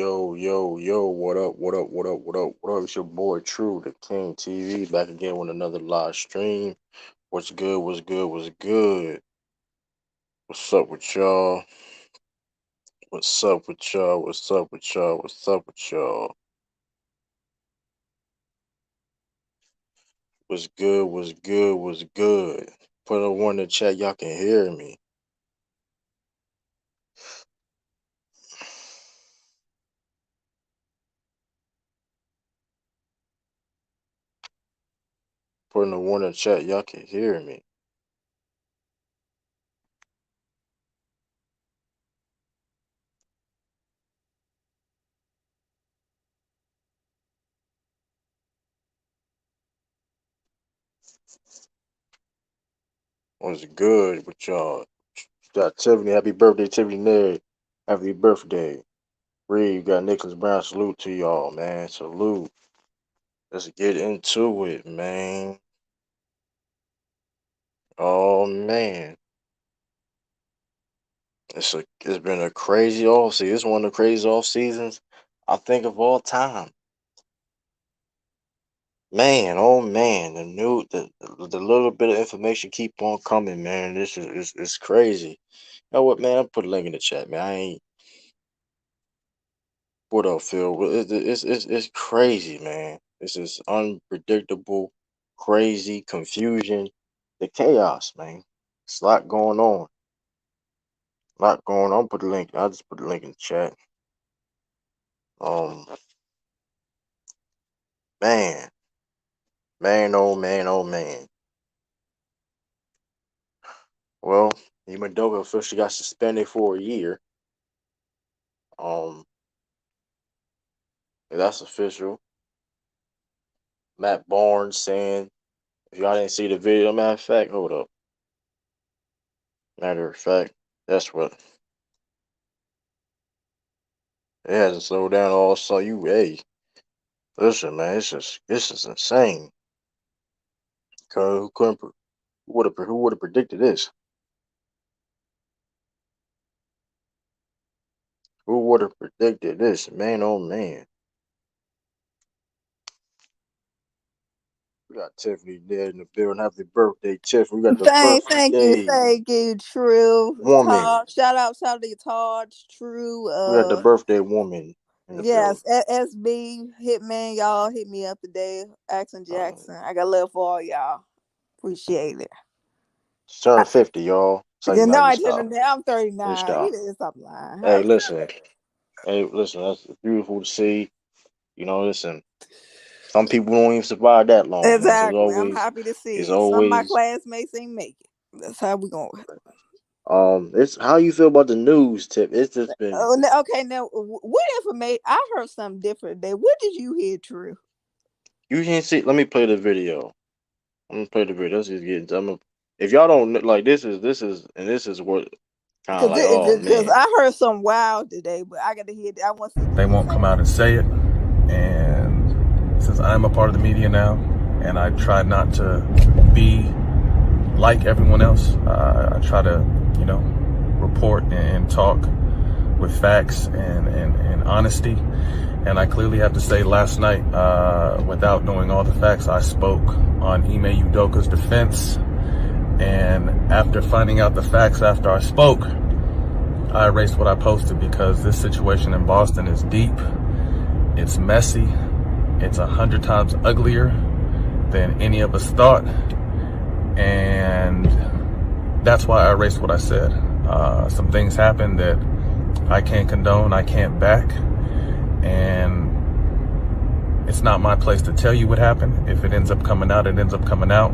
Yo, what up, what up, what up, what up, what up? It's your boy True, the King TV, back again with another live stream. What's good, what's good, what's good? What's up with y'all? What's up with y'all? What's up with y'all? What's up with y'all? What's good, what's good, what's good? Put a one in the chat, y'all can hear me. Putting a one in the chat, y'all can hear me. What's good with y'all? Got Tiffany, happy birthday, Tiffany Neri. Happy birthday. Reed, you got Nicholas Brown, salute to y'all, man. Salute. Let's get into it, man. Oh man. It's been a crazy off season. It's one of the crazy off seasons I think of all time. Man, oh man, the little bit of information keep on coming, man. This is it's crazy. You know what, man? I'll put a link in the chat, man. I ain't what up, Phil? Well, it's crazy, man. This is unpredictable, crazy, confusion, the chaos, man. It's a lot going on. A lot going on. Put the link. I'll just put the link in the chat. Um, man, oh man, oh man. Well, Ime Udoka officially got suspended for a year. Um, that's official. Matt Barnes saying, if y'all didn't see the video, matter of fact, hold up. Matter of fact, that's what it hasn't slowed down. All so you, hey, listen, man, this is insane. Cause who would have predicted this? Who would have predicted this, man? Oh man. We got Tiffany dead in the building. Happy birthday, Tiffany. We got the birthday Thank you, True. woman. Todd, shout out to Todd, True. We got the birthday woman in the building. Yes, SB Hitman, y'all hit me up today. Axon Jackson, I got love for all y'all. Appreciate it. Turn 50, y'all. So You know, let me I stop. didn't. I'm Let me 39. stop. You didn't stop lying. Hey, listen. Hey, listen. That's beautiful to see. You know, listen. Some people don't even survive that long, man. So Exactly. I'm happy to it's see it. Some of my always. classmates ain't make it. That's how we going. It's how you feel about the news, Tip. It's just been. Oh, okay. Now, what information? I heard something different today. What did you hear, True? You can't see. Let me play the video. I'm gonna play the video. Let's just get. If y'all don't like this is what kind of like. Oh Because man. I heard some wild today, but I got to hear. I want to see. They won't come out and say it. And since I'm a part of the media now, and I try not to be like everyone else, I try to, report and talk with facts and honesty. And I clearly have to say last night, without knowing all the facts, I spoke on Ime Udoka's defense. And after finding out the facts after I spoke, I erased what I posted because this situation in Boston is deep. It's messy. It's 100 times uglier than any of us thought. And that's why I erased what I said. Some things happened that I can't condone, I can't back. And it's not my place to tell you what happened. If it ends up coming out, it ends up coming out.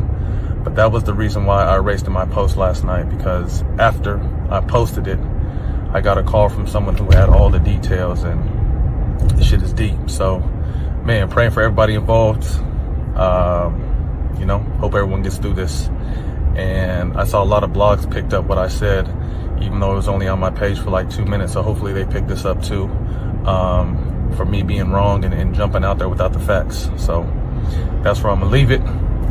But that was the reason why I erased in my post last night, because after I posted it, I got a call from someone who had all the details, and the shit is deep. So, man, praying for everybody involved. Hope everyone gets through this. And I saw a lot of blogs picked up what I said, even though it was only on my page for like 2 minutes. So hopefully they pick this up too, for me being wrong and jumping out there without the facts. So that's where I'm gonna leave it.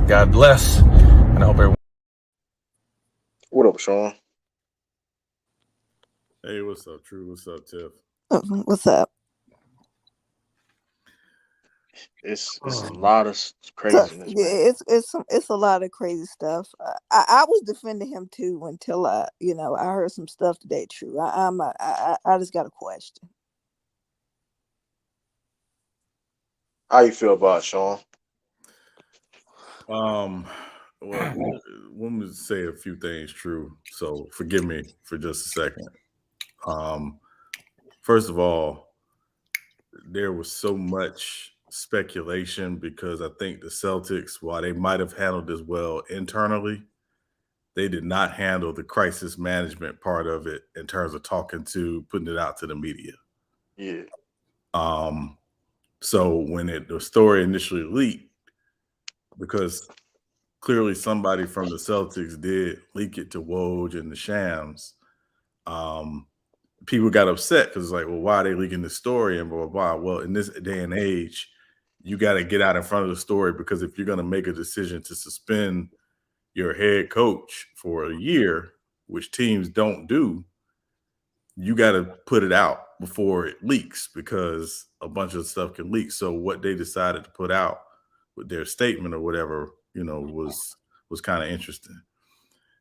God bless, and I hope everyone. What up, Sean? Hey, what's up, True? What's up, Tiff? What's up? It's a lot of So craziness, yeah, man. it's a lot of crazy stuff. I was defending him too until I heard some stuff today. True, I just got a question. How you feel about it, Sean? Um, well, let me say a few things true. So forgive me for just a second. Um, First of all, there was so much speculation because I think the Celtics, while they might have handled this well internally, they did not handle the crisis management part of it in terms of talking to putting it out to the media. Yeah, Um, so when the story initially leaked, because clearly somebody from the Celtics did leak it to Woj and the Shams. Um, People got upset because it's like, well, why are they leaking the story and blah blah blah. Well, in this day and age, you got to get out in front of the story because if you're going to make a decision to suspend your head coach for a year, which teams don't do, you got to put it out before it leaks because a bunch of stuff can leak. So what they decided to put out with their statement or whatever, was kind of interesting.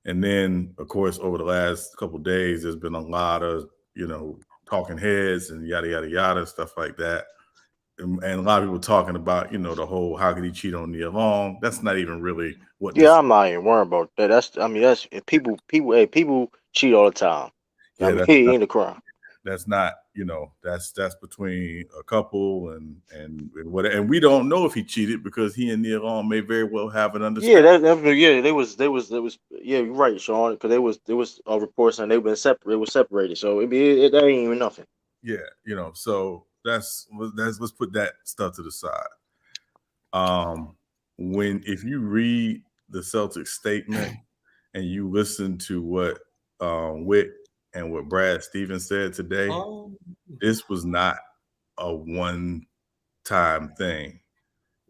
And then, of course, over the last couple of days, there's been a lot of talking heads and yada yada yada stuff like that, and a lot of people talking about the whole how could he cheat on Nia Long? That's not even really what yeah. this. I'm not even worried about that. I mean, that's if people cheat all the time. I Yeah, mean, that's it not, ain't a crime. that's not that's between a couple and what, and we don't know if he cheated because he and Nia Long may very well have an Yeah, understanding. yeah. They was yeah. You're right, Sean. Because there was reports saying they've been separate. They were separated. So that ain't even nothing. Yeah, so let's put that stuff to the side. Um, when if you read the Celtics statement and you listen to what Wick and what Brad Stevens said today, this was not a one-time thing.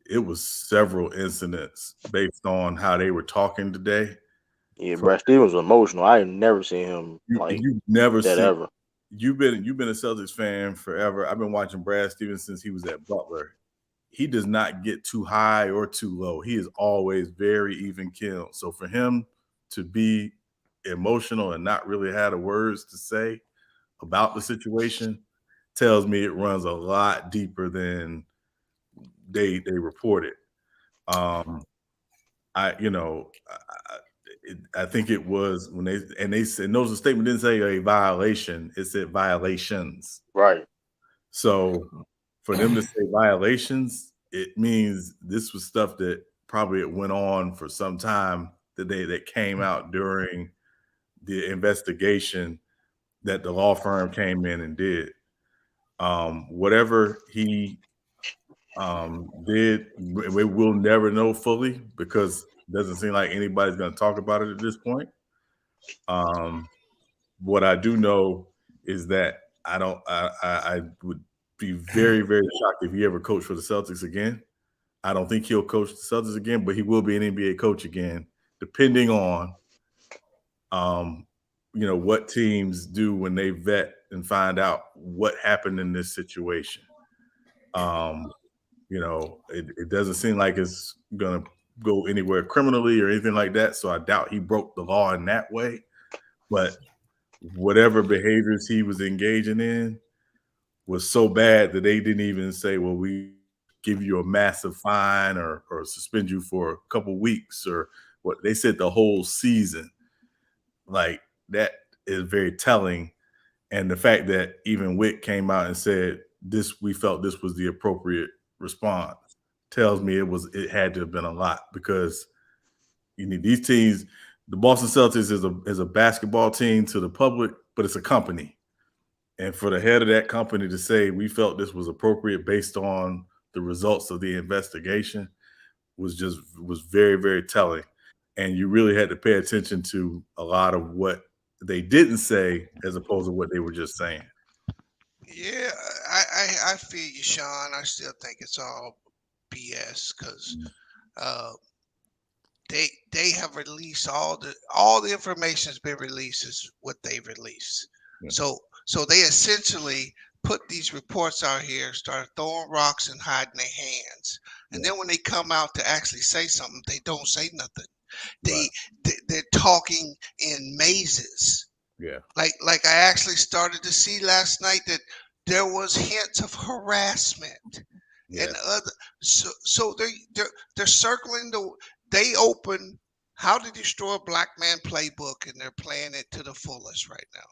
It was several incidents based on how they were talking today. Yeah, For Brad Stevens was emotional. I ain't never seen him like you've never that seen. ever. You've been a Celtics fan forever. I've been watching Brad Stevens since he was at Butler. He does not get too high or too low. He is always very even keel. So for him to be emotional and not really have the words to say about the situation tells me it runs a lot deeper than they reported. Um, I think it was when they said notice the statement didn't say a violation; it said violations. Right. So for them to say violations, it means this was stuff that probably it went on for some time that came out during the investigation that the law firm came in and did. Whatever he did, we will never know fully because it doesn't seem like anybody's going to talk about it at this point. Um, what I do know is that I don't. I would be very very shocked if he ever coached for the Celtics again. I don't think he'll coach the Celtics again, but he will be an NBA coach again, depending on um, what teams do when they vet and find out what happened in this situation. Um, it doesn't seem like it's gonna go anywhere criminally or anything like that. So I doubt he broke the law in that way. But whatever behaviors he was engaging in was so bad that they didn't even say, well, we give you a massive fine or suspend you for a couple weeks or what they said the whole season. Like that is very telling. And the fact that even Wick came out and said this, we felt this was the appropriate response tells me it had to have been a lot because you need these teams. The Boston Celtics is a basketball team to the public, but it's a company. And for the head of that company to say we felt this was appropriate based on the results of the investigation was very very telling, and you really had to pay attention to a lot of what they didn't say as opposed to what they were just saying. Yeah, I feel you, Sean. I still think it's all BS because uh, they have released all the information has been released is what they released. Yeah. So they essentially put these reports out here, started throwing rocks and hiding their hands. And then when they come out to actually say something, they don't say nothing. Right. They're talking in mazes. Yeah. Like I actually started to see last night that there was hints of harassment and Yeah. other. So they're circling the. They open how to destroy a black man playbook, and they're playing it to the fullest right now.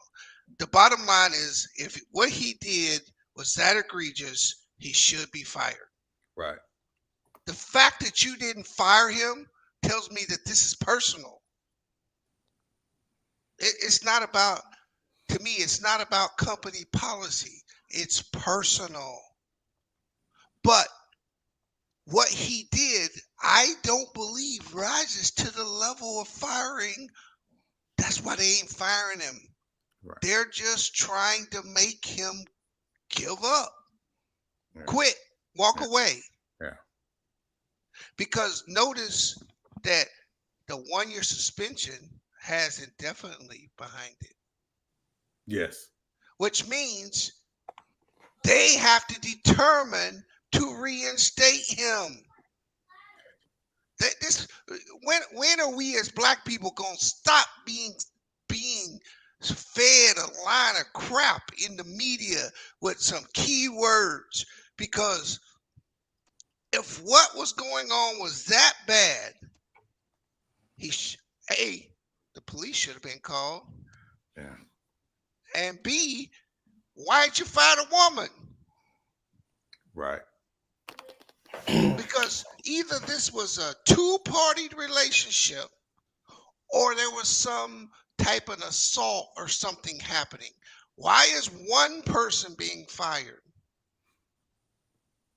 The bottom line is, if what he did was that egregious, he should be fired. Right. The fact that you didn't fire him tells me that this is personal. It's not about, to me, it's not about company policy. It's personal. But what he did, I don't believe rises to the level of firing. That's why they ain't firing him. Right. They're just trying to make him give up, Yeah. quit, walk Yeah. away. Yeah. Because notice that the 1 year suspension has indefinitely behind it, Yes. which means they have to determine to reinstate him. When are we as black people gonna stop being fed a line of crap in the media with some key words? Because if what was going on was that bad, A, the police should have been called, Yeah. and B, why'd you fire the woman? Right. Because either this was a two-party relationship or there was some type of assault or something happening. Why is one person being fired?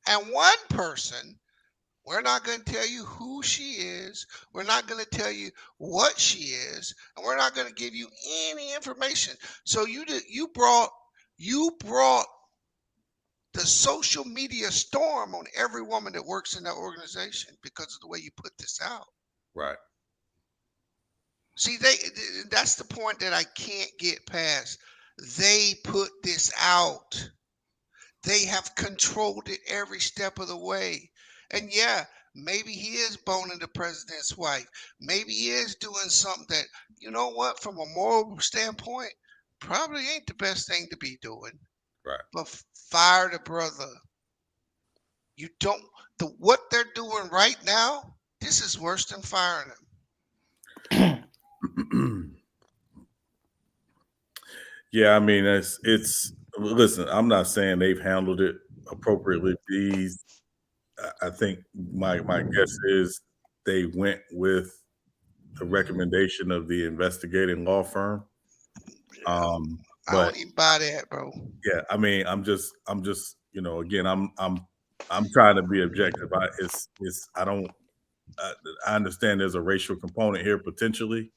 And one person, we're not going to tell you who she is. We're not going to tell you what she is, and we're not going to give you any information. So you brought the social media storm on every woman that works in that organization because of the way you put this out. Right. See, that's the point that I can't get past. They put this out. They have controlled it every step of the way. And yeah, maybe he is boning the president's wife. Maybe he is doing something that, you know what, from a moral standpoint, probably ain't the best thing to be doing. Right. But fire the brother. You don't, what they're doing right now, this is worse than firing him. Yeah, I mean, it's. Listen, I'm not saying they've handled it appropriately. I think my guess is they went with the recommendation of the investigating law firm. I But don't even buy that, bro. yeah, I mean, I'm just, again, I'm trying to be objective. I don't, I understand there's a racial component here potentially.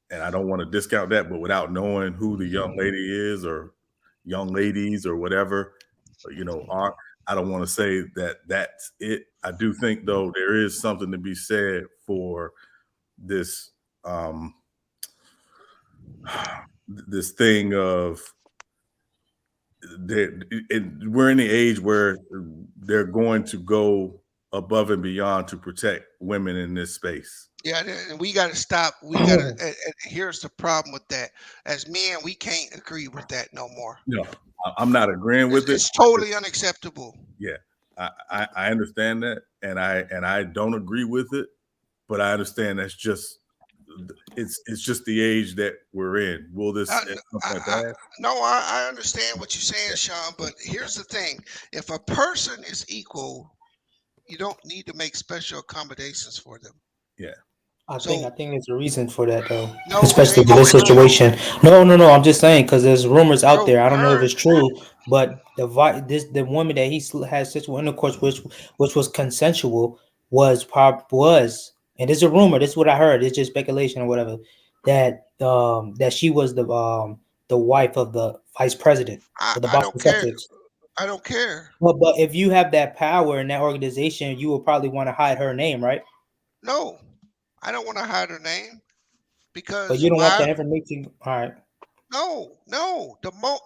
And I don't want to discount that, but without knowing who the young lady is or young ladies or whatever, are, I don't want to say that that's it. I do think though there is something to be said for this this thing of we're in the age where they're going to go above and beyond to protect women in this space. Yeah, and we got to stop. We got to. And here's the problem with that. As men, we can't agree with that no more. No, I'm not agreeing with it. It's totally unacceptable. Yeah, I understand that, and I don't agree with it, but I understand that's just it's just the age that we're in. Will this No, I understand what you're saying, Sean, but here's the thing. If a person is equal, you don't need to make special accommodations for them. Yeah. I think there's a reason for that though, No, especially there for this ain't no. situation. No. I'm just saying because there's rumors out Bro, there. I don't know if her, it's true, but the woman that he had sexual intercourse which was consensual was, and it's a rumor. This is what I heard. It's just speculation or whatever. That she was the wife of the vice president of the I don't Boston care. Celtics. I don't care. But if you have that power in that organization, you will probably want to hide her name, right? No, I don't want to hide her name But because you don't want why? the information. All right. No.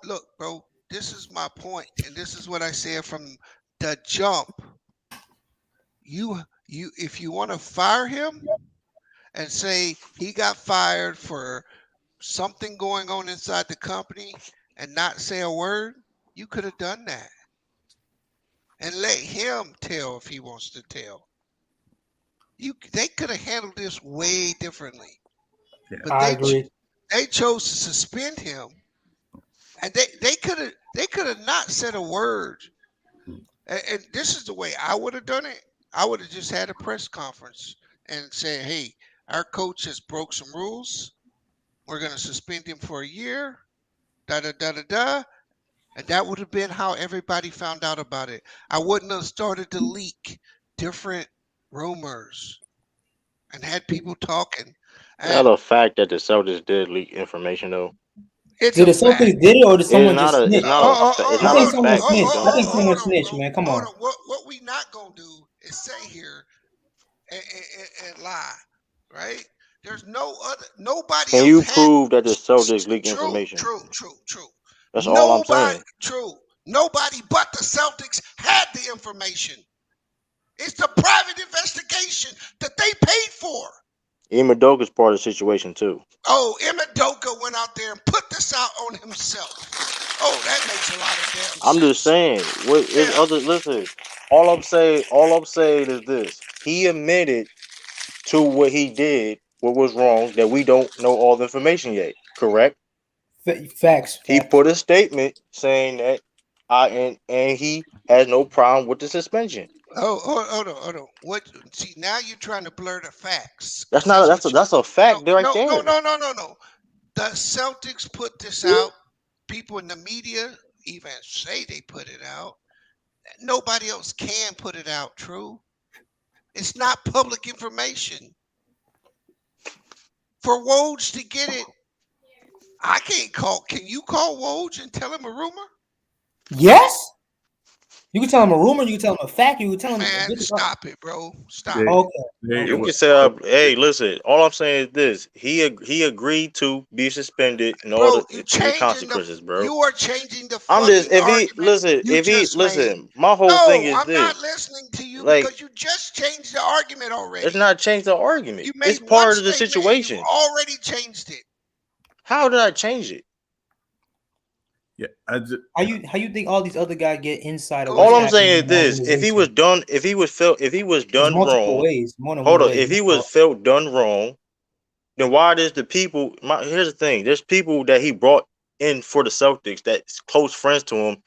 Look, bro. this is my point, and this is what I said from the jump. If you want to fire him and say he got fired for something going on inside the company and not say a word, you could have done that and let him tell if he wants to tell. They could have handled this way differently, but I agree. they chose to suspend him, and they could have not said a word. And this is the way I would have done it. I would have just had a press conference and said, "Hey, our coach has broke some rules. We're going to suspend him for a year." Da da da da da. And that would have been how everybody found out about it. I wouldn't have started to leak different rumors and had people talking. Not And a fact that the Celtics did leak information though. it's Did a the fact. Celtics did it, or did It's someone not just a. It's snitch? not a. It's I not a think someone fact that they snitched. I don't. think someone Hold on, snitched, bro. man. Come Hold on. on. What we not gonna do is say here and lie, right? There's no other. Nobody Can else you had. prove that the Celtics leaked True, information? true, true, true. That's all I'm Nobody, saying. true. Nobody but the Celtics had the information. It's the private investigation that they paid for. Ime Udoka's part of the situation too. Oh, Ime Udoka went out there and put this out on himself. Oh, that makes a lot of damn I'm just sense. saying. What is Yeah. other? Listen. All I'm saying is this. He admitted to what he did, what was wrong, that we don't know all the information yet. Correct? Facts, He facts. put a statement saying that and he has no problem with the suspension. Oh, hold on. What? See, now you're trying to blur the facts That's because not that's that's what a you. that's a No, fact right no, no, there. no, no, no, no. The Celtics put this out. People in the media even say they put it out. Nobody else can put it out. True. It's not public information. For Woj to get it, I can't call. Can you call Woj and tell him a rumor? Yes. You can tell him a rumor. You can tell him a fact. You can tell him. Man, stop it, bro. Stop They, it. Okay. they, You Okay. can say, "Hey, listen. All I'm saying is this: he agreed to be suspended and all Bro, the consequences, bro. you are changing the I'm just fucking argument you if he just made. listen. My whole thing No, is I'm not this: listening to you like, because you just changed the argument it's already. not change the argument. You It's made one part of the statement and you situation. already changed it. How did I change it? yeah, How you think all these other guys get inside of what's All Go I'm ahead. happening saying in is the this: organization? if he was There's done multiple wrong, ways, more than hold one on. way. If he was felt done wrong, then why does the people? Here's the thing: there's people that he brought in for the Celtics that's close friends to him.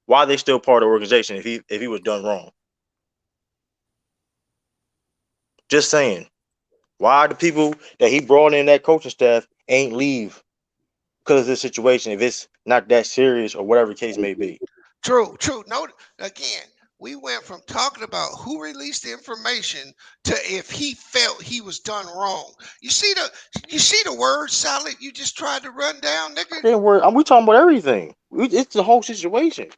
Why are they still part of the organization if he was done wrong? Just saying. Why the people that he brought in that coaching staff ain't leave because of this situation if it's not that serious or whatever the case may be? True, true. No, again, we went from talking about who released the information to if he felt he was done wrong. You see the word salad you just tried to run down, I nigga? didn't worry. We talking about everything. It's the whole situation.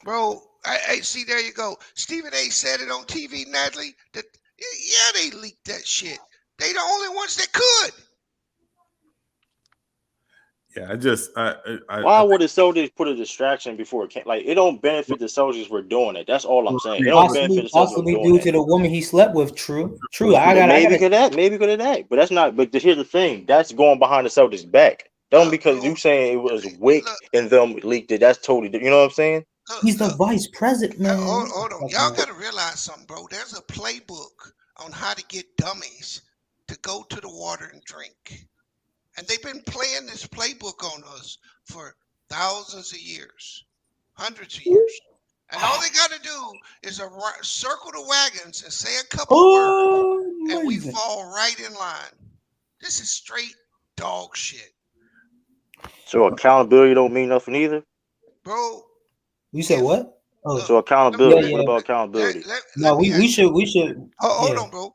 Bro, I see there you go. Stephen A said it on TV, Natalie, that yeah, they leaked that shit. They the only ones that could. yeah. I Why think would the Celtics put a distraction before it came? Like it don't benefit the Celtics for doing it. That's all I'm saying. It don't benefit the Celtics for Possibly doing due that. to the woman he slept with. True, true. I Maybe gotta. could that, maybe could of that, but that's not. But here's the thing: that's going behind the Celtics' back. Don't Look, because bro. you saying it was Wick Look, and them leaked it. That's totally. You know what I'm saying? He's the look. vice president, man. Hold on. Y'all got to realize something, bro. There's a playbook on how to get dummies to go to the water and drink. And they've been playing this playbook on us for thousands of years, hundreds of years. And all they got to do is circle the wagons and say a couple of words, and we Amazing. fall right in line. This is straight dog shit. So accountability don't mean nothing either. Bro, You said if, what? Oh, look, So yeah, accountability. What yeah. about accountability? let No, me ask you. we should. Hold Yeah. on, bro.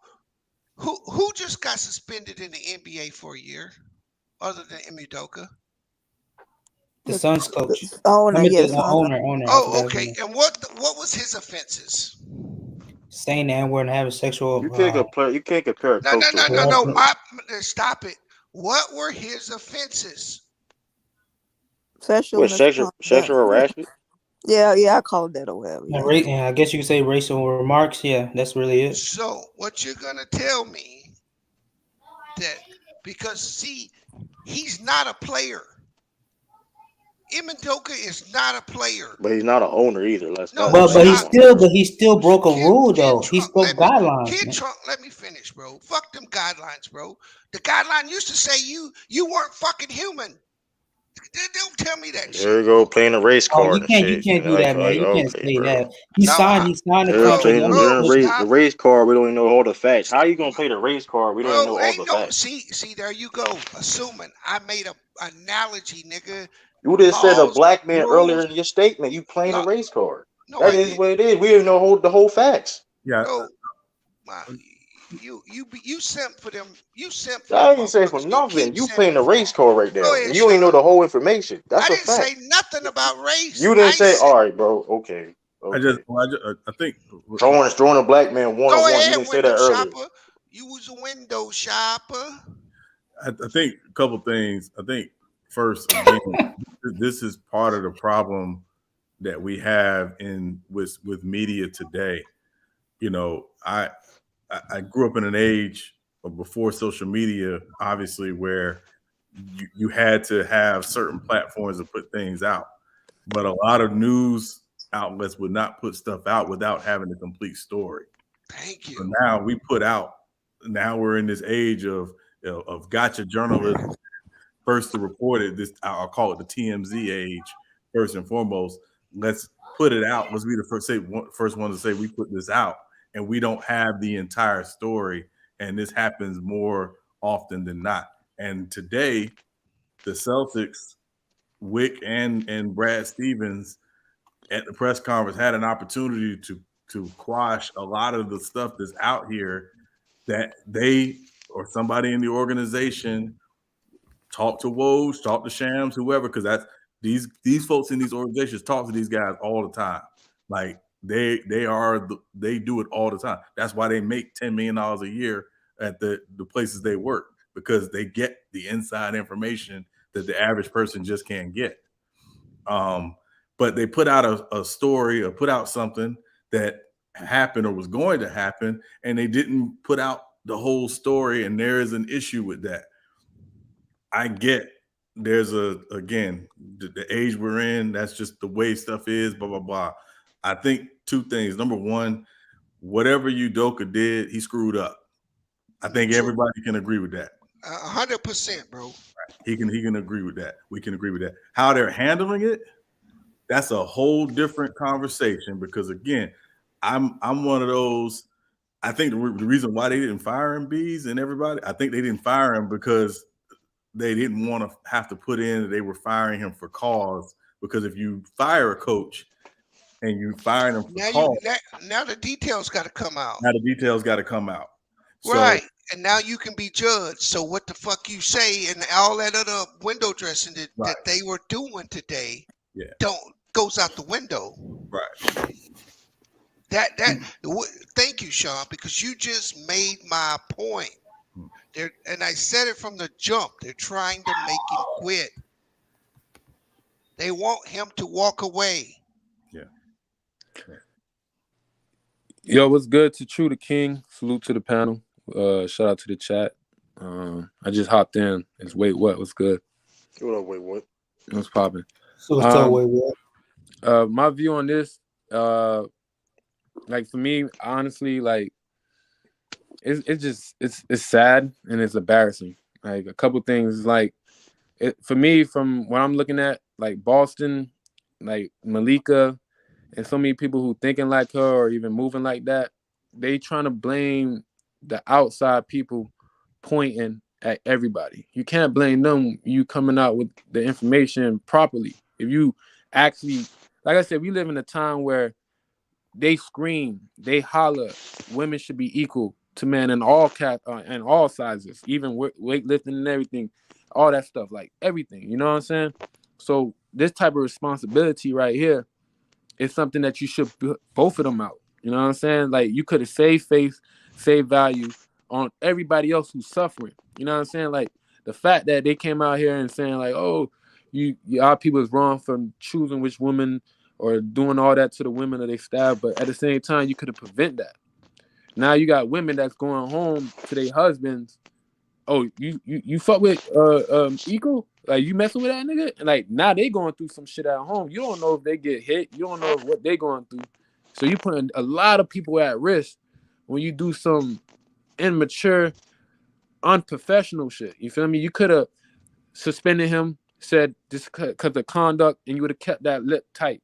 Who just got suspended in the NBA for a year, other than Ime Udoka? The Suns coach. The I owner, mean, the yes. owner. I Oh, forgot his okay. name. And what was his offenses? Saying the N word and having sexual. You can't compare. You can't compare a No, no, coach to a no, no, man. no. harassment. Stop it. What were his offenses? Sexual What sexual misconduct. harassment? Yeah, I call it that or whatever. And Yeah. and I guess you could say racial remarks. Yeah, that's really it. So what you're gonna tell me that because see, he's not a player. Ime Udoka is not a player. But he's not an owner either. No, Let's But be he stop. honest. still broke a rule Kid though. He Trump, spoke guidelines, Kid man. Trump, let me finish, bro. Fuck them guidelines, bro. The guideline used to say you weren't fucking human. Don't tell me that There shit, you go, bro. playing a race Oh, card and you shit. can't And do that, man. like You can't okay, say bro. that. No, He signed the They're contract. playing He they're in bro, put the stop, race card. We don't even know all the facts. How you gonna play the race card? We don't even bro. know all the Ain't no facts. see. There you go. Assuming I made a analogy, nigga. You just said a Laws, black man earlier rules. in your statement. You playing a Law. race card. No, That I is did. what it is. We don't know the whole facts. Yeah, No, uh, you simp for them. You simp for I them ain't say for motherfuckers. You nothing. keep You playing simping a for race them. card right Go now, ahead, and you don't even know Sean. the whole information. That's I a didn't fact. say nothing about race. You didn't I say, said, all right, bro. Okay, I just, okay. well, I think, Throwing a black man one go on one. You ahead, didn't say that window earlier. shopper. You was a window shopper. I think a couple things. I think first, again, this is part of the problem that we have in with media today. You know, I grew up in an age of before social media, obviously, where you had to have certain platforms to put things out. But a lot of news outlets would not put stuff out without having the complete story. Thank So you. now we put out. Now we're in this age of gotcha journalism. First to report it, this I'll call it the TMZ age. First and foremost, let's put it out. Let's be the first one to say we put this out, and we don't have the entire story. And this happens more often than not. And today, the Celtics, Wick and Brad Stevens at the press conference had an opportunity to quash a lot of the stuff that's out here that they or somebody in the organization talk to Woj, talk to Shams, whoever, because that's these folks in these organizations talk to these guys all the time. Like they do it all the time. That's why they make $10 million a year at the places they work, because they get the inside information that the average person just can't get. But they put out a story or put out something that happened or was going to happen, and they didn't put out the whole story, and there is an issue with that. I get there's again the age we're in. That's just the way stuff is. Blah blah blah. I think two things. Number one, whatever Udoka did, he screwed up. I think True. everybody can agree with that. 100%, bro. He can agree with that. We can agree with that. How they're handling it, that's a whole different conversation. Because again, I'm one of those. I think the reason why they didn't fire him, Bees and everybody, I think they didn't fire him because they didn't want to have to put in that they were firing him for cause. Because if you fire a coach and you fire him for cause, Now the details got to come out. now the details got to come out. Right. And now you can be judged. So what the fuck you say and all that other window dressing that they were doing today goes out the window. Right. Thank you, Sean, because you just made my point. And I said it from the jump. They're trying to make him quit. They want him to walk away. Yeah. Yo, what's good to True the King? Salute to the panel. Shout out to the chat. I just hopped in. It's wait what? What's good? What up, wait, what? What's popping? So what's up, wait, what? My view on this, like for me, honestly, like it's sad and it's embarrassing. Like a couple things, like for me, from what I'm looking at, like Boston, like Malika, and so many people who thinking like her or even moving like that, they trying to blame the outside people pointing at everybody. You can't blame them. You coming out with the information properly. If you actually, like I said, we live in a time where they scream, they holler, women should be equal to men in all and all sizes, even weightlifting and everything, all that stuff, like everything. You know what I'm saying? So this type of responsibility right here is something that you should put both of them out. You know what I'm saying? Like you could have saved face, saved value on everybody else who's suffering. You know what I'm saying? Like the fact that they came out here and saying like, oh, our people is wrong for choosing which woman or doing all that to the women that they stab. But at the same time, you could have prevent that. Now you got women that's going home to their husbands. Oh, you fuck with Eco? Like you messing with that nigga? And like now they going through some shit at home. You don't know if they get hit. You don't know what they going through. So you putting a lot of people at risk when you do some immature, unprofessional shit. You feel me? You could have suspended him, said this because of conduct, and you would have kept that lip tight.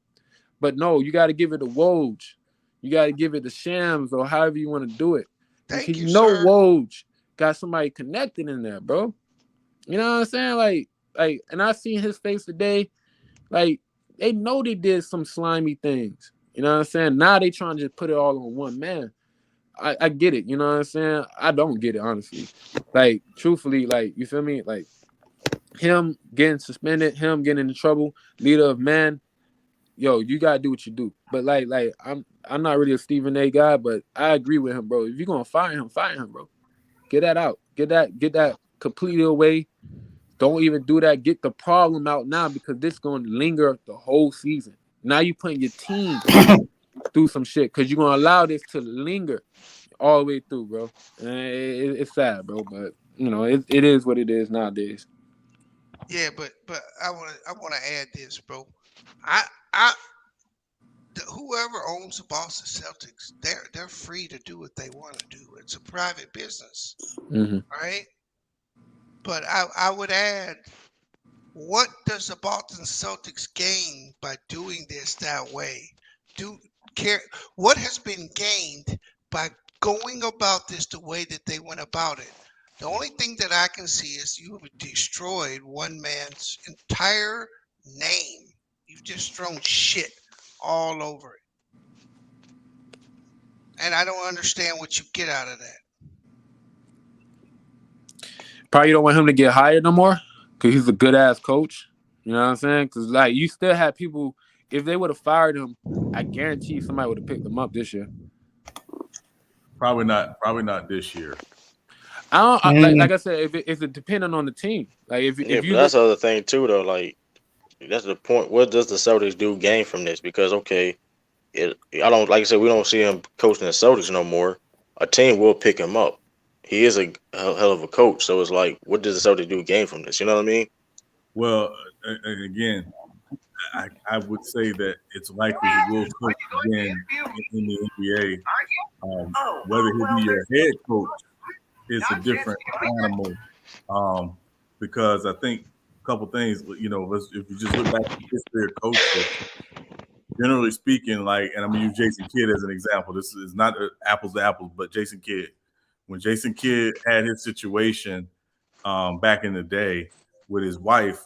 But no, you got to give it a Woj. You got to give it the Shams or however you want to do it. Thank Because you, you know sir. Woj got somebody connected in there, bro. You know what I'm saying? Like, and I seen his face today. Like, they know they did some slimy things. You know what I'm saying? Now they trying to just put it all on one man. I get it. You know what I'm saying? I don't get it, honestly. Like, truthfully, like, you feel me? Like, him getting suspended, him getting in trouble, leader of man, yo, you gotta do what you do. But like I'm not really a Stephen A guy, but I agree with him, bro. If you're gonna fire him, bro. Get that out. Get that completely away. Don't even do that. Get the problem out now because this is gonna linger the whole season. Now you putting your team through some shit because you're gonna allow this to linger all the way through, bro. And it's sad, bro, but you know, it is what it is nowadays. Yeah, but I wanna add this, bro. I whoever owns the Boston Celtics, they're free to do what they want to do. It's a private business, Mm-hmm. right? But I would add, what does the Boston Celtics gain by doing this that way? What has been gained by going about this the way that they went about it? The only thing that I can see is you have destroyed one man's entire name. You've just thrown shit all over it. And I don't understand what you get out of that. Probably don't want him to get hired no more because he's a good ass coach. You know what I'm saying? Because like you still have people. If they would have fired him, I guarantee somebody would have picked him up this year. Probably not. Probably not this year. Like I said, if it depending on the team. Like if Yeah, you but that's the other thing too, though. Like that's the point. What does the Celtics do gain from this? Because okay, I don't like I said we don't see him coaching the Celtics no more. A team will pick him up. He is a hell of a coach. So it's like, what does the Celtics do gain from this? You know what I mean? Well, again, I would say that it's likely he will coach again in the NBA. Whether he'll be your head coach is a different animal, because I think a couple things. You know, if you just look back at the history of coaches, generally speaking, like, and I'm gonna use Jason Kidd as an example. This is not apples to apples, but Jason Kidd. When Jason Kidd had his situation back in the day with his wife,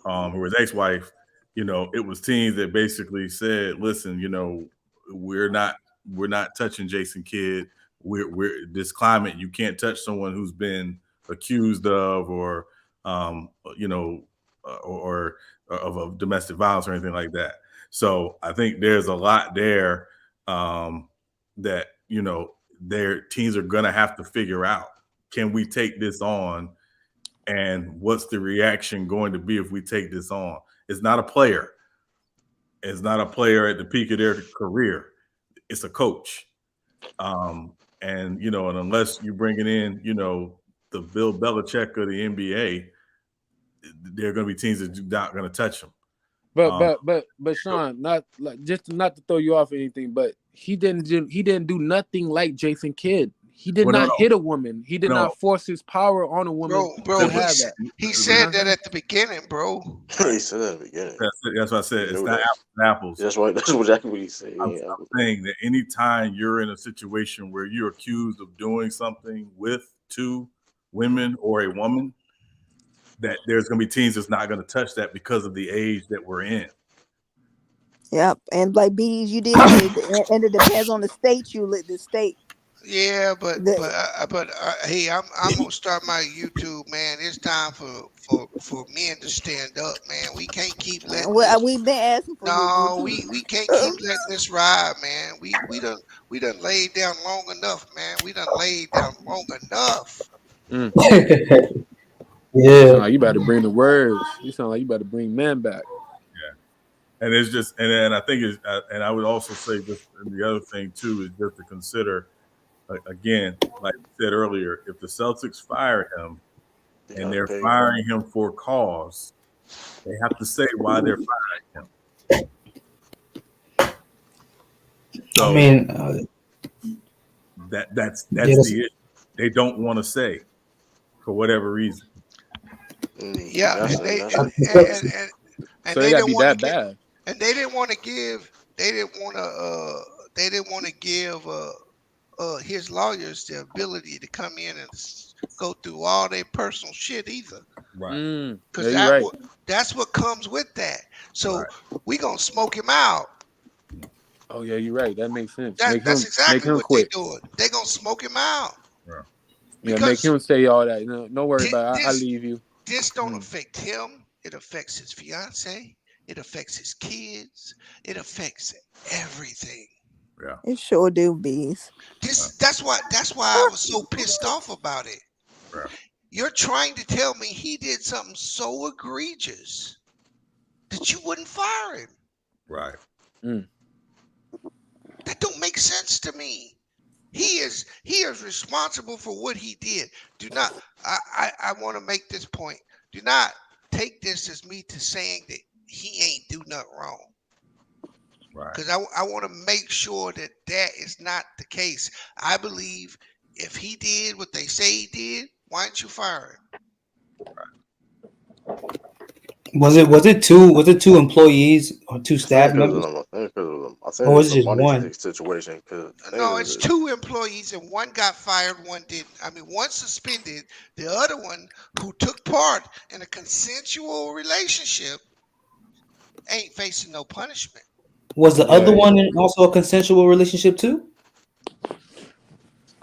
or his ex-wife, you know, it was teams that basically said, "Listen, you know, we're not touching Jason Kidd. We're this climate. You can't touch someone who's been accused of, or you know, or of domestic violence or anything like that." So I think there's a lot there that, you know, their teams are going to have to figure out. Can we take this on? And what's the reaction going to be if we take this on? It's not a player. It's not a player at the peak of their career. It's a coach. And, you know, and unless you're bringing in, you know, the Bill Belichick of the NBA, there are going to be teams that are not going to touch him. But Sean, not like just not to throw you off or anything, but he didn't do nothing like Jason Kidd. He did not hit a woman. He did not force his power on a woman Bro, to have that. He said that at the beginning, bro. He said that at the beginning. That's what I said. It's not apples and apples. That's right. That's exactly what he said. I'm saying that anytime you're in a situation where you're accused of doing something with two women or a woman, that there's going to be teams that's not going to touch that because of the age that we're in. Yep, and like bees, you did say, and it depends on the state you live. The state. Yeah, but hey, I'm gonna start my YouTube, man. It's time for men to stand up, man. We can't keep letting. We've been asking for. No, we can't keep letting this ride, man. We done laid down long enough, man. We done laid down long enough. You Yeah. sound like you about to bring the words. You sound like you about to bring man back. And it's just, and I think it's, and I would also say this, and the other thing too is just to consider, again, like I said earlier, if the Celtics fire him You and gotta they're pay him. firing him for cause, they have to say why they're firing him. I So mean, that's yeah, the issue. They don't want to say for whatever reason. Yeah, That's and and they that's So and they they gotta didn't be want to that get bad. and they didn't want to give they didn't want to they didn't want to give his lawyers the ability to come in and go through all their personal shit either, Right, Yeah, because you're right. that's what comes with that. So right, we gonna smoke him out. Oh yeah, you're right. That makes sense. That's Make exactly him what they quit. doing. They gonna smoke him out right, Yeah, make because him say all that. No, don't worry thi- about it. I this leave you. this don't Mm. affect him. It affects his fiance. It affects his kids. It affects everything. yeah, It sure do, bees. That's why I was so pissed off about it. right, You're trying to tell me he did something so egregious that you wouldn't fire him. right, Mm. That don't make sense to me. He is responsible for what he did. Do not I want to make this point. Do not take this as me to saying that he ain't do nothing wrong. right, Because I want to make sure that that is not the case. I believe if he did what they say he did, why don't you fire him? was it two employees or two I think staff because of members, them. I think because of them. I or think was it's it a just money one? situation. Because I think No, it's it's two employees and one got fired, one didn't. I mean, one suspended, the other one who took part in a consensual relationship ain't facing no punishment. Was the other Yeah, one also a consensual relationship too?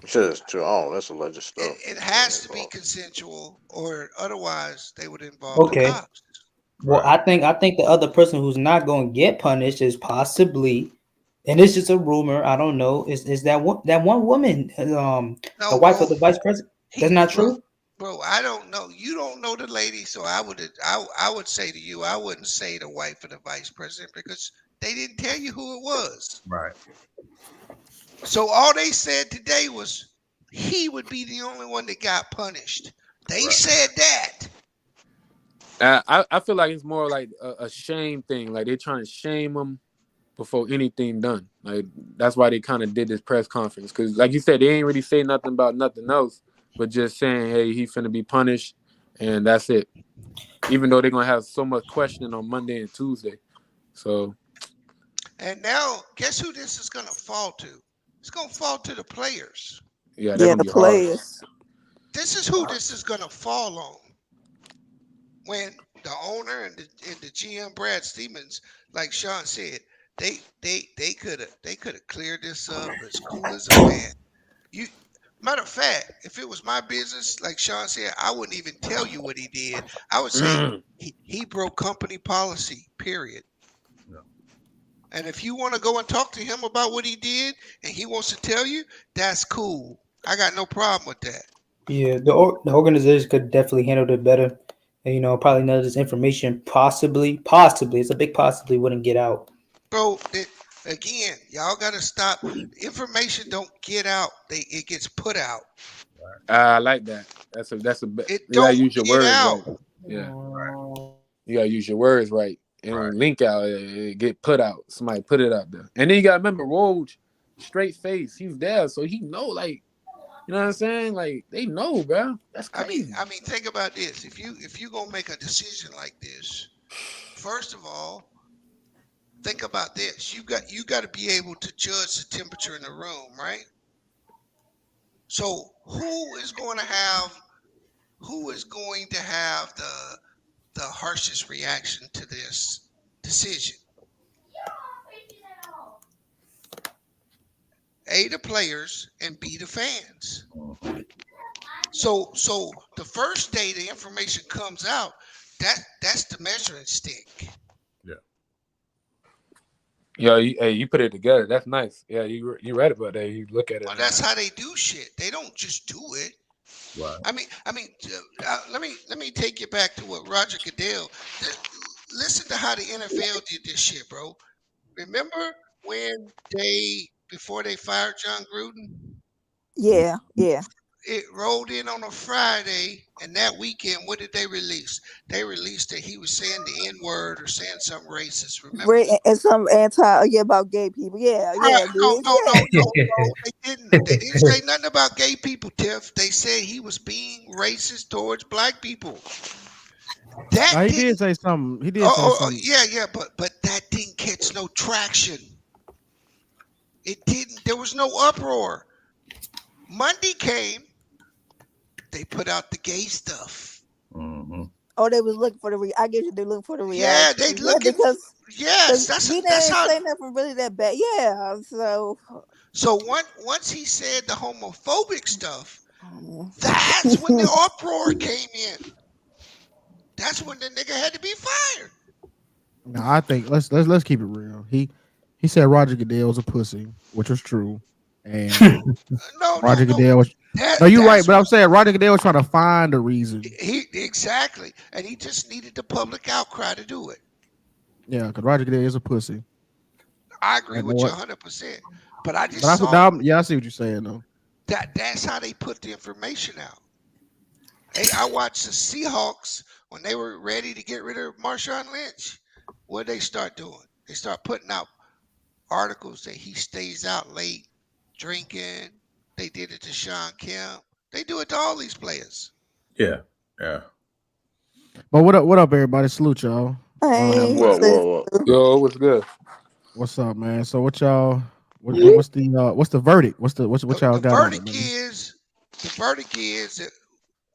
just too. Oh, that's alleged It, stuff. it Ain't has to be involved. consensual, or otherwise they would involve the Okay. cops. Well, right. I think the other person who's not going to get punished is possibly, and it's just a rumor. I don't know. Is that one woman, the No, wife of bro. the vice president? That's He, not bro, true. bro. I don't know. You don't know the lady, so I would say to you, I wouldn't say the wife of the vice president because they didn't tell you who it was. Right. So all they said today was he would be the only one that got punished. They Right. said that. I feel like it's more like a shame thing. Like they're trying to shame him before anything done. Like that's why they kind of did this press conference because, like you said, they ain't really say nothing about nothing else, but just saying, "Hey, he finna be punished," and that's it. Even though they're gonna have so much questioning on Monday and Tuesday, so And now, guess who this is going to fall to? It's going to fall to the players. yeah, they're Yeah, gonna the be hard. players. This is who this is going to fall on. When the owner and the GM Brad Stevens, like Sean said, they could have cleared this up as cool as a fan. You Matter of fact, if it was my business, like Sean said, I wouldn't even tell you what he did. I would say he broke company policy, period. Yeah. And if you want to go and talk to him about what he did and he wants to tell you, that's cool. I got no problem with that. Yeah, the organization could definitely handle it better. And, probably none of this information possibly, it's a big possibly wouldn't get out. Bro, again, y'all got to stop. Information don't get out. It gets put out. I like that. It You gotta don't use your get words out. right. Yeah, you gotta use your words right. It Right. don't link out. It get put out. Somebody put it out there, and then you gotta remember Woj, straight face. He's there, so he know. Like, you know what I'm saying? Like they know, bro. That's crazy. I mean, think about this. If you gonna make a decision like this, first of all, think about this. You got to be able to judge the temperature in the room, right? So who is going to have the harshest reaction to this decision? A, the players, and B, the fans. So the first day the information comes out, that's the measuring stick. Yeah. Yo, you put it together. That's nice. Yeah, you right about that. You look at it Well, now. that's how they do shit. They don't just do it. Right. Let me take you back to what Roger Goodell. Listen to how the NFL did this shit, bro. Remember when before they fired John Gruden? Yeah, yeah. It rolled in on a Friday, and that weekend, what did they release? They released that he was saying the N word or saying something racist. Remember? And some yeah, about gay people. Yeah, Right? yeah, No, dude. no, no, Yeah. no, no. They didn't. They didn't say nothing about gay people, Tiff. They said he was being racist towards black people. That Now he did didn't. say something. He did say something. Yeah, yeah, but that didn't catch no traction. It didn't. There was no uproar. Monday came. They put out the gay stuff. Mm-hmm. Oh, they was looking for I guess they looking for the Yeah, reaction. they Yeah, looking. because Yes, he that's didn't how. say nothing really that bad. Yeah, so So once he said the homophobic stuff, mm. that's when the uproar came in. That's when the nigga had to be fired. No, I think let's keep it real. He said Roger Goodell was a pussy, which was true, and No, no, Roger no. Goodell was. No, you're right, That's but I'm saying Roger Goodell was trying to find a reason. he exactly, and he just needed the public outcry to do it. Yeah, because Roger Goodell is a pussy. I agree And with you what? 100%. But I But just I said, saw yeah, I see what you're saying though. that's how they put the information out. Hey, I watched the Seahawks when they were ready to get rid of Marshawn Lynch. What did they start doing? They start putting out articles that he stays out late drinking. They did it to Sean Kemp. They do it to all these players. Yeah. Yeah. But what up, everybody? Salute y'all. Hey, What up? What? Yo, what's good? What's up, man? So what y'all? What's the verdict? What y'all The got on it, verdict man? is that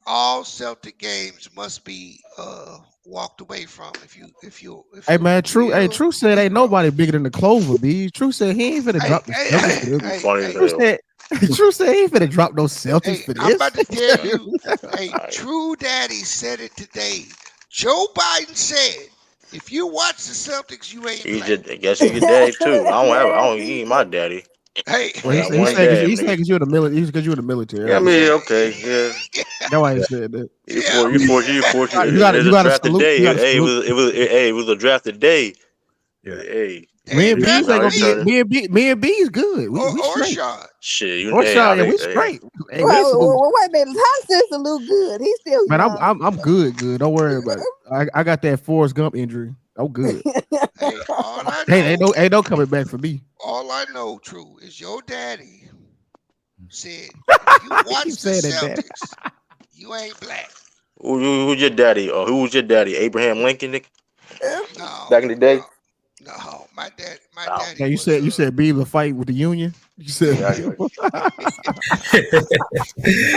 all Celtic games must be walked away from if Hey you're man, real True said ain't Negro. nobody bigger than the Clover B. True said he ain't finna Hey, drop the hey, Celtics hey, for this. You hey, funny as hey, True hell. said True said he ain't finna drop no Celtics hey, for I'm this. about to tell Alright, you, hey, alright. True Daddy said it today. Joe Biden said, if you watch the Celtics, you ain't He black. just I guess he's your daddy too. I man, don't he ain't my daddy. Hey, I Well, got he one said dad, he nigga. said because you're in the military. Because you're in the military. I Yeah, I mean, understand. okay, yeah. That's why he said that. yeah, You fortunate. You It's a got to drafted salute. day. You got to Hey, salute. it was a drafted day. Yeah. Hey, they Me ain't and B's and ain't how drafting they gonna me be turning. me and B's good. We or straight. Sean. Shit, Or hey, how shot, yeah, they? we Hey, straight. Hey, we well, salute. wait a minute. How does this look good? He's still Man, young. I'm good. Don't worry about it. I got that Forrest Gump injury. I'm good. Hey, all Ain't no coming back for me. I know, True, is your daddy said, if you He keep watch the saying that, Dad. Celtics, you ain't black. who's your daddy? Or who was your daddy? Abraham Lincoln, nigga, back No, in the day. no. My Oh, daddy Yeah, was you said B the fight with the union. You said yeah, I got you.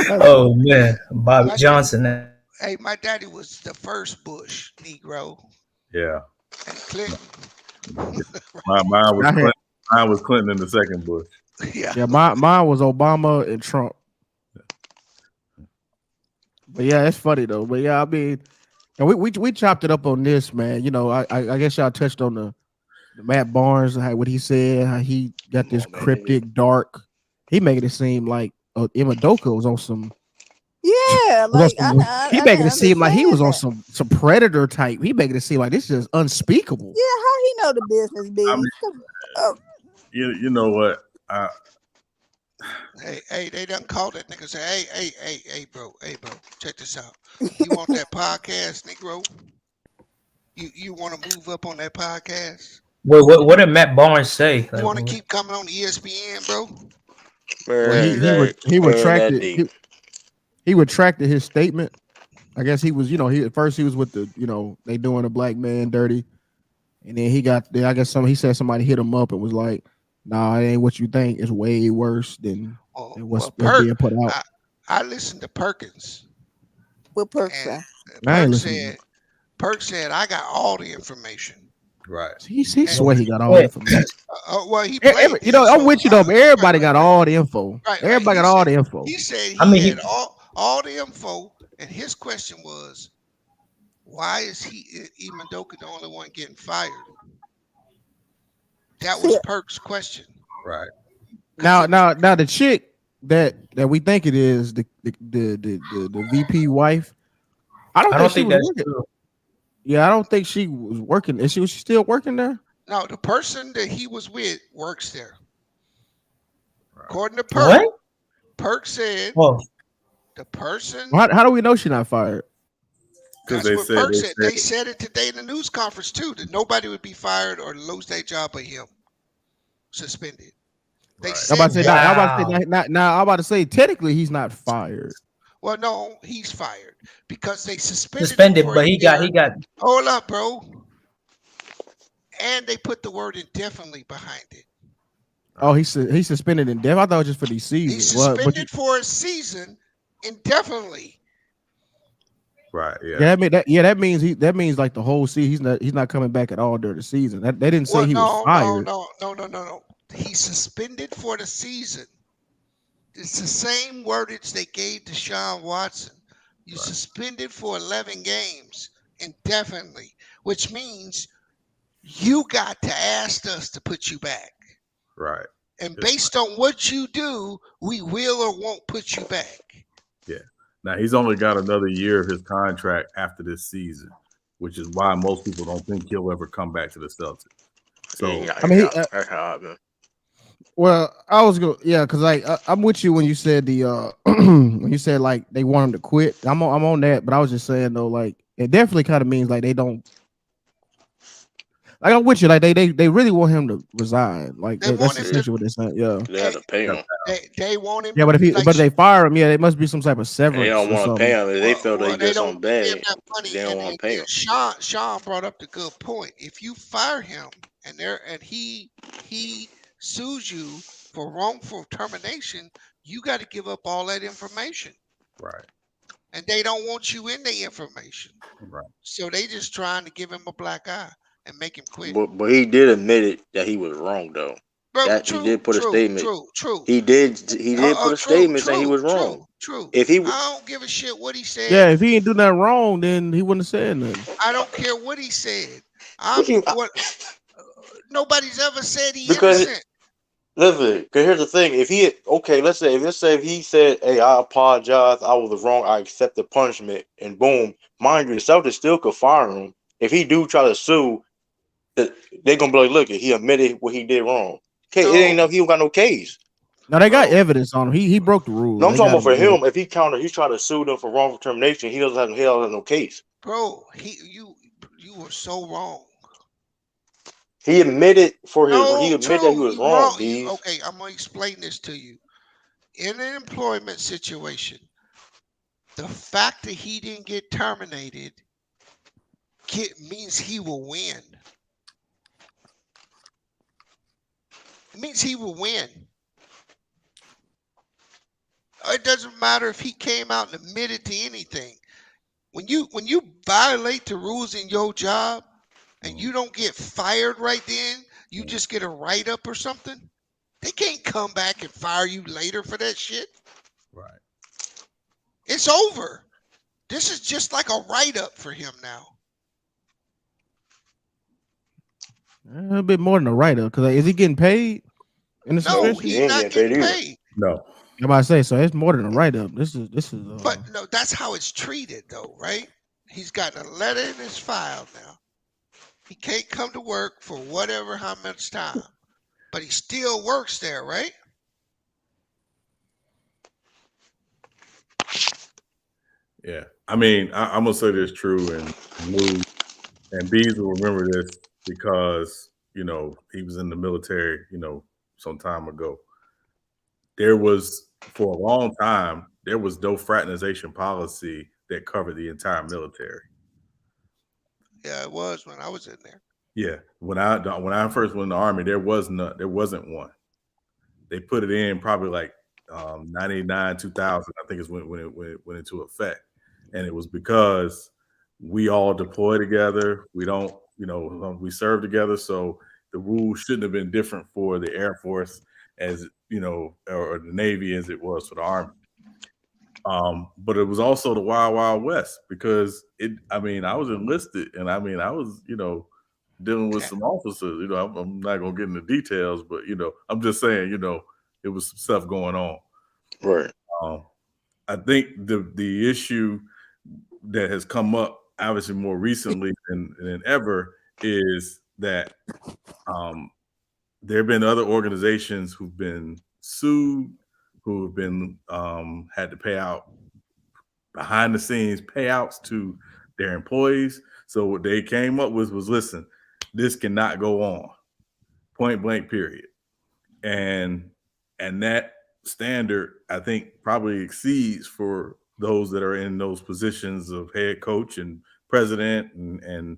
Oh man, Bobby my da- Johnson. hey, my daddy was the first Bush Negro, Yeah. and Clinton. Mine was I had Clinton. Mine was Clinton in the second Bush. Yeah. yeah, mine was Obama and Trump. But yeah, it's funny though. But yeah, I mean, and we chopped it up on this, man. You know, I guess y'all touched on the Matt Barnes, how what he said, how he got Come this on, man. cryptic, dark. He making it seem like Ime Udoka was on some yeah, was on like some. He I making didn't it seem like he was understand on that. some predator type. He making it seem like this is unspeakable. Yeah, how he know the business, I B? mean, Oh, you know what? Hey, they done called that nigga. Say, hey, bro, check this out. You want that podcast, Negro? You want to move up on that podcast? What did Matt Barnes say? You Like, want to keep coming on ESPN, bro? Well, What Man, you do? that he ain't that retracted deep. he retracted his statement. I guess he was, he at first he was with the, they doing a black man dirty, and then he got, I guess he said somebody hit him up and was like, "Nah, it ain't what you think. It's way worse than Well, what's being put out." I listened to Perkins, what Perk and say? I ain't Perk listening. said, I got all the information. Right. He And swear he got all the what? information. well, he played me, I'm so with you though, but everybody right, got all the info. right. Everybody got all the info. He said I he mean, had he, all the info, and his question was, why is Imandoka the only one getting fired? That was See, Perk's question. Right. Cause Now the chick. that we think it is the VP wife. I don't I think don't she think was that's working. true. Yeah, I don't think she was working. Was she still working there? No, the person that he was with works there. Right. According to What? Perk said Oh, the person. How do we know she's not fired? Because That's they what said Perk said. They said it today in the news conference too, that nobody would be fired or lose their job but him suspended. They right. I'm about said to say that. now. I'm about to say wow. now. I'm about to say technically he's not fired. Well, no, he's fired because they suspended him Suspended, for a but year. he got Hold up, bro. And they put the word indefinitely behind it. Oh, he's suspended in death. I thought it was just for these He's seasons. Well, but suspended for a season indefinitely. Right. Yeah. that means that means like the whole season. He's not coming back at all during the season. That they didn't say Well, he was no, no, fired. no, no, no, no, no. He's suspended for the season. It's the same wordage they gave to Sean Watson. You Right. suspended for 11 games indefinitely, which means you got to ask us to put you back. Right. And Yes, based on what you do, we will or won't put you back. Yeah. Now he's only got another year of his contract after this season, which is why most people don't think he'll ever come back to the Celtics. So Yeah, I mean, that's how man. well, I was going, yeah, because like I'm with you when you said the when you said like they want him to quit. I'm on that, but I was just saying though, like it definitely kind of means like they don't. Like I'm with you, like they really want him to resign. Like They that's want him to. essentially what they're saying. Yeah, They had They, to pay him. they want him yeah, to but like. if they fire him, yeah, it must be some type of And they severance don't or want to pay something. him. If they feel that Well, he they did don't something pay him bad, that money, they don't want to pay him. Sean brought up the good point. If you fire him and he sues you for wrongful termination, you got to give up all that information, right. and they don't want you in the information. Right. So they just trying to give him a black eye and make him quit. But he did admit it that he was wrong though. But That he true, did put a true, statement. true, true. He did put a True, statement saying he true, was wrong. true, true. If he I don't give a shit what he Yeah, said. if he ain't do nothing wrong, then he wouldn't have said nothing. I don't care what he said. what you Nobody's ever said he because innocent. listen, because here's the thing: if he okay, let's say if he said, "Hey, I apologize, I was wrong, I accept the punishment," and boom, mind you, the Celtics still could fire him if he do try to sue. They're gonna be like, "Look, he admitted what he did wrong." Okay, it ain't No, no, he don't got no case. Now they got bro, evidence on him. He broke the rules. No, I'm They talking got about him. for him. If he's trying to sue them for wrongful termination, he doesn't have no case. bro, you were so wrong. He admitted he No, admitted that he true, was you wrong, wrong. Bees. Okay, I'm gonna explain this to you. In an employment situation, the fact that he didn't get terminated means he will win. It means he will win. It doesn't matter if he came out and admitted to anything. When you violate the rules in your job and you don't get fired right then, you just get a write up or something. They can't come back and fire you later for that shit. Right. It's over. This is just like a write up for him now. A bit more than a write up. Because is he getting paid in the No, suspension? He he's ain't not getting paid getting either. paid. No. I'm about to say so. It's more than a write up. This is But no, that's how it's treated though, right? He's got a letter in his file now. He can't come to work for whatever how much time. But he still works there, right? Yeah. I mean, I'm gonna say this true, and Lou and Bees will remember this because he was in the military, some time ago. There was for a long time there was no fraternization policy that covered the entire military. Yeah, it was when I was in there. Yeah, when I first went in the Army, there wasn't one. They put it in probably like 99, 2000. I think is when it went into effect, and it was because we all deploy together. We don't, we serve together, so the rules shouldn't have been different for the Air Force as or the Navy as it was for the Army. But it was also the Wild Wild West because I was enlisted, and I was dealing with some officers. I'm not gonna get into details, but I'm just saying, it was some stuff going on. Right. Um, I think the issue that has come up obviously more recently than ever is that there have been other organizations who've been sued, who have been had to pay out behind the scenes payouts to their employees. So what they came up with was, listen, this cannot go on, point blank, period. And that standard, I think, probably exceeds for those that are in those positions of head coach and president, and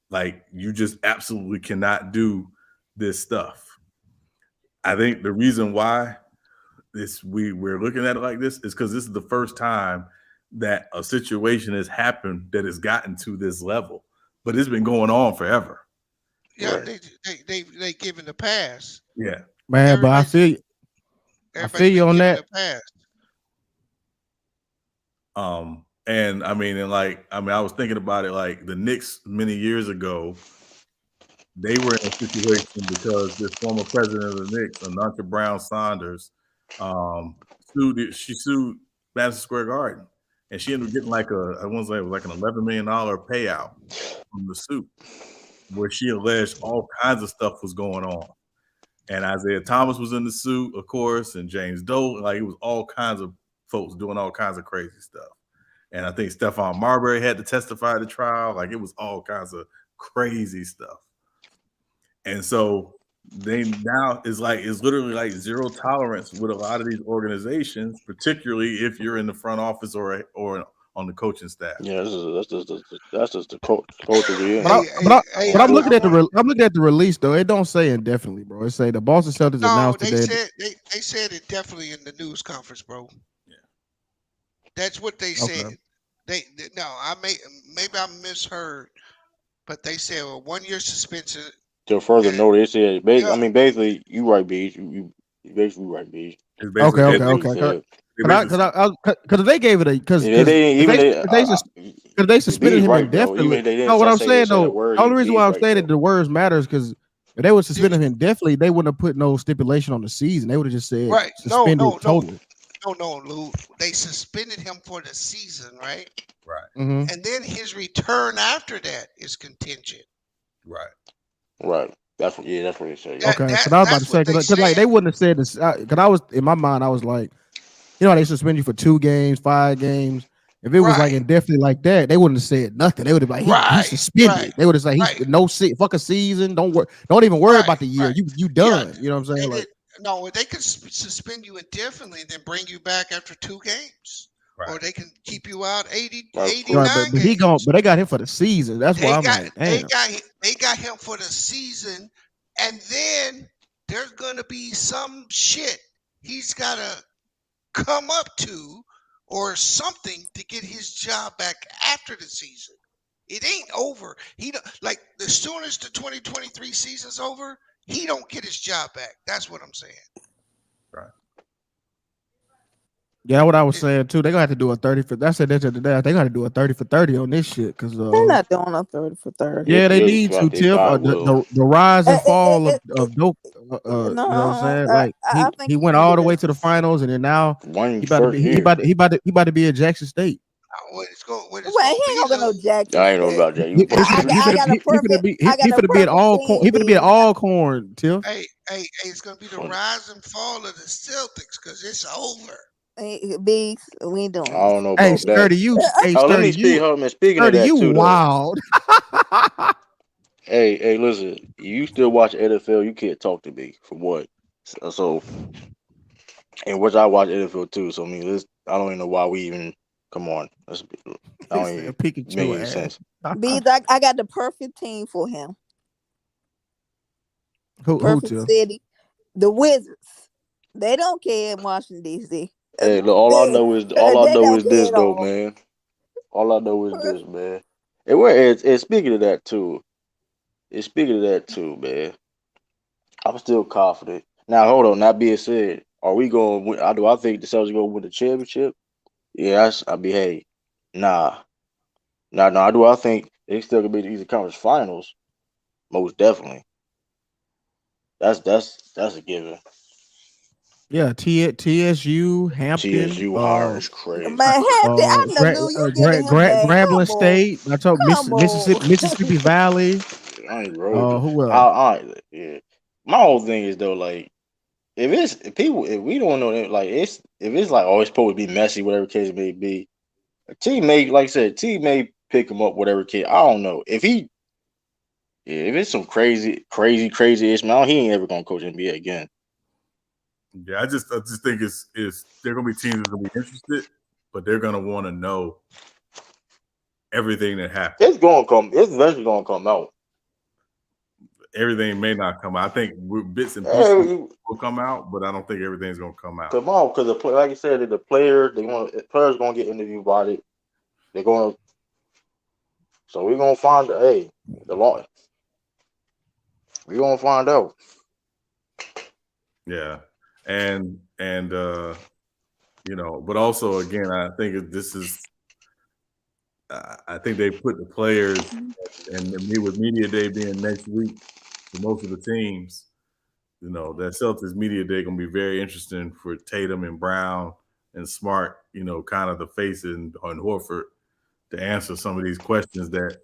like, you just absolutely cannot do this stuff. I think the reason why we're looking at it like this is because this is the first time that a situation has happened that has gotten to this level, but it's been going on forever. Yeah, Right. they giving the pass. Yeah, Man, but I Everybody's feel you been on giving that. the pass. And I mean, I was thinking about it, like the Knicks many years ago, they were in a situation because this former president of the Knicks, Ananta Brown Saunders, she sued Madison Square Garden, and she ended up getting I want to say it was like an $11 million payout from the suit, where she alleged all kinds of stuff was going on. And Isaiah Thomas was in the suit, of course, and James Dolan. Like, it was all kinds of folks doing all kinds of crazy stuff. And I think Stephon Marbury had to testify at the trial. Like, it was all kinds of crazy stuff. And so they now it's literally like zero tolerance with a lot of these organizations, particularly if you're in the front office or on the coaching staff. Yeah, that's just the culture we But in. I'm I looking at want. I'm looking at the release though. It don't say indefinitely, bro. It say the Boston Celtics No, announced today. they said it definitely in the news conference, bro. Yeah. That's what they Okay. said. No, maybe I misheard, but they said a 1 year suspension. To further And, note, it said, yeah, I mean, basically, you right, B. You basically right, B. It's Okay, basically okay, Basically, he okay. said, Because they gave it a because yeah, they ain't if even they they. if they B suspended is him right though. indefinitely. Even if they No, didn't what I'm say saying that though, word, the only B reason is why I'm right saying that though. the words matters because if they would suspend did, him indefinitely, they wouldn't have put no stipulation on the season. They would have just said right. suspended totally. No, Lou. They suspended him for the season, right? right, Mm-hmm. And then his return after that is contingent. right. Right. That's what. Yeah, that's what he said. Yeah. Okay, because I was about to That's say what they because like said. they wouldn't have said this because I was in my mind I was like, you know, how they suspend you for 2 games, 5 games. If it was like Right, indefinitely like that, they wouldn't have said nothing. They would have like he's right, suspended. right, They would have said he's right, fuck a season. Don't even worry right, about the year. right. You Yeah, done. You know what I'm they saying? did. Like No, they could suspend you indefinitely and then bring you back after 2 games. Or Right. they can keep you out 80, Right. right, 89 but he gone. games. But they got him for the season. That's why They I'm got like, they damn. got they got him for the season, and then there's gonna be some shit he's gotta come up to or something to get his job back after the season. It ain't over. He don't, like as soon as the 2023 season's over, he don't get his job back. That's what I'm saying. Right. Yeah, what I was It, saying too. They gonna have to do a 30 for. That's it. That's the day. They got to do a 30 for 30 on this shit because They're not doing a 30 for 30. Yeah, yeah, they yeah, need to they Tiff. probably will. The rise and fall It, of dope. no, You know what I'm saying? I, Like I think he he's went gonna all get the a. way to the finals, and then now One he about to first be year. he about to be at Jackson State. what it's Well, he gonna ain't be, gonna get no Lou. Jackson I ain't know State. about that. You I got a perfect. I got He a finna be at perfect all he team, finna be at B. all corn, Tiff. Hey, it's gonna be the funny. rise and fall of the Celtics because it's over. B. We ain't doing I this. don't know about that. Let me speak. Hold on, man. Speaking of Sturdy, that you too, though. wild. Hey, listen. You still watch NFL? You can't talk to me for what? So, and which I watch NFL too. So I mean, I don't even know why we even come on. I He don't said even make Pikachu any ass. sense. B. I got the perfect team for him. Who Perfect Tiff? city. The Wizards. They don't care in Washington D.C. Hey, look. They All I know don't is care this at though, all. man. All I know is this, man. And speaking of that too. And speaking of that too, man. I'm still confident. Now, hold on. That being said, are we going? I think the Celtics going to win the championship? Yes. I be hey, nah, nah. Do I think they still gonna be the Eastern Conference Finals? Most definitely. That's a given. Yeah, TSU, Hampton, TSU hiring is crazy. Man, Hampton, I know Lou, you giving him that. Grambling Come on, State. I told come on. Mississippi Valley. I ain't rolled them. Who else? Yeah. My whole thing is though, like, if we don't know that, like, if it's like always supposed to be messy, whatever case it may be, a team may, like I said, team may pick him up, whatever case. I don't know if it's some crazy Ishmael, he ain't ever gonna coach NBA again. Yeah, I just think it's they're gonna be teams that are gonna be interested, but they're gonna want to know everything that happened. It's eventually gonna come out. Everything may not come out. I think bits and pieces will come out, but I don't think everything's gonna come out. Come on, because like I said, the players gonna get interviewed about it. They're gonna, so we're gonna find the law. We're gonna find out. Yeah, and but also again, I think this is. I think they put the players, and with media day being next week for most of the teams, that Celtics media day gonna be very interesting for Tatum and Brown and Smart, kind of the face and Horford to answer some of these questions that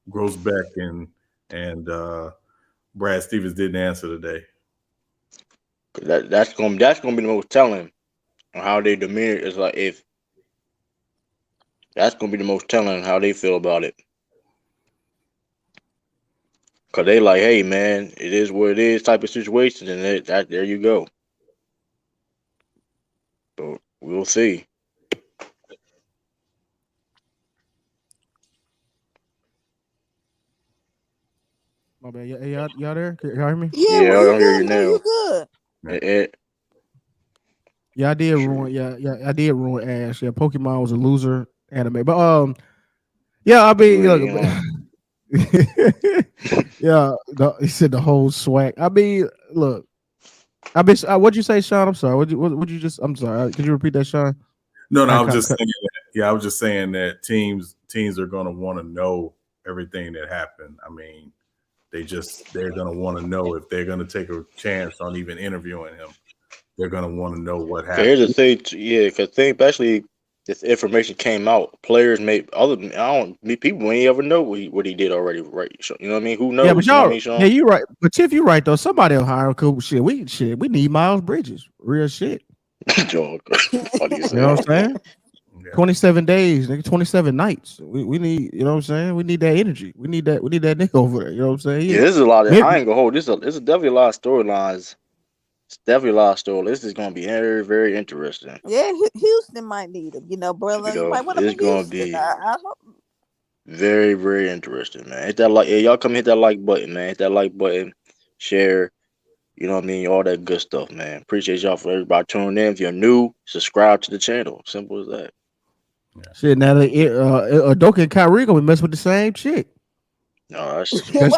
Grossbeck and Brad Stevens didn't answer today. That's gonna be the most telling on how they demeanor is, like, if that's gonna be the most telling how they feel about it. Cause they like, hey man, it is what it is type of situation, and that there you go. But we'll see. My bad. Y'all there? Can y'all hear me? Yeah, Yeah, well, I you don't hear you good, Lou? now. You good? Yeah, I did Sure. ruin. Yeah, I did ruin Ash. Yeah, Pokemon was a loser anime, but yeah, I mean, look, yeah, he said the whole swag. I mean, look, what'd you say, Sean? I'm sorry. What you just? I'm sorry. Could you repeat that, Sean? No, I was just saying that. Yeah, I was just saying that teams are going to want to know everything that happened. I mean, they're going to want to know if they're going to take a chance on even interviewing him. They're going to want to know what happened. Here's the thing, because especially this information came out, players people ain't ever know what he did already, right? You know what I mean? Who knows? Yeah, but you know what I mean, Sean? yeah, you're right. But Tiff, you're right though. Somebody will hire him. Cool shit. We need Miles Bridges. Real shit. Funny as You know what I'm hell. saying? 27 days, nigga, 27 nights. We need, you know what I'm saying? We need that energy. We need that nigga over there. You know what I'm saying? Yeah, this is a lot of. I ain't gonna hold this. This is definitely a lot of storylines. It's definitely a lot of storylines. This is gonna be very, very interesting. Yeah, Houston might need him. Brother, you might want to it's be gonna Houston. be I hope. very, very interesting, man. Hit that like, y'all come hit that like button, man. Hit that like button, share. You know what I mean? All that good stuff, man. Appreciate y'all for everybody tuning in. If you're new, subscribe to the channel. Simple as that. Shit, now Udoka and Kyrie gonna be messing with the same chick. No, that's They gonna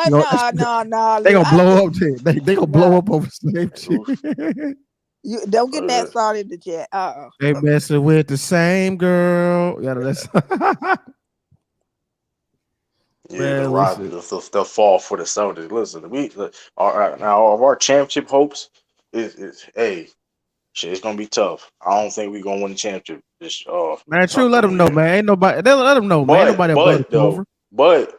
blow up. They gonna blow up over the same chick. You don't get that started in the chat. They messing with the same girl. Yeah, that's. Yeah, the fall for the Celtics. Listen, all of our championship hopes is shit. It's gonna be tough. I don't think we're gonna win the championship. Man, true. Let them know, man. Ain't nobody. They let them know, man. Ain't nobody above the over. But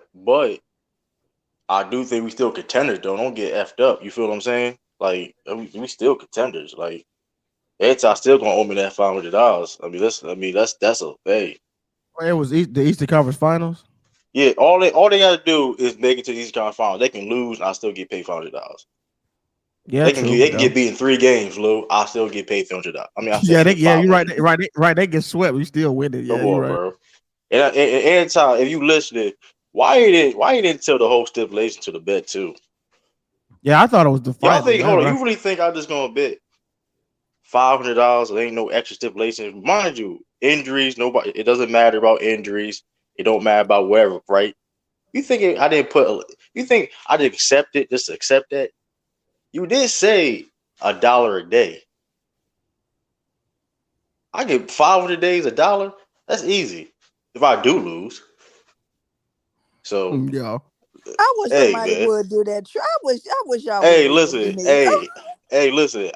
I do think we still contenders, though. Don't get effed up. You feel what I'm saying? Like, we still contenders. Like, Ed's still gonna owe me that $500. I mean, that's a hey. It was the Eastern Conference Finals. Yeah, all they gotta do is make it to the Eastern Conference Finals. They can lose, and I still get paid $500. Yeah, they can get beat in 3 games, Lou. I still get paid $300. I mean, you're right. They get swept. We still win it. Yeah, come on, right, bro. And time, if you listening, why you didn't tell the whole stipulation to the bet too? Yeah, I thought it was the final. Y'all think? Hold on, you really think I'm just gonna bet $500? There ain't no extra stipulations, mind you. Injuries, nobody. It doesn't matter about injuries. It don't matter about whatever, right? You think I didn't put? You think I did accept it? Just accept that? You did say $1 a day. I get 500 days $1. That's easy. If I do lose, so yeah. I wish somebody would do that. I wish y'all. Hey, listen. Hey, listen,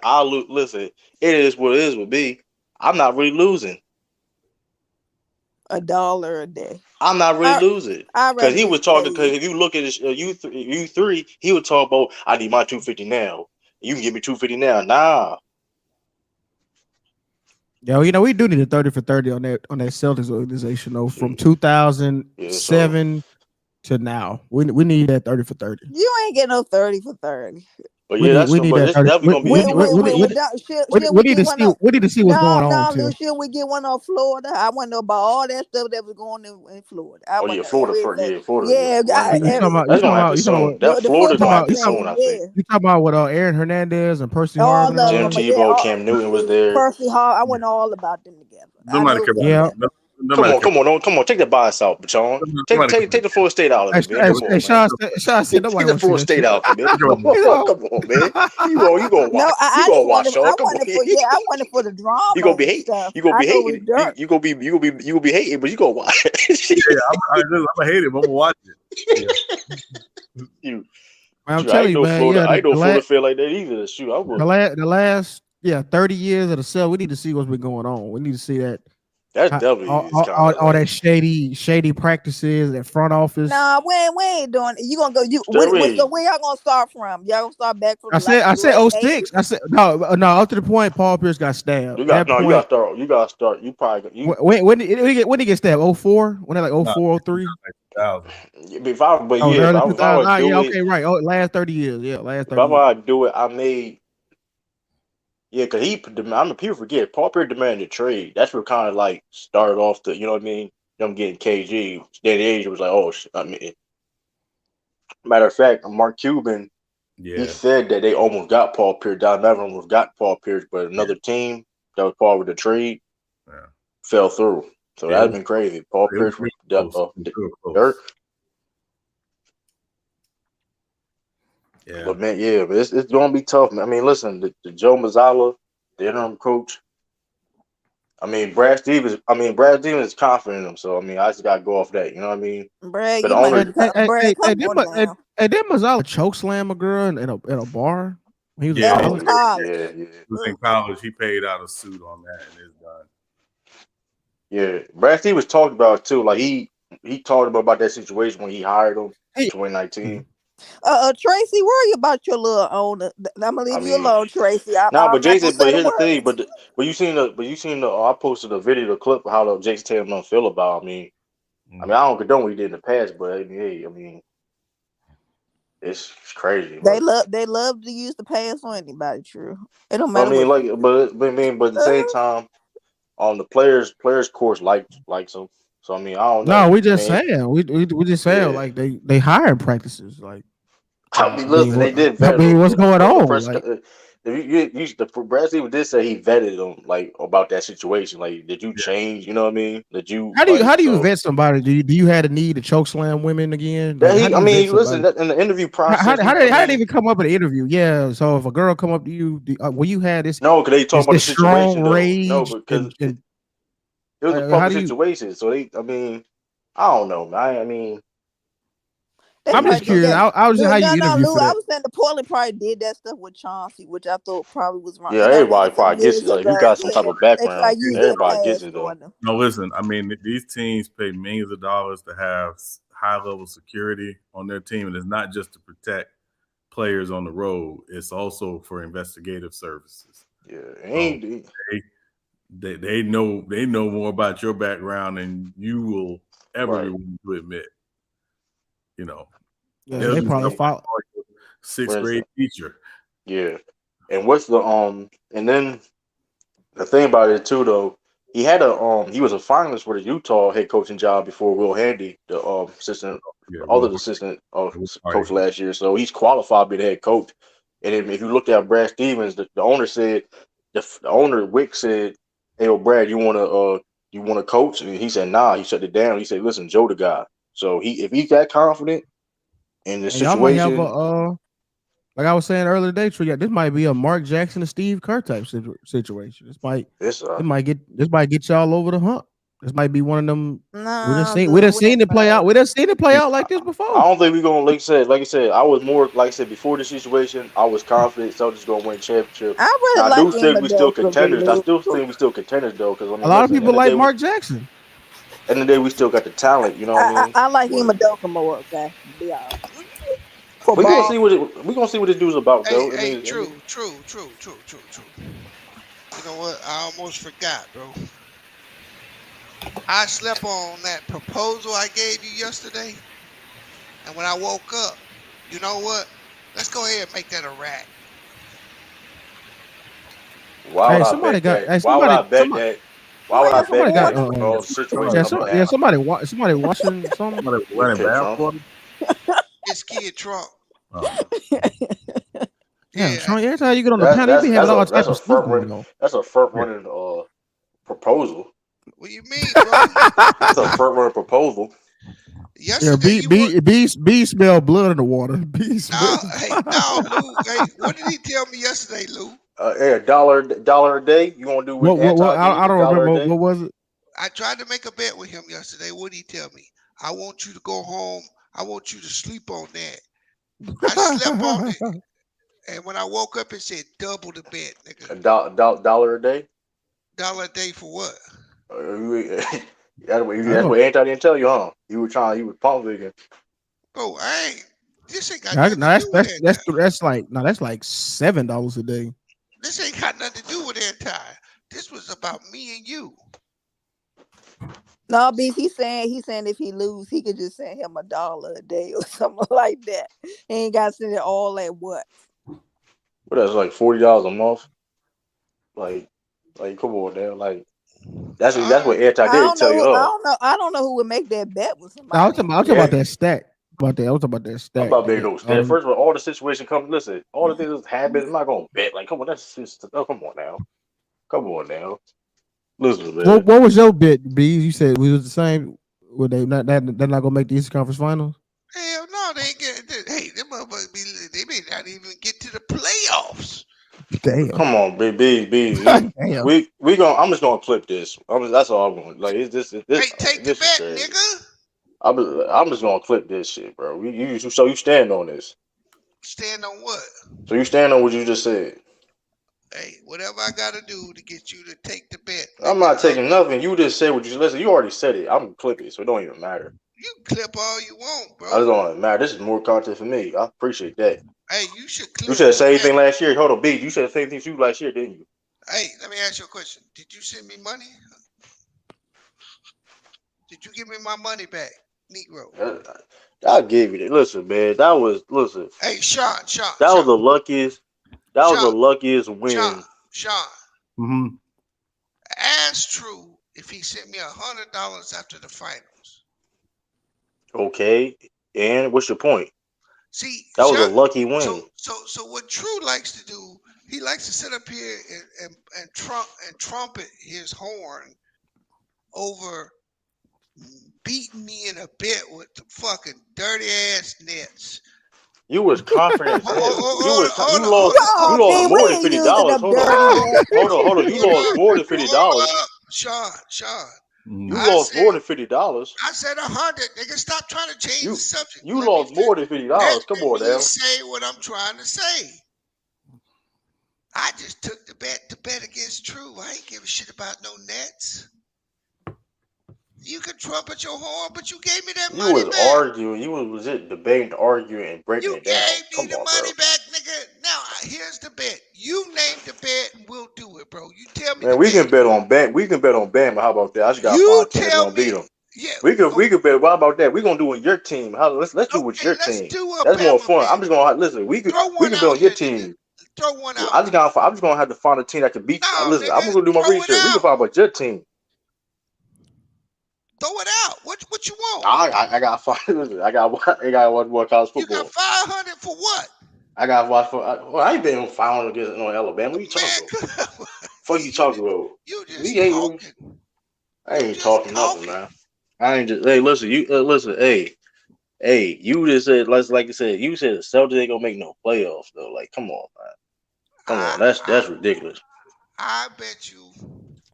listen. It is what it is with me. I'm not really losing. $1 a day. I'm not really I losing. I Cause rather he was just talking. tell Cause you. if you look at this, U three, he would talk about I need my 250 now. You can give me 250 now. Nah, Yeah, we do need a 30 for 30 on that Celtics organization though. From yeah. So, 2007 to now, we need that 30 for 30. You ain't get no 30 for 30. but We yeah, need that's we need but that it's 30. definitely gonna be. It's gonna be. Should We we need get to one see on? what's going No, on no, too. should we get one on Florida? I want to know about all that stuff that was going in Florida. I Oh want yeah, to know Florida for everything. yeah, Florida. Yeah, Yeah, Florida. You talking about That's gonna happen you talking soon. about That the Florida's gonna football happen you soon. team. I think. Yeah, talking about what Aaron Hernandez and Percy all Harvin and of all Jim them. them? Yeah, Tebow, Cam Newton was there. Percy Hall. I want all about them together. I Nobody know care about some of Yeah. them. nobody care. Come on, take the bias out, Baton. Nobody care Take the full state out of Hey, it, man. Come on, man. Sean said Take nobody the want to see full that state shit. out of it, man. Come He's on, all- come on, man. You gonna No, watch. You I gonna didn't want watch, it. I Sean. Come on. wanted for I wanted for the You drama gonna be and hate. stuff. You gonna I be know it's hating. dirt. You gonna be hating, but you gonna watch. Yeah, I'm gonna hate it, but I'm gonna watch it. Yeah. you, Man, I'm shoot, I telling ain't you, know man. Florida. Yeah, I ain't know Florida feel like that either. Shoot, I would. the last 30 years of the cell. We need to see what's been going on. We need to see that That's definitely is kind of all like that shady practices at front office. Nah, we ain't doing it. You gonna go? So Steroids. where y'all gonna start from? Y'all gonna start back from I like said the late '06. I '80s? said no up to the point Paul Pierce got stabbed. You got That no. You gotta point start. You gotta start. You probably you. when he get stabbed? '04? When they like No, 04, 03? 2000. If I, but Oh, yeah, early if I 2000. would Yeah, do it, okay, right. Oh, last 30 years. Yeah, last if I 30 years. would do it, I made. Yeah, cause I mean, people forget Paul Pierce demanded trade. That's what kind of like started off the, you know what I mean? Them getting KG. Danny Age was like, oh, I mean, matter of fact, Mark Cuban, he Yeah, said that they almost got Paul Pierce. Don Nevin almost got Paul Pierce, but yeah, another team that was part of the trade yeah. fell through. So Yeah, that'd been crazy. Paul it was Pierce was real close. It was real dirt. close. Yeah, But man, yeah, but it's gonna be tough, man. I mean, listen, the Joe Mazzola, the interim coach. Brad Stevens is confident in him, so I mean, I just gotta go off that. You know what I mean? Brad, But the you might owner, need to come. Brad, come on Hey, now. didn't Mazzala choke slam a girl in a bar when he was in yeah. That was oh college? yeah, college. yeah, yeah, He was in Ugh. college. He paid out a suit on that, and it's done. yeah. Brad Stevens talked about it too. Like he talked about that situation when he hired him in Hey, 2019. Tracy, worry about your little owner. I'm gonna I leave you mean, alone, Tracy. nah, I'm but not gonna Jason, say but the here's the thing, words. but you seen the I posted a video, the clip of how the Jason Tatum don't feel about. Mm. I don't condone what he did in the past, but I mean, hey, I mean, it's crazy, They but. love to use the past on anybody. True. It don't I matter mean, what. like, but at the same Uh, time, on the players course likes him. So I mean, I don't no, know. we I just mean, saying we just saying yeah. like they hiring practices like I mean, I mean listen, what they did I vet mean him. what's going The on press, like the Brad Stevens did say he vetted him like about that situation. Like, did you Yeah, change? You know what I mean? Did you how like do you so? vet somebody? Do you have the need to choke slam women again? That Like how do I you vet mean, listen, somebody? in the interview process, How did it even come up in the interview? Yeah, so if a girl come up to you, will you have no, because they talk about the this strong situation though. No, rage because and it was a how public do you? situation. So I mean, I don't know. I mean, they I'm just probably did curious. that. I was just how you No, interview Lou. for I that. was saying the Portland probably did that stuff with Chauncey, which I thought probably was wrong. yeah, And that everybody was some probably gets years it. Like, if you ago. got some type Yeah, of they background, probably used their everybody gets past it though. on them. no, listen. I mean, these teams pay millions of dollars to have high level security on their team, and it's not just to protect players on the road. It's also for investigative services. Yeah, So ain't they know more about your background than you will ever be right. willing to admit. You know, Yeah, they'll they just probably say follow. sixth What is grade it? teacher. Yeah, and what's the and then the thing about it too though, he was a finalist for the Utah head coaching job before Will Handy, the assistant, Yeah, the other assistant Sorry. coach last year. So he's qualified to be the head coach. And if you look at Brad Stevens, the owner said the owner Wick said, "Hey, yo, Brad, you want to coach?" And he said, "Nah." He shut it down. He said, "Listen, Joe the guy." So if he's that confident in the And y'all might have a situation, like I was saying earlier today, Trey, this might be a Mark Jackson and Steve Kerr type situation. it's This might get y'all over the hump. This might be one of them. We done Nah, seen dude, it play out. We done seen it play out like this I before. don't think we're gonna like I said. I was more like I said before the situation. I was confident Celtics gonna win championship. I Now really I like do think Ime we still Udoka, but contenders. I Lou. still think we still contenders though. Because I A mean, lot of listen, people end of the like day, Mark Jackson. end of the day, we still got the talent. You know what I mean? I like Ime But Udoka more. Okay, to be honest. For we gonna ball. see we gonna see what this dude's about Hey, though. I hey, mean, true, true, true, true, true, true. You know what? I almost forgot, bro. I slept on that proposal I gave you yesterday, and when I woke up, you know what? Let's go ahead and make that a rack. why would Hey, I somebody bet got. that? Hey, Why would I somebody. bet that? Why would Wait, I it's a bet Somebody got. that water. the proposed situation Yeah, coming yeah. down? Somebody watching something. Somebody Big running Tim Trump. bathwater. It's Kid Trump. Oh, Damn, Yeah. Trump. Every time you get on the That's panel, you be having all that's type a of stuff front going run. on. That's a front yeah. running proposal. What do you mean, bro? That's a front running proposal. Yeah, Yesterday you were B smell blood in the water. B no, smell. hey, no, Lou. Hey, what did he tell me yesterday, Lou? Hey, $1 a day. You gonna do with What? anti-G's I a don't dollar a remember. day? What was it? I tried to make a bet with him yesterday. What did he tell me? I want you to go home. I want you to sleep on that. I slept on it, and when I woke up, it said double the bet, nigga. Dollar a day. Dollar a day for what? I That's know. what anti didn't tell you, huh? You was pump faking. Bro, I ain't. This ain't got No, nothing to do with anti. that's like $7 a day. This ain't got nothing to do with anti. This was about me and you. No, B, he's saying if he lose, he could just send him $1 a day or something like that. He ain't got to send it all at once. What that's like $40 a month. Like, come on, man. Like that's Uh, what anti did tell you, huh? I don't know who would make that bet with No, somebody. I'm talking about Yeah. that stack. I was talking about that I'm stack. about to no stand. First of all the situation come. Listen, all the things that's happened. I'm not gonna bet. Like, come on, that's just. Oh, come on now. Come on now. Listen, man. What was your bit, B? You said we was the same. Were they not that they're not gonna make the Eastern Conference Finals? hell no, they ain't get. Hey, them motherfuckers they may not even get to the playoffs. Damn. Come on, B. Damn. We going I'm just gonna clip this. That's all I'm going. Like, it's Hey, take the this is bet, crazy. nigga. I'm just gonna clip this shit, bro. So you stand on this. Stand on what? So you stand on what you just said. Hey, whatever I gotta do to get you to take the bet, I'm nigga. not taking nothing. You just said what you listen. You already said it. I'm gonna clip it, so it don't even matter. You clip all you want, I just bro. don't matter. This is more content for me. I appreciate that. Hey, you should You clip said the on same that. thing last year. Hold on, B. You said the same thing to you last year, didn't you? Hey, let me ask you a question. Did you send me money? Did you give me my money back, Negro? I give you that. Listen, man. That was Hey, Sean, That was the luckiest. That was Sean, the luckiest Sean, win. Sean. Mm-hmm. Ask True if he sent me $100 after the finals. Okay, and what's your point? See, That was a Sean, lucky win. so what True likes to do, he likes to sit up here and trumpet his horn over beating me in a bet with the fucking dirty ass Nets. You was confident as hell. Hold You No, lost B, we more than ain't fifty using dollars. them Hold on, dirty nets. hold on. You lost more than $50. up, Sean. You I lost said more than $50. I said 100. Nigga, stop trying to change the You subject. you lost more than $50. Come Let on me now. say what I'm trying to say. I just took the bet against True. I ain't give a shit about no Nets. You can trumpet your horn, but you gave me that You money was back. arguing. You was legit debating, arguing, and breaking You it down. gave me Come the on, bro. money back, nigga. Now here's the bet. You name the bet, and we'll do it, bro. You tell me the Man, we bet. can bet on Bam. We can bet on Bama. How about that? I just gotta find You a team that's tell gonna me. beat them. Yeah. We could bet. What about that? We're gonna do with your team. Let's do with Okay, your let's team. do a That's more Bama fun. bet. I'm just gonna listen. Throw We one can bet out on your here, nigga. team. Throw one out. I'm just gonna have to find a team that can beat. No, Listen, I'm nigga. gonna do my Throw it research. We can out. find about your team. Throw it out. What you want? I got five. Listen, I got one more college You got football. 500 for what? I got watch for. I ain't been found against no Alabama. What you Man, talking about? Fuck you talking about? you We just ain't. talking. I You ain't just talking nothing, talking. man. I ain't just. Hey, listen. You listen. Hey. You just said. Like you said. You said the Celtics ain't gonna make no playoffs though. Like, come on, man. Come on. I That's ridiculous. I bet you.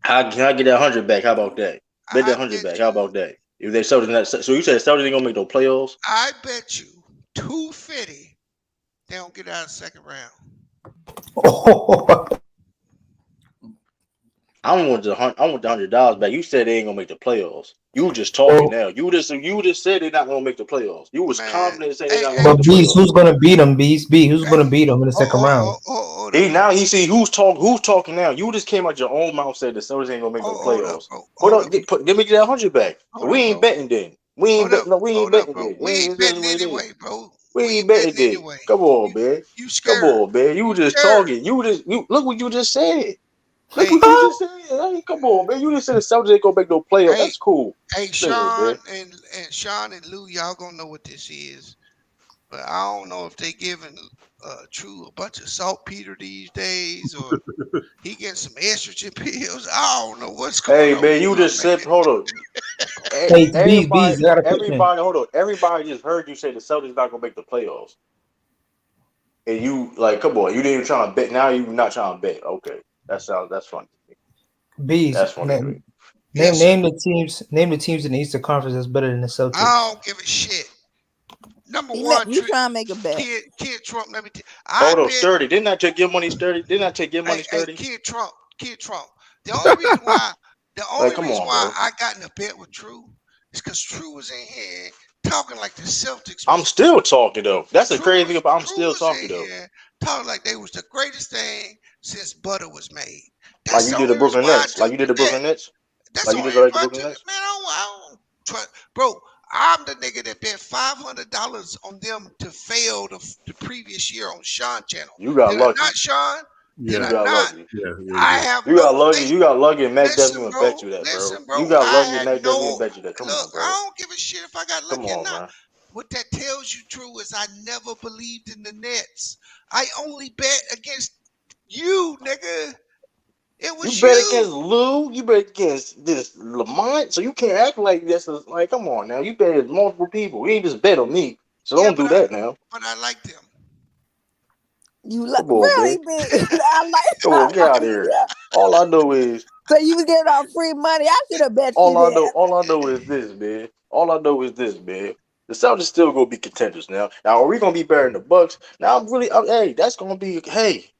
How can I get that 100 back? How about that? Bet I that 100 bet back. How you. about that? If they Celtics not, so you said Celtics ain't gonna make no playoffs? I bet you 250 they don't get out of the second round. I want the $100 back. You said they ain't gonna make the playoffs. You were just talking now. You just said they're not gonna make the playoffs. You was Man, confident saying they're hey, not gonna hey, make But the Beast, playoffs. who's gonna beat them? Beast, B, who's hey, gonna beat them in the second round? hold He up, bro. now he see who's talking now. You just came out your own mouth said the Celtics ain't gonna make no Hold up, playoffs. bro. Put Hold up, up, give me that 100 back. hold We up, ain't bro. betting then. We ain't Hold up, betting. No, we ain't hold up, betting bro. then. We We ain't ain't. This is betting what it is. anyway, bro. We We ain't ain't betting betting then. anyway. Come on, You man. you Come scared. on, man. You You just scared. talking. You look what you just said. Look Hey, what you just said. Hey, come on, man. You just said the Celtics ain't gonna make no playoffs. hey, That's cool. hey, Listen, man. Sean and Lou, y'all gonna know what this is. But I don't know if they giving True a bunch of saltpeter these days, or he getting some estrogen pills. I don't know what's going Hey, on man. with You my just man. said. Hold on. Hey, Everybody, Beast, I got a question. everybody. Hold on. Everybody just heard you say the Celtics not gonna make the playoffs. And you like, come on, you didn't even try to bet. Now you not trying to bet. Okay, that's funny. Beast, That's funny to me. Yes, sir. name the teams. Name the teams in the Eastern Conference that's better than the I Celtics. don't give a shit. Number He one, trying to make a bet. Kid Trump. Let me. I Hold on, bet. sturdy. Didn't I take your money, sturdy? Didn't I take your money, Hey, sturdy? Kid Trump. The only reason why, the Like, only come reason on, why bro. I got in a bet with True is because True was in here talking like the Celtics I'm was. still talking though. That's the crazy thing about. I'm True still was in talking though. here talking like they was the greatest thing since butter was made. Like That's you the did the only reason Brooklyn why I Nets. Like took you the did the bet. Brooklyn Nets. That's Like the you only did like reason the why I Brooklyn took it. Nets. Man, I don't trust, bro. I'm the nigga that bet $500 on them to fail the previous year on Sean channel. You got Did I lucky. not, Sean? Did You Yeah, I got not? lucky. yeah, yeah, I yeah. have You no got lucky. faith. You got lucky, and Mac Dad's Listen, gonna bet bro. you that, bro. Listen, bro. You got I lucky, and had Mac Dad's gonna no bet you that. Come on, look. I bro. don't give a shit if I got Come lucky or on, not. man. What that tells you, True, is I never believed in the Nets. I only bet against you, nigga. It You was bet against you. Lou. You bet against this Lamont. So you can't act like this. Is like, come on now. You bet against multiple people. You ain't just bet on me. So Yeah, don't do that now. but I like them. You like Come on, really man. big? I like Come I on, get out of like here. that. All I know is So you was getting all free money. I should have bet you then. all I know is this, man. All I know is this, man. The Celtics still gonna be contenders now. Now, are we gonna be better than the Bucks? Now, hey, that's gonna be, hey,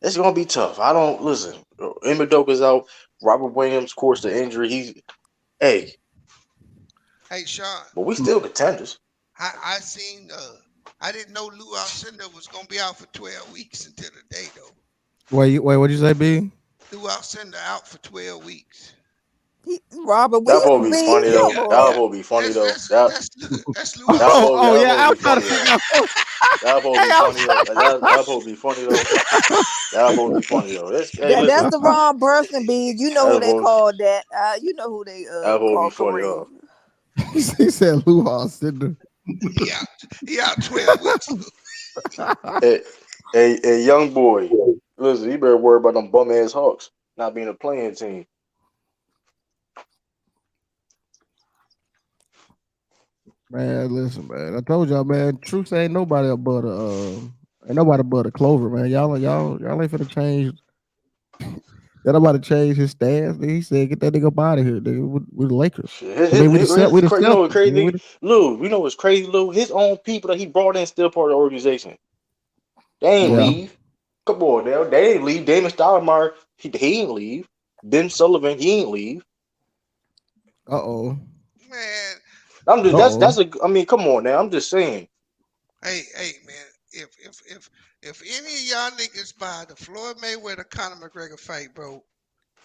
that's gonna be tough. I don't listen. Ime Udoka's out. Robert Williams, of course, the injury. Hey, Hey, Sean, but we still contenders. I seen I didn't know Lou Alcindor was gonna be out for 12 weeks until today though. Wait, what'd you say, B? Lou Alcindor out for 12 weeks. Robert That'll Williams, probably be B. funny though. Come Yeah, on. That'll yeah. probably be funny That's though. that's That that's that's Lou that'll Oh, Alcindor. oh yeah, I'm probably be trying to funny figure though. out. That'll probably be Hey, funny though. That'll probably be funny though. That'll probably be funny though. Hey, That's listen. the wrong person, B. You know who That'll they probably, called that. You know who they that'll probably be call funny, huh? Kareem. he said Lou Cinder. He out 12 weeks. Hey, hey, young boy, listen, you better worry about them bum ass Hawks not being a playing team. Man, listen, man. I told y'all, man. Truth ain't nobody but ain't nobody but a Clover, man. Y'all ain't finna change. Y'all about to change his stance. He said, "Get that nigga up out of here, nigga. We the Lakers. Shit, I mean, we the you know what's Celtics. crazy, Lou? You know what's crazy, Lou? His own people that he brought in still part of the organization. They ain't Yeah. leave. Come on, now they ain't leave. Damon Stoudemire, he ain't leave. Ben Sullivan, he ain't leave. Uh oh. Man, I'm just Uh oh. that's a. I mean, come on now. I'm just saying. hey man, if any of y'all niggas buy the Floyd Mayweather Conor McGregor fight, bro,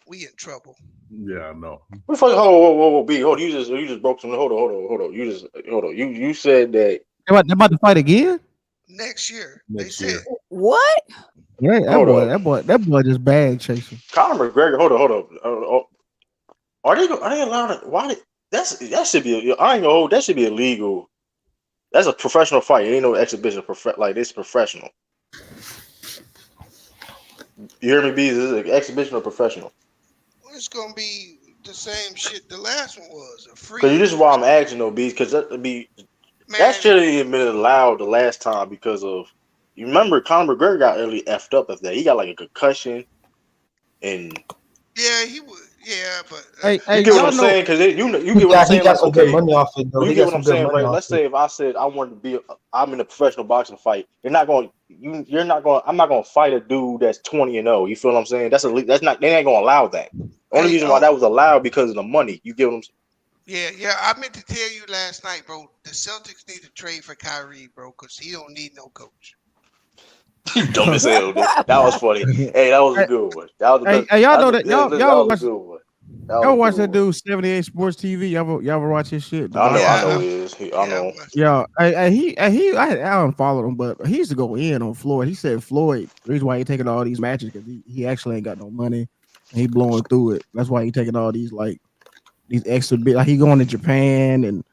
we in trouble. Yeah, I know. What the fuck? Hold on, whoa, B. Hold on. You just broke some. Hold on. Hold on. You said that. They about to fight again? Next year, they Next said. year. What? Yeah, Hold up. that boy just bag chasing. Conor McGregor. Hold on. Are they allowed to? Why? That should be. I ain't gonna hold. That should be illegal. That's a professional fight. It ain't no exhibition. Like it's professional. You hear me, B? This is an exhibition or professional. It's gonna be the same shit the last one was. A Because free this is why I'm asking though, B. Because that man. shouldn't even been allowed the last time because of. You remember Conor McGregor got early effed up after that. He got like a concussion and Yeah, he would. Yeah, but You Hey, get what I'm y'all know. saying? Because you get what I'm He saying. got Like, some good okay, money off it though. well, you He get got what I'm some good saying, money right? off Let's it. say if I said I wanted to be, I'm in a professional boxing fight. You're not going. You're not going. I'm not going to fight a dude that's 20-0. You feel what I'm saying? That's not. They ain't going to allow that. Only hey, reason why that was allowed because of the money. You get what I'm saying? yeah. I meant to tell you last night, bro. The Celtics need to trade for Kyrie, bro, because he don't need no coach. You dumb as hell, dude. That was funny. Hey, that was a Hey, good one. That was the best. hey, y'all That's know the that hey, listen, that y'all was a watch good one. That was a y'all good watch that one. dude 78 Sports TV. Y'all ever watch his shit? The I boxing know Yeah, show. he is. I yeah. I know. watched it. Yeah, I unfollowed him, but he used to go in on Floyd. He said Floyd, the reason why he taking all these matches because he actually ain't got no money and he blowing through it. That's why he taking all these extra bit. Like he going to Japan and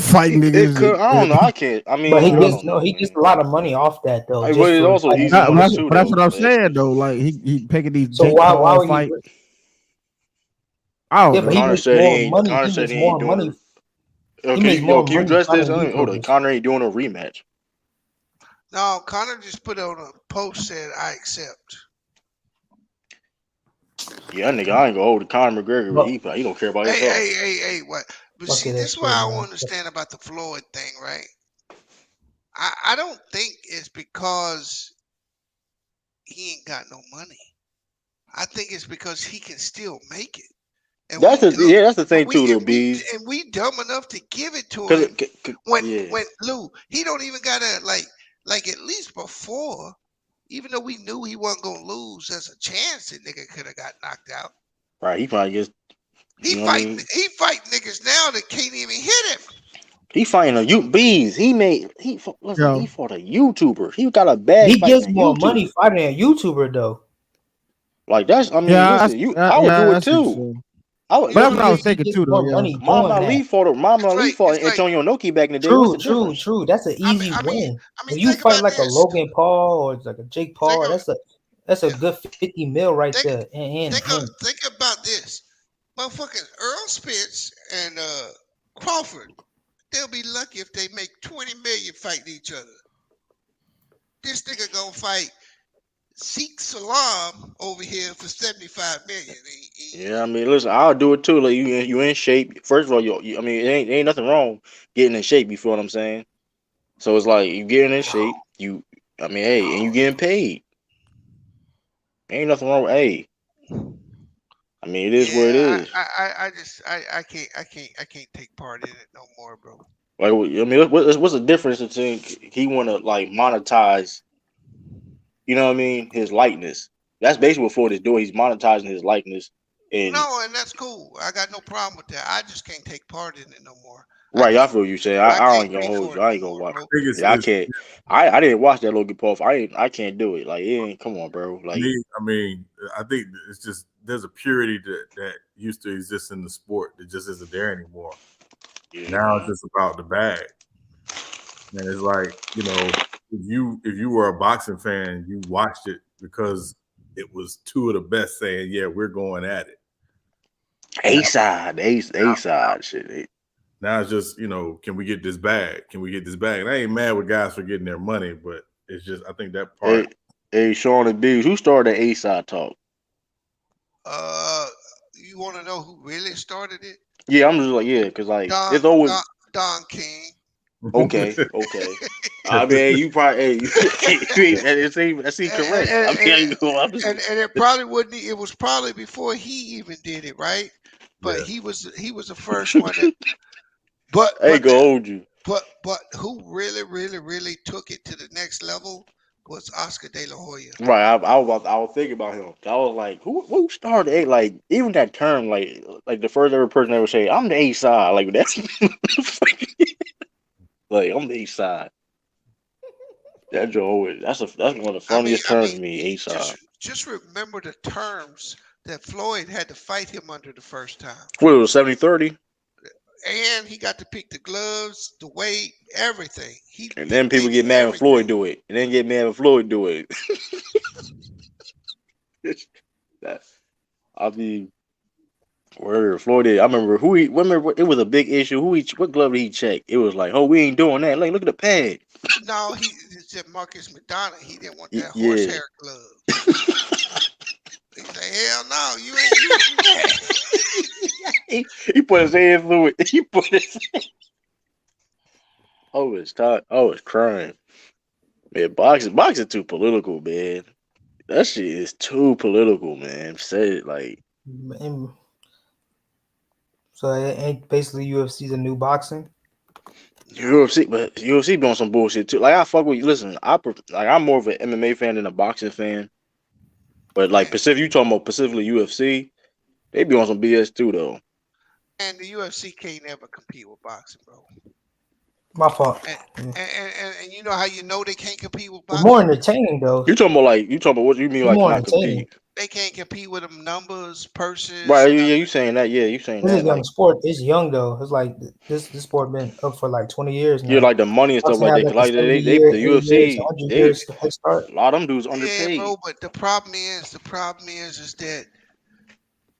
fighting It niggas. could. I don't know. I can't. I But mean, he I gets don't know, he gets man. a lot of money off that though, But just it's for also fighting easy but money niggas. that's, too, but that's what though. I'm That's saying though. Like he taking these So Jake why Paul would he? fight. I Yeah, don't but he know. Connor makes said he more ain't. money. Connor He said makes he ain't more doing money. it. Yo, He can makes you more can you money address this? fighting Hold on. YouTubers. Connor ain't doing a rematch. No, Connor just put on a post said I accept. Yeah, that nigga, I ain't gonna hold Conor McGregor. But He don't care about Hey, himself. what? But fuck see, it, that this is what shit, I don't man. understand about the Floyd thing, right? I don't think it's because he ain't got no money. I think it's because he can still make it, and we dumb, That's the thing too, though, and we bees. and we dumb enough to give it to Cause, him yeah, when Lou he don't even gotta like at least before, even though we knew he wasn't gonna lose, there's a chance that nigga could have got knocked out. right. He probably just, He you know what I fight mean. he fight niggas now that can't even hit him. He fighting bees. Listen. Yeah, He fought a YouTuber. He got a bag He fighting gets a more money YouTuber. fighting a YouTuber though. Like that's. I mean, yeah, listen. I would do it that's too. true. I would. But that's Listen. what I was He thinking gets too, though. more Yeah, money Muhammad doing that. Ali fought. It's like Antonio Inoki back in the day. What's True, the true, difference? true. That's an easy win. I mean, When you think fight about like a this. Logan Paul or like a Jake Think Paul, of that's a yeah. good 50 mil right Think there. And think about this. Motherfucking Earl Spence and Crawford, they'll be lucky if they make 20 million fighting each other. This nigga gonna fight Sheikh Salam over here for 75 million. Yeah, I mean, listen, I'll do it too. Like you in shape. First of all, I mean, it ain't nothing wrong getting in shape. You feel what I'm saying? So it's like you getting in shape. I mean, hey, and you getting paid. Ain't nothing wrong with hey. I mean, it is what it Yeah, is. I just I can't take part in it no more, bro. Like, I mean, what's the difference between he want to like monetize? You know what I mean? His likeness. That's basically what Ford is doing. He's monetizing his likeness, and No, and that's cool. I got no problem with that. I just can't take part in it no more. right, I feel what you say. I I can't ain't gonna pay hold for you. it I no ain't gonna more, watch. bro. I think Yeah, I it's can't. I didn't watch that Logan Paul. I can't do it. Like, it ain't. Come on, bro. Like, me. I mean, I think it's just there's a purity that used to exist in the sport that just isn't there anymore. yeah, Now it's man. just about the bag, and it's like if you were a boxing fan, you watched it because it was two of the best saying, "Yeah, we're going at it." A Now, side, A side, shit. now it's just can we get this bag? Can we get this bag? And I ain't mad with guys for getting their money, but it's just I think that part. Hey, hey, Sean and Biggs, who started the A side talk? Uh, you want to know who really started it? Yeah, I'm just like, yeah, cause like Don it's always Don, Don King. okay. I mean, you probably that seems and, correct. and, I mean, and, I ain't gonna- I'm just, and it probably wouldn't. It was probably before he even did it, right? But Yeah. he was the first one that. But I ain't gonna hold you. but who really took it to the next level was Oscar De La Hoya. Right, I was thinking about him. I was like, who started A? Like, even that term, like the first ever person ever say, I'm the A side. Like that's like I'm the A side. That's one of the funniest I terms mean, to me. A side. just remember the terms that Floyd had to fight him under the first time, What it was 70-30? and he got to pick the gloves, the weight, everything. And He then people picked get mad when Floyd everything. do it. And then get mad when Floyd do it. that I mean, where Floyd did. I remember it was a big issue. What glove did he check? It was like, oh, we ain't doing that. Like, look at the pad. No, he said Marcus McDonough. He didn't want that Yeah. horsehair glove. He said, hell no, you ain't. He put his hand through it. He put his. Oh, it's time. Oh, it's crying. Man, boxing too political, man. That shit is too political, man. Say it like And so it ain't basically UFC's a new boxing. UFC, but UFC be on some bullshit too. Like I fuck with you. Listen, I'm more of an MMA fan than a boxing fan. But like Pacific, you talking about specifically UFC, they be on some BS too though. And the UFC can't never compete with boxing, bro. My fault. And you know how you know they can't compete with It's boxing? more entertaining though. You talking about what you mean It's like more not entertaining. compete? They can't compete with them numbers, purses. Right? Yeah, you saying that? Yeah, you saying This is that? a young Like sport. It's young though. It's like this sport been up for like 20 years yeah, now. like the money and stuff Boxing like had that. like 'Cause a like 70 they year, the 80 years, UFC 100 they years head start. a lot of them dudes Yeah, underpaid. bro. But the problem is that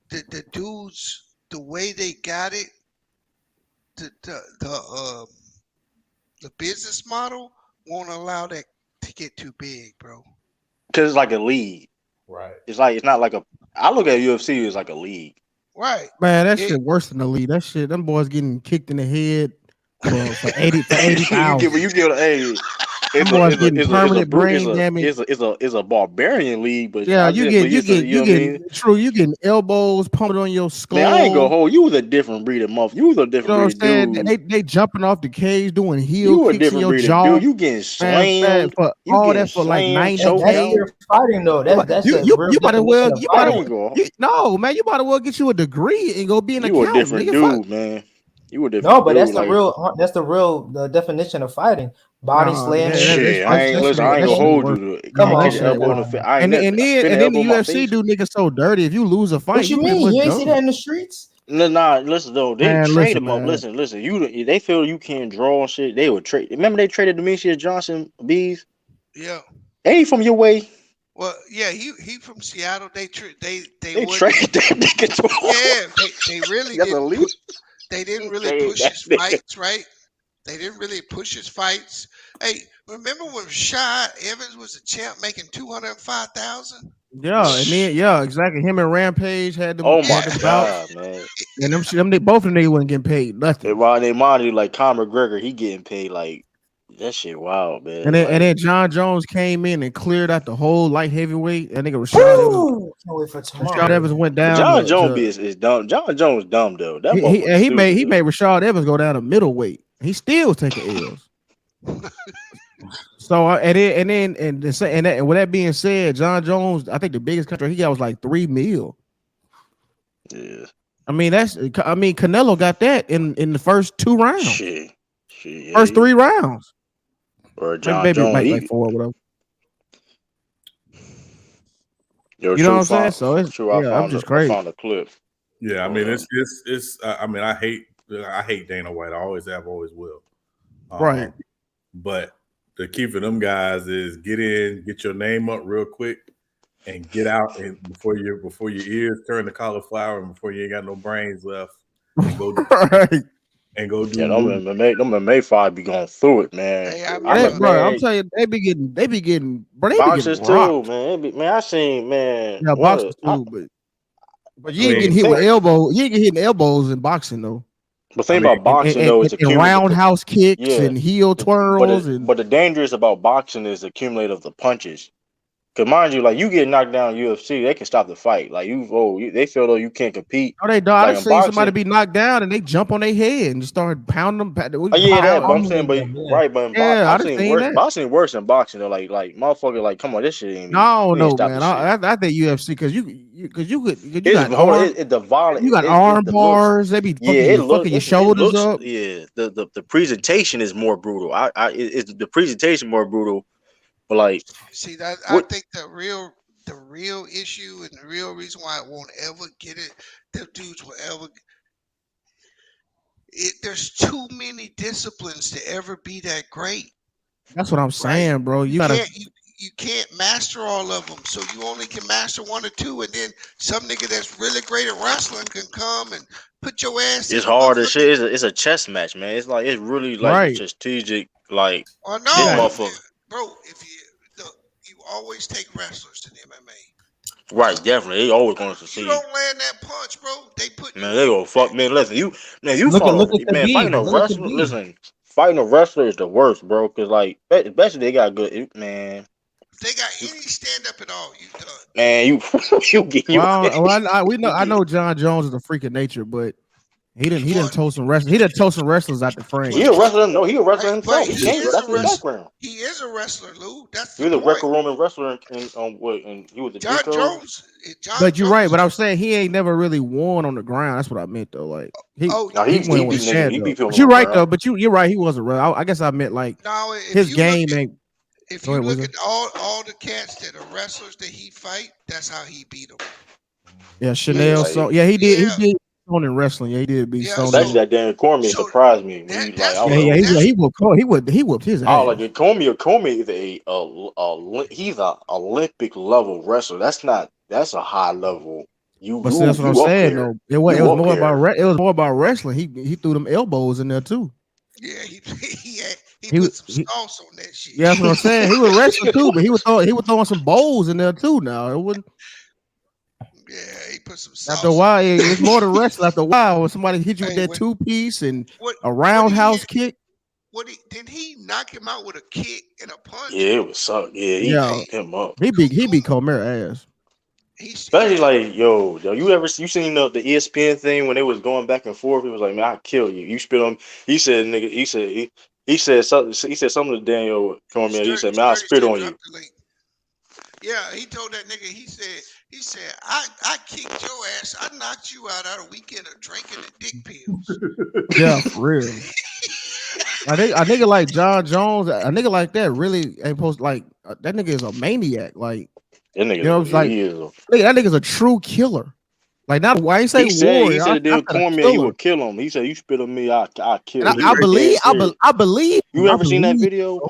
the dudes, the way they got it, the business model won't allow that to get too big, bro. Cause it's like a league. Right. It's not like a. I look at UFC as like a league. Right. Man, that It, shit worse than the league. That shit, them boys getting kicked in the head for 80,000. you give hey, Them boys getting permanent brain damage. it's a barbarian league, but Yeah, I you just but get you it's a, get you you know what I mean. getting true. You getting elbows pumped on your Man, I ain't gonna skull. hold you. Was a different breed of muff. You was a You different know what breed I'm of saying? dude. They jumping off the cage doing heel You a kicks in different your breed of jaw. dude. You getting Man, slammed. for You all getting that for like slammed, And 90K. choked that's out. your fighting though. That's a real You might as definition well of fighting. no man, you might as well get you a degree and go be an You a accountant, different nigga. Fuck. dude, man. You a No, different but dude. Like the definition of fighting. Body No, slamming. shit, I ain't listen. I ain't that gonna shit hold worse. you. Come You No, that get on, the shit man. elbow Come in the worse. face. on. I ain't And never and then spin the and then elbow the in my UFC face. do niggas so dirty. If you lose a fight, What you you pretty mean? much You ain't see that done. in the streets? No, nah, listen though. They Man, trade listen, them up. man. Listen. They feel you can't draw and shit. They would trade. Remember they traded Demetrius Johnson bees. yeah. Ain't from your way. Well, yeah. He from Seattle. They They wouldn't. traded that nigga to Yeah. They really That's didn't elite. put. They didn't They really traded push that his nigga. fights, right? They didn't really push his fights. Hey, remember when Rashad Evans was a champ making 205,000? Yeah, and then exactly. Him and Rampage had Oh Yeah. my the bouts, god, man. and they both of them niggas wasn't getting paid And nothing. while they mind you, like Conor McGregor, he getting paid like that shit. Wild, And man. then Like John Jones came in and cleared out the whole light heavyweight. That nigga Woo! Can't wait for Rashad tomorrow. Evans went but down John Jones to is dumb. John Jones dumb though. That he motherfucker he made stupid he though. made Rashad Evans go down to middleweight. He still taking L's. So and with that being said, John Jones, I think the biggest contract he got was like $3 million. Yeah. I mean Canelo got that in the first 2 rounds, Shit. first 3 rounds, Or John maybe Jones. like 4 or whatever. Yo, You know what I'm saying? found So it's true. I I'm found just I crazy. found a clip. Yeah, I mean it's. I mean I hate Dana White. I always have, always will. Right. But the key for them guys is get in, get your name up real quick, and get out and before your ears turn to cauliflower and before you ain't got no brains left, and go Right. and go do Yeah, moves. them MMA five be going through it, man. Hey, I I remember, remember. Bro, I'm man, telling you, they be getting boxers too, rocked. man. I seen, man, Yeah, boxers too, but I you ain't mean, getting hit with think, elbows. You ain't getting hit in elbows in boxing though. but thing about boxing though is And accumulative. roundhouse kicks Yeah, and heel twirls and but the dangerous about boxing is accumulative the punches. Cause mind you, like you get knocked down UFC, they can stop the fight. Like they feel though you can't compete. oh, they dog. Like I've in seen somebody boxing, be knocked down and they jump on their head and just start pounding them. oh yeah, that. But I'm saying, but Yeah. right, but in Yeah, I've I've seen seen worse. that. Boxing worse than boxing. Though, like motherfucker, like come on, this shit ain't me. No, We ain't no, stop man. this shit. I think UFC because you It's got arm, the violent. you got It's arm the looks. bars. They be Yeah, fucking your it shoulders looks. up. Yeah, the presentation is more brutal. It's the presentation more brutal. But like See that I what? think the real issue and the real reason why it won't ever get it, the dudes will ever. There's too many disciplines to ever be that great, That's what I'm right? saying, bro. You You gotta. can't you can't master all of them, so you only can master one or two, and then some nigga that's really great at wrestling can come and put your ass in It's the hard as motherfucker. shit. It's a chess match, man. It's like it's really like Right. strategic. Like Or You this got no, motherfucker. bro. If you look, you always take wrestlers in MMA. Right, definitely. They always going to You succeed. don't land that punch, bro. They put Man, you they on go your fuck. back. Man, listen, you Look at fought look at a man fighting Khabib. a Look at wrestler. Khabib. Listen, fighting a wrestler is the worst, bro. Cause like, especially they got good man. If they got any stand up at all, you done. Man, you you get you. We know. You I get know John Jones is a freak of nature, but he didn't But tow some wrestlers. He didn't tow some wrestlers out the he frame. a wrestler. No, he a hey, wrestler but himself. He he came. is That's a his wrestler. background. He is a wrestler, Lou. That's He the was a point. Greco-Roman wrestler and what? And he was a John JUCO. Jones. John But you're right. Jones. But I'm saying he ain't never really won on the ground. That's what I meant though. Like Oh, No, he he went with beat a niggas. stand He up. beat people But on you're the right though. ground. But you're right. He was a real. I guess I meant like now if his you look game at ain't. if Go you ahead, look Wizard. at all the cats that are wrestlers that he fight, that's how he beat them. Yeah, Yeah, Chanel. So like yeah, he did. He Yeah, did Sonnen in wrestling. Yeah, he did beat yeah. Sonnen. especially that damn Cormier So surprised me when you like. I that's was Yeah, like, what yeah. oh that's shit. He whooped his I was ass. like, Cormier is he's a Olympic level wrestler. That's a high level. You But see, that's you what I'm you up saying there. though. It You was up more about there. it was more about wrestling. He threw them elbows in there too. yeah. He He put some he. sauce on that shit. Yeah, that's what I'm saying. He was wrestling too, but he was throwing some bowls in there too. Now it wouldn't. Yeah, he put some After a sauce on while, it. it's more than wrestling. After a while, when somebody hit you with Hey, that 2 piece and what a what did he roundhouse kick, what he did he knock him out with a kick and a punch? Yeah, it was suck. Yeah, he yeah, beat him up. he beat Comer ass. He Especially like yo, you seen the ESPN thing when they was going back and forth? He was like, man, I kill you. You spit on. He said, nigga. He said something. He said something to Daniel Cormier. He said, man, I Sturdy spit said on drop you. the link. Yeah, he told that nigga. He said I kicked your ass. I knocked you out a weekend of drinking and dick pills. Yeah, for real. I think a nigga like John Jones, a nigga like that really ain't supposed like that nigga is a maniac. Like That you know, nigga, it's like he is. that nigga's a true killer. Like not why ain't say He warrior. said that I dude said a Cormier, he killer. would kill him. He said, you spit on me, I And kill you. He I was dead believe serious. I believe You I ever seen that believe video?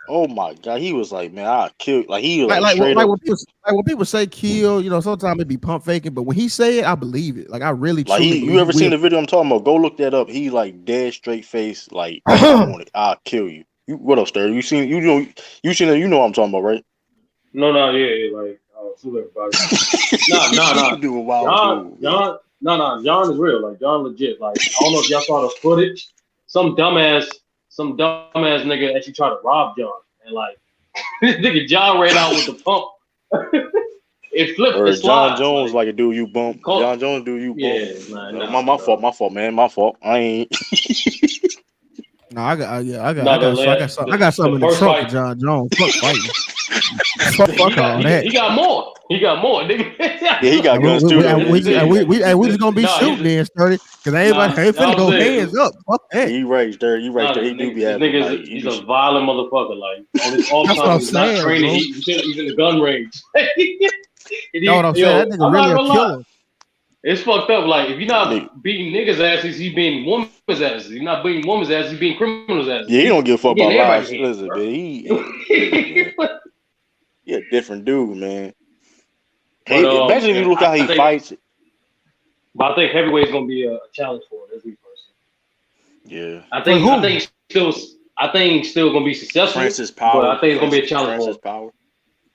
Oh my god, he was like, man, I kill. Like he like like straight up. when people say kill, you know, sometimes it be pump faking, but when he say it, I believe it. Like I really Like truly you believe he ever seen will. the video I'm talking about? Go look that up. He like dead straight face, like man, I want it. I'll kill you. You what else, Sturdy? You seen it? You know what I'm talking about, right? Yeah, like salute everybody. Nah. You do a wild John, dude. Yeah. John, John is real. Like John, legit. Like I don't know if y'all saw the footage. Some dumbass nigga actually tried to rob John, and like this nigga John ran out with the pump. It flipped. It Or John slides. Jones Like like a dude you bump. call, John Jones dude you bump. yeah, My fault. dog. My fault, man. My fault. I ain't. No, I got yeah, No, I got something the in the first trunk for fight. John Jones. Fuck fighting. Fuck all that. He got more. He got more, nigga. Yeah, he got And guns too though. This nigga, we just gonna be nah, shooting then, Sturdy, because everybody ain't finna I'm go saying, hands up. Fuck that. You right there. You right nah, there. He do be this having nigga like he he's be. a violent motherfucker. Like on his off That's what time, I'm he's not saying, training. bro. He's in the gun range. Know what I'm saying? That nigga I'm not really a gonna lie. killer. It's fucked up. Like if you're Nigga. not beating niggas' asses, he's beating women's asses. You're not beating women's asses, he's beating criminals' asses. Yeah, he don't give a He fuck getting about lives. everybody's hands, Listen, bro. man, he a different dude, man. But Hey, imagine if you look how he fights. I think heavyweight's gonna be a challenge for him. That's me personally. Yeah, For who? I think still gonna be successful. Francis But Power. I think it's gonna be a challenge for Francis him. Power.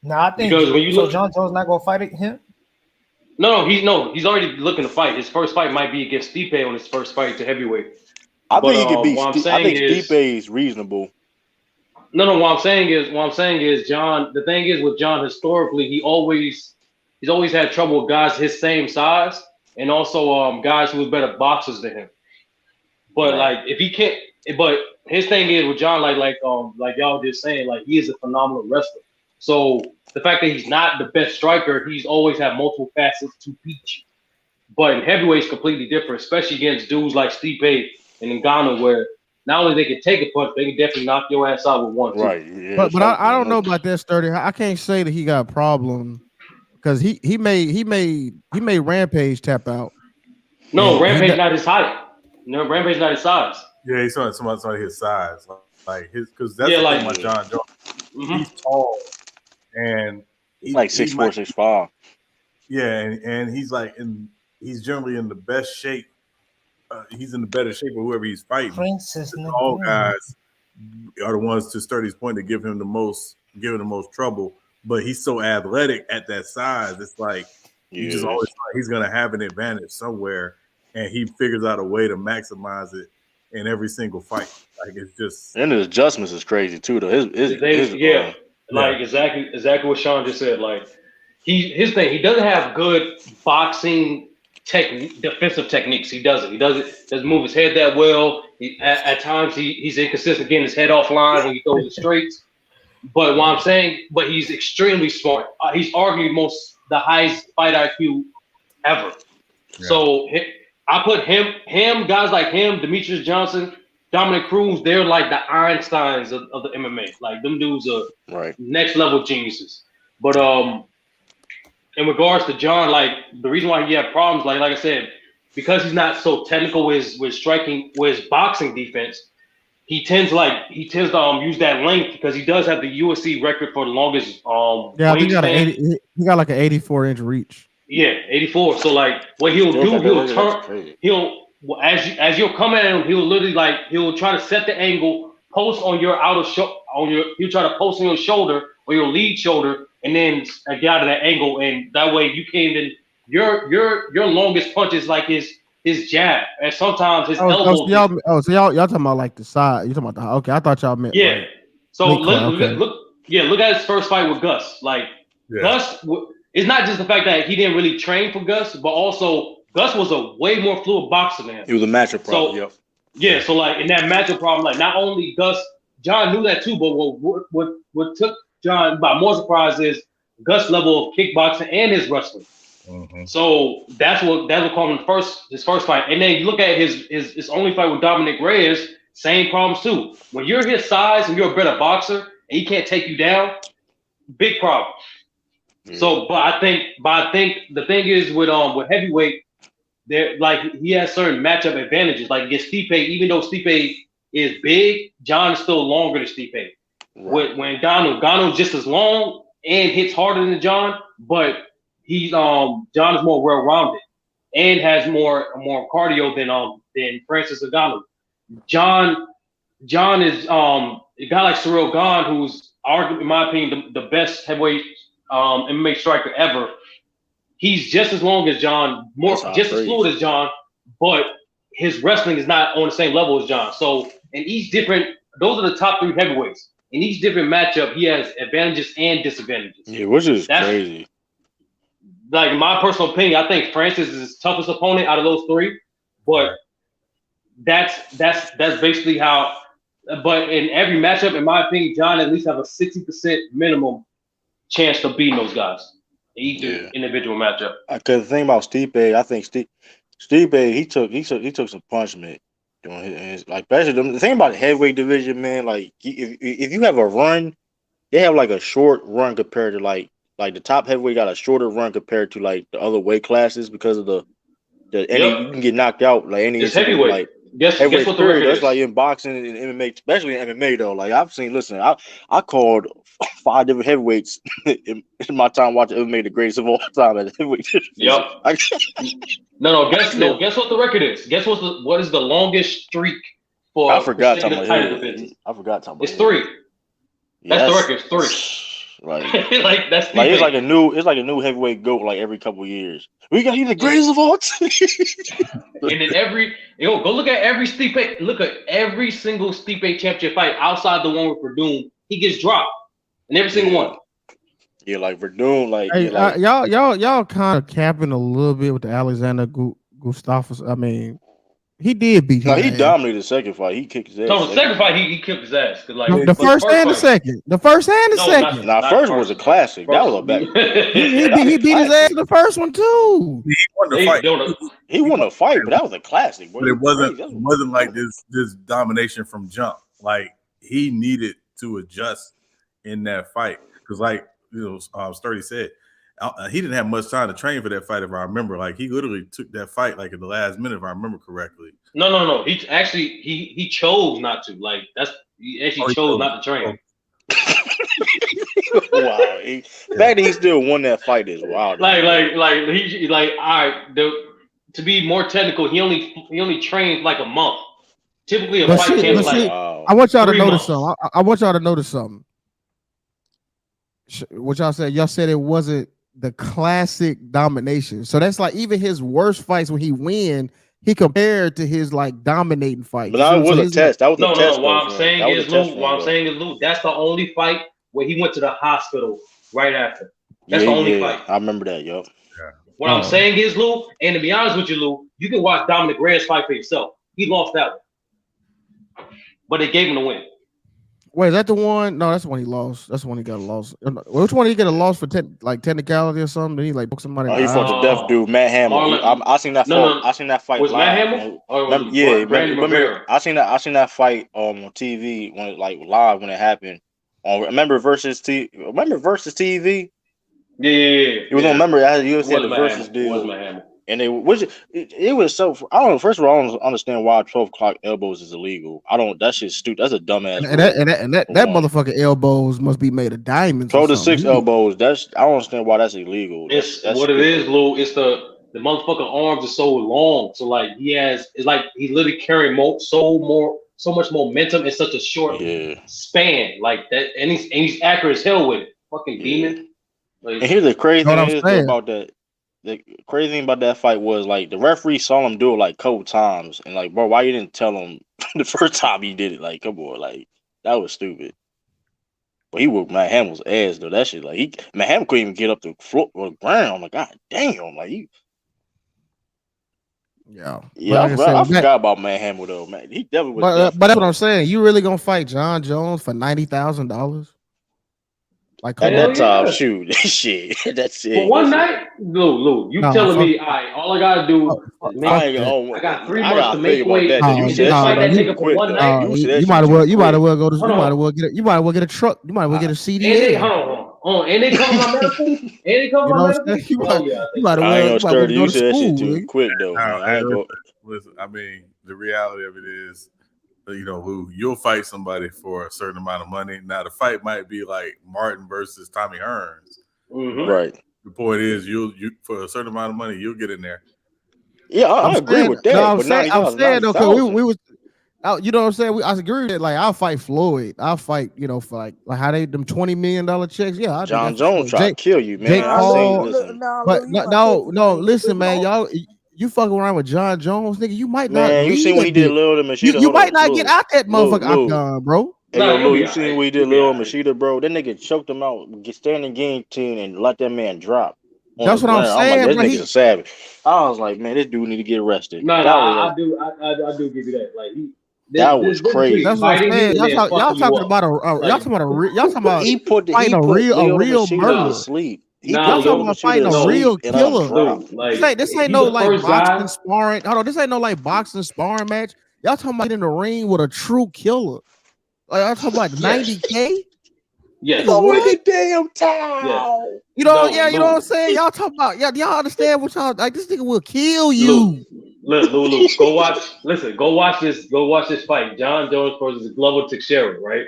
No, I think Because when you so. look, John Jones not gonna fight him. he's already looking to fight. His first fight might be against Stipe on his first fight to heavyweight. I But think he could beat. what I'm I saying think is, Stipe is reasonable. no. What I'm saying is, John. The thing is with John, historically, he's always had trouble with guys his same size, and also guys who was better boxers than him. But Right. like, if he can't, but his thing is with John, like y'all just saying, like he is a phenomenal wrestler. So the fact that he's not the best striker, he's always had multiple facets to beat you. But in heavyweight, it's completely different, especially against dudes like Stipe and Ngannou, where not only they can take a punch, they can definitely knock your ass out with one too. Right. Yeah. But so, I don't know about that, Sturdy. I can't say that he got a problem because he made Rampage tap out. No, And Rampage not his height. No, Rampage not his size. Yeah, he's somebody his size, like his, because that's Yeah, the like- thing about John Jones. Mhm. He's tall, and like 6'4", 6'5". Yeah, and he's generally in the best shape. He's in the better shape of whoever he's fighting. Princess All Nagano. guys are the ones, to Sturdy's point, that give him the most trouble. but he's so athletic at that size. It's like you just always thought he's gonna have an advantage somewhere, and he figures out a way to maximize it in every single fight. Like it's just and his adjustments is crazy too. Though his like exactly what Sean just said. Like his thing, he doesn't have good boxing defensive techniques. He doesn't move his head that well. At times he's inconsistent getting his head offline when he throws the straights. But what I'm saying, but he's extremely smart. He's arguably the highest fight IQ ever. Yeah. So I put him, guys like him, Demetrius Johnson, Dominic Cruz, they're like the Einsteins of the MMA. Like them dudes are next level geniuses. But in regards to John, like the reason why he had problems, like I said, because he's not so technical with striking, with his boxing defense, he tends to use that length because he does have the UFC record for the longest he got like an 84-inch reach. Yeah, 84. So like what he'll as you'll come at him, he'll literally he'll try to set the angle, post on your he'll try to post on your shoulder or your lead shoulder, and then get out of that angle, and that way you can't even your longest punch is like his jab, and sometimes his elbow. So y'all talking about like the side? You talking about I thought y'all meant So look at his first fight with Gus. Gus, it's not just the fact that he didn't really train for Gus, but also Gus was a way more fluid boxer than him. He was a matchup problem. So like in that matchup problem, like not only Gus, John knew that too, but what took John by more surprise is Gus' level of kickboxing and his wrestling. Mm-hmm. So that's what called him his first fight. And then you look at his only fight with Dominic Reyes, same problems too. When you're his size and you're a better boxer and he can't take you down, big problem. Yeah. So, but I think the thing is with heavyweight, there he has certain matchup advantages. Like against Stipe, even though Stipe is big, John is still longer than Stipe. Right. When Gano's just as long and hits harder than John, but he's John is more well-rounded and has more cardio than Francis Ngannou. John is a guy like Ciryl Gane, who's arguably, in my opinion, the best heavyweight MMA striker ever. He's just as long as John, as fluid as John, but his wrestling is not on the same level as John. So in each those are the top three heavyweights. In each different matchup, he has advantages and disadvantages. Yeah, which is crazy. Like in my personal opinion, I think Francis is his toughest opponent out of those three. But that's basically how. But in every matchup, in my opinion, John at least have a 60% minimum chance of beating those guys in each individual matchup. Because the thing about Stipe, I think Stipe he took some punishment doing his like especially the thing about the heavyweight division, man. Like if you have a run, they have like a short run compared to like the top heavyweight got a shorter run compared to like the other weight classes because of the you can get knocked out like any heavyweight. Like guess what the record that's is. like in boxing and MMA, especially in MMA though. Like I've seen, I called 5 different heavyweights in my time watching MMA, the greatest of all time at heavyweight. Yep. Guess what the record is. Guess what is the longest streak for? I forgot talking about it. It's 3. That's the record. It's 3. Like that's like it's like a new heavyweight goat like every couple of years. He's the greatest of all time. And then go look at every Stipe. Look at every single Stipe championship fight outside the one with Verdun. He gets dropped in every single one. Yeah, like Verdun, like, hey, y'all kind of capping a little bit with the Alexander Gustafsson. I mean, he did beat him. No, he dominated the second fight. He kicked his ass. No, the second fight he kicked his ass. Like the first and the second. The first and the second. First was a classic. That was a back. He beat his ass in the first one too. He won the fight. He won the fight, but that was a classic. But it wasn't like this domination from jump. Like he needed to adjust in that fight because, like Sturdy said, he didn't have much time to train for that fight. If I remember, like he literally took that fight like at the last minute, if I remember correctly. No. He actually he chose not to. Like he chose not to train. Wow, the fact that he still won that fight is wild. All right. To be more technical, he only trained like a month. Typically, a fight camp I want y'all to notice something. I want y'all to notice something. what y'all said. Y'all said it wasn't the classic domination. So that's like even his worst fights when he win, he compared to his like dominating fights. But You see that what I'm was saying? a He's like, test. That was a No. test What though I'm for him. saying That was a is, test Lou. for What him I'm though. saying is, Lou. That's the only fight where he went to the hospital right after. That's Yeah, the only yeah. fight. I remember that, yo. What I'm oh, saying is, Lou, and to be honest with you, Lou, you can watch Dominic Reyes fight for yourself. He lost that one, but they gave him the win. wait, is that the one? No, that's the one he lost. That's the one he got a loss. Which one did he get a loss for? Like technicality or something? Did he like book somebody in Oh, the he fought eye? the deaf dude, Matt Hamill. Marlon, I seen that no, fight. no, I seen that fight was Matt live, Hamill man. or was Remember, it yeah, Brandon remember. Rivera? I seen that fight on TV when it, like live when it happened. On remember versus TV. It was on. Yeah. Remember, I It UFC had the wasn't Matt versus Hamill. It was deal, Matt Hamill. and it was so. I don't know. First of all, I don't understand why 12 o'clock elbows is illegal. I don't. That shit's stupid. That's a dumbass And that rule. and that, and that, For that one. motherfucking elbows must be made of diamonds or 12 to 6 something. elbows. I don't understand why that's illegal. It's That's what it is, stupid. Lou. It's the motherfucking arms are so long, so like it's like he's literally carrying so much momentum in such a short Yeah, span, like that, and he's accurate as hell with it. Fucking yeah. demon. Like, And here's the crazy You know what thing I'm is though saying? about that. The crazy thing about that fight was like the referee saw him do it like a couple times, and like, bro, why you didn't tell him the first time he did it? Like, come on, like that was stupid. But he whooped Matt Hamill's ass though. That shit, like Matt Hamill couldn't even get up the floor or the ground. Like, god damn, like Yeah, but yeah, like I said, I with that, forgot about Matt Hamill though, man. He definitely was definitely but that's what I'm though. saying. You really gonna fight John Jones for $90,000? Like, come At hell that on. time, yeah. shoot, shit, that's For it. one That's it. night, Lou, you No, telling fuck, me, all right, all I gotta do is fuck I make. ain't that. gonna. I got 3 I months to gotta think make about weight that though. You No, and said that just no, shit fight no. that too nigga for quick one though. night. You said that You shit might as too well. You might as quick. well go to. Hold on. You might as well get a truck. You might as well get a And they CDL. hold on. And they cover my medical. And they cover You my know what I'm medical. saying? You Oh might. yeah, I You take might that. as I ain't well. gonna You might as well stir go you to said that shit school. too Nigga. quick though, Now, man. I hey, ain't go. listen, I mean, the reality of it is, Lou, you'll fight somebody for a certain amount of money. Now, the fight might be like Martin versus Tommy Hearns, Mm-hmm. but Right. the point is, you for a certain amount of money, you'll get in there. Yeah, I'm I agree saying. with No, that. I'm But saying. 90 I'm dollars, saying ninety though, cause we thousand. was. You know what I'm saying? I agree with it. Like I'll fight Floyd. I'll fight. For like how they them $20 million checks. Yeah, I'll do that John for Jones Floyd. try to kill you, Jake man. No, I seen. Paul. Listen, But Lou, you no, want to take no, it no. a Listen, bit man, more. y'all. You fucking around with John Jones, nigga. You might not man, you leave seen when he that did bitch. Lil and Machida? You Hold might on, not get out that motherfucker Lou. octagon, bro. Hey, No, yo, you'll Lou, be you all seen right. what he did You'll be Lil all and right. Machida, bro? That nigga choked him out, get standing guillotine, and let that man drop on the That's what I'm ground. I'm like, saying, this bro. nigga's a savage. I was like, man, this dude need to get arrested. No, That was I do. I do give you that. Like that there's was a difference between That's crazy. what I'm fighting you saying. and then Y'all fucking you talking up. about Like y'all talking about fighting He put a Lil and real Machida to murderer. sleep. He nah, Y'all put Lil talking and Lou, about Machida fighting to a no, real sleep, and killer. dropped. Lou. Like This ain't he's no the like first boxing guy. sparring. Hold on, this ain't no like boxing sparring match. Y'all talking about in the ring with a true killer. Like y'all talking about Yes, 90K? Nigga, yes, Over what? the damn yes. town. No, You know what I'm Lou, saying? Y'all talking about y'all understand what y'all like this nigga will kill Lou, you. Lou. Go watch. Listen, go watch this. Go watch this fight. John Jones versus Glover Teixeira. Right.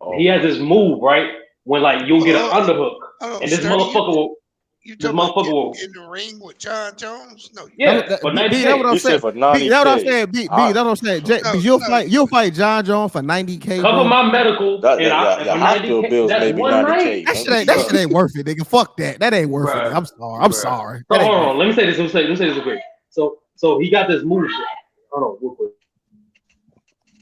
Oh He has my this move. Right. When like you'll get an underhook, Hold on, and this Sturdy. motherfucker will. You This talking about motherfucker getting will. in the ring with John Jones? No, you That's not. Yeah, what that, for B, that's what 90K. I'm He saying. said for B, that's what I'm 90K. saying. B, that's what I'm saying. No, no. You'll fight John Jones for 90K, Cover bro. my medical, and I Your for hospital 90K. bills That's maybe one night, 90K. That bruh, shit ain't worth it, nigga. Fuck that. That ain't worth it, nigga. bruh, I'm sorry. I'm bruh. sorry. So That ain't hold worth on. Let me say this. Let me say this real quick. So he got this move. Hold on, real quick.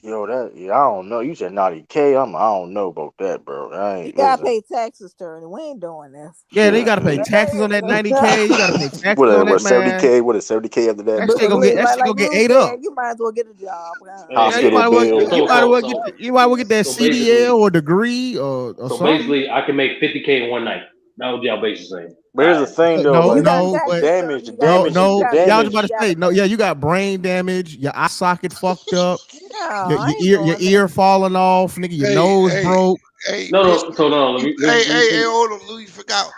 Yo, I don't know. You said 90K. I don't know about that, bro. I You ain't gotta listen. pay taxes, Sturdy. We ain't doing this. it. Yeah, then you Shit. gotta pay taxes on that 90K. You gotta pay taxes on that, What man. 70K? What is 70K after that? That shit gonna get Lou ate up. said, you might as well get a job. Hey, Yeah, you Hospital might well bills. you might well get that so basically, CDL or degree or so something. basically, I can make 50K in one night. That was y'all basically saying. But All here's the right. thing though, No, You like got no, the but taxes, damage, Sturdy. You got no. the Yeah, I was you about damage. to gotta say no. pay. Yeah, you got brain damage. Your eye socket fucked up. No, I ain't Your doing that. ear falling off, nigga. Your Hey, nose hey, broke. hey, No, no. listen. So no. Let You, me let hey, me, let me hey, hey, say. hold on, Lou. You forgot.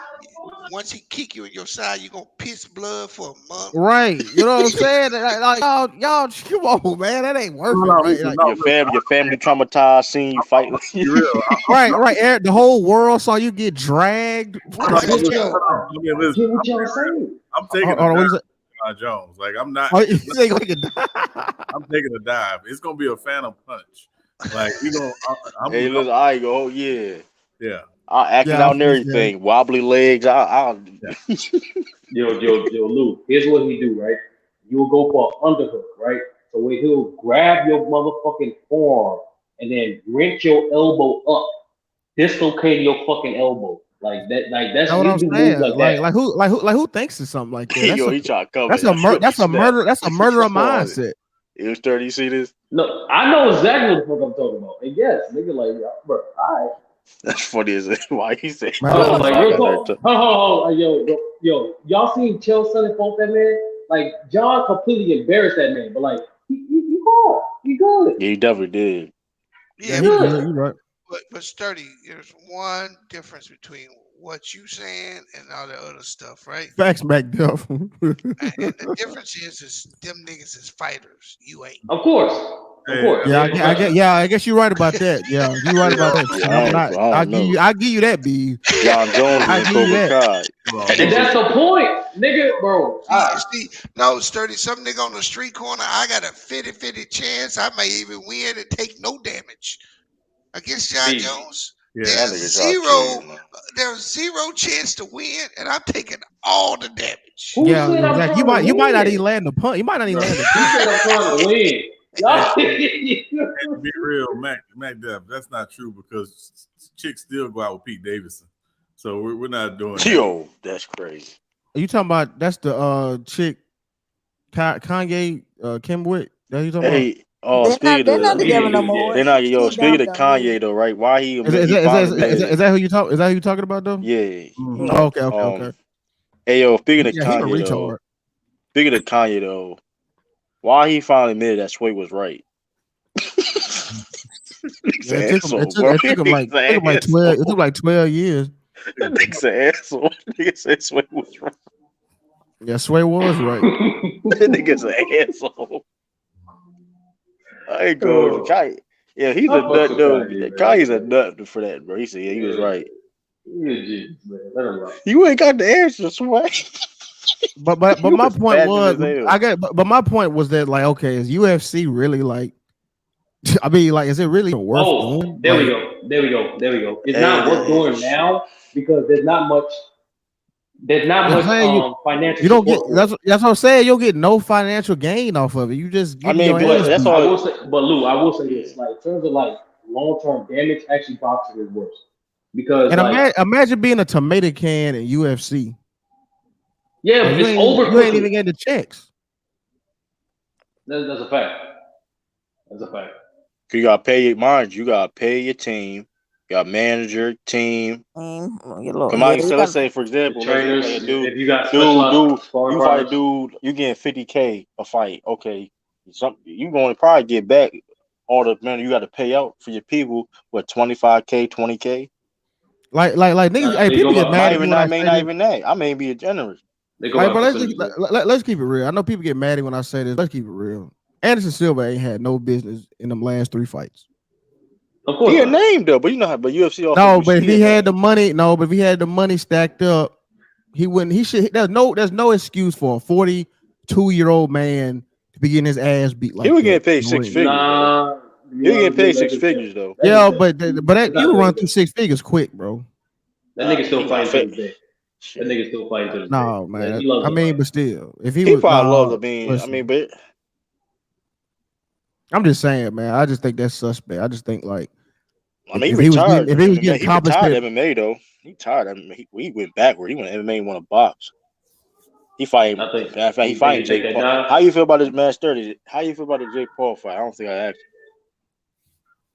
Once he kick you in your side, you gonna piss blood for a month. Right. You know what I'm saying? Like y'all, come on, man. That ain't worth No, it, no, right? listen, Like, no, listen. Your family traumatized seeing you fight. Be real. right. The whole world saw you get dragged. No, I no, get listen, y'all. no, I mean, I listen. get what y'all saying. I'm taking Hold a on, what dive is it? with John Jones. Like I'm not. Oh, you It's not say gonna get I'm taking a dive. It's gonna be a phantom punch. Like we gonna. I'm. Hey, listen, I go, oh yeah. Yeah. Acting Yeah, out and yeah. everything, wobbly legs. I'll Yo, Lou. Here's what he do, right? You'll go for an underhook, right? So where he'll grab your motherfucking forearm and then wrench your elbow up, dislocate your fucking elbow, like that. Like that's That's what he'll I'm do moves saying. like that. Who thinks of something like that? yo, he trying to come That's in. a I feel me that's a snap. murder. That's a murderer Come on. mindset. It was 30. You see this? No, I know exactly what the fuck I'm talking about. And yes, nigga, like, bro, all right. That's funny as why he said Man, that. Like I real got talk. that. Yo, y'all seen Chael Sonnen fault that man? Like John completely embarrassed that man, but like he called, he good, Yeah, he definitely did. yeah, he Yeah, he but good. good. You right. but Sturdy, there's one difference between what you saying and all the other stuff, right? Facts back Duff. And the difference is them niggas is fighters. You ain't. Of course, of Hey, course, Yeah, they're I get. professionals. Yeah, I guess you're right about that. Yeah, you're right about that. Yeah, Shit, I'm not. I I don't give you. know. I give you that, B. John Jones I was in give you Cobra that. Kai. And that's the point, nigga, bro. See, no, Sturdy, some nigga on the street corner, I got a 50-50 chance I may even win and take no damage. Against John B, Jones, yeah, That nigga try to kill you, man. there's zero chance to win, and I'm taking all the damage. who Yeah, said I'm exactly. trying to You might not win? even land the punch. You might not even bro. land the Who punch. said I'm trying to win? Hey, Y'all, to be real, Mac Def, that's not true because chicks still go out with Pete Davidson. So we're not doing that. Yo, that's crazy. Are you talking about? That's the chick, Kanye, Kim Witt. That you talking about? Hey, They're speaking not of, he together didn't no do it more. then yet. I She yo, moved on speaking of from him. Kanye though, right? Why Is, is, he that, is, finally that, is, made that, it? is that who you talk? Is that who you talking about though? Yeah. Mhm. Oh, okay, okay, Um. okay. Hey, yo, speaking of Yeah, he a Kanye though, retard. why he finally admitted that Sway was right? He's Yeah, an it took him. It asshole, took. bro. It took him He's like. an 12. It asshole. took like 12 years. That nigga's an asshole. Nigga said Sway was right. Yeah, Sway was right. That nigga's an asshole. I ain't going to Oh, Kanye. Yeah, he's I a fucks nut with though. Kanye, man. Kanye's a Like, nut for that, bro. He said, yeah, he was yeah, right. he a genius, man. Let him rock. You ain't got the answer, Sway. But You my was point passionate was, as hell. I got. But my point was that like, okay, is UFC really like? I mean, like, is it really worth Oh, doing? there we Like, go. There we go. There we go. It's Hey, not worth that doing shit. now because there's not much. There's not I'm much saying financial you don't get. support for it. That's what I'm saying. You'll get no financial gain off of it. You just I getting mean, your but ass that's beat. I all. will say, but Lou, I will say Yeah. this: like in terms of like long term damage, actually boxing is worse because And like imagine being a tomato can in UFC. yeah, Like it's over you ain't even quickly. getting the checks. That's a fact. That's a fact. You gotta pay your mind. You gotta pay your team. You got manager, team. Come Yeah, on, you so let's got say for The example, let's say like a trainers, dude, if you got dude, specialized dude, sparring you fight a partners, dude, you getting 50K a fight. Okay, you going to probably get back all the money you got to pay out for your people. What 25K, 20K? Like niggas. Hey, they people go get by mad Not at me even when that. I May say not this. even that. I may be generous. they go Like, by but percentages. Yeah. let's keep it real. I know people get mad at me when I say this. Let's keep it real. Anderson Silva ain't had no business in them last 3 fights. Of He course a not. name though, but you know how. But UFC also No, do but shit. if He a he had the name. money, no, but if he had the money stacked up, he wouldn't. He should. There's no excuse for a 42-year-old man to be getting his ass beat He like was that getting paid in the six ring. figures though. Nah, to He be was getting honest, Lou, paid that's six just figures though. that's just Yeah, that. but That's you not can fair run to through do. 6 figures quick, bro. That Nah, nigga man, still he not fighting to fit. this day. That Shit. nigga still fighting to this day. No, Yeah, man. he loves I to mean, fight. but still, if he He was probably loves. no, I listen, mean, but I'm just saying, man. I just think that's suspect. I just think like he if he was getting retired if from he was getting MMA. He retired compensated, MMA though. He tired. I mean, he went backward. He went MMA. Want to box. He fighting. I think. Matter of fact, he You think fighting he take Jake that Paul. dive? How you feel about this match 30? How you feel about the Jake Paul fight? I don't think I asked.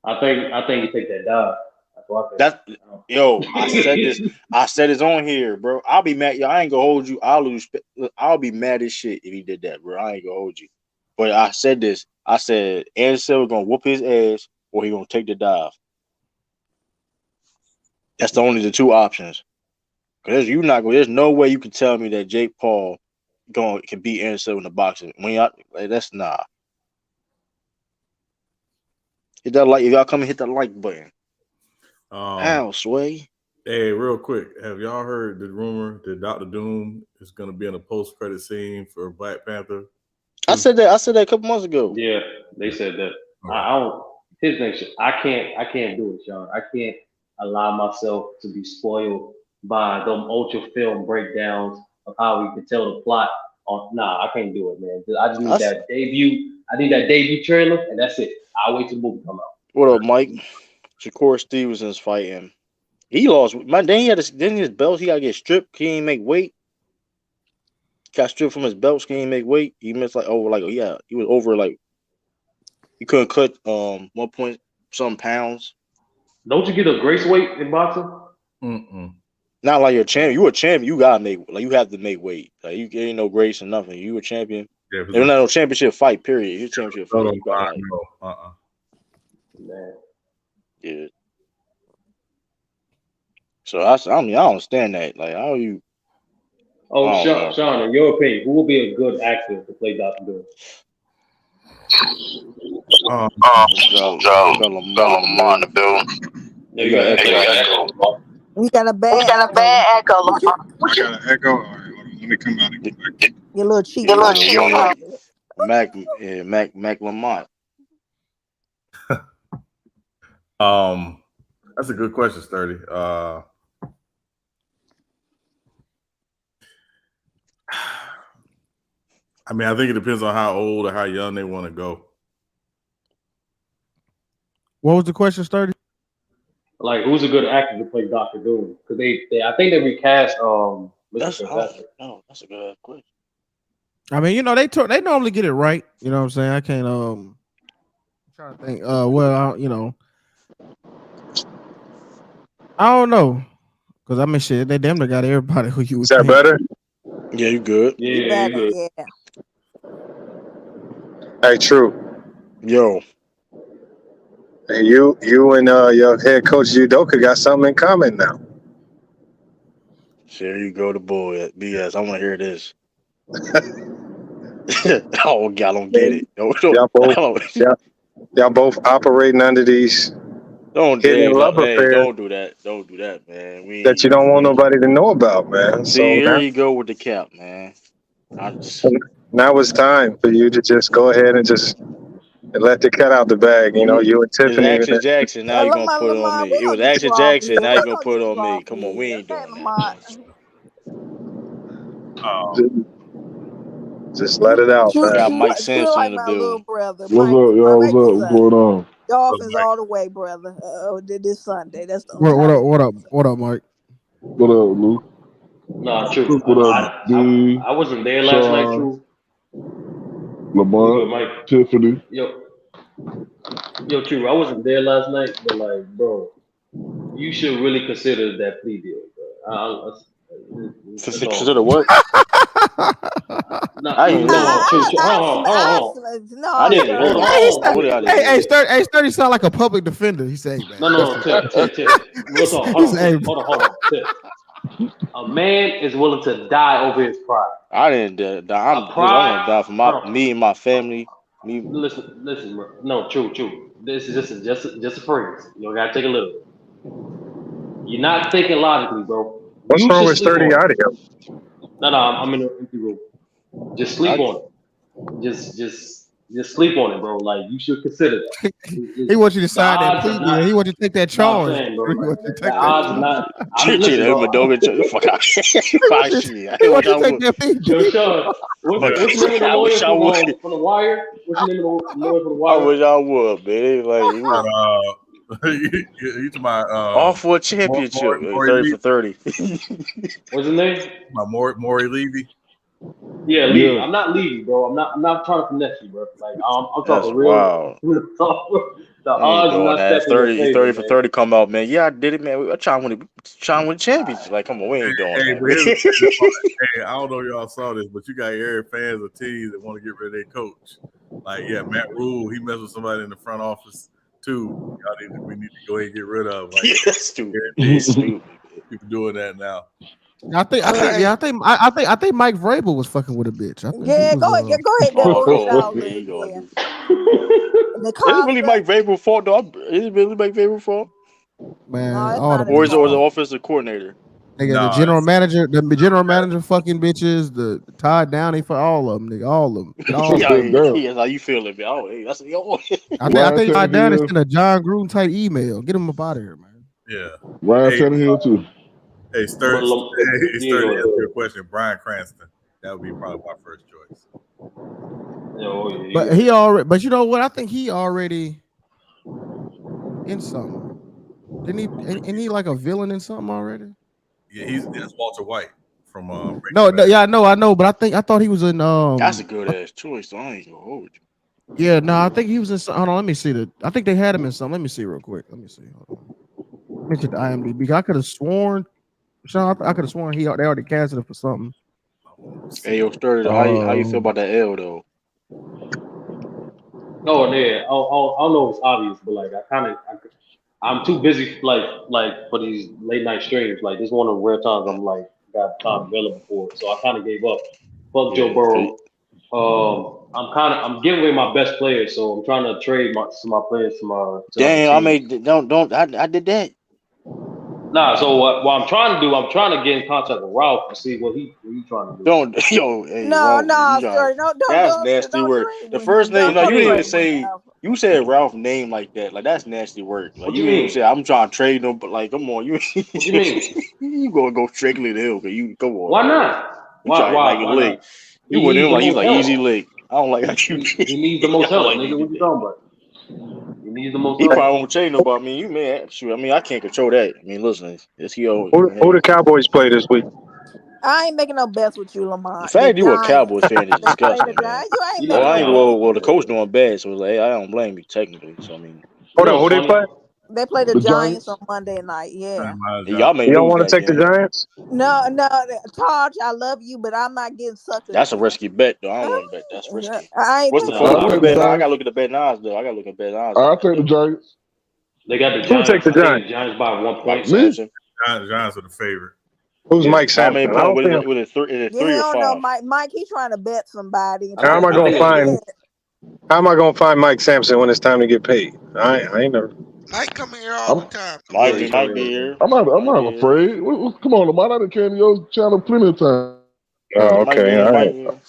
I think he take that dive. That's what I think. That yo, I said this. I said it's on here, bro. I'll be mad. Yo, I ain't gonna hold you. I'll be mad as shit if he did that, bro. I ain't gonna hold you. But I said this. I said Anderson Silva gonna whoop his ass or he gonna take the dive. That's the only the two options. Cause there's no way you can tell me that Jake Paul can beat Anderson Silva in the boxing. When y'all like, that's nah. Hit that like if y'all come and hit that like button. Um, Ow, Sway. hey, real quick, have y'all heard the rumor that Doctor Doom is going to be in a post-credit scene for Black Panther? I said that a couple months ago. Yeah, they said that. I don't. His thing. I can't do it, Sean. I can't. allow myself to be spoiled by them ultra film breakdowns of how we could tell the plot. On nah, I can't do it, man. I just need That's that debut. I need that debut trailer, and that's it. I'll wait till the movie come out. what up, Mike. Shakur Stevenson's fighting. He lost. Man, then he had his belt. He got to get stripped. He ain't make weight. Got stripped from his belts. He ain't make weight. He missed like over like yeah. He was over like he couldn't cut 1 point some pounds. Don't you get a grace weight in boxing? Not like you're a champion. You a champion. You gotta make like you have to make weight. Like you ain't no grace or nothing. You a champion. Yeah, There's not no championship fight. Period. You a championship fight. You gotta, like, no. Man. yeah. So I mean I don't understand that. Like how you? Oh, I don't know. Sean, in your opinion, who would be a good actor to play Dr. Doom? Got Lamar in the building. There you go. We got a bad echo. I got an echo. All right, hold on. Let me come out and come back. Your little cheap. Mac Lamont. That's a good question, Sturdy. I mean, I think it depends on how old or how young they want to go. What was the question, Sturdy? Like, who's a good actor to play Dr. Doom? Because I think they recast That's Professor. that's a good question. I mean, they normally get it right. You know what I'm saying? I can't I'm trying to think. I don't know. Because I mean shit, they damn near got everybody who you would Is that think. better? Yeah, you good. Yeah, you good. Yeah. Hey, True. Yo, Hey, you and your head coach Udoka got something in common now. there you go, the boy. BS. I want to hear this. Oh, God, I don't get it. Y'all both operating under these Don't hidden love affairs don't do that. Don't do that, man. that you don't want nobody to know about, man. See, So here you go with the cap, man. now it's time for you to just go ahead and just let the cat out the bag. You know, you and It's Tiffany. Action Jackson. Now you're gonna put it on me. It was Action Jackson. Now you're gonna put it on me. Come on, we ain't doing that. Just let it out, man. Got Mike Sampson like in the my building. little brother. What's up, y'all? What's up? What's going on? Dolphins all the way, brother. This Sunday. That's the What up, Mike? What up, Luke? No, true. What up, D? I wasn't there last night, true. Lamont, Mike. Tiffany. Yo, true. I wasn't there last night, but like, bro, you should really consider that plea deal, bro. Consider what? No, hold on. Hey, Sturdy sound like a public defender. He said, man. No, Tiff. Hold on. A man is willing to die over his pride. I didn't die. I'm gonna die for me and my family. Me. Listen, bro. No, true. This is just a phrase. You gotta take a look. You're not thinking logically, bro. What's wrong with Sturdy audio? No, I'm in an empty room. Just sleep on it. Just sleep on it, bro. Like, you should consider that. He wants you to sign that plea deal. He wants you to take that charge. I'm saying, bro, He wants you to take the odds are not. I'm listening, He wants you to take that plea deal. Yo, Sean, what's the name of the lawyer from The Wire? What's the name of the lawyer from The Wire? I wish I would, man. Like, you to my all for a championship. 30 for 30. What's his name? My Maury Levy. Yeah, Levy. I'm not Levy, bro. I'm not trying to finesse you, bro. Like, I'm talking real. Wow. The odds are not that 30 for 30 come out, man. Yeah, I did it, man. I'm trying to win championship. Like, come on, we ain't doing that. Hey, I don't know if y'all saw this, but you got area fans of teams that want to get rid of their coach. Like, yeah, Matt Rule, he messed with somebody in the front office too. We need to go ahead and get rid of. Like, that's stupid. Stupid. People doing that now. I think Mike Vrabel was fucking with a bitch. Go ahead. Is it really Mike Vrabel's fault, though? Is it really Mike Vrabel's fault? Man, or is it the offensive coordinator? The general manager, fucking bitches, the Todd Downey for all of them, nigga, all of them. Yeah, how you feeling, man? I think Todd Downey sent a John Gruden type email. Get him up out of here, man. Yeah. Ryan Hey, Tannehill too. hey, But Sturdy, yeah, to go answer ahead. your question, Bryan Cranston. That would be probably my first choice. Yeah, oh yeah, you But got he it. already. But you know what? I think he already in something. Didn't he? Ain't he like a villain in something already? Yeah, that's Walter White from Breaking No, Bad. yeah, I know, but I thought he was in That's a good ass choice. So I ain't gonna hold you. yeah, no, I think he was in some, hold on, let me see I think they had him in something. Let me see real quick. Let me see. Hold on. Let me check the IMDb. I could have sworn, Sean, I could have sworn they already casted him for something. Hey, yo, Sturdy, how you feel Um about that L though? No, yeah, I don't know if it's obvious, but like I'm too busy for these late night streams. Like this is one of the rare times I'm like got time available for it. So I kind of gave up. Fuck Joe Yeah. Burrow. I'm giving away my best players, so I'm trying to trade my players to other Damn, I teams. made don't I did that. Nah, so what I'm trying to do, I'm trying to get in contact with Ralph and see what he trying to do. Don't yo, hey, No, Ralph, you no, trying sir. that's nasty Don't work. trade The with first him. name, Don't What you you didn't trade even mean? with say him. you said Ralph name like that. Like that's nasty work. Like What you you didn't even mean? say I'm trying to trade him, but like come on, you What you mean? you gonna go strictly to him, cause you come on, Why man. not? You trying like a Why lick. not? You He went needs in the like you most like easy help. lick. I don't like how you He needs the I most don't help, like nigga. easy What you lick. talking about? He needs the most He help. probably won't change no about me. You man, shoot. I mean, I can't control that. I mean, listen, it's he. Who the Hey, Cowboys play this week? I ain't making no bets with you, the Lamont. The fact you a Cowboys Giants. fan is They play the disgusting, man. Giants. You ain't You Well, like making the I no ain't bet. well. Cowboys. Well, the coach doing bad, so it's like hey, I don't blame you technically. So I mean, You Hold know on, what's who they funny? play? They play the The Giants on Giants. Monday night. Yeah. y'all may Y'all lose want to that take the game. Giants? No, no, Taj, I love you, but I'm not getting sucked into That's a this. risky bet, though. I don't want to bet. That's risky. I ain't What's the taking Nah, for no the nah, who I'll the take risk. the bet? I Giants. gotta look at the bet odds though. I gotta look at bet odds on I'll that take the though. Giants. they got the Who will take Giants. the I think Giants? the Giants by 1 point. Mike Me? Sampson. Giants are the favorite. Who's Yeah, Mike How many Sampson? I points? don't What is think. it? What is it? Is it Yeah, he three or don't know, five? Mike. He trying to bet somebody and I trying How to am think I I get gonna think a it's find? three. bet. How am I gonna find Mike Sampson when it's time to get paid? I ain't know. Mike come here all I'm the time. Come Yeah, watch Might he him. might coming be in. here. I'm Might not be here. afraid. Come on, man. I done came to your channel plenty of times. Oh, Might be okay, here. all Might right, be here.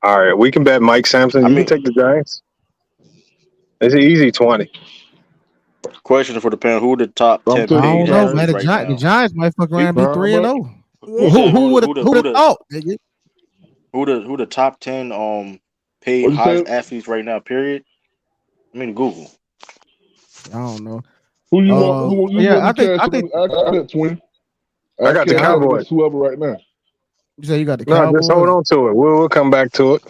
all right. We can bet Mike Sampson. I You can mean, take the Giants. It's an easy 20. question for the panel: who the top I'm 10 I taking the paid don't know, man. athletes Giants. right The now? Giants might fuck around You and be How 3 and much? 0. you Yeah. said Who would have the thought, nigga? who the top 10 paid What you highest say? athletes right now? Period. I mean Google. I don't know. Who you want? You Yeah, want me to cash? I got 20. I I got the cash out Cowboys. against whoever right now. you say you got the No, just hold Cowboys. on to it. We'll come back to it.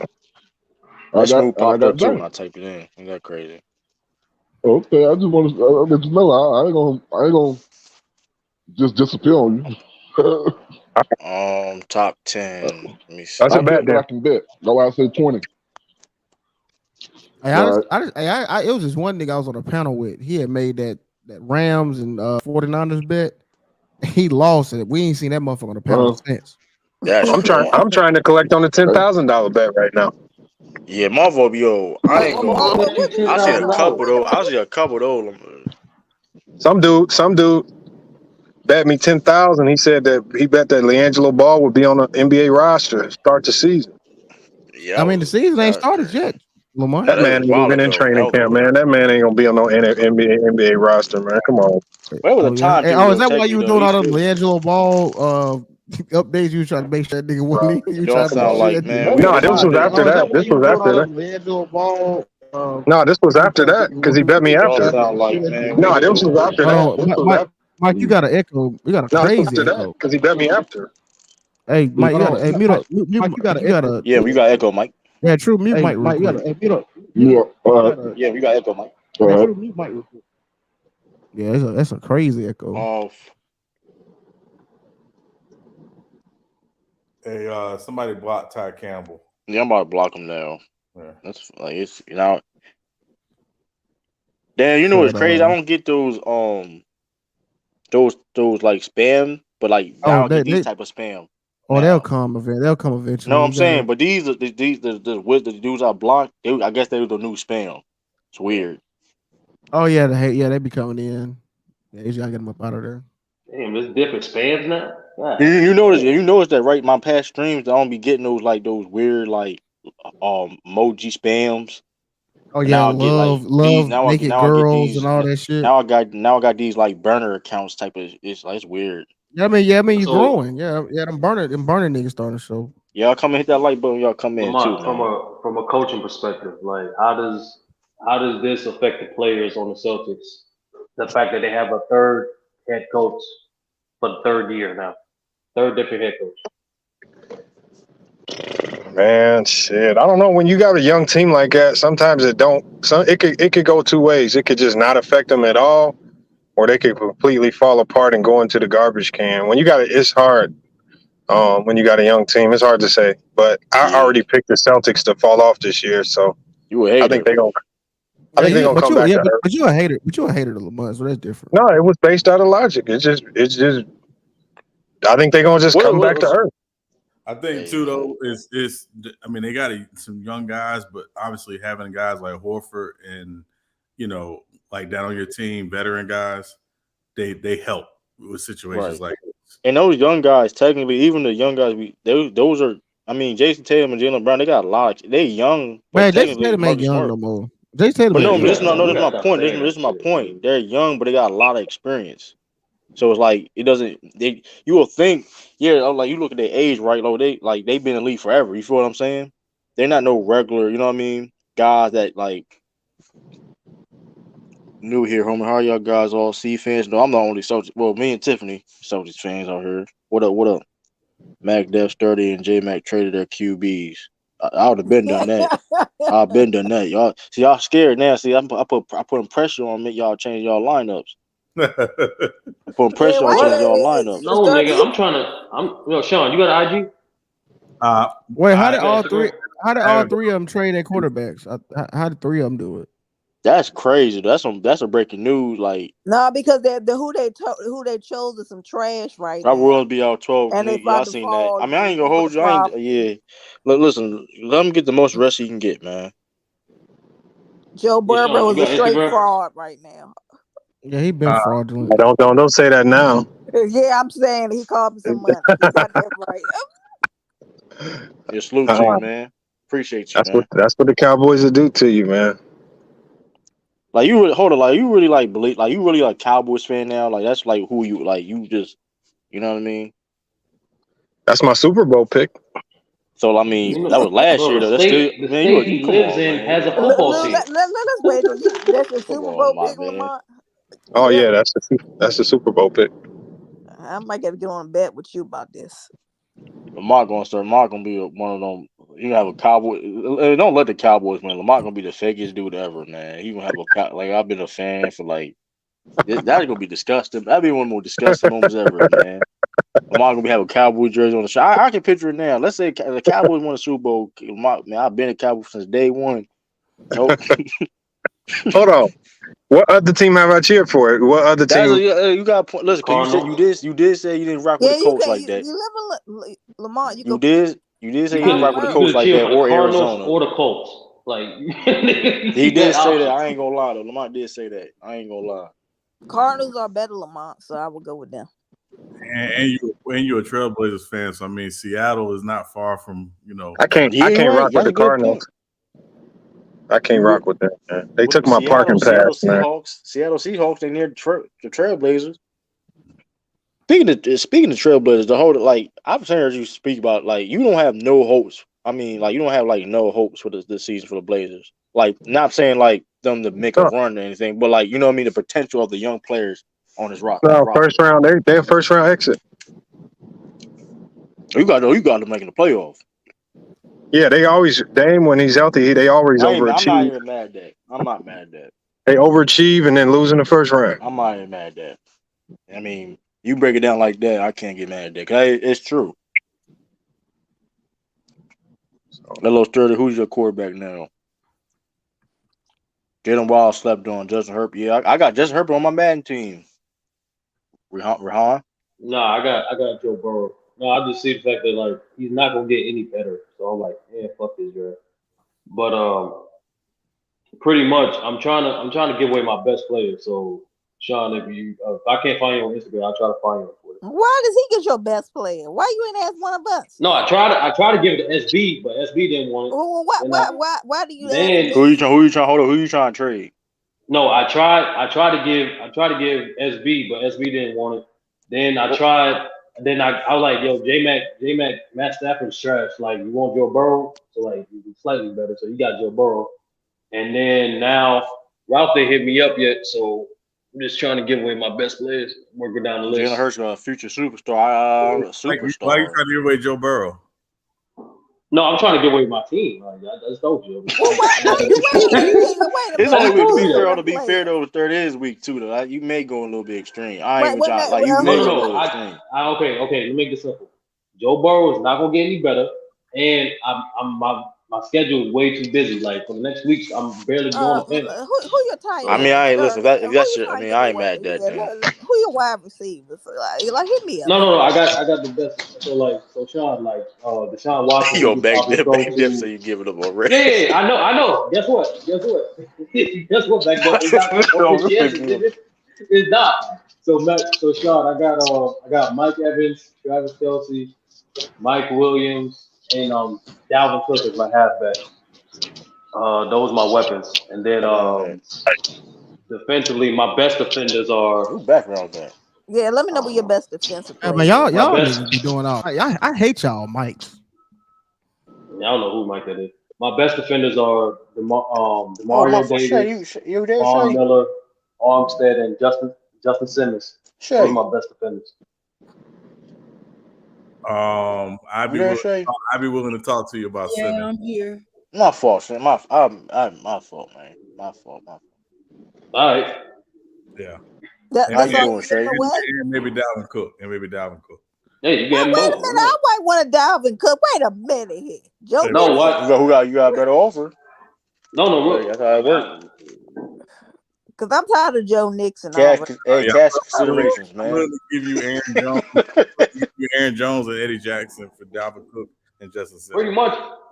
That I smooth popped got up too when I Giants. typed it in. Ain't that crazy? Okay, I just want to let you know I ain't gonna just disappear on you. Top 10. Let me That's a I see. bet bet that then. I can bet. That's why I say 20. Hey, All right. it was just one nigga I was on a panel with. He had made that Rams and 49ers bet. He lost it. We ain't seen that motherfucker on the panel since. That's I'm trying to collect on the $10,000 bet right now. yeah, my vote, yo. I ain't Marvo, gonna. what you I see a bet on? couple Wait a though. I minute. see a couple though. Some dude bet me 10,000. He said that he bet that LiAngelo Ball would be on the NBA roster to start the season. I Yeah, mean, the season ain't that was started crazy. yet, Lamont. Yeah, That that was man a ain't while even in ago. That training was a camp, while. man. That man ain't gonna be on no NBA roster, man. Come on. Well, it was a Oh yeah. time Hey, period is though. that why you Technically were though, doing he all the still. Leangelo Ball updates? You trying to make sure that nigga win? It You don't trying to make sound sure like that man. nigga. No, This this what was this. after that. This was after that. Leangelo Ball? No, this was after that because he bet me It don't after. sound like man. No, this was after Hold that. on, Mike. You got an echo. You got a No, this was crazy after that echo. because he bet me after. Hey, Mike. You got to mute up. Mike, you got You an got echo. to. Yeah, we got echo, Mike. Yeah, true. Mute Hey, Mike real Mike, you got quick. an echo. Yeah. All right. Yeah, we got echo, Mike. All right. Mute Mike real quick. Yeah, that's a crazy echo. Hey, somebody block Ty Campbell. Yeah, I'm about to block him now. Yeah. That's like it's Damn, you know what's But crazy? I don't get those like spam, but like oh, now I get these type of spam they'll now. come eventually. They'll come No, eventually. I'm You gotta. saying, but these the dudes I blocked. I guess they were the new spam. It's weird. Oh yeah, they be coming in. Yeah, you gotta get them up out of there. Damn, there's different spams now. God, You notice that right? My past streams, I don't be getting those like those weird like emoji spams. Oh But yeah, now I get like these. love naked I get girls and these. all that shit. Now I got these like burner accounts type of. It's like it's weird. Yeah, I mean, you're So growing. Yeah. Them burner niggas starting to show. Y'all come and hit that like button. Y'all come in too, Lamont, from man. a coaching perspective, like how does this affect the players on the Celtics? The fact that they have a third head coach for the third year now, third different head coach. Man, shit. I don't know. When you got a young team like that, sometimes it don't. It could go two ways. It could just not affect them at all, or they could completely fall apart and go into the garbage can. When you got it, it's hard. When you got a young team, it's hard to say. But I Yeah, already picked the Celtics to fall off this year, so you a I think hater. they going I Yeah, think they're gonna come back to earth. but you a hater. But you a hater to Lamont, so that's different. No, it was based out of logic. It's just. I think they're gonna just come back to earth. I think Hey too man, though is I mean they got some young guys, but obviously having guys like Horford and like that on your team, veteran guys, they help with situations right. like this. And those young guys, technically, even the young guys, those are. I mean, Jason Tatum and Jalen Brown, they got a lot. They young, but Man, Jason technically Tatum ain't Marcus young Smart. no more. Jason Tatum But ain't no, young. this is not. No, You this is gotta my stop point. saying This that is my shit, point. dude. They're young, but they got a lot of experience. So it's like it doesn't. You will think, yeah, like you look at their age, right? Like they've been in the league forever. You feel what I'm saying? They're not no regular. You know what I mean? Guys that like new here, homie. How are y'all guys all C fans? No, I'm the only Celtics. Well, me and Tiffany Celtics fans out here. What up? What up? Mac Def 30 and J Mac traded their QBs. I would have been done that. I've been done that. Y'all see, y'all scared now. See, I putting pressure on me. Y'all change y'all lineups. I'm putting Yeah, pressure on why change What? y'all you lineups. No, started? nigga, I'm trying to. Sean, you got an IG? uh, Wait, I You got Instagram? how did I all haven't. three of them trade their quarterbacks? How did three of them do it? That's crazy. That's a breaking news. Like No, because who they chose is some trash right Robert now, Williams be out 12. and they Y'all about to seen that? fall I mean, I ain't gonna due to hold you. I ain't. problems. Yeah. Listen. Let him get the most rest he can get, man. Joe Yeah, Burrow Sean, you is a got straight Instagram? fraud right now. Yeah, he been Uh, fraudulent. don't say that now. Yeah, I'm saying he called me some money. You got that right. Yeah, salute to you, Uh, man. Appreciate you, man. that's what the Cowboys will do to you, man. Like you really hold on. Like you really like believe. Like you really like Cowboys fan now. Like that's like who you like. You just you know what I mean. That's my Super Bowl pick. So I mean, You that know, was last year bro, though. That's still the man. state You he come lives on, in man. has a Come on, football Let, man. team. us wait. That's your Come Super on, Bowl my pick, man. Lamont. Oh Yeah, yeah, that's the Super Bowl pick. I might get to get on a bet with you about this. Lamar gonna start. Lamar gonna be one of them. You have a Cowboy. Don't let the Cowboys win. Lamar gonna be the fakest dude ever, man. He gonna have like I've been a fan for like that's gonna be disgusting. That'd be one of the more disgusting moments ever, man. Lamar gonna be have a Cowboy jersey on the show. I can picture it now. Let's say the Cowboys won a Super Bowl. Lamar, man, I've been a Cowboy since day one. Oh, Hold on. What other team have I cheered for? What other that's team? you got point. Listen, cause Cardinals. you did say you didn't rock with Yeah, the you Colts can. like that. You live in Lamont. You did say You you didn't could rock Cardinals with the you fans. Colts could like cheer that for the or Cardinals Arizona. or the Colts. Like He you got did say that. options. I ain't gonna lie though. Lamar did say that. I ain't gonna lie. Cardinals are better, Lamont, so I will go with them. And you're a Trailblazers fan, so I mean Seattle is not far from I Yeah, you're can't right. rock with That's the a good Cardinals. point. I can't You rock with them, man. They with took them my parking Seattle pass, man. Seahawks. Seattle Seahawks. They near the Trailblazers. Speaking of Trailblazers, the whole like I've heard you speak about like you don't have no hopes. I mean, like you don't have like no hopes for this season for the Blazers. Like not saying like them to make a No, run or anything, but like you know what I mean, the potential of the young players on his no, roster. first round. They're first round exit. You got them making the playoff. Yeah, they always Dame when he's healthy. They always I'm not overachieve. even mad at that. I'm not mad at that. They overachieve and then lose in the first round. I'm not even mad at that. I mean, you break it down like that, I can't get mad at that. 'Cause it's true. Hello, Sturdy. Who's your quarterback now? Jalen Wild slept on Justin Herbert. Yeah, I got Justin Herbert on my Madden team. Rehan? Nah, I got Joe Burrow. No, I just see the fact that like he's not gonna get any better. So I'm like, yeah, fuck this draft. But pretty much I'm trying to give away my best player. So Sean, if I can't find you on Instagram, I'll try to find you on Twitter. Why does he get your best player? Why you ain't ask one of us? No, I tried to give it to SB, but SB didn't want it. Well, why do you Then ask Who me? you trying? Hold on. Who you trying to trade? no, I tried to give SB, but SB didn't want it. Then I tried. Then I was like, yo, Matt Stafford's trash. Like, you want Joe Burrow? So like, he's slightly better. So you got Joe Burrow. And then now Ralph didn't hit me up yet, so I'm just trying to give away my best players, working down the list. Jalen Hurts a future superstar. Why you trying to give away Joe Burrow? No, I'm trying to give away my team. Like, I just told you. Well, wait a minute. It's only Who's to be your fair. best To be player? fair though, the third is week 2 though. Like, you may go a little bit extreme. I ain't Wait, trying. Like you may go a No. little extreme. Okay. Let me make this simple. Joe Burrow is not gonna get any better, and my schedule is way too busy. Like for the next weeks, I'm barely going to Who your tight So, I mean, I ain't listen. If that's your, I mean, I ain't mad away? at that. Then. Who your wide receivers? Like hit me up. No. I got the best. So Sean, like Deshaun Watson. Yo, he back probably there, go back there. to- So you give it up already. Yeah, I know. Guess what? Guess what, back there? It's not. So Sean, I got Mike Evans, Travis Kelce, Mike Williams, and Dalvin Cook as my halfback. Those are my weapons. And then defensively, my best defenders are. Who background that? Yeah, let me know what your best defensive player. Man, y'all best- niggas be doing all. I hate y'all, Mikes. I don't know who Mike that is. My best defenders are Demario Davis, You there, Von Shay? Miller, Armstead, and Justin Simmons. Those Shay, are my best defenders. I'd you there, Shay? be willing to talk to you about Yeah, Simmons. I'm here. My fault, Shay. My fault, man. My fault. All right. Yeah. That's How you all doing, you Shay? giving away? And maybe Dalvin Cook. Hey, you Wait get a both. minute, I might want a Dalvin Cook. Wait a minute here. Joe Hey, No, Mixon. what? You got a better offer? No. That's how it works. Because I'm tired of Joe Nixon Cash, already. cash considerations, I'm man. willing to give you Aaron Jones and Eddie Jackson for Dalvin Cook and Justin Simmons.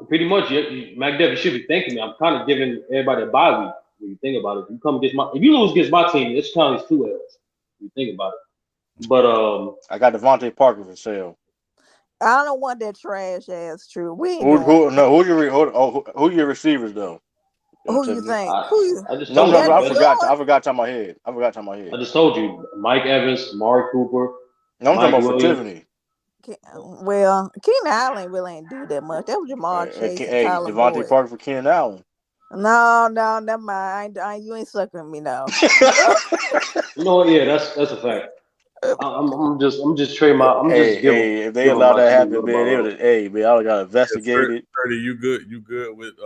Pretty much. Mac Dev, you should be thanking me. I'm kind of giving everybody a bye week. When you think about it, if you lose against my team, it's kind of 2 L's. You think about it. But I got Devontae Parker for sale. I don't want that trash ass true. We ain't Who your receivers though? Who you think? I just No, told you. I forgot. I forgot top of my head. I just told you. Mike Evans, Amari Cooper. No, I'm talking about Williams. for Tiffany. Well, Keenan Allen really ain't do that much. That was Jamar Chase and Tyler Devontae Boyd. Parker for Keenan Allen. No, never mind. You ain't sucking me now. No, yeah, that's a fact. I'm just trading my. If they allow that to happen, man, they would. Hey, man, I got investigated. 30, you good with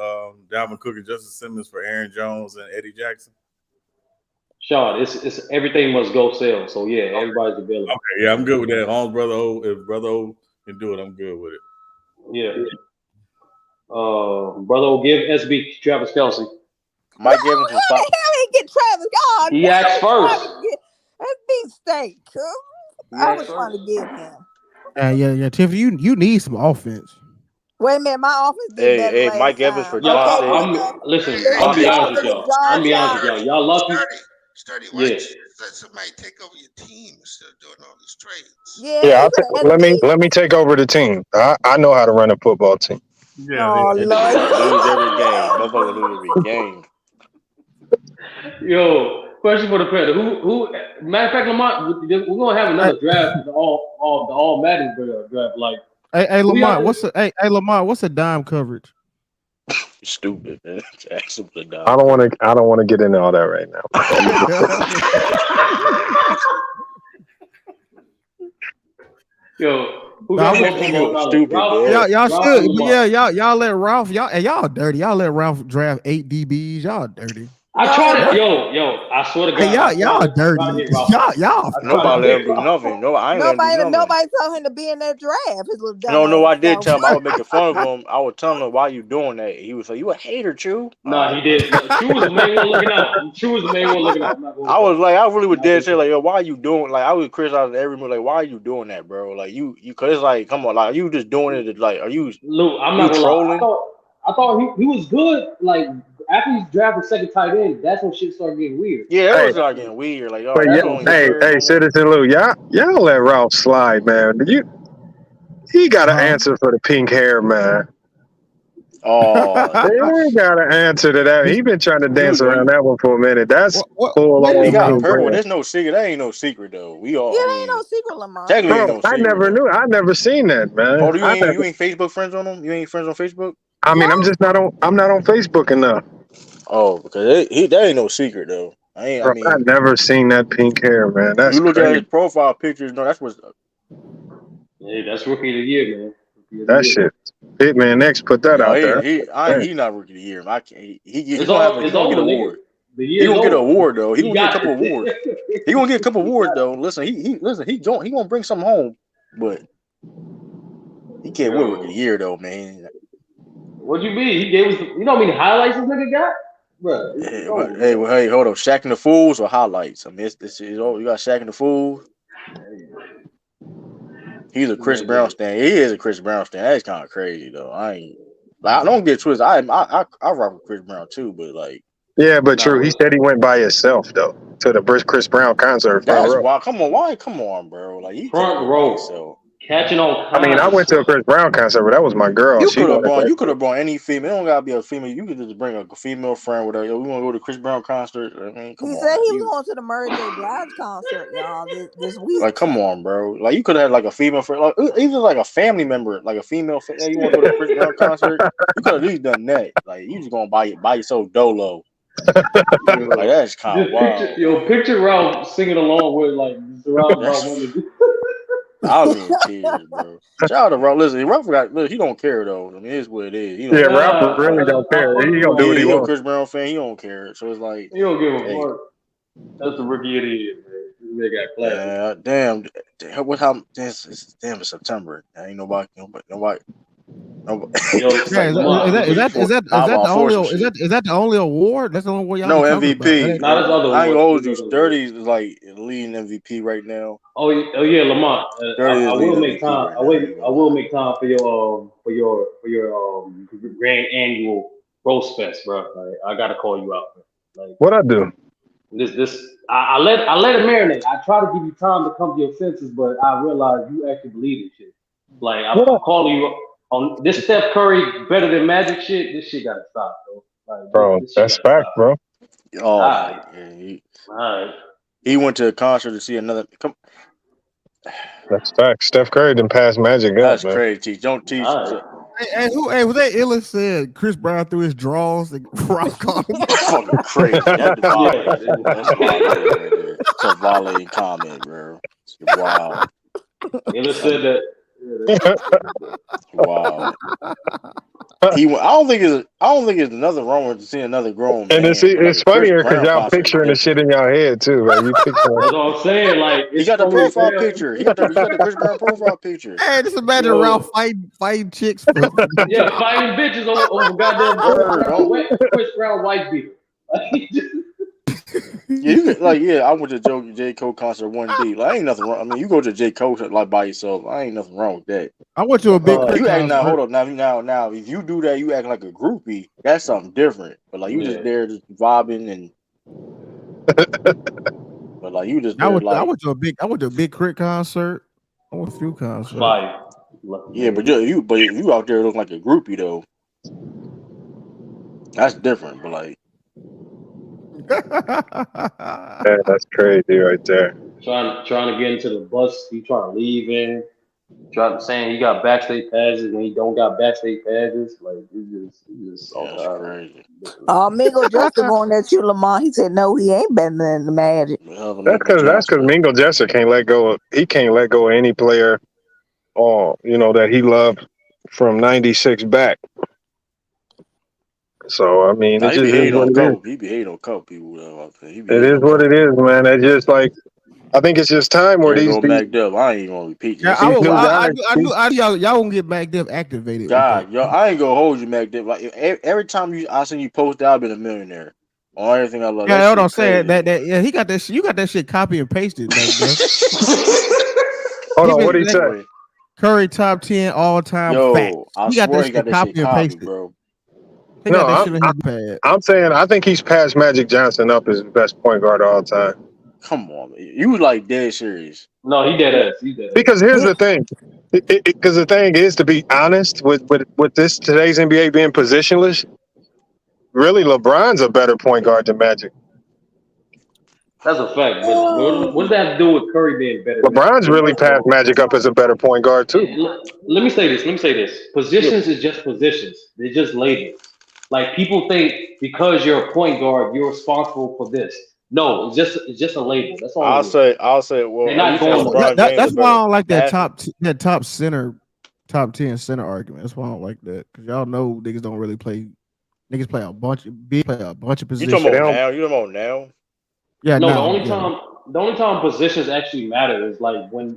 Dalvin Cook and Justin Simmons for Aaron Jones and Eddie Jackson? Sean, it's everything must go sell. So yeah, everybody's available. Okay, yeah, I'm good with that. As long as if Brother O can do it, I'm good with it. Yeah. Brother will give SB Travis Kelce. Mike Evans is How the hell he get Travis? God, He asked first. SB steak. I was trying to get him. Yeah, Tiffany, you need some offense. Wait a minute, my offense did better last Mike Evans for time. Listen, I'll be honest with y'all. Y'all lucky. Sturdy, why don't you let somebody take over your team instead of doing all these trades? Yeah, let me take over the team. I know how to run a football team. Yeah, Oh, lose every game. Motherfucker lose every game. Yo, question for the Predator. Who? Matter of fact, Lamont, we're gonna have another draft. The all Madden draft. Like, hey Lamont, what's a dime coverage? Stupid, man. I don't want to get into all that right now. Yo, stupid, man. Y'all should, but yeah, y'all let Ralph, y'all dirty. Y'all let Ralph draft 8 DBs. Y'all dirty. I tried it. Yo, I swear to God. Hey, y'all dirty. Y'all. Nobody let him do nothing. Nobody told him to be in that draft. His little No, I did tell him. I was making fun of him. I was telling him, why you doing that? He was like, you a hater, Chew? Nah, he did. Chew was the main one looking out. I was like, I really was dead say like, yo, why are you doing? Like, I was criticizing every move. Like, why are you doing that, bro? Like, you, cause it's like, come on, like, are you just doing it? Like, are you? Luke, I'm not trolling? I thought he was good. Like after he's drafted second tight end, that's when shit started getting weird. Yeah, it Hey, was like getting weird. Like, but y'all, yeah, you That's don't when even shit. care no more. Citizen Lou, y'all let Ralph slide, man. He got to Huh? answer for the pink hair, man. Oh, He got to answer to that. He been trying to dance around you that one for a minute. That's what? full Wait a he on got minute. pink purple. hair. There's no secret. That ain't no secret though. We Yeah, all. I there ain't no mean, secret, Lamar. technically ain't Bro, no I secret never though. knew. I never seen that, man. Hold on, you ain't Facebook friends on him? You ain't friends on Facebook? I Yeah, mean, I'm not on Facebook enough. Oh, because that ain't no secret though. I Bro, I mean, never seen that pink hair, man. if That's you look at crazy. his profile pictures, no, that's what's. Hey, that's rookie of the year, man. Rookie of the That year. shit. Hitman X put that No, out there. he Hey, not rookie of the year. I can't. He It's gonna have all. a, he It's gonna get over, an nigga. award. The He year's gonna get an over. award though. He He gonna get a got couple awards. He it. gonna get a couple He awards got it. though. Listen, he gonna bring something home, but he can't win rookie of Yo, the year though, man. what you mean? He gave us. You know how many highlights this nigga got, bro? It's Hey, over, hey, bro. hold on. Shaq and the Fools or highlights? I mean, it's all you got. Shaq and the Fools. He's a Chris Brown Nigga. stan. He is a Chris Brown stan. That's kind of crazy though. I ain't like I don't get twisted. I rock with Chris Brown too, but like yeah, but nah, true. He said he went by himself though to the Chris Brown concert front that's row. why. Come on, why? Come on, bro. Like you can't Front go by row, yourself. catching all I mean, kinds I of went to a stuff. Chris Brown concert, but that was my girl. You She could have wanted brought that you could shit. have brought any female. It don't gotta be a female. You could just bring a female friend with her. Yo, we want to go to Chris Brown concert. I mean, come he on said now. he was You going to the Mary J. Blige concert, y'all, this week. like come on, bro. Like you could have had like a female friend, like even like a family member, like a female. Hey, you want to go to Chris Brown concert? You could have at least done that. Like you just gonna buy yourself dolo. Like Yo, that's kind of just picture, wild. yo, picture Ralph singing along with like surrounded by That's women. I'll be in tears, bro. Shout out to Ruff. Listen, Ruff got. Look, he don't care though. I mean, it's what it is. He Yeah, don't Ralph care. Nah, really don't I care. fuck He with gonna do Ralph. what he He a wants. Chris Brown fan. He don't care. So it's like, He don't give a hey, fuck. That's the rookie of the year, man. This nigga got classic. damn. What how? Damn, it's September. Ain't nobody. Yo, It's Yeah, like Lamont, is we, that is that I'm is that about the to only force some shit. is that the only award? That's the only award y'all No be talking about. That MVP. ain't, nah, there's other I ain't awards. gonna hold There's you. other awards. 30 is like leading MVP right now. Oh yeah, Lamont. 30 I is will leading make MVP time. right now. I ain't I gonna will lie. make time for your grand annual roast fest, bro. Like, I gotta call you out, man. Like What I do? this. I let it marinate. I try to give you time to come to your senses, but I realize you actually believe in shit. Like What I, I'm calling you on this Steph Curry better than Magic shit. This shit gotta stop, bro. Like bro? this shit That's gotta fact, stop. bro. All Oh my right, god. all right. He went to a concert to see another. Come, That's fact. Steph Curry didn't pass Magic up, that's man. crazy. Teach. Don't teach. All right. hey, was that Illa said Chris Brown threw his draws and Rock called him? Fucking crazy. That's Yeah. violating. That's violating right there. It's a violating comment, bro. It's wild. Taylor That, said that. Yeah, that shit crazy, bro. wow. I don't think it's nothing wrong with seeing another grown And man, but like it's a Chris funnier because Brown y'all concert is picturing the shit different. in y'all head too, right? You picture That's what I'm saying. Like, He it's got the funny as profile hell. picture. He got the Chris Brown profile picture. Hey, just imagine Ralph Yo, fighting chicks for yeah, fighting bitches over goddamn Word, don't. Chris Brown white beater. Yeah, you could, like I went to J Cole concert 1D. Like ain't nothing wrong. I mean, you go to J Cole like by yourself. I ain't nothing wrong with that. I went to a Big uh, Crit You act now. concert. Hold up. Now. If you do that, you act like a groupie. That's something different. But like you just yeah, there just vibing and. But like you just there I like went to a Big Crit concert. I went to a few concerts. fire. Lucky yeah. But nigga. you out there looking like a groupie though. That's different. But like yeah, that's crazy right there. Trying to get into the bus. He trying to leave in. Saying he got backstage passes and he don't got backstage passes. Like it's just all that's kind of crazy. ridiculous. Mingo Justin going at you, Lamar. He said no, he ain't better than the Magic. The hell, That's Mingo because Jester. Mingo Jester can't let go. He can't let go of any player, that he loved from '96 back. So I mean, Nah, it he be just is hating what on a it is. couple. He be hating on a couple people though. Out there. He be It hating is on a what it couple is, people. man. It's just like I think it's just time where There these go these Mac Dub. I ain't even gonna repeat Yeah, this shit. new guys. y'all won't get Mac Dip activated with that. God, yo, I ain't gonna hold you, Mac Dip. Like every time I seen you post that, I've been a millionaire on everything I love. Yeah, That hold on, shit saying crazy. that yeah, he got that shit. You got that shit copy and pasted, Mac Dip. Hold He on, been what he Hey, say? boy. Curry top 10 all time facts. Yo, I He got swear that he got shit that shit copy and copied, pasted. bro. He No, got that shit in his pad. I'm saying I think he's passed Magic Johnson up as the best point guard of all time. Come on, man. You like dead serious. No, he dead ass. He dead ass. Because here's the thing. Because the thing is, to be honest, with this today's NBA being positionless, really LeBron's a better point guard than Magic. That's a fact. But what does that have to do with Curry being better? LeBron's really passed Magic up as a better point guard too. Let me say this. Positions is just positions. They're just labels. Like people think because you're a point guard, you're responsible for this. No, it's just a label. That's all. I'll say. Well, they're not going. That's why I don't like that top 10 center argument. That's why I don't like that, because y'all know niggas don't really play. Niggas play a bunch of positions. You talking about now? You talking about now? Yeah. No, now, the only time positions actually matter is like when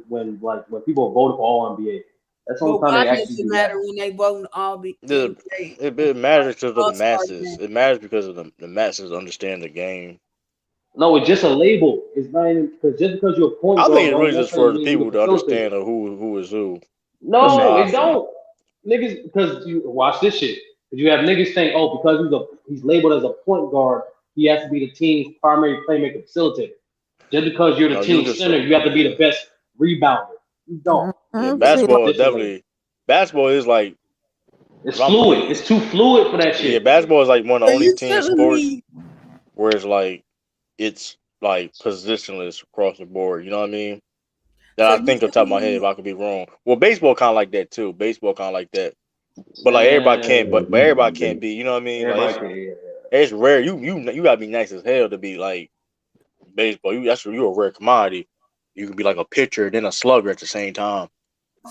people voted for All NBA. That's the only time they actually do matter when they vote All NBA. It matters because of the masses. It matters because of the masses understand the game. No, it's just a label. It's not even because just because you're a point guard. I think it's really just for the people to understand who is who. No, it don't. Niggas, because you watch this shit. Because you have niggas saying, oh, because he's labeled as a point guard, he has to be the team's primary playmaker facilitator. Just because you're the team center, you have to be the best rebounder. You don't. Yeah, basketball is definitely. Basketball is like. It's fluid. It's too fluid for that shit. Yeah, basketball is like one of the only team sports where it's like positionless across the board. You know what I mean? That I think on top of my head, if I could be wrong. Well, baseball kind of like that too. Baseball kind of like that. But like everybody can't. But everybody can't be. You know what I mean? Like, it's rare. You gotta be nice as hell to be like baseball. You're a rare commodity. You can be like a pitcher and then a slugger at the same time.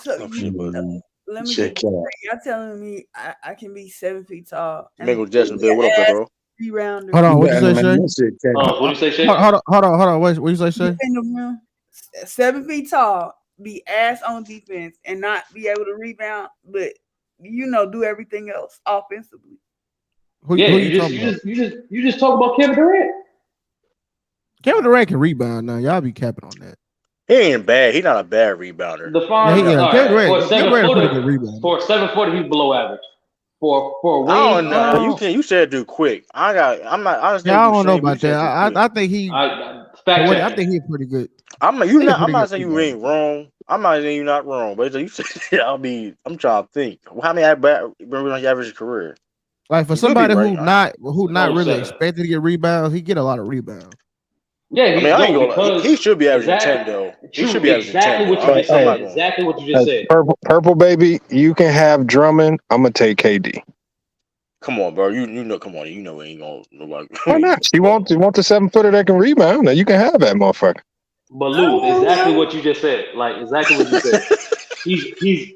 So let me get y'all telling me I can be 7 feet tall. Michael Jackson, Bill, what up, bro? Rebounder. Hold on, what you say, Shay? What you say, Shay? Hold on. What you say, Shay? 7 feet tall, be ass on defense, and not be able to rebound, but do everything else offensively. Who you just talk about Kevin Durant. Kevin Durant can rebound now. Y'all be capping on that. He ain't bad. He's not a bad rebounder. For a 7-footer, he's below average. For a wing, I don't know. You said do quick. I don't know about that. I think he. I think he's pretty good. I'm not saying you ain't wrong. I'm not saying you're not wrong. But you said I'm trying to think. How many average career? Like for somebody who not really expected to get rebounds, he get a lot of rebounds. Yeah, he should be averaging 10 though. He should be averaging 10. Exactly what you just said. Purple baby, you can have Drummond. I'm gonna take KD. Come on, bro. You know. Come on. You know we ain't gonna. Why not? You want the 7-footer that can rebound? Now you can have that motherfucker. But Lou, exactly what you just said. Like exactly what you said. He's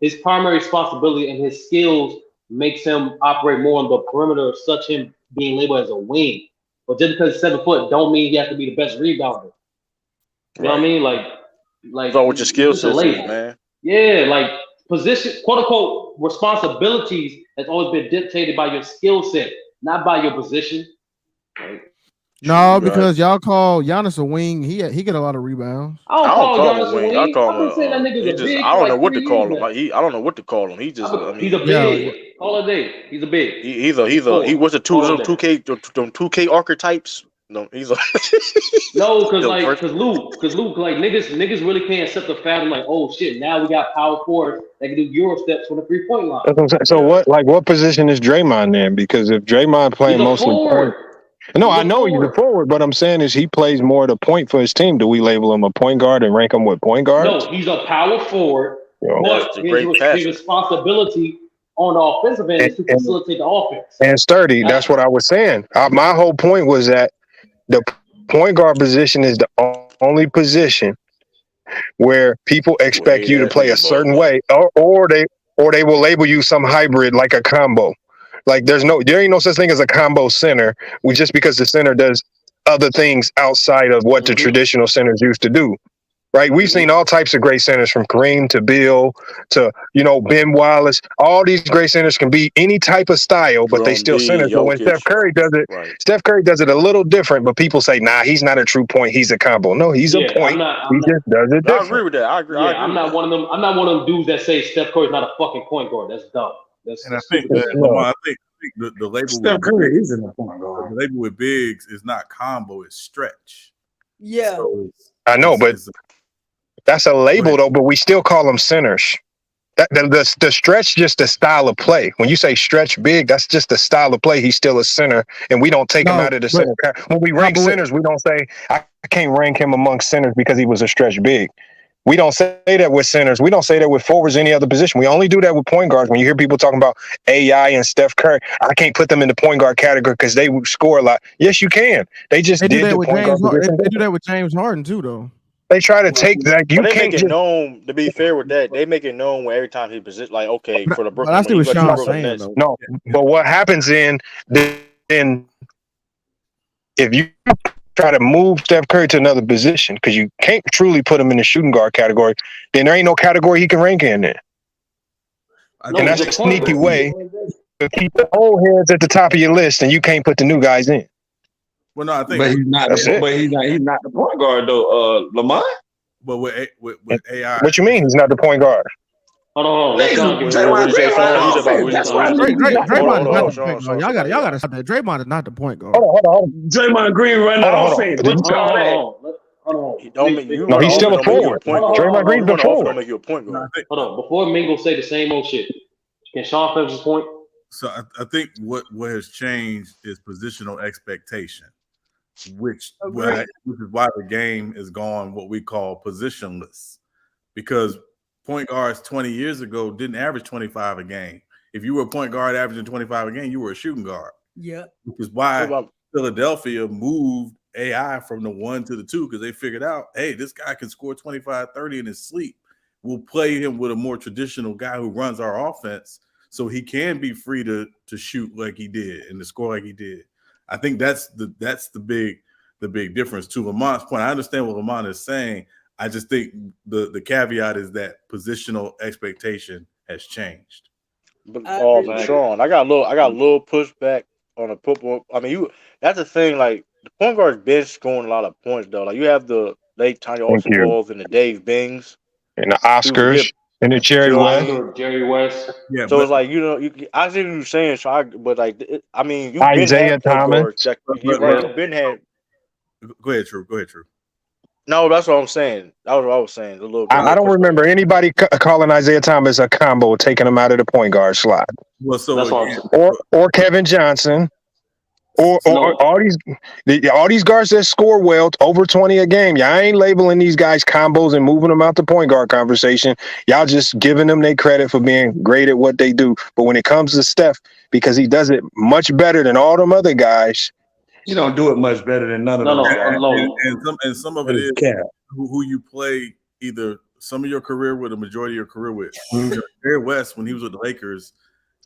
his primary responsibility and his skills makes him operate more on the perimeter, such him being labeled as a wing. But just because he's 7 foot, don't mean he has to be the best rebounder. You know what I mean? Like it's all with your skill set, man. Yeah, like position, quote unquote, responsibilities has always been dictated by your skill set, not by your position. Right? No, because y'all call Giannis a wing. He get a lot of rebounds. I don't call Giannis a wing. I don't know what to call him. I don't know what to call him. He's a big. All a day. He's a big. He was a 2K archetypes. No, he's a because Luke, like niggas really can't accept the fact like, oh shit, now we got power forwards that can do Euro steps from the 3-point line. That's what I'm saying. So what position is Draymond in? Because if Draymond playing mostly point. No, I know he's a forward, but I'm saying is he plays more the point for his team. Do we label him a point guard and rank him with point guards? No, he's a power forward. But his responsibility on the offensive end is to facilitate the offense. And sturdy. That's what I was saying. My whole point was that the point guard position is the only position where people expect you to play a certain way, or they will label you some hybrid like a combo. Like there ain't no such thing as a combo center. Just because the center does other things outside of what the traditional centers used to do. Right? We've seen all types of great centers, from Kareem to Bill to Ben Wallace. All these great centers can be any type of style, but they still centers. But when Steph Curry does it, Steph Curry does it a little different. But people say, nah, he's not a true point. He's a combo. No, he's a point. He just does it different. I agree with that. I agree. I'm not one of them. I'm not one of them dudes that say Steph Curry's not a fucking point guard. That's dumb. That's, And I that's think stupid to that say. Lamar, I think the label Steph with Curry is in the point guard. the label with bigs is not combo, it's stretch. Yeah. So I know, but it's that's a go label ahead. though. But we still call them centers. That the stretch just the style of play. When you say stretch big, that's just the style of play. He's still a center, and we don't take him No, out of the but center. When we no, rank but wait, centers, we don't say I can't rank him amongst centers because he was a stretch big. We don't say that with centers. We don't say that with forwards, any other position. We only do that with point guards. When you hear people talking about AI and Steph Curry, I can't put them in the point guard category because they score a lot. Yes, you can. They just they do did that the with point guard James. position They do different. that with James Harden too, though. They try to take that. But You they make can't it just known. To be fair with that, they make it known when every time he position. Like, okay, for the But I Brooklyn, when see he what got to the Sean's Brooklyn saying Nets. though. no. But what happens then if you try to move Steph Curry to another position because you can't truly put him in the shooting guard category, then there ain't no category he can rank in there. No, And he's that's a a point sneaky guard. way to keep the old heads at the top of your list, and you can't put the new guys in. Well, no, I think But he's not. That's it. But he's not the point guard though. Lamont. but with AI, What you mean he's not the point guard? Hold on. Let Sean get What Draymond you it. say, Green running Sean? You said about offense. what you That's said? What why you I said? knew he's not the Hold point on, Draymond is hold not on, the guard. point Sean. guard. Sean said Y'all about got AI. to stop that. Draymond is not the point guard. Hold on. Draymond Green running Hold offense. on. Did you saw that? Hold on. He don't make you No, run an he's still offense. a Don't make you a forward. point guard. Draymond You Green's a run an offense. Don't forward. make you a point no, I guard. think Hold on. Before Mingo say the same old shit, can Sean finish his point? so. I think what has changed is positional expectation, which is why the game is gone what we call positionless. Because point guards 20 years ago didn't average 25 a game. If you were a point guard averaging 25 a game, you were a shooting guard. Yeah. Which is why Philadelphia moved AI from the 1 to the 2 because they figured out, hey, this guy can score 25, 30 in his sleep. We'll play him with a more traditional guy who runs our offense so he can be free to shoot like he did and to score like he did. I think that's the big difference. To Lamont's point, I understand what Lamont is saying. I just think the caveat is that positional expectation has changed. But Sean, I got a little pushback on the football. I mean, that's the thing. Like the point guard's been scoring a lot of points though. Like you have the late Tiny Thank Austin you. Balls and the Dave Bings, And the people forget. Oscars and the Jerry You know what I West. mean? Oscar, Jerry West. Yeah, So but it's like I see what you're saying. So but like I mean, you've been Isaiah had point Thomas. guards that you're but right. You've been had. go ahead, True. Go ahead, True. No, that's what I'm saying. That was what I was saying. A little I don't pushback. remember anybody calling Isaiah Thomas a combo, taking him out of the point guard slot, Well, so That's what again, I'm or Kevin Johnson, or No. all these guards that score well, over 20 a game. Y'all ain't labeling these guys combos and moving them out the point guard conversation. Y'all just giving them their credit for being great at what they do. But when it comes to Steph, because he does it much better than all them other guys. You don't do it much better than none of No, those no, guys. no. and some of That it is is cap. who you play either some of your career with, a majority of your career with. Jerry West, when he was with the Lakers,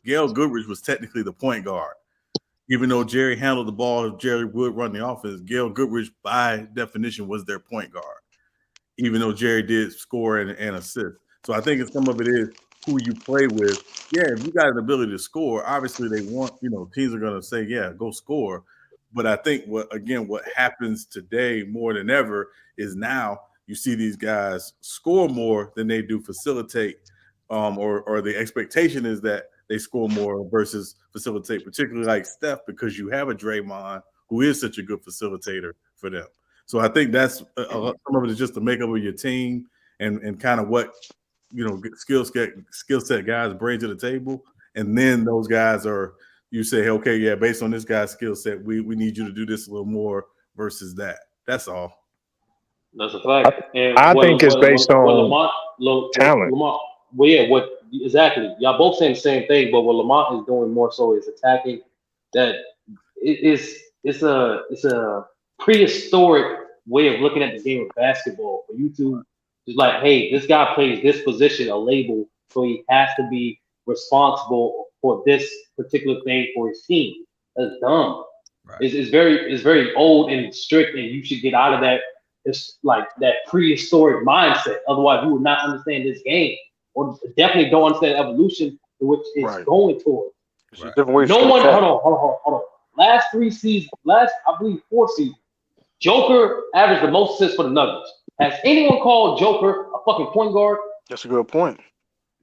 Gail Goodrich was technically the point guard. Even though Jerry handled the ball, Jerry would run the offense. Gail Goodrich, by definition, was their point guard. Even though Jerry did score and assist. So I think some of it is who you play with. Yeah, if you got an ability to score, obviously they want, teams are going to say, yeah, go score. But I think what happens today more than ever is now you see these guys score more than they do facilitate, or the expectation is that they score more versus facilitate, particularly like Steph, because you have a Draymond who is such a good facilitator for them. So I think that's some of it is just the makeup of your team and kind of what skill set guys bring to the table, and then those guys are. You say, okay, yeah, based on this guy's skill set, we need you to do this a little more versus that. That's all. That's a fact. And I think it's based on talent. Lamont, well, yeah, exactly? Y'all both saying the same thing, but what Lamont is doing more so is attacking that. It's a prehistoric way of looking at the game of basketball for you to just like, hey, this guy plays this position, a label, so he has to be responsible for this particular thing for his team. That's dumb. Right. It's very old and strict, and you should get out of that. It's like that prehistoric mindset. Otherwise, you would not understand this game, or definitely don't understand evolution to which it's going towards. Right. Different ways No to one. attack. Hold on. Last 3 seasons, I believe 4 seasons, Joker averaged the most assists for the Nuggets. Has anyone called Joker a fucking point guard? That's a good point.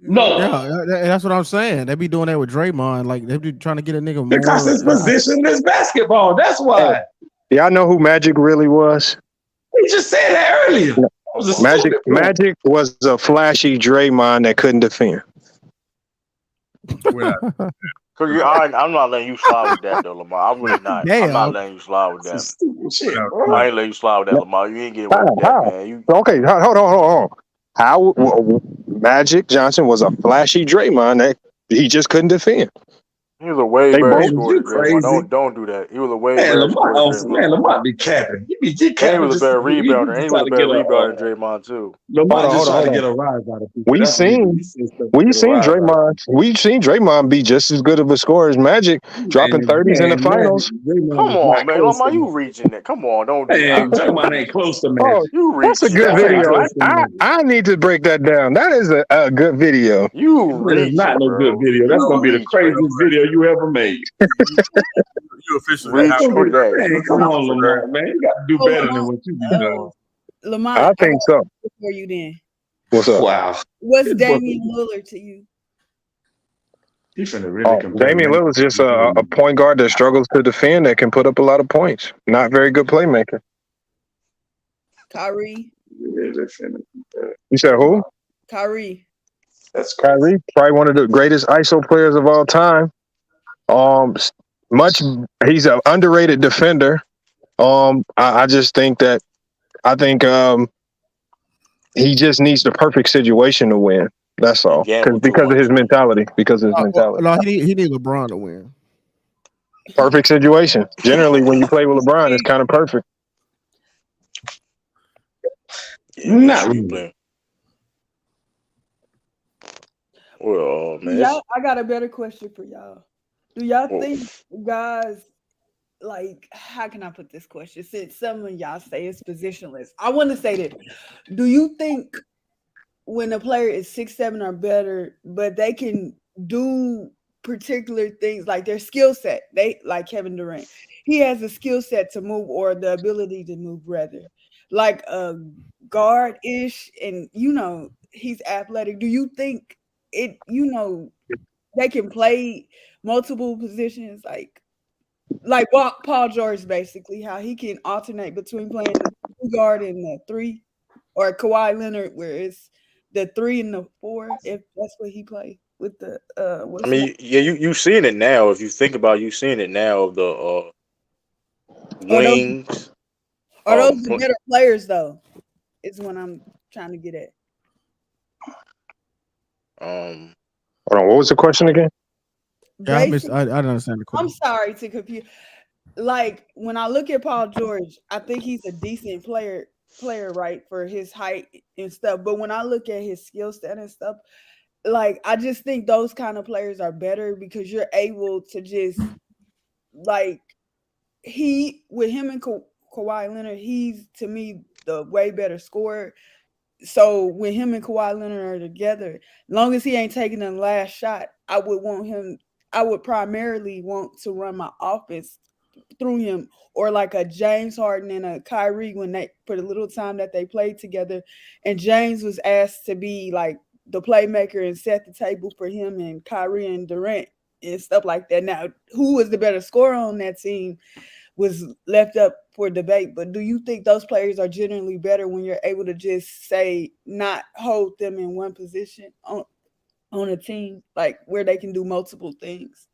Yeah, No. that's what I'm saying. They be doing that with Draymond. Like they be trying to get a nigga Because more. his position is basketball. That's Hey, why. y'all know who Magic really was? He just said that earlier. That was a Magic stupid point. Magic was a flashy Draymond that couldn't defend. We're not. Cause I'm not letting you slide with that though, Lamar. I'm really not. I'm not Damn. letting you slide with That's that. some stupid We're shit, not. bro. I ain't letting you slide with that, Lamar. You ain't getting away How? with that, How? man. You Okay, hold on. How Magic Johnson was a flashy Draymond that he just couldn't defend. he was a way They better both. Man, is scorer you than Draymond. crazy? Don't do that. He was a way Man, better Lamar, scorer than Draymond. man, Lamar be capping. He And he capping was a just better he rebounder. And just he was trying a to better get a rebounder than Draymond too. Lamar just trying to Hold on. get a rise out of people. We That's what he do. seen He says stuff to we get a seen rise out of Draymond. We've seen Draymond be just as good of a scorer as Magic, people. dropping thirties in the Magic, finals. Draymond Come is on, not man. close Lamar, to you Magic. reaching it. Come on, don't do that. Man, You Draymond ain't reaching. close to Oh, Magic. You that's a reaching. good Draymond That's ain't video. close to Magic. I need to break that down. That is a good video. you That is not reaching, no good bro. video. That's You gonna be the reaching. No, craziest video you ever made. you officially That's have Reach gonna to for be, that. man, You come reaching on, for that. Lamar, man. You got to do Oh, better than Lamont, what you be doing. Lamont, I I got think so. it for you then. What's up? Wow. What's This boy, Damian Lillard to you? he finna really Oh, compare Damian Magic. Lillard's just a point guard that struggles to defend that can put up a lot of points. Not very good playmaker. Kyrie. Really finna compare. You said who? Kyrie. That's crazy. Kyrie, probably one of the greatest ISO players of all time. S- much he's an underrated defender. I just think that I think he just needs the perfect situation to win. That's He all. gambled too Because of his much. mentality. Because of his Well, mentality. no, he need LeBron to win. Perfect situation. Generally, when you play with LeBron, it's kind of perfect. Yeah, make Not sure you really. play. Well, man, Y'all, I got a better question for y'all. Do y'all well, think guys like how can I put this question? Since some of y'all say it's positionless, I want to say that. Do you think when a player is 6'7" or better, but they can do particular things like their skill set, they like Kevin Durant, he has a skill set to move or the ability to move rather, like a guard ish, and he's athletic. Do you think it? They can play multiple positions, like Paul George, basically, how he can alternate between playing the two guard and the three, or Kawhi Leonard, where it's the three and the four, if that's what he played with the I what's the name? mean, yeah, you seeing it now. If you think about, it, you seeing it now of the Are those wings. are those the Pl- better players though? Is what I'm trying to get at. um, Hold on, what was the question again? Yeah, I missed. Basically, I didn't understand the I'm question. sorry to confuse. Like when I look at Paul George, I think he's a decent player, right, for his height and stuff. But when I look at his skill set and stuff, like I just think those kind of players are better because you're able to just like he with him and Kawhi Leonard, he's to me the way better scorer. So when him and Kawhi Leonard are together, long as he ain't taking the last shot, I would want him. I would primarily want to run my offense through him, or like a James Harden and a Kyrie when they for the little time that they played together, and James was asked to be like the playmaker and set the table for him and Kyrie and Durant and stuff like that. Now, who was the better scorer on that team was left up for debate, but do you think those players are generally better when you're able to just say not hold them in one position on a team, like where they can do multiple things?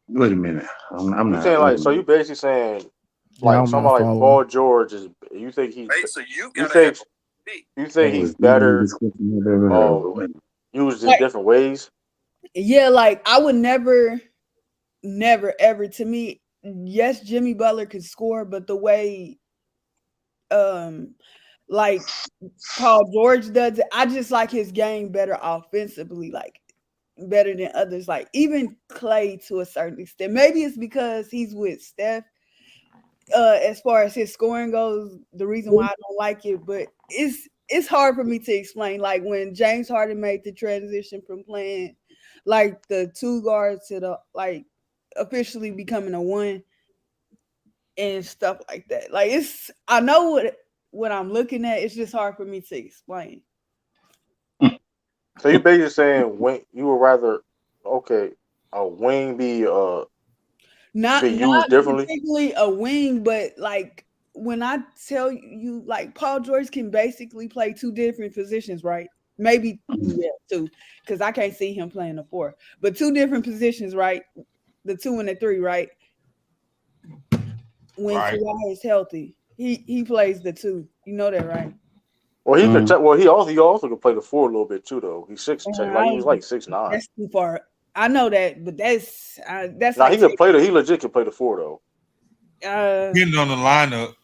Wait a minute. I'm you not. saying Wait like a so? You minute. basically saying Yeah, like I'm not somebody like following. Paul George is? You think he's? You think That he's was the better? easiest question I've ever heard. Uh, But wait. used in Like, different ways. yeah, like I would never ever to me, yes, Jimmy Butler could score, but the way um like Paul George does it, I just like his game better offensively, like better than others. Like even Clay to a certain extent. Maybe it's because he's with Steph. As far as his scoring goes, the reason why I don't like it, but it's hard for me to explain. Like when James Harden made the transition from playing like the two guards to the like officially becoming a one and stuff like that. Like I know what I'm looking at. It's just hard for me to explain. So you basically saying wing, you would rather a wing be Not used differently? particularly a wing, but like when I tell you, like Paul George can basically play two different positions, right? Maybe two, because I can't see him playing the four, but two different positions, right? The 2 and the 3, right? When Right. Kawhi is healthy, he plays the 2. You know that, right? Well, he could. Well, he also could play the four a little bit too, though. He's six, like he I was like 6'9". That's too far. I know that, but that's Now like he could play the. He legit could play the four though. Depending on the lineup.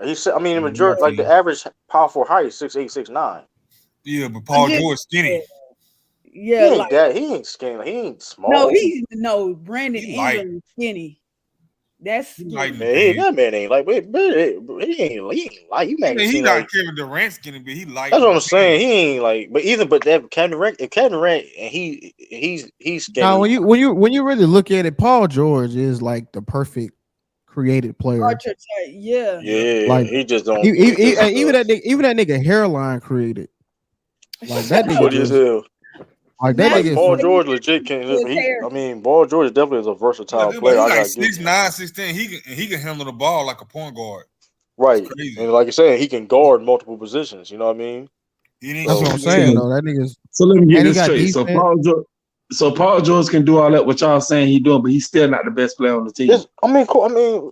He said, I mean, the on your majority, like the team. average power forward height is 6'8", 6'9". Yeah, but Paul George skinny. He Yeah, ain't like that. He ain't skinny. Like, he ain't no, small. Brandon He light. Ingram is skinny. That's He skinny. light in the Man, game. that man ain't like. Wait, he ain't like. You I man mean, he seem not like. Kevin Durant skinny, but he light. That's in what the I'm saying. game. He ain't like. But that Kevin Durant, if Kevin Durant and he's Now, skinny. when you really look at it, Paul George is like the perfect created player. Yeah. Yeah, Like he just don't. He just even that nigga hairline created. Like that nigga funny as just hell. like that Like nigga. Paul George legit can. His hair. I mean, Paul George definitely is a Yeah, versatile dude, but player. he I like gotta give him 6'9", 6'10". He can handle the ball like a point guard. right. It's crazy. And like you said, he can guard multiple positions. You know what I mean? He didn't That's what So I'm shoot saying well. though. That nigga's So let me get and he this got straight. So defense. Paul George can do all that what y'all saying he doing, but he's still not the best player on the team. Yes, I mean, cool. Yeah.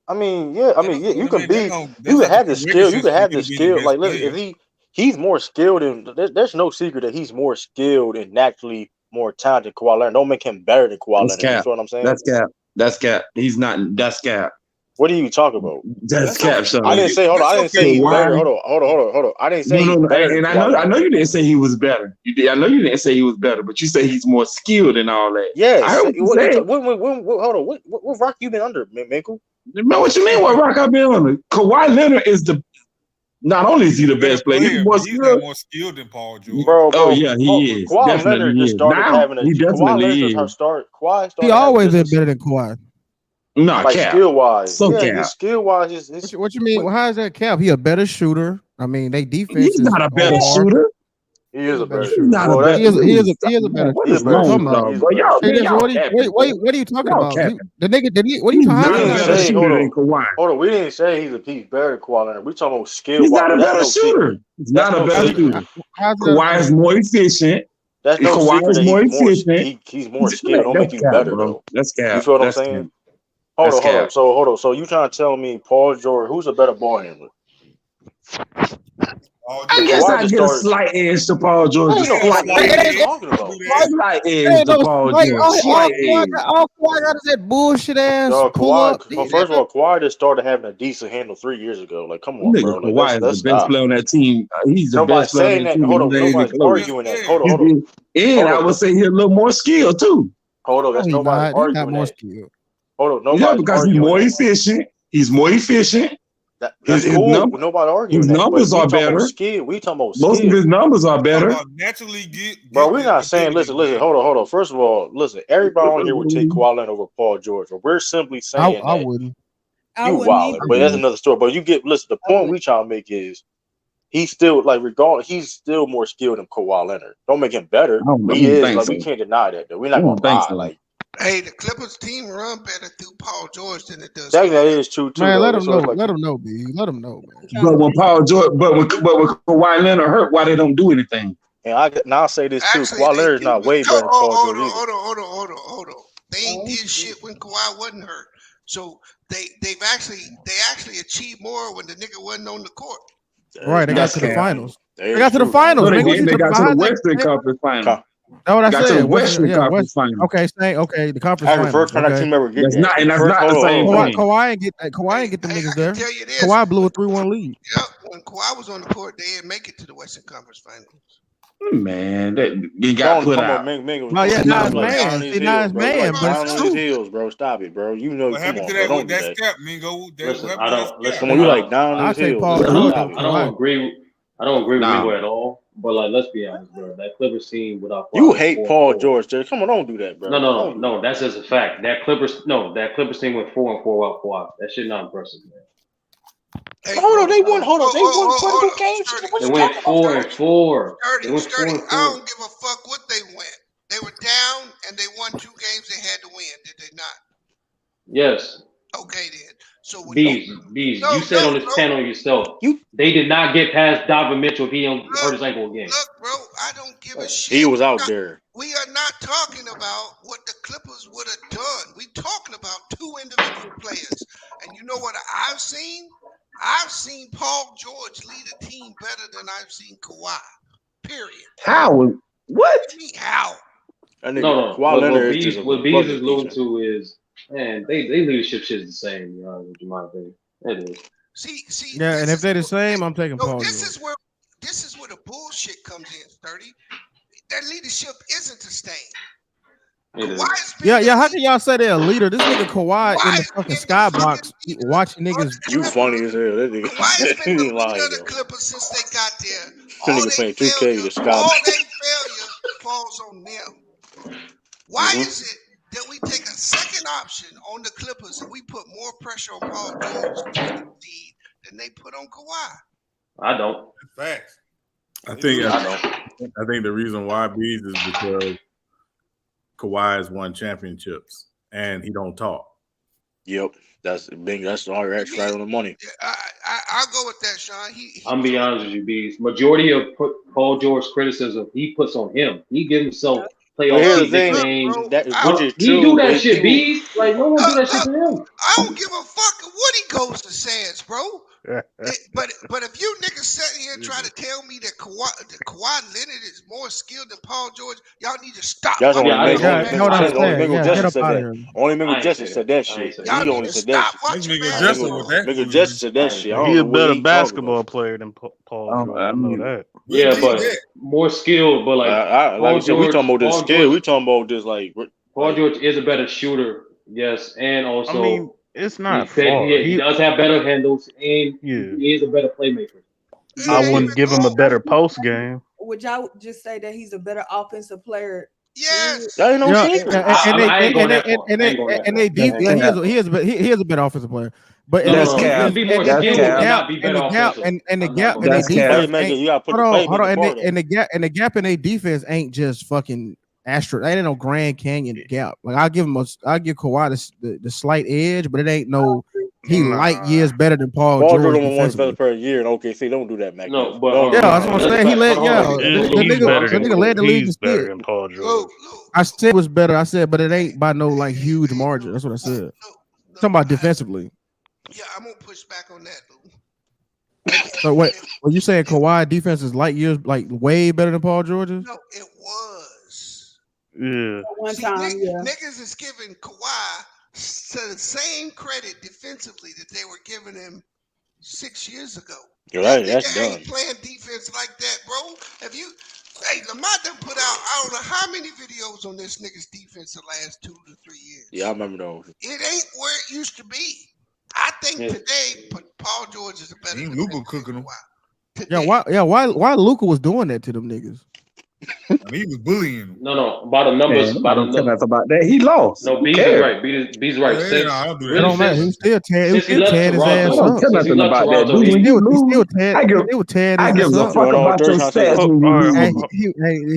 I mean, yeah. You can be. You can have the skill. You can have the skill. Like, listen, if he's more skilled, and there's no secret that he's more skilled and naturally more talented than Kawhi Leonard. Don't make him better than Kawhi That's Leonard. You cap. feel what I'm saying? That's cap. That's cap. He's not. That's cap. What do you talk about? That's cap, Sean. I didn't say. Hold on. I didn't say he's better. Hold on. I didn't say he's No. better than And Kawhi I know Leonard. you didn't say he was better. You did. I know you didn't say he was better, but you say he's more skilled and all that. Yes. I heard what you said. Hold on. What rock you been under, Minkle? Man, what you mean? What rock I been on? Kawhi Leonard is the. Not only is he the best player, he's more He's not skilled. more skilled than Paul George. Bro. Oh yeah, he is. Kawhi Definitely Leonard he just is. started Now having a. he Kawhi definitely Leonard is. just started. Kawhi He started having always been just better than Kawhi. Nah, like cap. skill wise. So Yeah, cap. his skill wise is. What you mean? Well, how is that cap? He a better shooter. I mean, they defense He's is not a on better par. shooter. He is a better He's shooter. not Well, a that's better. He is a better What He a is shooter. What better you wrong talking with shooter. about? y'all, He's a bro? better Y'all, Hey, man, shooter. listen, y'all capping, bro. what are you talking Y'all about? capping. The nigga, what are you He's talking? How not is We he a didn't not a better better say. shooter? shooter Hold than on. Kawhi. Hold on. We didn't say he's better than Kawhi Leonard. We talking about skill He's wise. not a That's better no secret. shooter. He's That's not a no better secret. shooter. How's that? Kawhi is more efficient. That's no Kawhi secret is that more efficient. he's more skilled. Man, Don't make that's you cap, better bro. though. That's You cap. feel what I'm That's cap. saying? That's Hold on. cap. So hold on. So you trying to tell me Paul George, who's a better ball handler? I guess Kawhi I just get a started. slight edge to Paul George. A Ain't no slight fucking way. What are you edge. talking about? Slight There edge ain't to no Paul like George. Slight edge. all Kawhi got is that bullshit ass Dog, pull Kawhi. up. Well, first of all, Kawhi just started having a decent handle 3 years ago. Like, come on, Nigga, bro. Like, Kawhi is the let's best stop. player on that team. He's the Nobody's best player on saying that that. team, Hold and on. he's not even Nobody's close. arguing that. Hold on. And I would say he's a little more skilled too. Hold on. No, That's he nobody's not. He got arguing more that. skill. Hold on. Yeah, Nobody's because he's arguing more that. efficient. He's more efficient. That's cool. Nobody His arguing that. But numbers we are talking about better. skill. We talking about Most of his skill. numbers are better. Naturally Bro, we're gifted not saying. ability, Listen. man. Hold on. First of all, listen. Everybody on here would take Kawhi Leonard over Paul George. But we're simply saying I that wouldn't. I you wouldn't wildin'. either. But that's another story. But you get. Listen. The I point wouldn't. we trying to make is he's still like regardless. He's still more skilled than Kawhi Leonard. Don't make him better. I But he don't is. think Like so. we can't deny that. Though we're I not gonna don't think lie. so. Like Hey, the Clippers team run better through Paul George than it does. that is true too. Man, Though. let him So it's know. like Let him know, B. Let him know, man. But when Paul George, but when Kawhi Leonard hurt, why they don't do anything? and I'll say this too. Actually, Kawhi they Leonard is do. not way better than Paul George either. Hold on. They ain't did shit when Kawhi wasn't hurt. So they actually achieved more when the nigga wasn't on the court. Right, they got That's to the cap. finals. That They is got to the true. finals. No, they Man, what you didn't. They talking got about? to the How's that? Western Conference Final. That's what I Got to said. the Western Conference Final. Okay, okay, the conference That's the first finals. time that Okay. team ever get That's that. not, and that's First, not the same thing. Kawhi ain't get them niggas I there. can tell you this. Kawhi blew a 3-1 lead. Yep, when Kawhi was on the court, they didn't make it to the Western Conference Finals. Man, that you got put out. Well, yeah, now it's like man. down his See, now heels, it's bro. You man, like but it's down the on his truth. heels, bro. Stop it, bro. You know, What come happened on, to bro. that? Don't do That's that. cap, Mingo. Listen, What I happened to don't that cap? listen. Come on, I you like don't. down on I his take heels, Paul bro. George Stop over it. I don't Kawhi. agree. I don't agree with Nah, Mingo at all. But like, let's be honest, bro. That Clippers team without You Kawhi was hate 4 and Paul 4. George, Jerry. Come on, don't do that, No, bro. no, Don't no, do no. that. That's just a fact. That Clippers team went 4 and 4 without Kawhi. That shit not impressive, man. Hey, Hold bro. on, they won. Hold on, they won quite a Hold few on. games. Sturdy, What They you went talking about? 4-4. They went Sturdy. 4-4. I don't give a fuck what they went. They were down and they won 2 games they had to win, did they not? Yes. Okay then. So when Bees, no, you said on this panel yourself, they did not get past Donovan Mitchell if he hurt his ankle again. look, bro, I don't give a shit. He was out there. We are not talking about what the Clippers would have done. We talking about 2 individual players. And you know what I've seen? I've seen Paul George lead a team better than I've seen Kawhi. Period. How? What? What do you mean how? No. Kawhi Leonard is just a What Bees bucket is alluding pizza. to is, man, they leadership shit is the same, in my opinion. It is. See. Yeah, and if they're the same, I'm taking Paul This George. is where the bullshit comes in, Sturdy. That leadership isn't the same. Yeah. How can y'all say they're a leader? This nigga Kawhi in the fucking skybox watching niggas. You funny as hell. That nigga. Kawhi's been the lying, leader of the though. Clippers since they got there. That nigga playing 2K. The sky. All their failure falls on them. Why is it that we take a second option on the Clippers and we put more pressure on Paul George to succeed than they put on Kawhi? I don't. Facts. I think the reason why Bees is because Kawhi has won championships and he don't talk. Yep, that's all right on the money. I'll go with that, Sean. I'm be honest with you, Bees. Majority of Paul George's criticism he puts on him. He gives himself playoff nicknames. Which is He true. do that shit, Bees. Like no one do that shit to him. I don't give a fuck what he goes to says, bro. But if you niggas sit here and try to tell me that Kawhi Leonard is more skilled than Paul George, y'all need to stop. That's only Nigga Justin said that. Only nigga Justin said that shit. He only said that shit. Nigga Justin said that shit. He a better basketball player than Paul George. I know that. Yeah, but more skilled. But like I said, we talking about this skill. We talking about this like. Paul George is a better shooter, yes, and also. I mean, it's not he does have better handles, and he is a better playmaker. I wouldn't give him a better post game. Would y'all just say that he's a better offensive player? Yes. That ain't no secret. And they deep. Yeah, he is a better offensive player. But and the gap in their defense ain't just fucking asterisk. Ain't no Grand Canyon gap. Like I'll give Kawhi the slight edge, but it ain't no light years better than Paul George. Paul George won defensive player a year in OKC. Don't do that, Mac. No, but that's what I'm saying. He led. The nigga led the league. He's better than Paul George. I said it was better. I said, but it ain't by no like huge margin. That's what I said. Talking about defensively. Yeah, I'm gonna push back on that. So wait, when you saying Kawhi defense is light years, like way better than Paul George's? No, it was. Yeah. One time, niggas is giving Kawhi the same credit defensively that they were giving him 6 years ago. You're right. That's done. Ain't playing defense like that, bro. Hey, Lamont done put out I don't know how many videos on this nigga's defense the last 2 to 3 years. Yeah, I remember those. It ain't where it used to be. I think today Paul George is a better. Ain't Luka cooking them. Why Luka was doing that to them niggas? I mean, he was bullying them. No. About the numbers. About that. He lost. No, B's is right. B's right. I don't do that. It don't matter. He still tearing his ass Don't up. tell nothing about that, dude. When you lose, I give a fuck about your stats when you lose.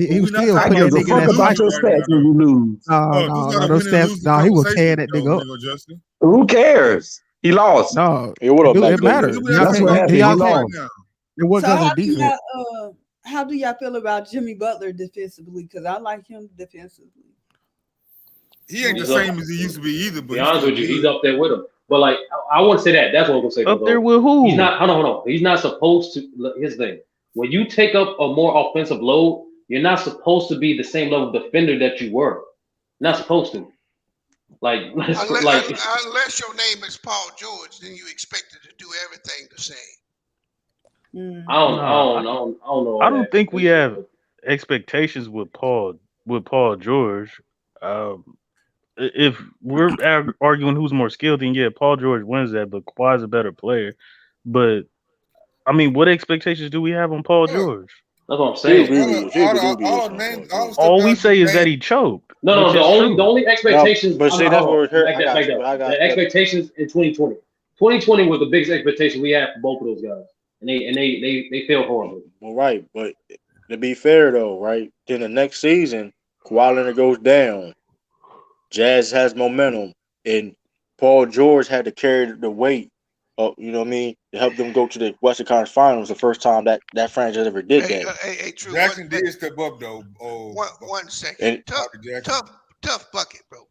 He was still I putting give a that nigga in fuck that about fight. your stats when you lose. No stats. No, he was tearing that nigga up. Who cares? He lost. No, it matters. That's what happened. He lost. It wasn't defense. How do y'all feel about Jimmy Butler defensively? Because I like him defensively. He ain't the same as he used to be either. But be honest with you, he's up there with him. But like, I wouldn't say that. That's what I'm gonna say. Up there with who? He's not. Hold on. He's not supposed to. Here's the thing: when you take up a more offensive load, you're not supposed to be the same level defender that you were. You're not supposed to. Like, unless your name is Paul George, then you expected to do everything the same. I don't know. I don't think we have expectations with Paul George. If we're arguing who's more skilled, then Paul George wins that, but Kawhi's a better player. But I mean, what expectations do we have on Paul George? That's what I'm saying. All we say is that he choked. No. The only expectations. But see, that's where it hurt. The expectations in 2020. 2020 was the biggest expectation we had for both of those guys, and they failed horribly. Well, right, but to be fair though, right? Then the next season, Kawhi Leonard goes down. Jazz has momentum, and Paul George had to carry the weight. You know what I mean? To help them go to the Western Conference Finals, the first time that franchise ever did that. Hey, True. Jackson did step up though. One second. And Tough bucket, bro.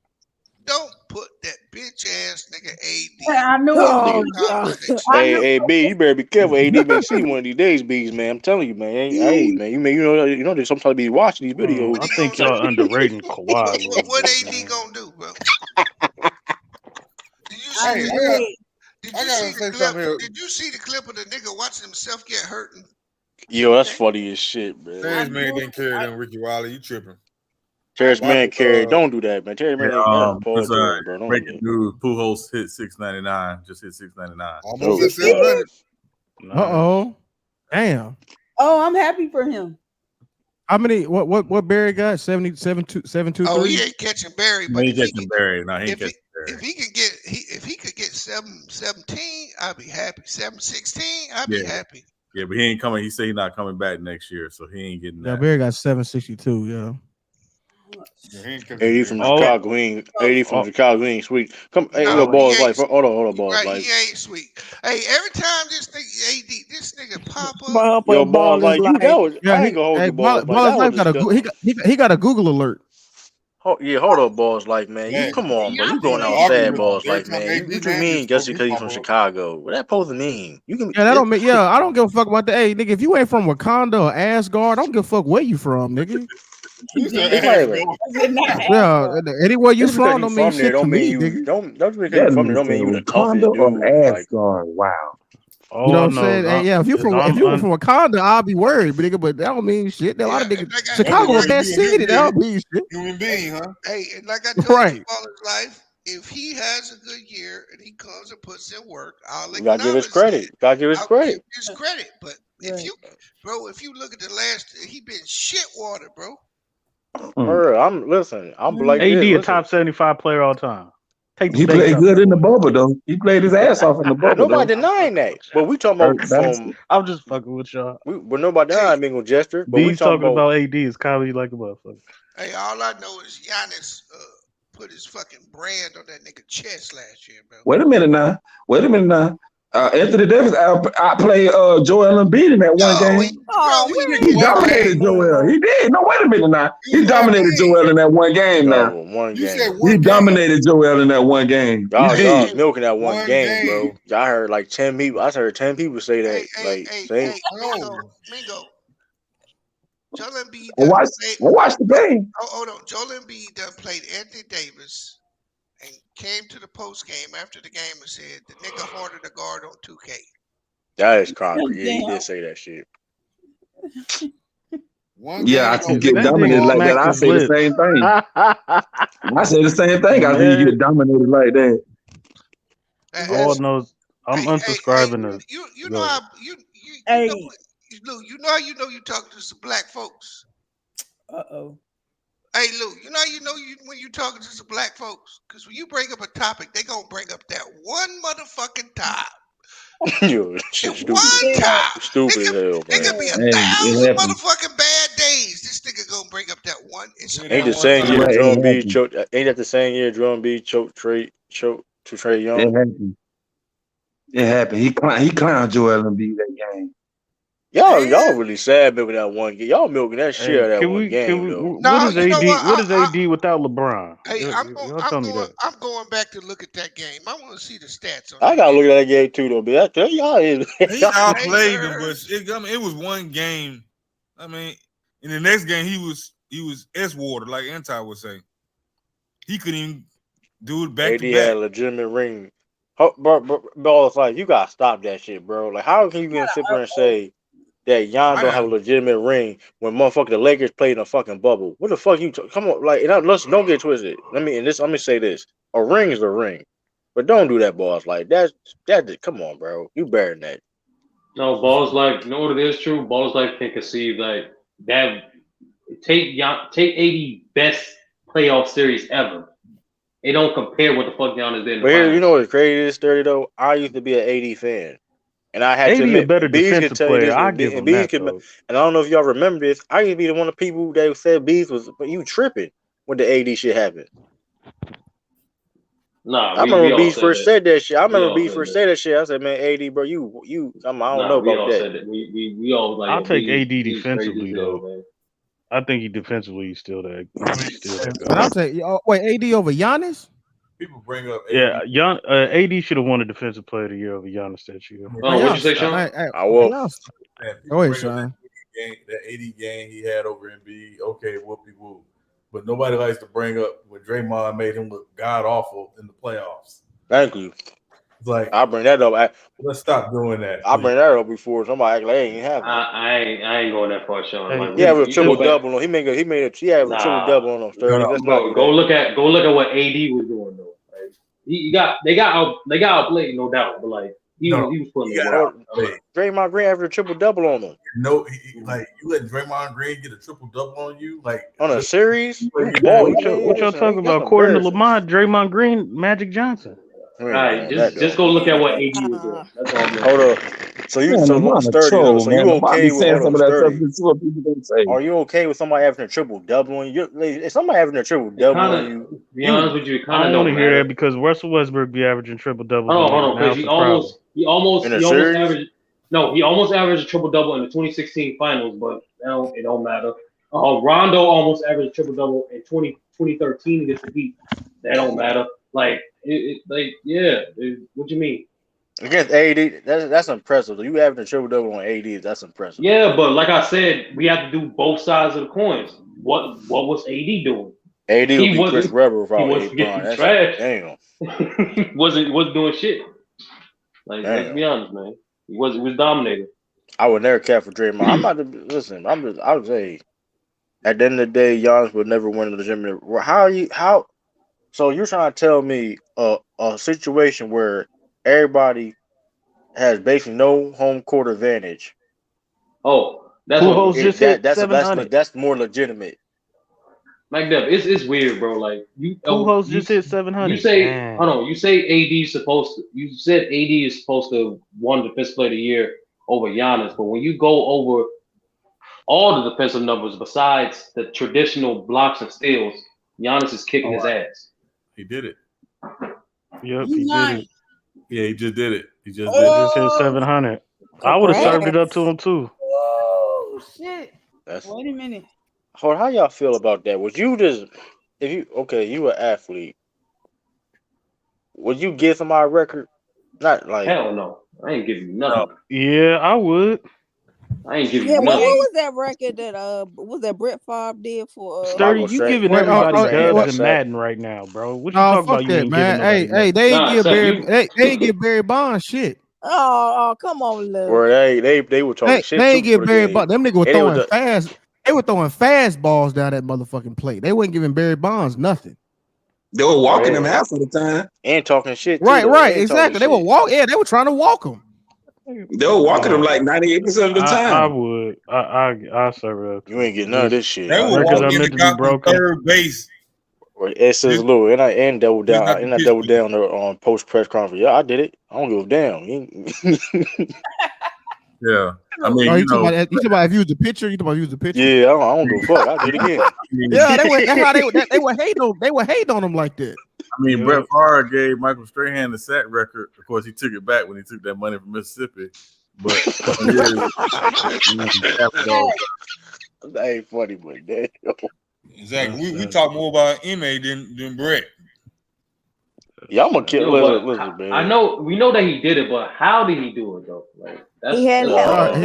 Don't put that bitch ass nigga AD. I knew it. Hey, B, you better be careful. AD may see one of these days, B's, man. I'm telling you, man. Hey, man, you know, they sometimes be watching these videos. I think y'all underrating Kawhi. What AD gonna do, bro? Did you see the clip of the nigga watching himself get hurt? Yo, that's funny as shit, man. Terrence Mann didn't carry them, Ricky Wiley. You tripping? Terrence Mann carry. Don't do that, man. Terrence Mann ain't Paul George, bro. Don't breaking news. Pujols hit 699. Just hit 699. Almost hit 700. Damn. Oh, I'm happy for him. How many? What Barry got? 723. Oh, he ain't catching Barry, but if he ain't catching Barry. If he could get 717, I'd be happy. 716, I'd be happy. Yeah, but he ain't coming. He said he's not coming back next year, so he ain't getting that. Yeah, Barry got 762. Yeah. 80 from Chicago, he ain't 80 from Chicago, he ain't sweet. Come, hey, yo, balls like, hold on, balls right, like. He ain't sweet. Hey, every time this nigga pop up, yo, balls like you, that was. I ain't gonna hold your balls like that. He got a Google alert. Oh, yeah, hold up, balls like, man. You come on, bro. You going out sad, balls like, man. What you mean just because he's from Chicago? What that supposed to mean? You can. Yeah, that don't mean. Yeah, I don't give a fuck about that. Hey, nigga, if you ain't from Wakanda or Asgard, I don't give a fuck where you from, nigga. Yeah, anywhere you from don't mean shit to me, nigga. Don't because you from there don't mean you the toughest dude. Asgard, wow. You know what I'm saying? Hey, yeah, if you from Wakanda, I'll be worried, but that don't mean shit. A lot of niggas, Chicago, a bad city. That don't mean shit. Human being, huh? Hey, and like I told you all his life, if he has a good year and he comes and puts in work, I'll gotta give his credit. Gotta give his credit. But if you look at the last, he been shit water, bro. I'm like AD this. a top 75 player all time. He played good in the bubble though. He played his ass off in the bubble. Nobody denying that, but we talking about from. I'm just fucking with y'all. But nobody denying being a gesture. But He's talking about AD is comedy like a motherfucker. Hey, all I know is Giannis put his fucking brand on that nigga chest last year, bro. Wait a minute now. Anthony Davis outplayed Joel Embiid in that one game. He dominated Joel. He did. No, wait a minute now. He dominated Joel in that one game now. He dominated Joel in that one game. Y'all was milking that one game, bro. Y'all heard like 10 people. I heard 10 people say that. Mingo. Joel Embiid. Watch the game. Hold on. Joel Embiid played Anthony Davis. And came to the post game after the game and said the nigga harder to guard on 2K. That is concrete. Yeah, he did say that shit. I think get dominated like that. I say the same thing. I say the same thing. I think you get dominated like that. God knows I'm unsubscribing to. You know how you talk to some black folks. Hey, Lou, when you talking to some black folks, because when you bring up a topic, they gonna bring up that one motherfucking top. Yo, stupid as hell, man. It could be 1,000 motherfucking bad days. This nigga gonna bring up that one. Ain't the same year Drum B choked? Ain't that the same year Drum B choked to Trae Young? It happened. He clowned Joel Embiid that game. Y'all really sad milking that one game. Y'all milking that shit out of that one game. What is AD without LeBron? Hey, I'm going back to look at that game. I want to see the stats on I gotta look at that game too, though. But y'all is he outplayed them, but it was one game. I mean, in the next game he was S water, like Anti would say. He couldn't even do it back to back. Had a legitimate ring. Bro, it's like you gotta stop that shit, bro. Like, how can you even sit there and say that Jan don't have a legitimate ring when motherfucking the Lakers played in a fucking bubble? What the fuck you come on? Like, let's don't get twisted. Let me say this: a ring is a ring, but don't do that, boss. Like that. Come on, bro. You better than that. No, balls like, you know what it is, true. Balls like can conceive like that. Take 80 best playoff series ever. It don't compare what the fuck Giannis did in the But here, you finals. know what's crazy is, 30 though? I used to be an AD fan. And I had to AD a admit, better Bees can defensive tell you player. this, I give and him Bees that can, though. and I don't know if y'all remember this. I used to be the one of the people that said Bees was, but you tripping when the AD shit happened. Nah, I we remember all Bees said first that. said that shit. I We remember all Bees said first that. said that shit. I said, man, AD, bro, I don't know Nah, we about all that. said that. We all was like, I'll yo, take AD B's crazy as defensively hell, though. man. I think he defensively he's still that But I'll guy. take wait, AD over Giannis? People bring up Yeah, AD. AD should have won the defensive player of the year over Giannis that year. Oh, what'd you say, Sean? I will. Man, Go people ahead, bring up Sean. that 80 game he had over Embiid. Okay, whoopie whoop. But nobody likes to bring up when Draymond made him look god awful in the playoffs. Thank you. It's like, I bring that up. Let's stop doing that. I bring that up before somebody act like they ain't have it. I ain't going that far, Sean. Like, He had a you triple go back. double on. He had a triple double on him. 30. Let's not do Go that. look at what AD was doing though. Like, they got outplayed, no doubt. But like he was putting it work. Draymond Green averaged a triple double on him. No, like you let Draymond Green get a triple double on you, like on a series. What y'all talking about? According to Lamont, Draymond Green, Magic Johnson. All right, just go look at what AD was doing. That's all. Hold up. So you Man, Lamont a sturdy though. troll, So man. you Lamont okay be with saying some of that stuff sturdy? that's what people don't say. Are you okay with somebody having a triple double on you? If somebody having a triple double on you, To be honest with you, it I kind of don't want don't to hear matter. that because Russell Westbrook be averaging triple doubles. Hold on, because he almost in a series? averaged. No, he almost averaged a triple double in the 2016 finals, but now it don't matter. Rondo almost averaged a triple double in 2013 against the Heat. That don't matter. Like what you mean? Against AD, that's impressive. You having a triple double on AD, that's impressive. Yeah, but like I said, we have to do both sides of the coins. What was AD doing? AD would be Chris Webber without AD. Getting trash. Damn. He wasn't doing shit. Like, let's be honest, man. He was dominating. I would never care for Draymond. I'm not listen. I would say, at the end of the day, Giannis would never win a legitimate. How? So you're trying to tell me a situation where everybody has basically no home court advantage? Oh, that's what just hit 700. That's more legitimate. Like that, it's weird, bro. Like Pujols just hit 700. You say, hold on. You say AD supposed to. You said AD is supposed to won Defensive Player of the Year over Giannis, but when you go over all the defensive numbers besides the traditional blocks and steals, Giannis is kicking his ass. He did it. Yep, he did it. Yeah, he just did it. He just hit 700. I would have served it up to him too. Oh shit! Wait a minute. Hold, how y'all feel about that? Would you just, you an athlete, would you give somebody a record? Not like hell no. I ain't giving you nothing. Yeah, I would. I ain't giving you what nothing. was that record that was that Brett Favre did for Sturdy, you giving everybody dubs in Madden right now, bro. What you talking about? You ain't man. giving nobody They ain't give Barry Bonds shit. Oh, come on, look. Or they were talking shit. They ain't give Barry Bonds. Them niggas were throwing fast. They were throwing fastballs down that motherfucking plate. They wasn't giving Barry Bonds nothing. They were walking him half of the time. And talking shit. Right, exactly. They were walking. Yeah, they were trying to walk him. They were walking him like 98% of the time. I would. I serve it up. You ain't getting none of this shit. They were walking the guy from third base. Or it says Lou, and I double down. And I double down on post press conference. Yeah, I did it. I don't give a damn. Yeah, I mean, you talking about if you was the pitcher? You talking about if you was the pitcher? Yeah, I don't give a fuck. I did it again. Yeah, that's how they were hating on. They were hating on him like that. I mean, Brett Favre gave Michael Strahan the sack record. Of course, he took it back when he took that money from Mississippi. But that ain't funny, but damn. Exactly. We talk more about Ime than Brett. Yeah, I'm gonna kill. Listen, man. I know we know that he did it, but how did he do it though? Like he had help.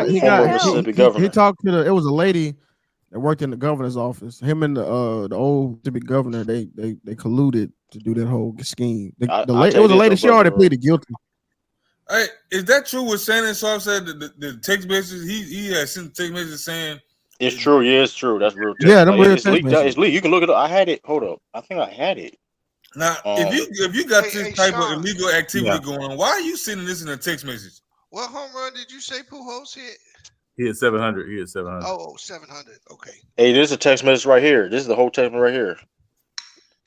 He talked to it was a lady that worked in the governor's office. Him and the old Mississippi governor, they colluded to do that whole scheme. It was a lady. She already pleaded guilty. Hey, is that true? What Shannon Sharp said? The text messages he had sent text messages saying it's true. Yeah, it's true. That's real. Yeah, them real it's text leaked. It's leaked. You can look it up. I had it. Hold up. I think I had it. Now, if you got this type of illegal activity going on, why are you sending this in a text message? What home run did you say Pujols hit? He hit 700. He hit 700. Oh, 700. Okay. Hey, this is a text message right here. This is the whole text right here.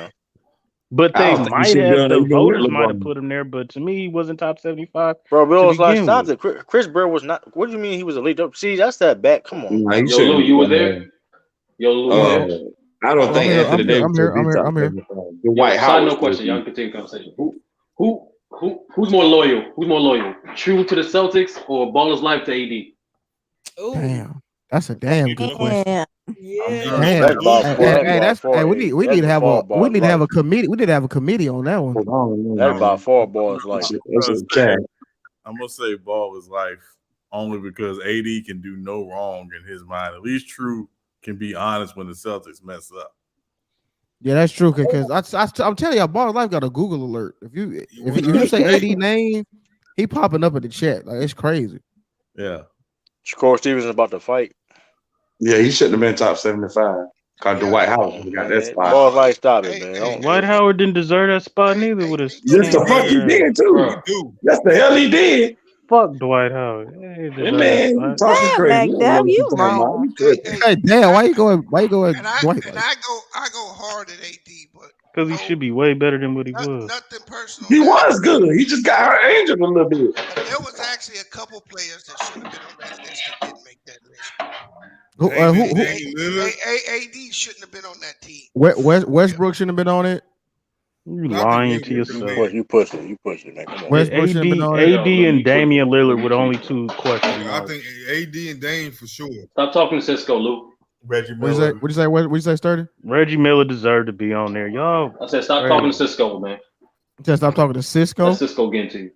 now. But I they don't think he might should be have on there the even with voters might have LeBron. put him there, but to me, he wasn't top 75 Bro, to Bill was like, begin stop with. it. Chris Bird was not. What do you mean he was elite? See, that's that back. Come on, Nah, bro. he Yo, Lou, shouldn't. you was there? Yo, Lou, you Uh, there? I don't Oh, I'm think here. Anthony I'm here. Davis I'm should here. be I'm here. top I'm here. 75. Yo, Dwight side Howard note should question. Y'all be. can continue the conversation. Who's more loyal? Who's more loyal? True to the Celtics or Baller's Life to AD? Ooh, Damn, that's a That's damn a good good question. question. Yeah. I'm yeah. giving it Damn. to That's by Lou Hey, far. hey, first. That's hey, by that's hey. far. We need That's to by have far a we ball's need to have a life. committee. We need to have a committee on that one. Hold on, That's by man. far ball's life. That's gonna a say cat. I'm gonna say Ball is life only because AD can do no wrong in his mind. At least True can be honest when the Celtics mess up. Yeah, that's true. Because I'm telling y'all, Ball Life got a Google alert. If you say AD 100%. name, he popping up in the chat. Like it's crazy. Yeah. Shakur Stevens is about to fight. Yeah, he shouldn't have been top 75. Cause Yeah. Dwight Come Howard on, would have got that man. spot. Ball's No, life, stop it, hey, man. hey, Dwight hey, Howard didn't deserve that spot hey, neither hey, with his me Yes, too. the cancer fuck he ass. did too. He Bro, do. Yes, the hell he did. Fuck Dwight Howard. He didn't Hey, deserve that man, you spot. talking Damn, crazy. You don't know McDuff, what you you talking about. wrong. You Hey, tripping. hey, Hey, and damn, I why you going and I Dwight and like? I go hard at AD, but Because he should be way better than what he was. nothing personal He now. was good. He just got her injured a little bit. But there was actually a couple players that should have been on that list that didn't make that list. Who Him and who Damian Lillard. AD shouldn't have been on that team. Westbrook shouldn't have been on it. You I think lying to Westbrook could have yourself. made it. You push it. You push it, man. Come on. Westbrook should have been on it. AD Lou, and you tweaking. Damian Lou, Lillard you were the only tweaking. two question I marks. think AD and Dame for sure. Stop talking to Cisco, Lou. Reggie What you say? Miller. What you say? What you say? Sturdy? Reggie Miller deserved to be on there. Y'all I said stop talking to crazy. Cisco, man. Just stop talking to That's Cisco. Cisco getting to you.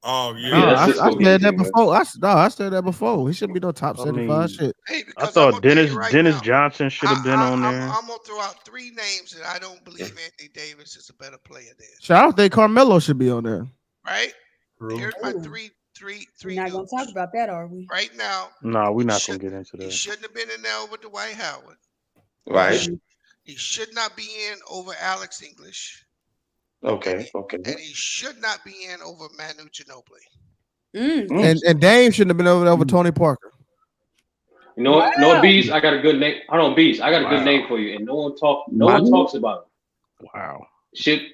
Oh Yeah, yeah. that's I Cisco getting said to that you, man. before. I said that before. He shouldn't be no top I 75 mean, shit. Hey, I because I'm thought gonna tell you right Dennis now, Johnson should have been on there. I'm gonna throw out three names that I don't believe Anthony Davis is a better player than. Shit, I don't think Carmelo should be on there. Right? True. Here's my Ooh, three we're not gonna dudes. talk about that, are we? Right now, Nah, we're he not gonna should get into he that. shouldn't have been in there with Dwight Howard. Right. He should not be in over Alex English. Okay. And he should not be in over Manu Ginobili. And Dame shouldn't have been over Tony Parker. You know what? No Bees, I got a good name. I don't know, Bees, I got a good Wow. name for you, and no one talks Manu? about it. Wow. Shit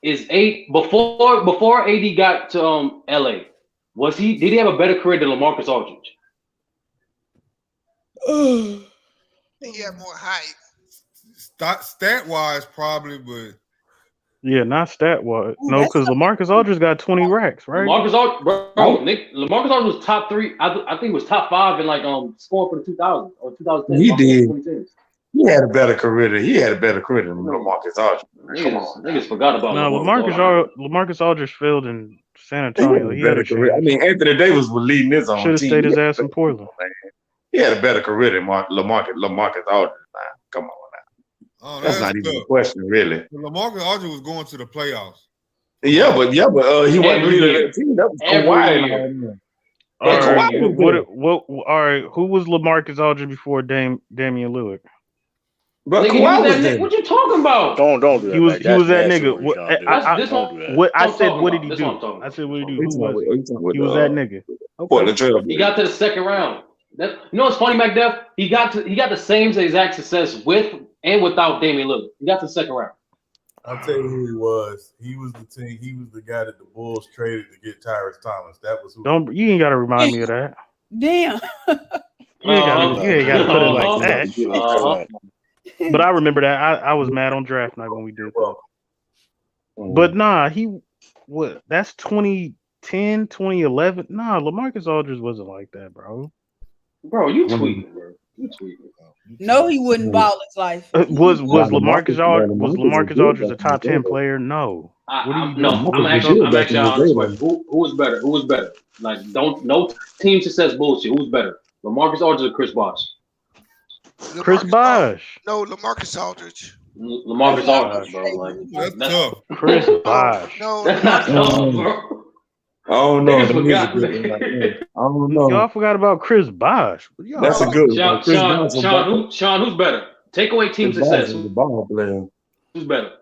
is before AD got to LA. Did he have a better career than LaMarcus Aldridge? He had more height. Stat wise, probably, but Yeah, not stat wise. No, because LaMarcus Aldridge got 20 racks, right? LaMarcus Aldridge, LaMarcus Aldridge was top 3. I think he was top 5 in like scoring for the 2000s or 2010. He did. 2010s. He had a better career than LaMarcus Aldridge. Come on. Niggas forgot about No, LaMarcus Aldridge failed in San Antonio. He had a career. I chance. mean, Anthony Davis was leading his own Should have team. stayed his ass in Portland. He had a better career than LaMarcus Aldridge. Man. Come on now. oh, That's not even a question, really. LaMarcus Aldridge was going to the playoffs. Yeah, but he wasn't leading that team. That was Kawhi. All right, who was LaMarcus Aldridge before Damian Lillard? But nigga, Kawhi was there. what you talking about? Don't do that. He was that nigga. I said, talking what did about. he This do? what I'm talking I said, what did he He do? He was that nigga. Portland Trail. He got to the second round. You know what's funny, McDuff? He got the same exact success with and without Damian Lillard. He got to the second round. I'll tell you who he was. He was the team. He was the guy that the Bulls traded to get Tyrese Thomas. That was who. You ain't got to remind me of that. Damn. You ain't got to put it like that. But I remember that. I was mad on draft night when we did that. But nah, that's 2010, 2011. Nah, LaMarcus Aldridge wasn't like that, bro. Bro, you tweeting, bro. You tweeting. No, he wouldn't ball his life. Was LaMarcus Aldridge a top 10 player? No. What are you doing? I'm actually honest question. Who was better? Who was better? Like, no team success bullshit. Who's better? LaMarcus Aldridge or Chris Bosh? Chris Bosh. No, LaMarcus Aldridge. LaMarcus Aldridge, bro. Like, that's tough. Chris Bosh. No, that's not tough, bro. Oh no, Niggas forgot. Y'all forgot about Chris Bosh. That's a good one. Sean, who's better? Take away team success. Who's better?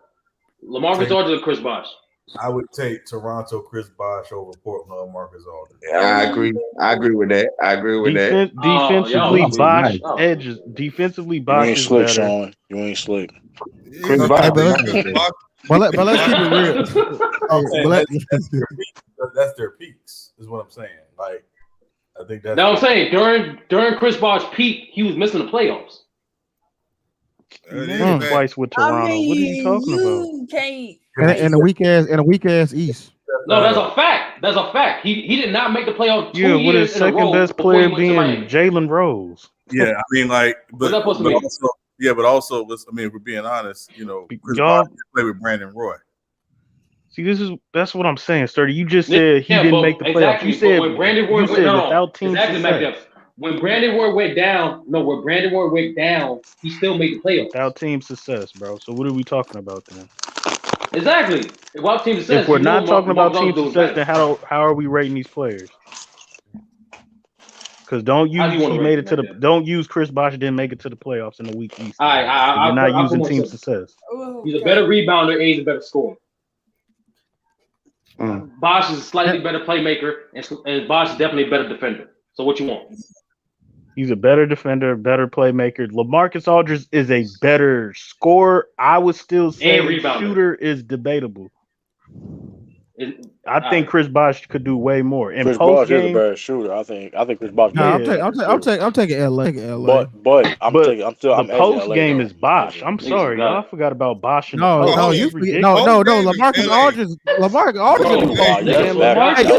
LaMarcus Aldridge or Chris Bosh? I would take Toronto Chris Bosh over Portland Marcus Aldridge. Yeah, I agree with that. Defensively, Bosh edges. Defensively, Bosh is better. Sean. You ain't slick. Chris Bosh. but let's keep it real. I'm Hey, saying that's their peaks, is what I'm saying. Like, I think that's. Now I'm saying during Chris Bosh's peak, he was missing the playoffs. He made it twice with Toronto. What are you talking about? You can't. and a weak ass East. No, that's a fact. That's a fact. He did not make the playoffs 2 Yeah, with years his in a second row best before he player went to being Miami. Jalen Rose. Yeah, I mean, like, What's that supposed to but mean? also, yeah, but also, let's. I mean, if we're being honest, you know, Chris Y'all- Bosh played with Brandon Roy. See, that's what I'm saying, Sturdy. You just said he didn't make the playoffs. Exactly. You said when Brandon Roy without team exactly, success. when Brandon Roy went down, when Brandon Roy went down, he still made the playoffs. Without team success, bro. So what are we talking about then? Exactly. Without team success, If we're you know not talking about Marcus team Aldridge success, was then how are we rating these players? Because don't How do you use wanna he rate made them it to the like that? don't use Chris Bosh didn't make it to the playoffs in the weak East. All right, You're not I'll using put team more success. He's a better rebounder and he's a better scorer. Bosh is a slightly better playmaker, and Bosh is definitely a better defender. So what you want? He's a better defender, better playmaker. LaMarcus Aldridge is a better scorer. I would still say rebounder. shooter is debatable. I think Chris Bosh could do way more. In Chris post Bosh is a game, better shooter. I think Chris Bosh. No, I'm taking LA. But I'm edging the post LA game though. is Bosh. I'm sorry, y'all forgot about Bosh in the post. LaMarcus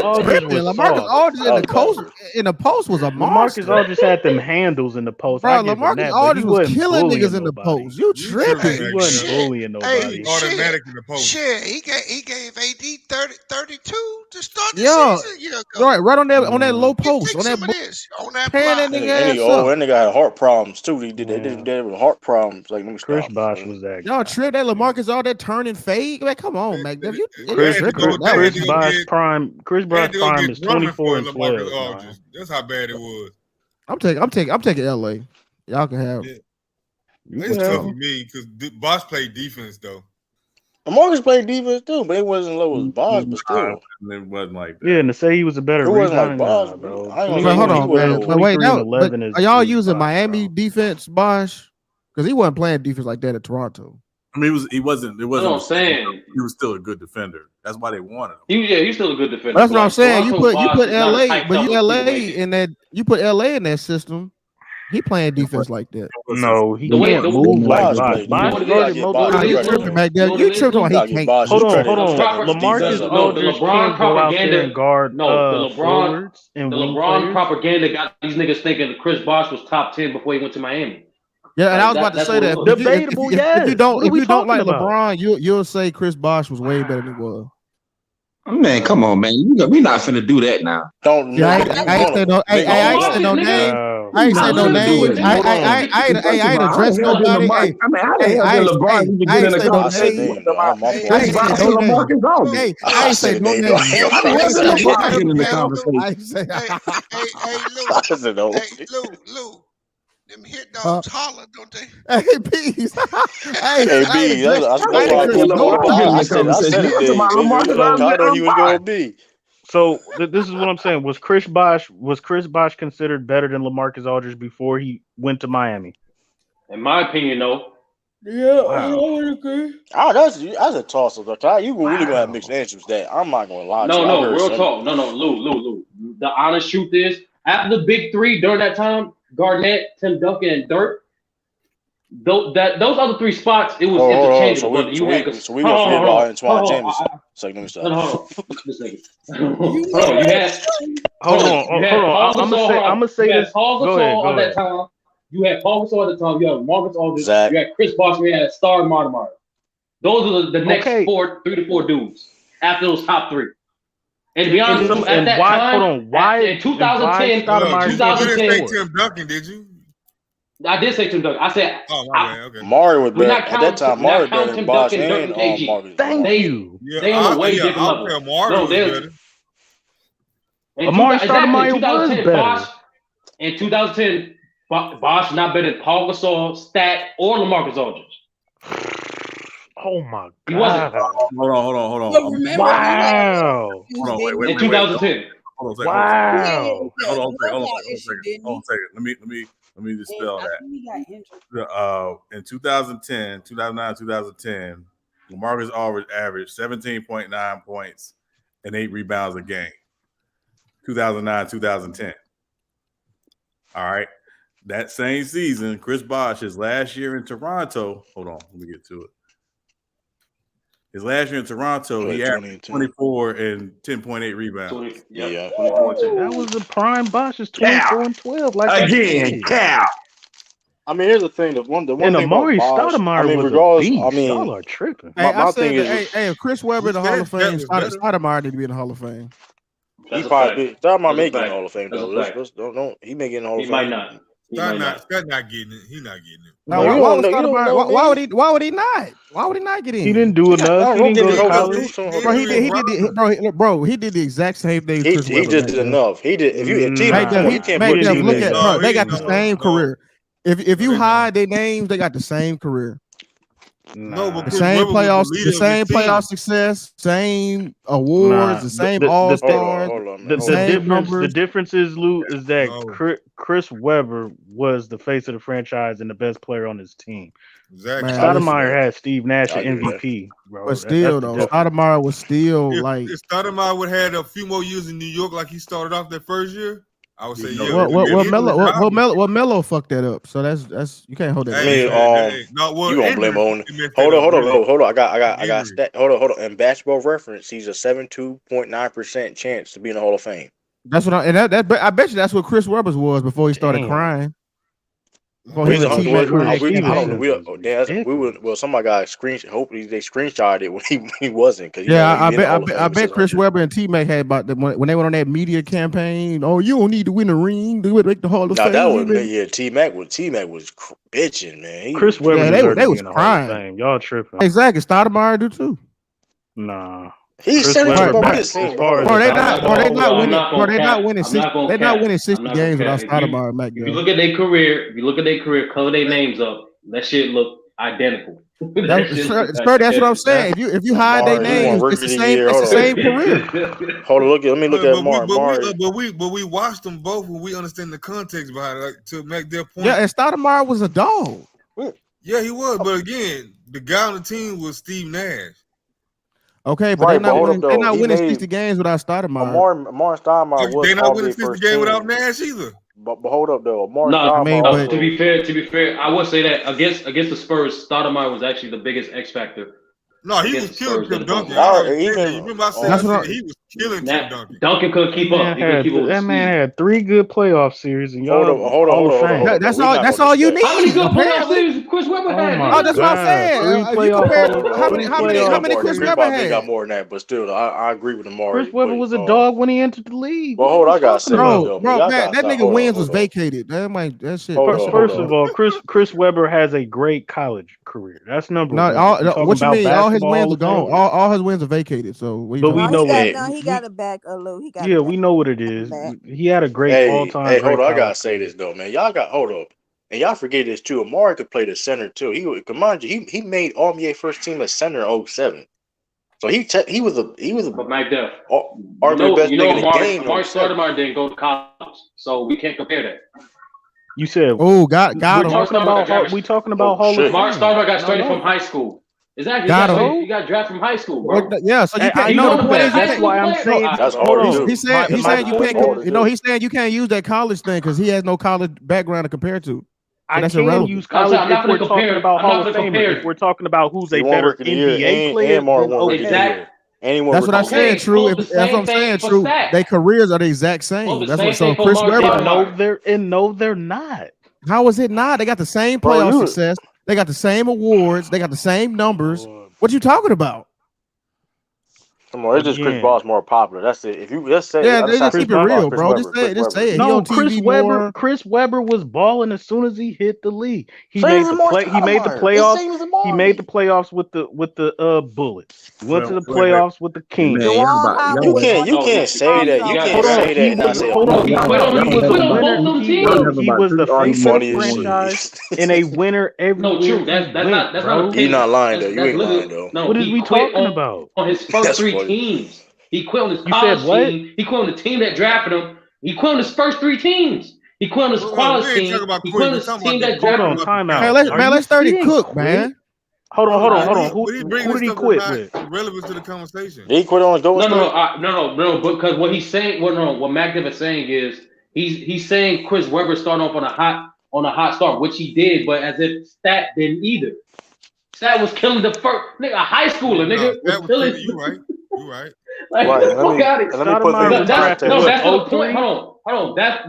Aldridge. LaMarcus Aldridge in the post was a monster. LaMarcus Aldridge had them handles in the post. Bro, I give him LaMarcus that, but Aldridge he was wasn't killing bullying niggas in the nobody. post. You tripping? He wasn't bullying nobody. Automatic in the post. Shit, he gave AD 32 to start the Yeah, season. right on that low post on that. On that Pan that And nigga he ass old. up. That nigga had heart problems too. They did with heart problems. Like, let me Chris stop. Bosh was that. Y'all trip that LaMarcus all that turning fade. Like, come on, Mac. Chris Bosh prime is 24 and 12. Man. That's how bad it was. I'm taking LA. Y'all can have. Yeah. It's tough for me because Bosh played defense though. Marcus played defense too, but it wasn't low as Bosh, but still. It wasn't like that. Yeah, and to say he was a better it wasn't like rebounder, Bosh, bro. I ain't But hold gonna on, man. But wait, are y'all using Miami defense, Bosh? Because he wasn't playing defense like that at Toronto. I mean, he wasn't. It wasn't. That's what I'm saying. He was still a good defender. That's why they wanted him. He's still a good defender. That's what I'm saying. You put LA, but you put LA in that system. He playing defense like that. No, he can't move like Bosh. Bosh guarded most. You tripping back there? You tripping on he can't. Hold on. LaMarcus Aldridge can't go out there and guard forwards and the wing LeBron players. propaganda got these niggas thinking that Chris Bosh was top 10 before he went to Miami. Yeah, and I was about to say that. Debatable, yes. If you don't like about? LeBron, you'll say Chris Bosh was way better than he was. Man, come on, man. We not finna do that now. Don't. Yeah, I ain't say no. I ain't say no name. I ain't say no name. I ain't address nobody. Hey, I ain't say no name. I ain't say no name. Lou. Them hit dogs holler, don't they? Hey, peace. Hey, B. That's why I said it. I know he was gonna be. So this is what I'm saying. Was Chris Bosh considered better than LaMarcus Aldridge before he went to Miami? In my opinion, no. Yeah, Wow. I would agree. That's a toss up. You really gonna have mixed answers that. I'm not gonna lie. No, real talk. No, Lou. The honest truth is, after the big three during that time, Garnett, Tim Duncan, and Dirk. Those other three spots, it was interchangeable. So we gonna forget about Antoine Jameson. So let me stop. Hold on. I'm gonna say this. Go ahead. That time. You had Paul Gasol at the time. You had Marcus Aldridge. You had Chris Bosh. You had Star Martimar. Those are the next 3 to 4 dudes after those top three. And to be honest, at that time, in 2010, You didn't say Tim Duncan, did you? I did say Tim Duncan. I said, okay. Mario was better at that time. Mario better than Bosh and Marcus. Thank you. They on a way different level. Mario was better. Amari Stoudemire was better. In 2010, Bosh not better than Paul Gasol, Stat, or LaMarcus Aldridge. Oh my God! He wasn't. Hold on. Wow. Hold on, wait. In 2010. Hold on a Wow. Hold on a second. Let me dispel that. In 2009, 2010, LaMarcus Aldridge averaged 17.9 points and 8 rebounds a game. 2009, 2010. All right. That same season, Chris Bosh, his last year in Toronto. Hold on, let me get to it. His last year in Toronto, he averaged 24 and 10.8 rebounds. Yeah, 24 and 10. That was the prime Bosh's 24 and 12. Like Again, Cal. I mean, here's the thing. The one and thing Amari about Bosh, Stoudemire I mean, was regardless, a beast. I mean, Y'all are tripping. Hey, my I thing said, is, hey, if Chris Webber in the Hall of Fame, Stoudemire need to be in the Hall of Fame. He probably Stoudemire may get in the fact. Hall of Fame That's though. a fact. Don't he may get in the Hall He of might Fame. not. He Scott might not. not getting it. He not getting it. Now, No, why would you don't know, Why man. would he not? Why would he not get in? He didn't do enough. He didn't go to college. Bro, he did. Bro, he did the exact same thing. He Chris Webber just did enough. He did. If T-Mac, come on, you can't put T-Mac. Look at bro. They got the same career. If you hide their names, they got the same career. No, but The Chris same Webber was playoffs, the the leader same of his playoff team. success, same awards, the same All Stars, The difference is, Lou, is that Chris Webber was the face of the franchise and the best player on his team. Exactly. Stoudemire had Steve Nash at MVP, bro. But still, though, Stoudemire was still If Stoudemire would have had a few more years in New York like he started off that first year, I would say yeah. Well, Melo fucked that up. So that's you can't hold that. I mean, you gonna blame on? Hold on. I got stat. Hold on. In Basketball Reference, he's a 72.9% chance to be in the Hall of Fame. That's what I bet you that's what Chris Webber's was before he started crying. Somebody got screenshot. Hopefully they screenshotted it when he wasn't. Cause I bet Chris Webber and T-Mac had about when they went on that media campaign. Oh, you don't need to win a ring to make the Hall of Fame. That was T-Mac was bitching, man. Chris Webber they was crying. Y'all tripping. Exactly. Stoudemire do too. Nah. He's They're not winning 60 games without Stoudemire. If you look at their career, color their names up. That shit look identical. That's what I'm saying. If you hide their names, it's the same career. Hold on, let me look at Amari. But we watched them both when we understand the context behind it, like, to make their point. Yeah, and Stoudemire was a dog. Yeah, he was. But again, the guy on the team was Steve Nash. Okay, but they're not winning 60 games without Stoudemire. Amari Stoudemire was. They're not winning 60 games without Nash either. But hold up though, Amari Stoudemire. To be fair, I would say that against the Spurs, Stoudemire was actually the biggest X factor. No, he was killing Tim Duncan. Remember I said he was killing Tim Duncan. Duncan couldn't keep up. That man had 3 good playoff series, and y'all hold on. That's all you need. How many good playoff series Chris Webber had? Oh, that's what I'm saying. How many Chris Webber had? They got more than that, but still, I agree with Amari. Chris Webber was a dog when he entered the league. Well, hold on, I got to say, bro, man, that nigga wins was vacated. That shit. First of all, Chris Webber has a great college career. That's number one. What you mean? All his wins are gone. All his wins are vacated. So, but we know he got it back, Lou. Yeah, we know what it is. He had a great all-time. Hey, hold on, I gotta say this though, man. Hold up, and y'all forget this too. Amari could play the center too. He made All-NBA first team at center in 07. So he was a. But Mike Def, arguably best nigga in the game. Amari Stoudemire didn't go to college, so we can't compare that. You said, got him. We talking about Hall of Fame. Amari Stoudemire got started from high school. Exactly. He got drafted from high school, bro. Yeah, so you can't. That's why I'm saying. That's hard. He's saying you can't. He's saying you can't use that college thing because he has no college background to compare to. I can use college if we're talking about Hall of Fame. If we're talking about who's a better NBA player. That's what I said. True. That's what I'm saying. True. Their careers are the exact same. That's what. So Chris Webber. No, they're not. How is it not? They got the same playoff success. They got the same awards. They got the same numbers. What you talking about? Come on, it's just Chris Bosh more popular. That's it. If you just say, just keep it real, bro. Just say it. No, Chris Webber was balling as soon as he hit the league. He made the playoffs. He made the playoffs with the Bullets. Went to the playoffs with the Kings. You can't say that. You can't say that and not say he was the face of the franchise and a winner every No, true. That's not the case. You're not lying though. You ain't lying though. No, what is we talking about? On his first 3 teams. He quit on his college team. He quit on the team that drafted him. He quit on his first 3 teams. He quit on his college team. He quit on his team that drafted him. Time out. Man, let's 30 Cook, man. Hold on. But he bringing Who did he stuff quit that's with? not relevant to the conversation. Did he quit on Golden State? No. Because what he's saying, what Mac Div is saying is he's saying Chris Webber starting off on a hot start, which he did, but as if Stat didn't either. Stat was killing the first nigga, a high schooler, nigga was killing. You right. Like, Right. Let me put things in context. That's to the point. Hold on. That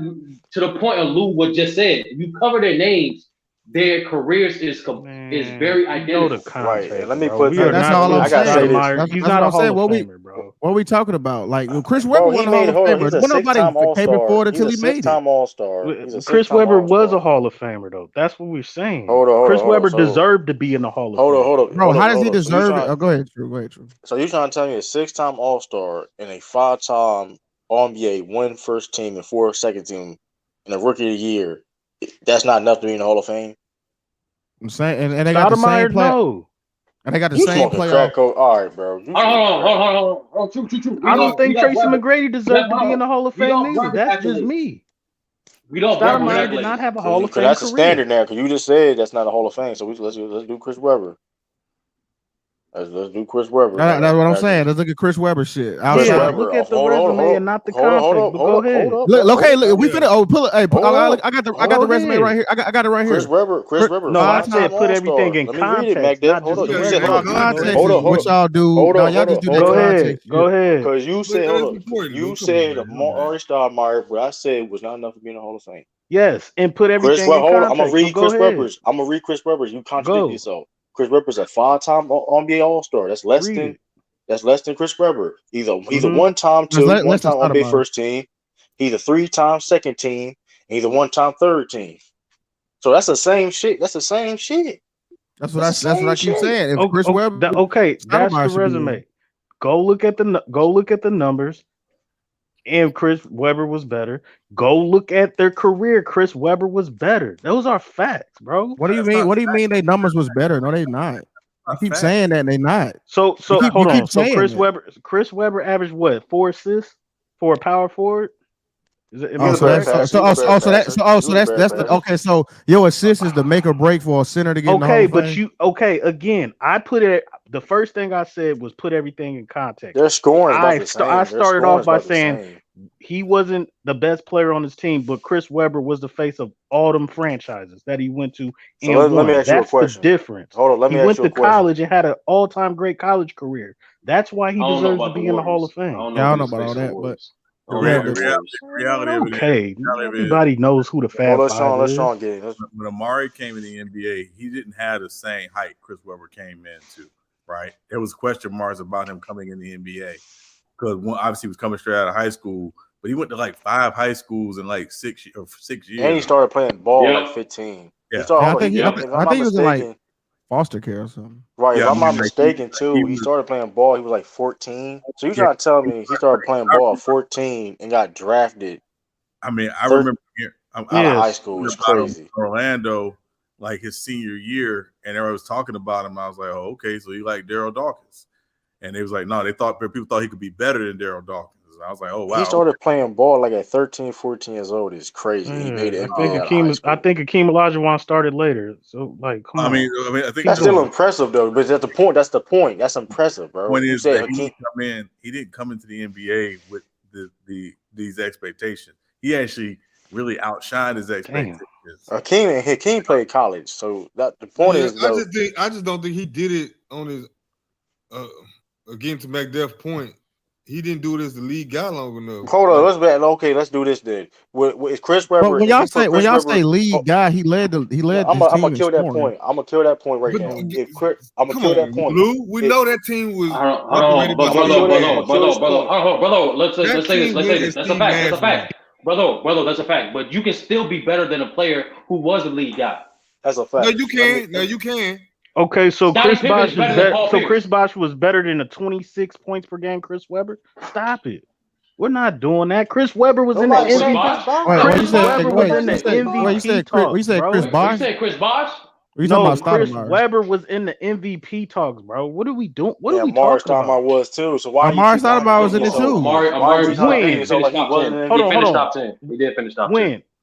to the point of Lou what just said. If you cover their names, their careers is very identical. Right. Let me put that's all I'm saying. He's not a Hall of Famer, bro. What are we talking about? Like Chris Webber was a Hall of Famer. He's a Nobody came forward until he made it. Six-time All-Star. Chris Webber was a Hall of Famer, though. That's what we're saying. Chris Webber deserved to be in the Hall of Fame. Hold on. Bro, how does he deserve it? Go ahead, True. So you're trying to tell me a 6-time All-Star and a 5-time All-NBA, 1 first team and 4 second team, and a Rookie of the Year, that's not enough to be in the Hall of Fame? I'm saying, and they got the same player. No. And they got the same player. All right, bro. Hold on. True. I don't think Tracy McGrady deserved to be in the Hall of Fame either. That's just me. We don't. Stoudemire did not have a Hall of Fame That's career. a standard now, because you just said that's not a Hall of Fame. So let's do Chris Webber. Let's do Chris Webber. That's what I'm saying. Let's look at Chris Webber shit. Look at the resume and not the context. Go ahead. Look, we finna. Pull it. Hey, I got the resume right here. I got it right here. Chris Webber. No, I said put everything in context. Hold on. What y'all do? Y'all just do that. Go ahead. Because you said Amari Stoudemire, what I said was not enough to be in the Hall of Fame. Yes, and put everything in context. I'm gonna read Chris Webber's. You contradict yourself. Chris Webber's a 5-time NBA All-Star. That's less than Chris Webber. He's a 1-time NBA first team. He's a 3-time second team. And he's a 1-time third team. So that's the same shit. That's what I keep saying. If Chris Webber, that's the resume. Go look at the numbers. And Chris Webber was better. Go look at their career. Chris Webber was better. Those are facts, bro. What do you mean? What do you mean their numbers was better? No, they not. I keep saying that and they not. So hold on. So Chris Webber averaged what? 4 assists for a power forward. Is it? Okay. So your assist is the make or break for a center to get. Okay, but again. I put it. The first thing I said was put everything in context. They're scoring. I started off by saying he wasn't the best player on his team, but Chris Webber was the face of all them franchises that he went to. And let me ask you a question. The difference. Hold on. Let me ask you a question. He went to college and had an all-time great college career. That's why he deserves to be in the Hall of Fame. I don't know about all that, but. Reality everybody knows who the Fab Five is. When Amari came in the NBA, he didn't have the same height Chris Webber came into. Right, there was question marks about him coming in the NBA because obviously he was coming straight out of high school, but he went to like 5 high schools in like 6 years. And he started playing ball at 15. Yeah, I think he was in like foster care or something. Right, if I'm not mistaken, too, he started playing ball. He was like 14. So you're trying to tell me he started playing ball at 14 and got drafted? I mean, I remember out of high school. It's crazy. Orlando. Like his senior year, and everyone was talking about him. I was like, "Oh, okay, so you like Daryl Dawkins?" And they was like, "No, people thought he could be better than Daryl Dawkins." And I was like, "Oh, wow." He started playing ball like at 13, 14 years old. It's crazy. He made it. I think Akeem Olajuwon started later. So, like, come on. I mean, I think that's still impressive, though. But that's the point. That's the point. That's impressive, bro. When he didn't come into the NBA with these expectations. He actually really outshined his expectations. Hakeem played college, so that the point is. I just don't think he did it on his. Again, to McDuff's point, he didn't do it as the league got long enough. Hold on, let's do this then. With Chris Webber, when y'all say league guy, he led. I'm gonna kill that point. I'm gonna kill that point right now. I'm gonna kill that point. Lou, we know that team was. Brother, let's say this. That's a fact. Brother, that's a fact. But you can still be better than a player who was a league guy. That's a fact. No, you can. Okay, so Chris Bosh was better. So Chris Bosh was better than a 26 points per game. Chris Webber, stop it. We're not doing that. Chris Webber was in the MVP. Chris Webber was in the MVP. You said Chris Bosh? You said Chris Bosh? No, Chris Webber was in the MVP talks, bro. What are we doing? What are we talking about? Amari was too. So why? Amari Stoudemire was in it too. Amari finished top 10. He did finish top 10. When?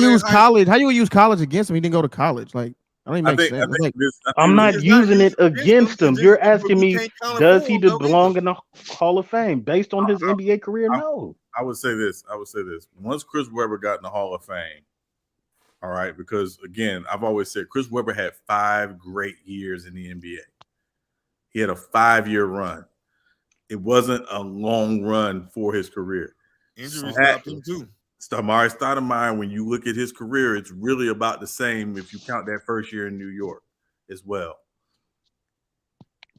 use college? How you gonna use college against him? He didn't go to college. Like, that don't even make sense. Like, I'm not using it against him. You're asking me, does he belong in the Hall of Fame based on his NBA career? No. I would say this. Once Chris Webber got in the Hall of Fame, All right, because again, I've always said Chris Webber had 5 great years in the NBA. He had a 5-year run. It wasn't a long run for his career. Injuries stopped him too. Amari Stoudemire, when you look at his career, it's really about the same if you count that first year in New York as well.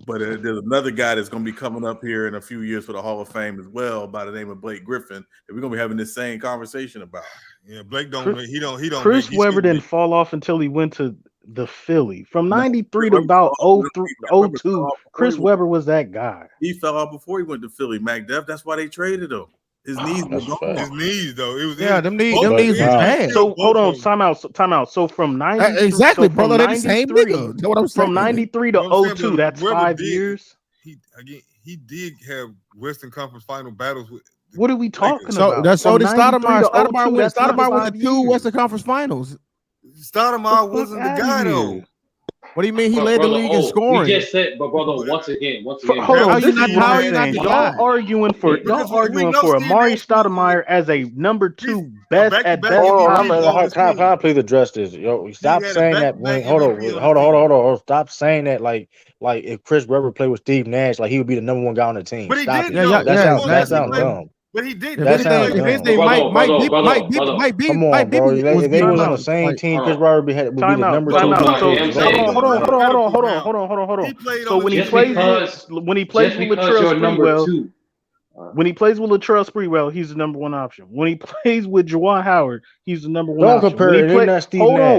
But there's another guy that's going to be coming up here in a few years for the Hall of Fame as well, by the name of Blake Griffin, that we're going to be having this same conversation about. Yeah, Blake don't. He don't. Chris Webber didn't fall off until he went to the Philly. From 93 to about 02, Chris Webber was that guy. He fell off before he went to Philly. McDuff. That's why they traded him. His knees were gone. His knees, though. It was them knees was bad. So hold on, time out. So from 93, exactly, so brother. They're the same nigga. Know what I'm saying? From 93 to 02, that's Webber 5 did. years. He did have Western Conference final battles with. What are we talking about? That's so did Stoudemire. Stoudemire not went 5 to 2 years. Western Conference finals. Stoudemire wasn't the guy though. What do you mean he led the league in scoring? We just said, but brother, once again. Hold on, y'all arguing for Amari Stoudemire as a number 2 best at best. Can I please address this? Yo, stop saying that. Hold on. Stop saying that. Like if Chris Webber played with Steve Nash, like he would be the number 1 guy on the team. But he Stop did. it. That sounds dumb. But he did. That sounds dumb. If anything, might be. Come on, bro. If they was on the same team, Chris Webber would be the number 2. Hold on. So when he plays with Latrell Sprewell, when he plays with Latrell Sprewell, he's the number 1 option. When he plays with Juwan Howard, he's the number 1 option.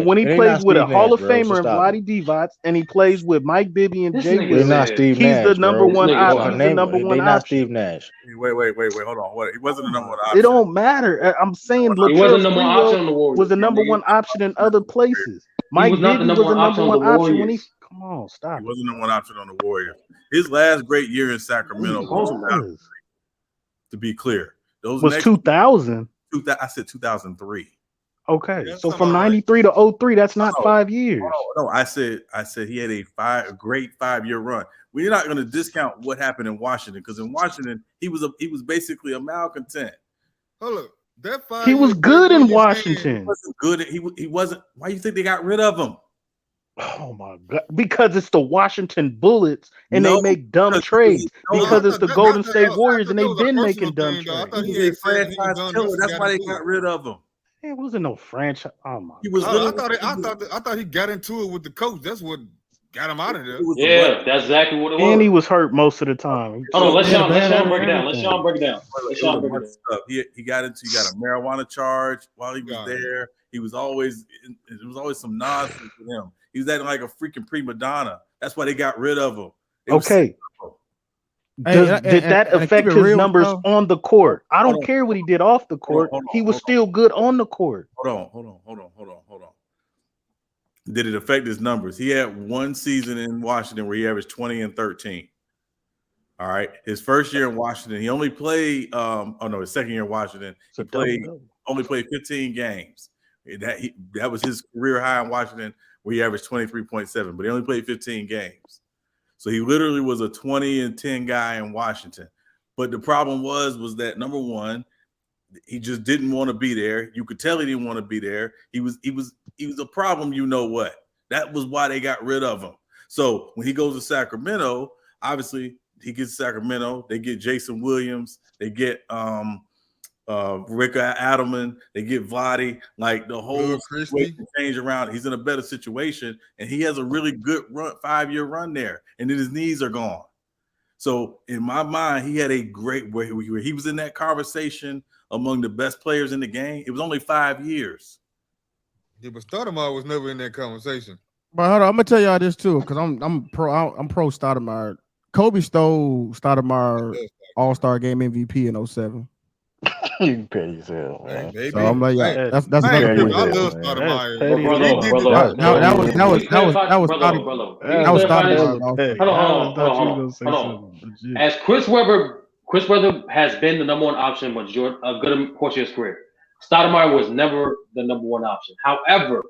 When he plays with a Hall of Famer and Vlade Divac, and he plays with Mike Bibby and Jay Williams, he's the number 1 option. He's the number 1 option. Not Steve Nash. Wait. Hold on. He wasn't the number 1 option. It don't matter. I'm saying Latrell Sprewell was the number 1 option in other places. Mike Bibby was the number 1 option when he. Come on, stop. He wasn't the 1 option on the Warriors. His last great year in Sacramento was 2003. To be clear, those was 2000. I said 2003. Okay, so from 93 to 03, that's not 5 years. No, I said he had a great 5-year run. We're not going to discount what happened in Washington, because in Washington he was basically a malcontent. Hold up, he was good in Washington. He wasn't good. He wasn't. Why do you think they got rid of him? Oh my God! Because it's the Washington Bullets and they make dumb trades. Because it's the Golden State Warriors and they've been making dumb trades. He was a franchise killer. That's why they got rid of him. It wasn't no franchise. Oh my! I thought he got into it with the coach. That's what got him out of there. Yeah, that's exactly what it was. And he was hurt most of the time. Hold on, let's Sean break it down. Let's Sean break it down. He got a marijuana charge while he was there. There was always some nonsense with him. He was acting like a freaking prima donna. That's why they got rid of him. Okay. Did that affect his numbers on the court? I don't care what he did off the court. He was still good on the court. Hold on. Did it affect his numbers? He had 1 season in Washington where he averaged 20 and 13. All right. His first year in Washington, he only played his second year in Washington, he only played 15 games. That was his career high in Washington, where he averaged 23.7, but he only played 15 games. So he literally was a 20 and 10 guy in Washington. But the problem was that, number one, he just didn't want to be there. You could tell he didn't want to be there. He was a problem, you know what? That was why they got rid of him. So when he goes to Sacramento, obviously he gets Sacramento. They get Jason Williams. They get Rick Adelman, they get Vlade, like the whole situation change around. He's in a better situation, and he has a really good 5-year run there, and then his knees are gone. So in my mind, he had a great where he was in that conversation among the best players in the game. It was only 5 years. Yeah, but Stoudemire was never in that conversation. But hold on, I'm gonna tell y'all this too, because I'm pro Stoudemire. Kobe stole Stoudemire All-Star Game MVP in 07. You petty as hell, man. So I'm like, that's another point. I love Stoudemire. That was Stoudemire. As Chris Webber has been the number 1 option a good portion of his career. Stoudemire was never the number 1 option. However,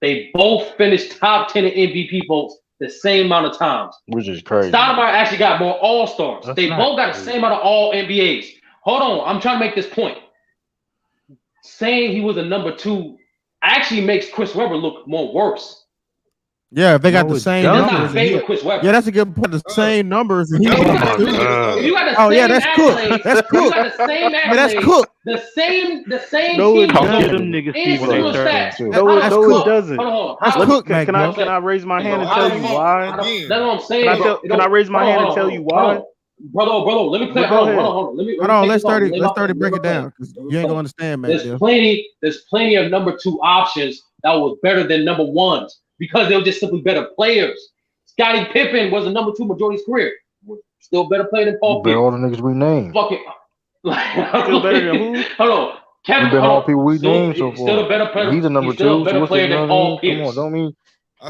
they both finished top 10 in MVP votes the same amount of times. Which is crazy. Stoudemire actually got more All-Stars. They both got the same amount of All-NBAs. Hold on, I'm trying to make this point. Saying he was a number 2 actually makes Chris Webber look more worse. Yeah, if they got the same Does numbers. not favor Chris Webber. Yeah, that's a good point. The same numbers. If you got the same accolades, That's if you Cook. got the same Yeah, that's accolades, Cook. the same No, it team doesn't. results, Them niggas and single stats. No, it doesn't. Hold on. That's Cook, man. Can I raise my hand and tell you why? That's what I'm saying. Can I raise my hand and tell you why? Brother, let me play. Hold on. Hold on, let's 30 break it down because you ain't gonna understand, man. There's plenty of number 2 options that was better than number 1s because they were just simply better players. Scottie Pippen was a number 2 majority of his career. Still a better player than Paul Pierce. All the niggas we named. Fuck it. Still better than who? Hold on. Kevin, been all people we named so far. Still a better player. He's a number 2. Still a better so player than Paul Pierce. Come on, don't mean.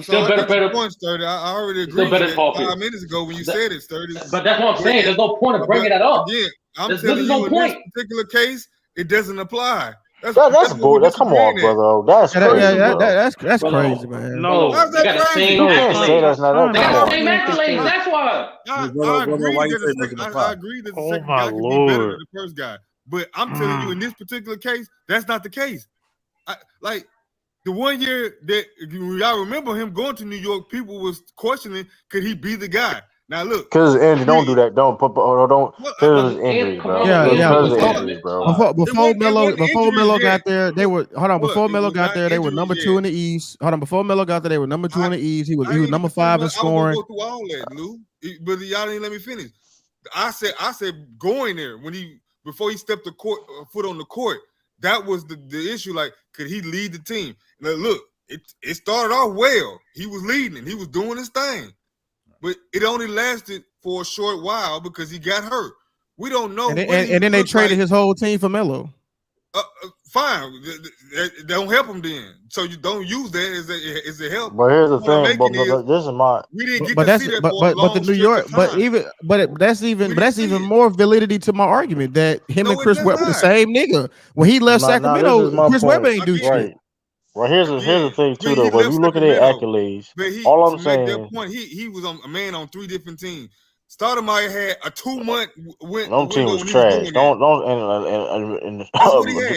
Still better player. Points, 30. I already Still agreed better with than Paul that Pierce. 5 minutes ago when you said it, 30. But that's what I'm saying. There's no point of bringing that up. Again, I'm There's telling no you in point. this particular case, it doesn't apply. That's bull. That's come on, brother. That's crazy. That's crazy, man. No, how's that crazy? You can't say that's not. They got the same accolades. That's why. I agree that the second guy can be better than the first guy. But I'm telling you, in this particular case, that's not the case. Like the 1 year that y'all remember him going to New York, people was questioning, could he be the guy? Now look, because Andrew, don't do that. Don't because his injuries, bro. Before Melo got there, they were Before Melo got there, they were number 2 in the East. Before Melo got there, they were number 2 in the East. He was number 5 in scoring. I was gonna go through all that, Lou, but y'all didn't let me finish. I said going there before he stepped foot on the court. That was the issue. Like, could he lead the team? Now, look, it started off well. He was leading. He was doing his thing. But it only lasted for a short while because he got hurt. We don't know. And then they traded his whole team for Melo. Fine. They don't help him then. So you don't use that as a help. But here's the thing. This is my. We didn't get to see that but the New York. That's even more validity to my argument that him and Chris Webber the same nigga. When he left Sacramento, Chris Webber ain't do shit. Well, here's the thing too, though. But if you look at their accolades, all I'm saying, that point, he was a man on 3 different teams. Stoudemire had a 2-month win. No team was trash. Don't. That's what he had.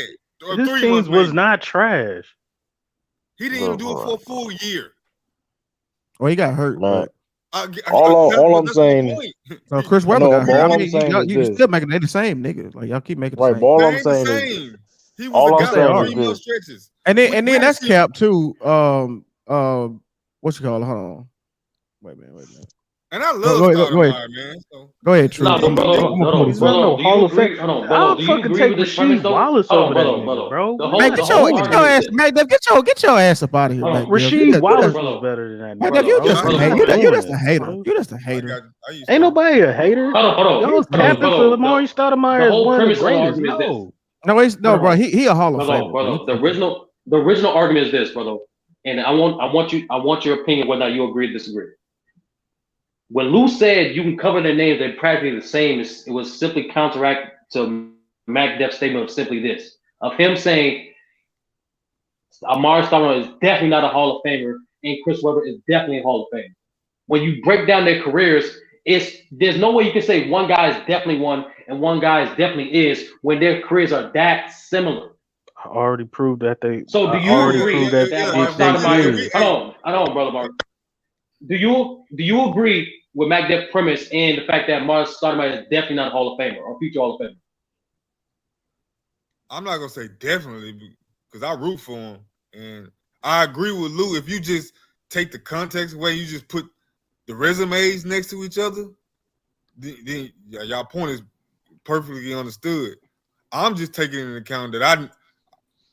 His teams was not trash. He didn't even do it for a full year. Well, he got hurt. All I'm saying. So Chris Webber got hurt. You still making they the same nigga. Like y'all keep making the same. All I'm saying is. He was a guy 3 month stretches. And then that's cap too. What's it called? Hold on. Wait a minute. And I love Stoudemire, man. So. Go ahead, True. He's not no Hall of Fame. I'll fucking take Rasheed Wallace over that, bro. Man, get your ass, man. Get your ass up out of here. Rasheed Wallace is better than that. Man, you just a hater. You just a hater. Ain't nobody a hater. Y'all was capping for Amari Stoudemire as one of the greatest. No, bro. He a Hall of Famer. Brother. The original argument is this, brother. And I want your opinion whether or not you agree or disagree. When Lou said you can cover their names, they're practically the same. It was simply counteract to Mac Def's statement of simply this, of him saying Amari Stoudemire is definitely not a Hall of Famer and Chris Webber is definitely a Hall of Famer. When you break down their careers, there's no way you can say one guy is definitely one and one guy is definitely is when their careers are that similar. I already proved that they. So do you agree that Stoudemire? Hold on, brother Mark. Do you agree with Mac Def's premise and the fact that Amari Stoudemire is definitely not a Hall of Famer or future Hall of Famer? I'm not gonna say definitely because I root for him, and I agree with Lou. If you just take the context away, you just put the resumes next to each other, then y'all point is perfectly understood. I'm just taking into account that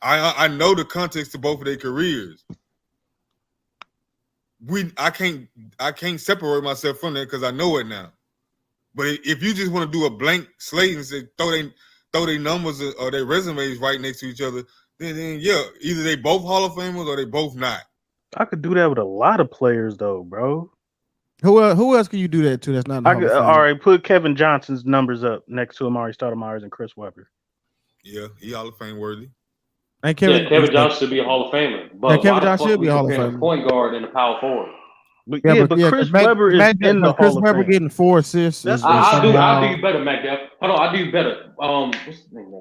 I know the context to both of their careers. I can't separate myself from that because I know it now. But if you just want to do a blank slate and say throw their numbers or their resumes right next to each other, then yeah, either they both Hall of Famers or they both not. I could do that with a lot of players though, bro. Who else can you do that to? That's not. All right, put Kevin Johnson's numbers up next to Amari Stoudemire's and Chris Webber. Yeah, he Hall of Fame worthy. And Kevin Johnson should be a Hall of Famer. But Kevin Johnson should be a Hall of Famer. Point guard and a power forward. But Yeah, but Chris Webber is in the Chris Hall of Webber Fame. getting 4 assists is I'll do somehow. you better, MacDev. Hold on, I'll do you better. What's his name?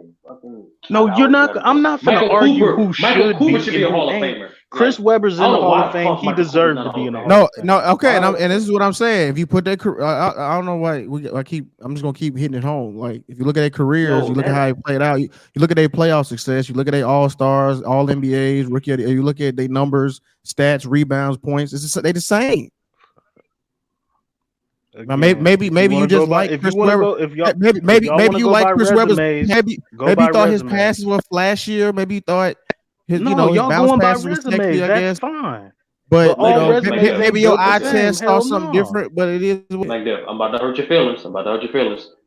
No, you're not. I'm not finna Michael argue Cooper. who Michael should Cooper be should and be a who Hall of ain't. Famer. Chris Webber's I in don't the know Hall why of the Fame. fuck He Michael Cooper's deserves not to a Hall be of in the Famer. Hall of Fame. No, okay, and this is what I'm saying. If you put that, I don't know why I'm just gonna keep hitting it home. Like if you look at their careers, you look at how they played out. You look at their playoff success. You look at their All Stars, All NBAs, rookie. You look at their numbers, stats, rebounds, points. They the same. Now maybe you just like Chris Webber. Maybe you like Chris Webber's. Maybe you thought his passes were flashier. Maybe you thought his his bounce passes were sexy. I guess. Fine. But all resumes maybe ain't your built the eye same. test saw Hell something no. different. But it is. Like that. I'm about to hurt your feelings.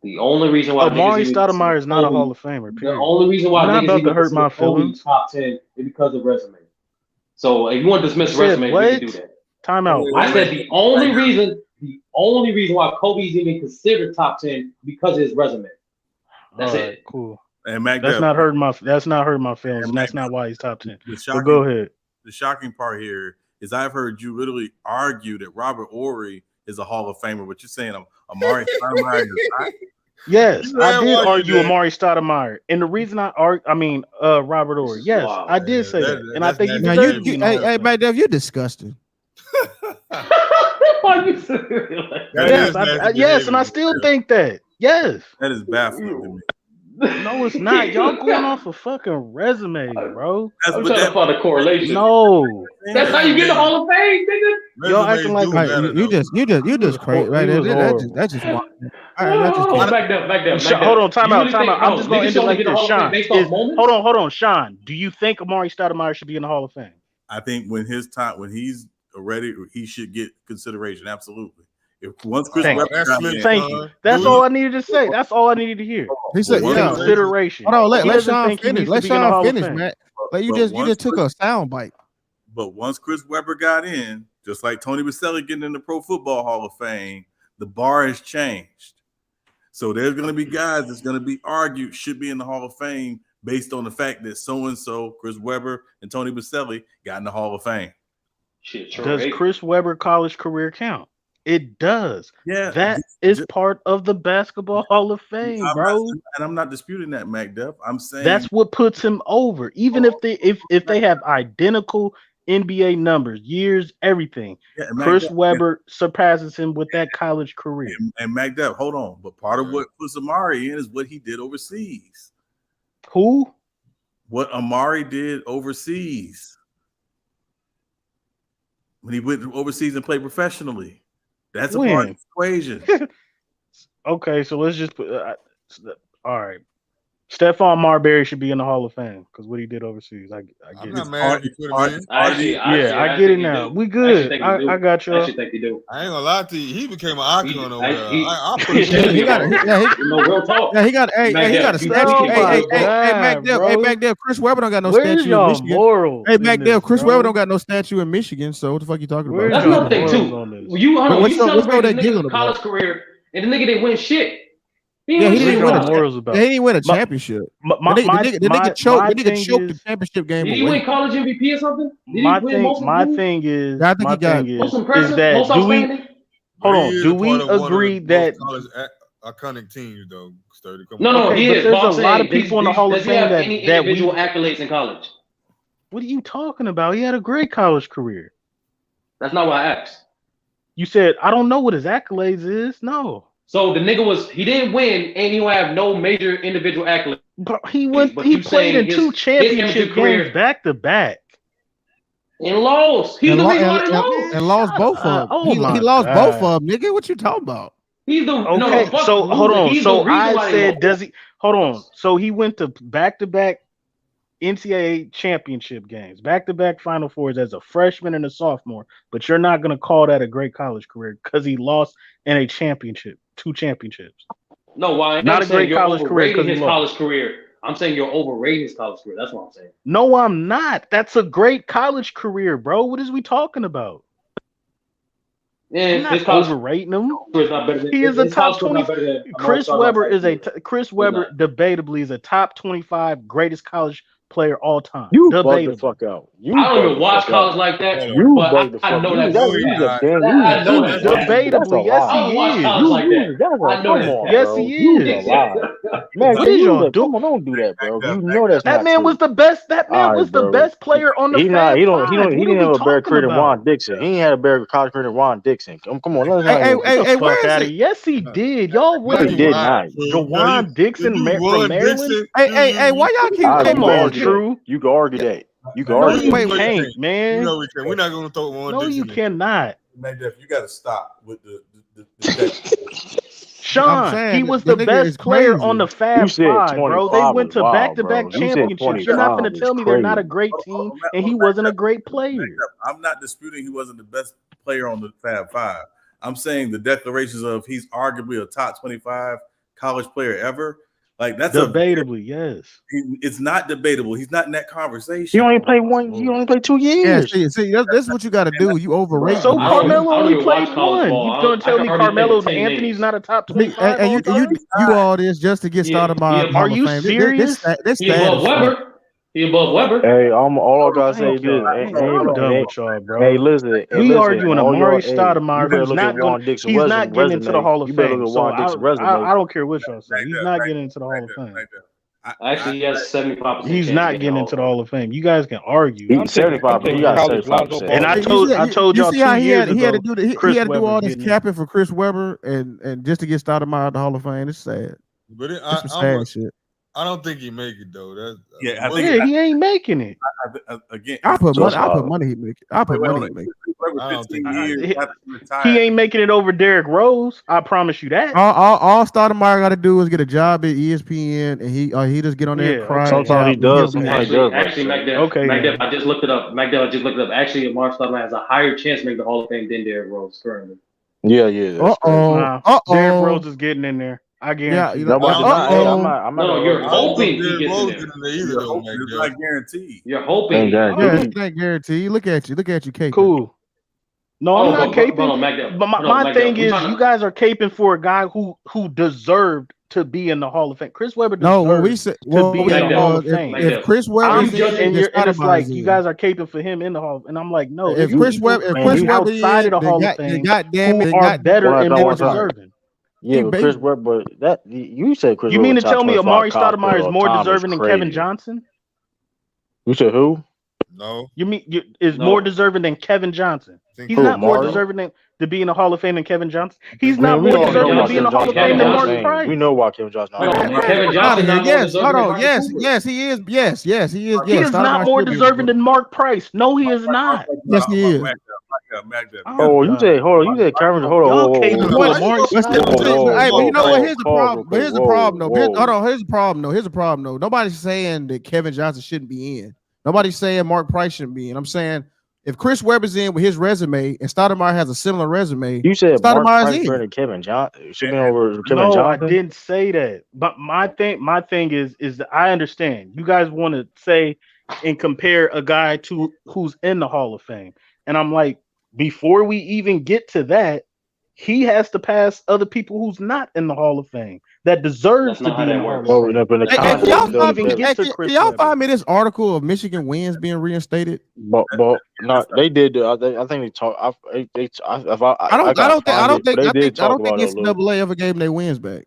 The only reason why Amari niggas Stoudemire is not a Hall Kobe, of Famer. the Period. only reason why You're not niggas about even to hurt my consider Kobe feelings. top 10 is because of resume. So if you want to dismiss You said resume, we what? can do that. Time out. I said the only reason why Kobe's even considered top 10 because of his resume. That's All right, it. cool. And Mac, That's not hurting my feelings, and that's not why he's top 10. But go ahead. The shocking part here is I've heard you literally argue that Robert Horry is a Hall of Famer, but you're saying Amari Stoudemire is not. Yes, I did argue Amari Stoudemire, and the reason Robert Horry. Yes, wow. I did say that, and I think he Now deserves to be in the Hall of hey, Fame. MacDev, you're disgusting. Why you saying that? Yes, and I still think that. Yes, that is baffling to me. No, it's not. Y'all going off a fucking resume, bro. I'm trying to find a correlation. No, that's how you get the Hall of Fame, nigga. Y'all acting like you just crazy, right? That's just wild. Back up. Hold on, time out. I'm just gonna end it like this. Sean, hold on, Sean. Do you think Amari Stoudemire should be in the Hall of Fame? I think when he's ready, he should get consideration. Absolutely. If once Chris Webber thank you. That's all I needed to say. That's all I needed to hear. He said, consideration. Hold on, let Sean finish. Let Sean finish, Matt. Like you just took a sound bite. But once Chris Webber got in, just like Tony Baselli getting in the Pro Football Hall of Fame, the bar has changed. So there's going to be guys that's going to be argued should be in the Hall of Fame based on the fact that so-and-so, Chris Webber and Tony Baselli got in the Hall of Fame. Does Chris Webber college career count? It does. Yeah, that is part of the Basketball Hall of Fame, bro. And I'm not disputing that, MacDuff. I'm saying that's what puts him over. Even if they have identical NBA numbers, years, everything, Chris Webber surpasses him with that college career. And MacDuff, hold on. But part of what puts Amari in is what he did overseas. Who? What Amari did overseas. When he went overseas and played professionally. That's a part of the equation. Okay, so let's just put. All right, Stephon Marbury should be in the Hall of Fame because what he did overseas. I get I'm it. not mad. I get it now. We good. I got you. I actually think you do. I ain't gonna lie to you. He became an icon over there. I put he got real talk. Yeah, he got a statue. Hey, MacDev, Chris Webber don't got no statue in Michigan. Hey, MacDev, Chris Webber don't got no statue in Michigan. So what the fuck you talking about? That's another thing too. You celebrate the nigga's college career, and the nigga didn't win shit. He didn't win a championship. The nigga choked the championship game. Did he win college MVP or something? My thing is that do we hold on? Do we agree that iconic teams though? No, he is. There's a lot of people in the Hall of Fame that individual accolades in college. What are you talking about? He had a great college career. That's not what I asked. You said I don't know what his accolades is. No. So the nigga he didn't win, and he will have no major individual accolades. But he played in two championship games back to back. And lost. He's the reason why they lost. And lost both of them. He lost both of them, nigga. What you talking about? He's the so hold on. So I said, does he? Hold on. So he went to back-to-back NCAA championship games, back-to-back Final Fours as a freshman and a sophomore. But you're not gonna call that a great college career because he lost in a championship, 2 championships. No, why? Not a great college career because his college career. I'm saying you're overrating his college career. That's what I'm saying. No, I'm not. That's a great college career, bro. What is we talking about? I'm not overrating him. He is a top 20. Chris Webber debatably is a top 25 greatest college player all time. You bugged the Debatable. fuck out. You I don't bugged even the watch fuck college out. like that, You but bugged the I fuck. know You that's that true. you a damn I know you that's true. that's a Debatable. Yes, I lie. don't watch he is. college like that. That's I a know come that. on, Yes, bro. he You's a is. lie. Man, What can is you y'all do? come on, don't do that, bro. You Mac know that's That not man was true. the best. That man All right, was the bro. best player on the He not. Fab He don't. Five. He What are didn't we have a better talking career than Ron about? Dixon. He ain't had a better college career than Ron Dixon. Come on, let's not Hey, even. hey, Get the hey, fuck where is out of it? here. Yes, he did. Y'all No, went he to did Wow, not. true. No, Jawan Dixon you from won Maryland. Dixon. Hey, why y'all keep? All right, Hey, Come you can why y'all on, argue keep? that. True. You can argue Yeah, that. You can No, argue you that. You know you wait. can't, can't. You man. know we can't. We're not gonna throw one No, you Dixon in. cannot. McDuff, you got to stop with the I'm Sean, he saying was the the nigga is best player on crazy. the You Fab said Five, bro. They 25 went is to wild, back-to-back bro. You said championships. You're not 25 going to is tell me they're not a crazy. great team and he wasn't a great player. I'm not disputing he wasn't the best player on the Fab Five. I'm saying the declarations of he's arguably a top 25 college player ever. Like that's Debatably, yes. It's not debatable. He's not in that conversation. He only played one. He only played 2 Yeah, years. see, that's what you got to do. You overrate So niggas. Carmelo I don't only even watch played college one. ball. You gonna tell I can me hardly think Carmelo of 10 Anthony's names. not a top See, 25 and all time? you all this just to get started by the Are Hall of you Fame. serious? This He sad above as fuck. Weber. He above Weber. Hey, all I gotta say Thank is this. y'all. Man, I'm done with y'all, Hey, bro. listen, We and arguing all y'all. Amari Hey, you Stoudemire, better who's look at not going. Juan Dixon's He's not getting into the resume. Hall of You better look Fame. at So Juan Dixon's resume. I don't care what y'all say. He's not getting into the Hall of Fame. Actually, he has 75% chance He's of not getting getting Hall into of the Fame. Hall of Fame. You guys can argue. He's 75. He got 75%. And I told You y'all see how 2 he years had to ago, do he Chris had to do Webber's all this getting in. capping for Chris Webber and just to get started out the Hall of Fame. It's sad. But It's some sad shit. I don't think he make it though. That's Yeah, he ain't making it. Again, I put money he make it. I put money he make it. I don't think 15 years after he retired. He ain't making it over Derrick Rose. I promise you that. All Stoudemire got to do is get a job at ESPN, and he just get on there and cry. Sometimes he does. Sometimes he does. Actually, McDuff, I just looked it up. McDuff, I just looked it up. Actually, Amari Stoudemire has a higher chance to make the Hall of Fame than Derrick Rose currently. Yeah, that's crazy. Derrick Rose is getting in there. I guarantee. Nobody deny. Hey, I'm not. No, you're hoping he gets in there. It's not guaranteed. You're hoping. Yeah, it ain't guaranteed. Look at you, Caping. Cool. No, I'm not caping. McDuff. But my thing is, you guys are caping for a guy who deserved to be in the Hall of Fame. Chris Webber deserved to be in the Hall of Fame. If Chris Webber is in, and it's like you guys are caping for him in the Hall, and I'm like, no. If Chris Webber outside of the Hall of Fame, who are better and more deserving. Yeah, but Chris Webber, that you said Chris. You mean to tell me Amari Stoudemire Stoudemire is more deserving than Kevin Johnson? You said who? No. You mean is more deserving than Kevin Johnson? He's not more deserving to be in the Hall of Fame than Kevin Johnson. He's not more deserving to be in the Hall of Fame than Mark Price. We know why Kevin Johnson. Kevin Johnson not more deserving than Marcus Cooper. Yes, he is. Yes, he is. He is not more deserving than Mark Price. No, he is not. Yes, he is. Oh, you said Cameron. Hold on. Hey, but you know what? Here's the problem. Here's the problem, though. Hold on. Here's the problem, though. Nobody's saying that Kevin Johnson shouldn't be in. Nobody's saying Mark Price shouldn't be in. I'm saying if Chris Webber's in with his resume and Stoudemire has a similar resume, you said Mark Stoudemire's Price better than Kevin Johnson. Should be over Kevin no, Johnson. I didn't say that. But my thing is that I understand you guys want to say and compare a guy to who's in the Hall of Fame, and I'm like, before we even get to that, he has to pass other people who's not in the Hall of Fame that deserves to be in the Hall of Fame. Can y'all find me this article of Michigan wins being reinstated? But no, they did. I think they talk. I don't think NCAA ever gave them their wins back.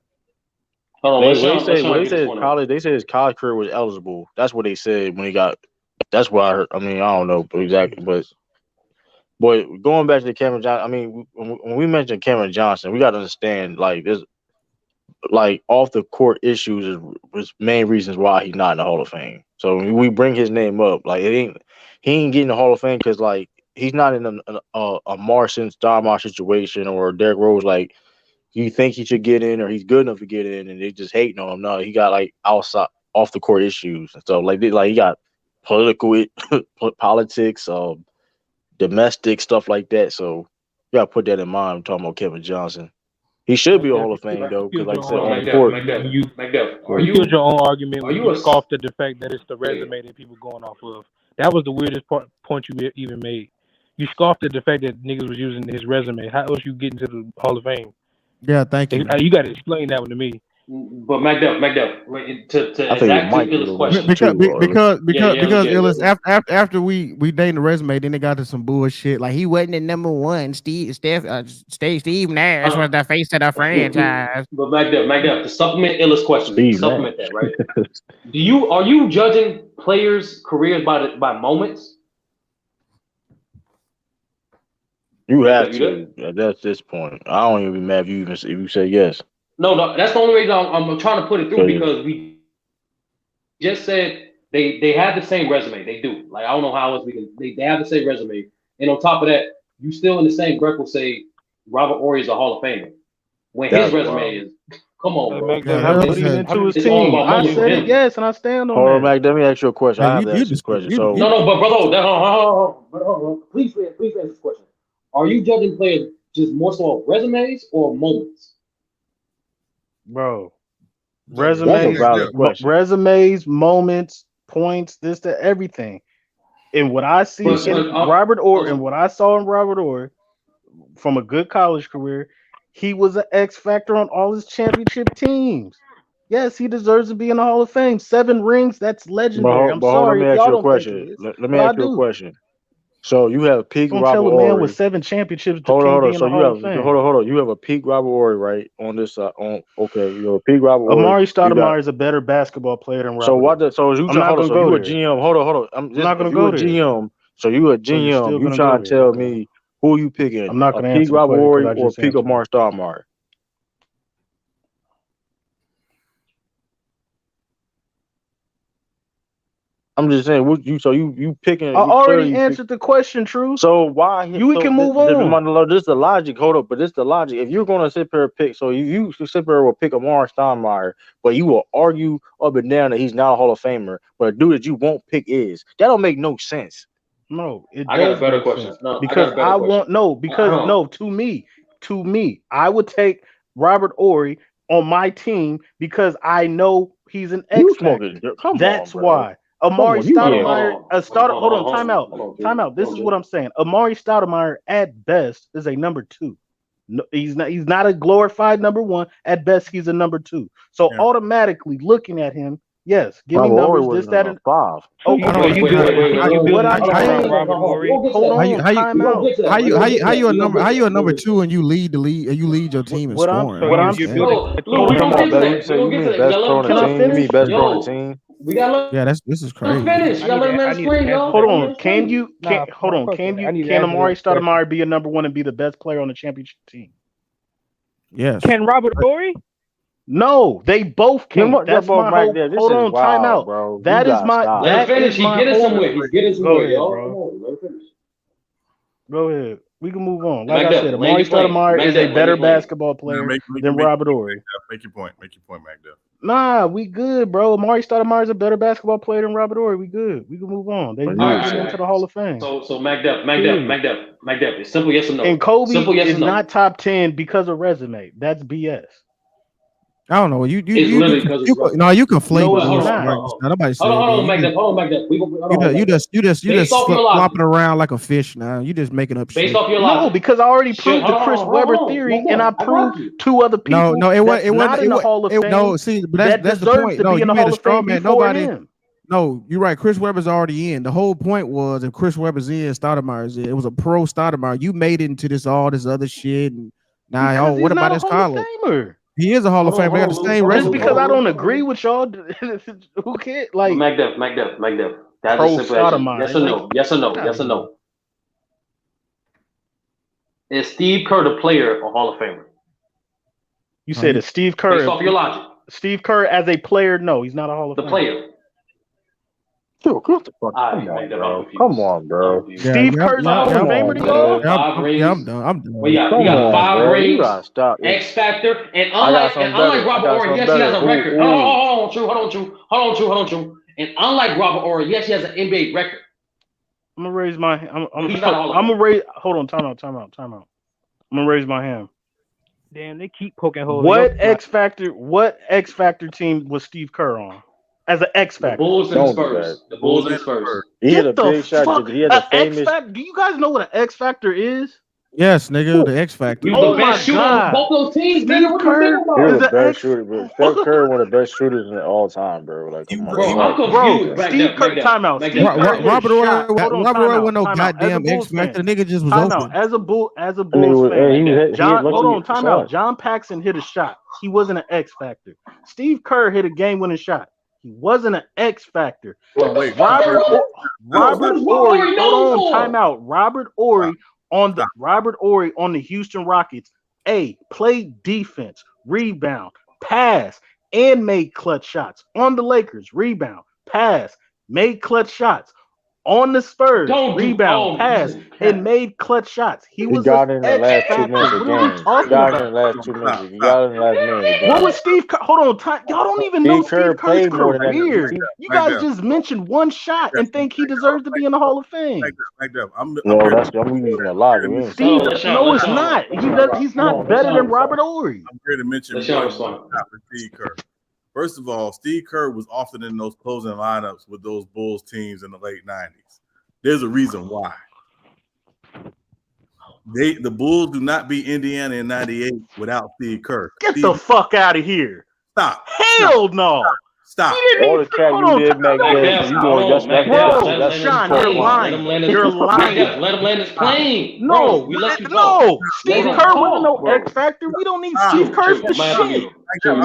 They said college. They said his college career was eligible. That's what they said when he got. That's what I heard. I mean, I don't know exactly, but going back to Kevin Johnson, I mean, when we mentioned Kevin Johnson, we got to understand like this, like off the court issues was main reasons why he's not in the Hall of Fame. So when we bring his name up, like he ain't getting the Hall of Fame because like he's not in a Marcin Stoudemire situation or Derrick Rose. Like you think he should get in or he's good enough to get in, and they just hating on him. No, he got like outside off the court issues and stuff. Like he got politics, domestic stuff like that. So you gotta put that in mind. I'm talking about Kevin Johnson. He should be a Hall of Fame though, because like I said, on the court. You killed your own argument when you scoffed at the fact that it's the resume that people going off of. That was the weirdest point you even made. You scoffed at the fact that niggas was using his resume. How else you get into the Hall of Fame? Yeah, thank you. You got to explain that one to me. But MacDuff, to I think exactly Mike Illis' was question. Because Illis after we named the resume, then they got to some bullshit like he wasn't the number one. Steve Nash was the face of the franchise. But MacDuff, to supplement Illis' question, to Steve supplement Nash. that, right? Are you judging players' careers by moments? You have to. That's this point. I don't even be mad if you say yes. No, that's the only reason I'm trying to put it through because we just said they have the same resume. They do. Like I don't know how else we can. They have the same resume, and on top of that, you still in the same breath will say Robert Horry is a Hall of Famer when his resume is. Come on, bro. Put him into his It's all team. about I moments said for it, him. yes, and I stand on Hold on, that. Mac. Let me ask you a question. I have to ask you a question. So No, but brother, please answer this question. Are you judging players just more so on resumes or moments? Bro, that's a valid question. resumes, moments, points, this, that, everything. And what I see Robert Orr and what I saw in Robert Orr from a good college career, he was an X factor on all his championship teams. Yes, he deserves to be in the Hall of Fame. 7 rings, that's legendary. I'm sorry if y'all don't think it is. Let me ask you a question. So you have peak Don't Robert tell a man Horry. with 7 championships Hold can't on. be in So the you Hall have of Fame. hold on. You have a peak Robert Horry, right? On this side. You have a peak Robert Horry. Amari Stoudemire is a better basketball player than Robert. So what? I'm not going to go you a there. GM? Hold on. I'm not going to go there. GM. So you a GM? You trying to tell me who you picking? I'm not going to peak answer the Robert question Horry because I or just peak answered Amari Stoudemire? I'm just saying, you picking? I already answered the question, True. So why we can move on? This is the logic. Hold up, but this is the logic. If you're gonna sit there and pick, so you sit there will pick Amari Stoudemire, but you will argue up and down that he's not a Hall of Famer, but a dude that you won't pick is. That don't make no sense. No, it I got does a better make question. sense. No, because I want to me, I would take Robert Horry on my team because I know he's an X factor. That's why. Amari Stoudemire, hold on, time out. This is what I'm saying. Amari Stoudemire at best is a number 2. No, he's not a glorified number 1. At best, he's a number 2. So automatically looking at him, yes, give me numbers. This, that, and 5. Okay, How you a number 2 and you lead your team in scoring? This is crazy. Hold on. Can Amari Stoudemire be a number 1 and be the best player on the championship team? Yes. Can Robert Horry? No, they both can. That's my whole. Hold on, time out. Bro. That is my. That is my. He's getting somewhere. He's getting somewhere, y'all. Bro. Come on, let him finish. Go ahead. We can move on. Like I said, Amari Stoudemire is a better basketball player than Robert Horry. Make your point, MacDuff. Nah, we good, bro. Amari Stoudemire is a better basketball player than Robert Horry. We good. We can move on. They get into the Hall of Fame. So MacDuff. It's simple yes or no. And Kobe simple yes is or no. not top 10 because of resume. That's BS. I don't know. You conflate Nobody said Hold on, MacDuff. You just flopping around like a fish now. You just making up shit. Based off your logic. No, because I already proved the Chris Webber theory, and I proved 2 other people. No, it wasn't in the Hall of Fame. No, see, but that's the point. No, you made a straw man. Nobody. No, you're right. Chris Webber's already in. The whole point was if Chris Webber's in, Stoudemire's in. It was a pro Stoudemire. You made it into all this other shit. And now, what about his college? He is a Hall of Famer. They got the same resume. Just because I don't agree with y'all, who cares? Like MacDuff. That's a simple answer. Yes or no. Is Steve Kerr the player or Hall of Famer? You said is Steve Kerr. Based off your logic. Steve Kerr as a player, no, he's not a Hall of Famer. The player. Dude, what the fuck? Come on, bro. Steve Kerr's a Hall of Famer to y'all? I'm done. Well, he got 5 rings, X Factor, and unlike Robert Horry, yes, he has a record. Hold on, True. And unlike Robert Horry, yes, he has an NBA record. I'm gonna raise my hand. I'm gonna raise. Hold on, time out. I'm gonna raise my hand. Damn, they keep poking holes. What X Factor team was Steve Kerr on? As an X Factor. The Bulls and Spurs. He had a big shot. He had a famous. Do you guys know what an X Factor is? Yes, nigga, the X Factor. He was the best shooter on both those teams, nigga. What you think He was about? the best shooter, but Steph Curry one of the best shooters in all time, bro. Like, come on, Bro, I'm confused. Back Steve up, Kerr, timeout. Steve Kerr hit a Robert shot. Ory, Hold on, Robert Ory wasn't no timeout. As a goddamn X Bulls Factor. fan, The nigga just was timeout. open. As a And Bulls fan, he hit hold on, lucky timeout. shots. John Paxson hit a shot. He wasn't an X Factor. Steve Kerr hit a game-winning shot. He wasn't an X Factor. Well, wait, Robert Ory, hold on, for? timeout. Robert Ory on the Houston Rockets. Played defense, rebound, pass, and made clutch shots. On the Lakers, rebound, pass, made clutch shots. On the Spurs, rebound, pass, and made clutch shots. He was got in the last 2 minutes Factor. of What are we game. He talking got in about? the last 2 minutes. He got in the last minute of the game. What was Steve Kerr? Hold on, y'all don't even know Steve Kerr Steve Kerr's played more than that. career. You guys just mentioned one shot and think he deserves to be in the Hall of Fame. I'm using a lot. Steve, no, it's not. He's not better than Robert Ory. I'm here to mention for Steve Kerr. First of all, Steve Kerr was often in those closing lineups with those Bulls teams in the late 90s. There's a reason why. The Bulls do not beat Indiana in 98 without Steve Kerr. Get the fuck out of here. Stop. Hell no. Stop. All the crap you did back then, you going just back Bro, Sean, you're lying. You're lying. Let him land his plane. No, Steve Kerr wasn't no X Factor. We don't need Steve Kerr for shit. I'm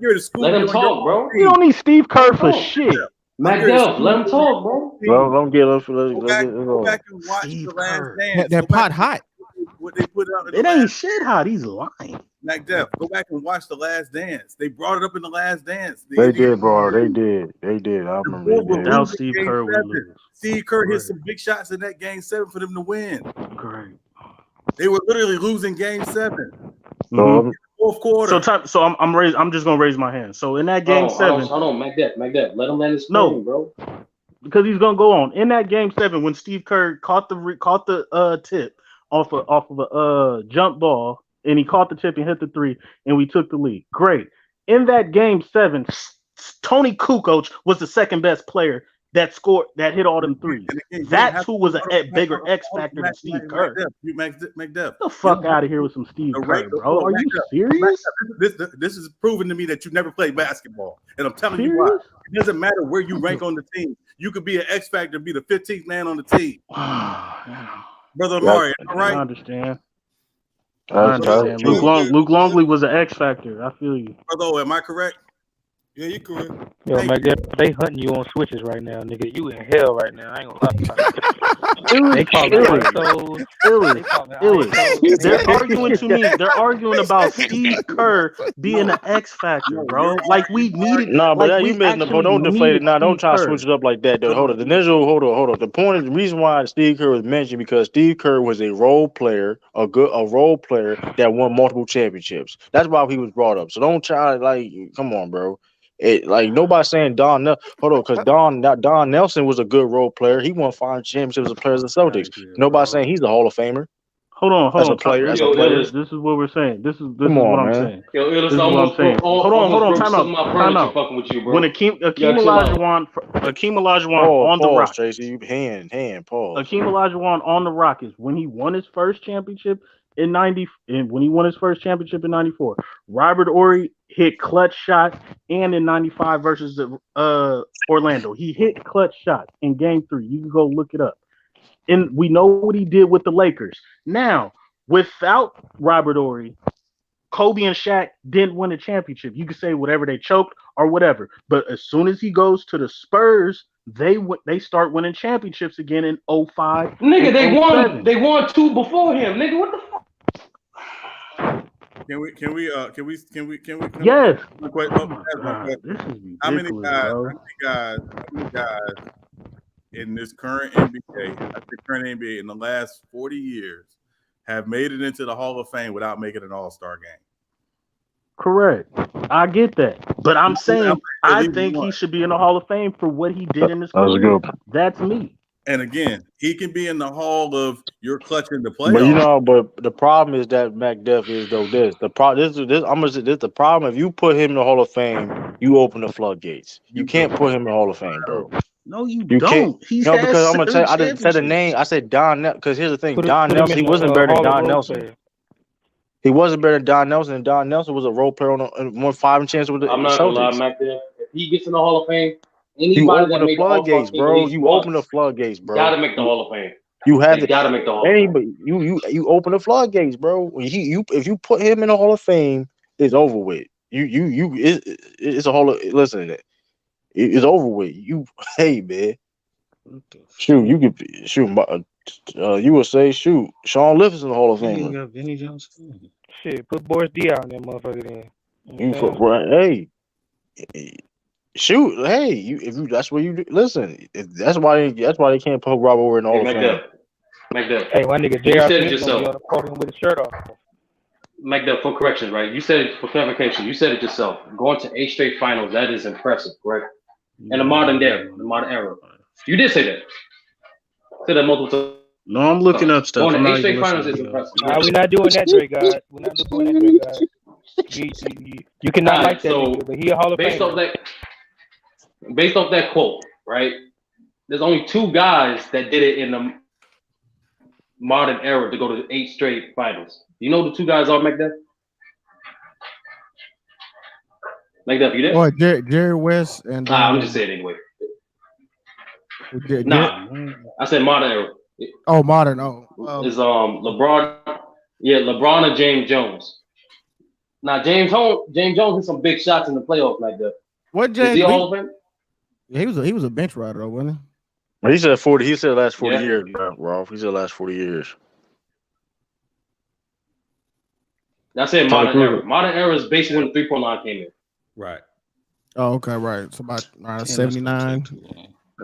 here to school. Let him talk, bro. We don't need Steve Kerr for shit. Magdalf, let him talk, bro. Don't get us. Go back and watch The Last Dance. That pot hot. What they put out. It ain't shit hot. He's lying. Macdef, go back and watch The Last Dance. They brought it up in The Last Dance. They did, bro. They did. I remember they did. Now Steve Kerr would lose. Steve Kerr hit some big shots in that game 7 for them to win. Great. They were literally losing game 7. Mm-hmm. Fourth quarter. I'm just gonna raise my hand. So in that game 7, hold on, Macdef, let him land his plane, bro. Because he's gonna go on. In that game 7, when Steve Kerr caught the tip off of a jump ball, and he caught the tip and hit the 3, and we took the lead. Great. In that game 7, Tony Kukoc was the second best player that hit all them threes. That's who was a bigger X factor than Steve Kerr. Macdef. Get the fuck out of here with some Steve Kerr, bro. Are you serious? This is proving to me that you never played basketball, and I'm telling you why. It doesn't matter where you rank on the team. You could be an X factor, be the 15th man on the team. Brother Laurie, all right? I understand. Luke Longley was an X factor. I feel you. Brother, am I correct? Yeah, you correct. Yo, Macdef, they hunting you on switches right now, nigga. You in hell right now. I ain't gonna lie. They call it They're arguing to me. They're arguing about Steve Kerr being an X factor, bro. Like we needed. No, but like you missing the point. Don't deflate it now. Don't try to switch it up like that. Though. Hold on. Hold on. The point is the reason why Steve Kerr was mentioned because Steve Kerr was a role player, a role player that won multiple championships. That's why he was brought up. So don't try come on, bro. Nobody's saying Don because Don Nelson was a good role player. He won 5 championships as a player of the Celtics. Nobody's saying he's a Hall of Famer. Hold on. As a player. This is what we're saying. This is what I'm saying. This is what I'm saying. Hold on. Time out. When Akeem Olajuwon on the Rockets, Tracy, hand, pause. Akeem Olajuwon on the Rockets when he won his first championship in 90, and when he won his first championship in 94, Robert Ory hit clutch shots, and in 95 versus Orlando, he hit clutch shots in Game 3. You can go look it up. And we know what he did with the Lakers. Now, without Robert Ory, Kobe and Shaq didn't win a championship. You can say whatever, they choked or whatever. But as soon as he goes to the Spurs, they start winning championships again in 05. Nigga, they won 2 before him. Nigga, what the fuck? Can we? Yes. How many guys in this current NBA in the last 40 years have made it into the Hall of Fame without making an All-Star game? Correct. I get that. But I'm saying I think he should be in the Hall of Fame for what he did in his career. That's me. And again, he can be in the Hall of your clutching the playoffs. But the problem is that Macdef is the problem. If you put him in the Hall of Fame, you open the floodgates. You can't put him in the Hall of Fame, bro. No, you You can't. don't. He's No, had because I'm gonna tell 7 you, I didn't say the name. championships. I said Don. Because here's the thing, Put Don him Nelson. in He the wasn't better than Hall of Don Rose Nelson. player. He wasn't better than Don Nelson. And Don Nelson was a role player on won 5 championships with the I'm not gonna lie, Celtics. Mac. There, if he gets in the Hall of Fame, You anybody open that the made the All-Star floodgates, team at bro. least You open the once, floodgates, bro. gotta make the Hall of Fame. You have They to. gotta make the Hall of Fame. Anybody, you open the floodgates, bro. You if you put him in the Hall of Fame, it's over with. It's a Hall of. Listen, it's over with. Hey man, shoot, you could shoot. You would say shoot. Sean Livingston in the Hall of You ain't Famer. got Vinny Johnson. Shit, put Boris D out in that motherfucker then. You put hey. Shoot, hey, if you that's what you do. Listen. That's why they can't put Rob over in the Hall of Fame. McDuff. Hey, my nigga You J.R. said it Smith gonna be yourself. on the podium with his shirt off. McDuff, for correction, right? You said it for clarification. You said it yourself. Going to 8 straight finals, that is impressive, correct? In the modern era. You did say that. Said that multiple times. No, I'm looking up stuff. Going I'm to 8 not straight even finals is listening. impressive. We're not doing that, Dre God. We're not doing that, Dre God. You cannot like that nigga, but he a Hall of Famer. Based off that quote, right? There's only 2 guys that did it in the modern era to go to 8 straight finals. You know who the 2 guys are, McDuff? McDuff, you there? Boy, Jerry West and I'm just saying anyway. Nah, I said modern era. Oh, modern. Oh, Is LeBron? Yeah, LeBron and James Jones. Now James Jones hit some big shots in the playoffs like that. What Is James? he Hall of Fame? Yeah, he was a bench rider though, wasn't He said 40. He said the last 40 Yeah. years, Rolf. He said the last 40 years. I said modern era. Modern era is basically when the 3-point line came in. Right. Oh, okay, right. It's about 79.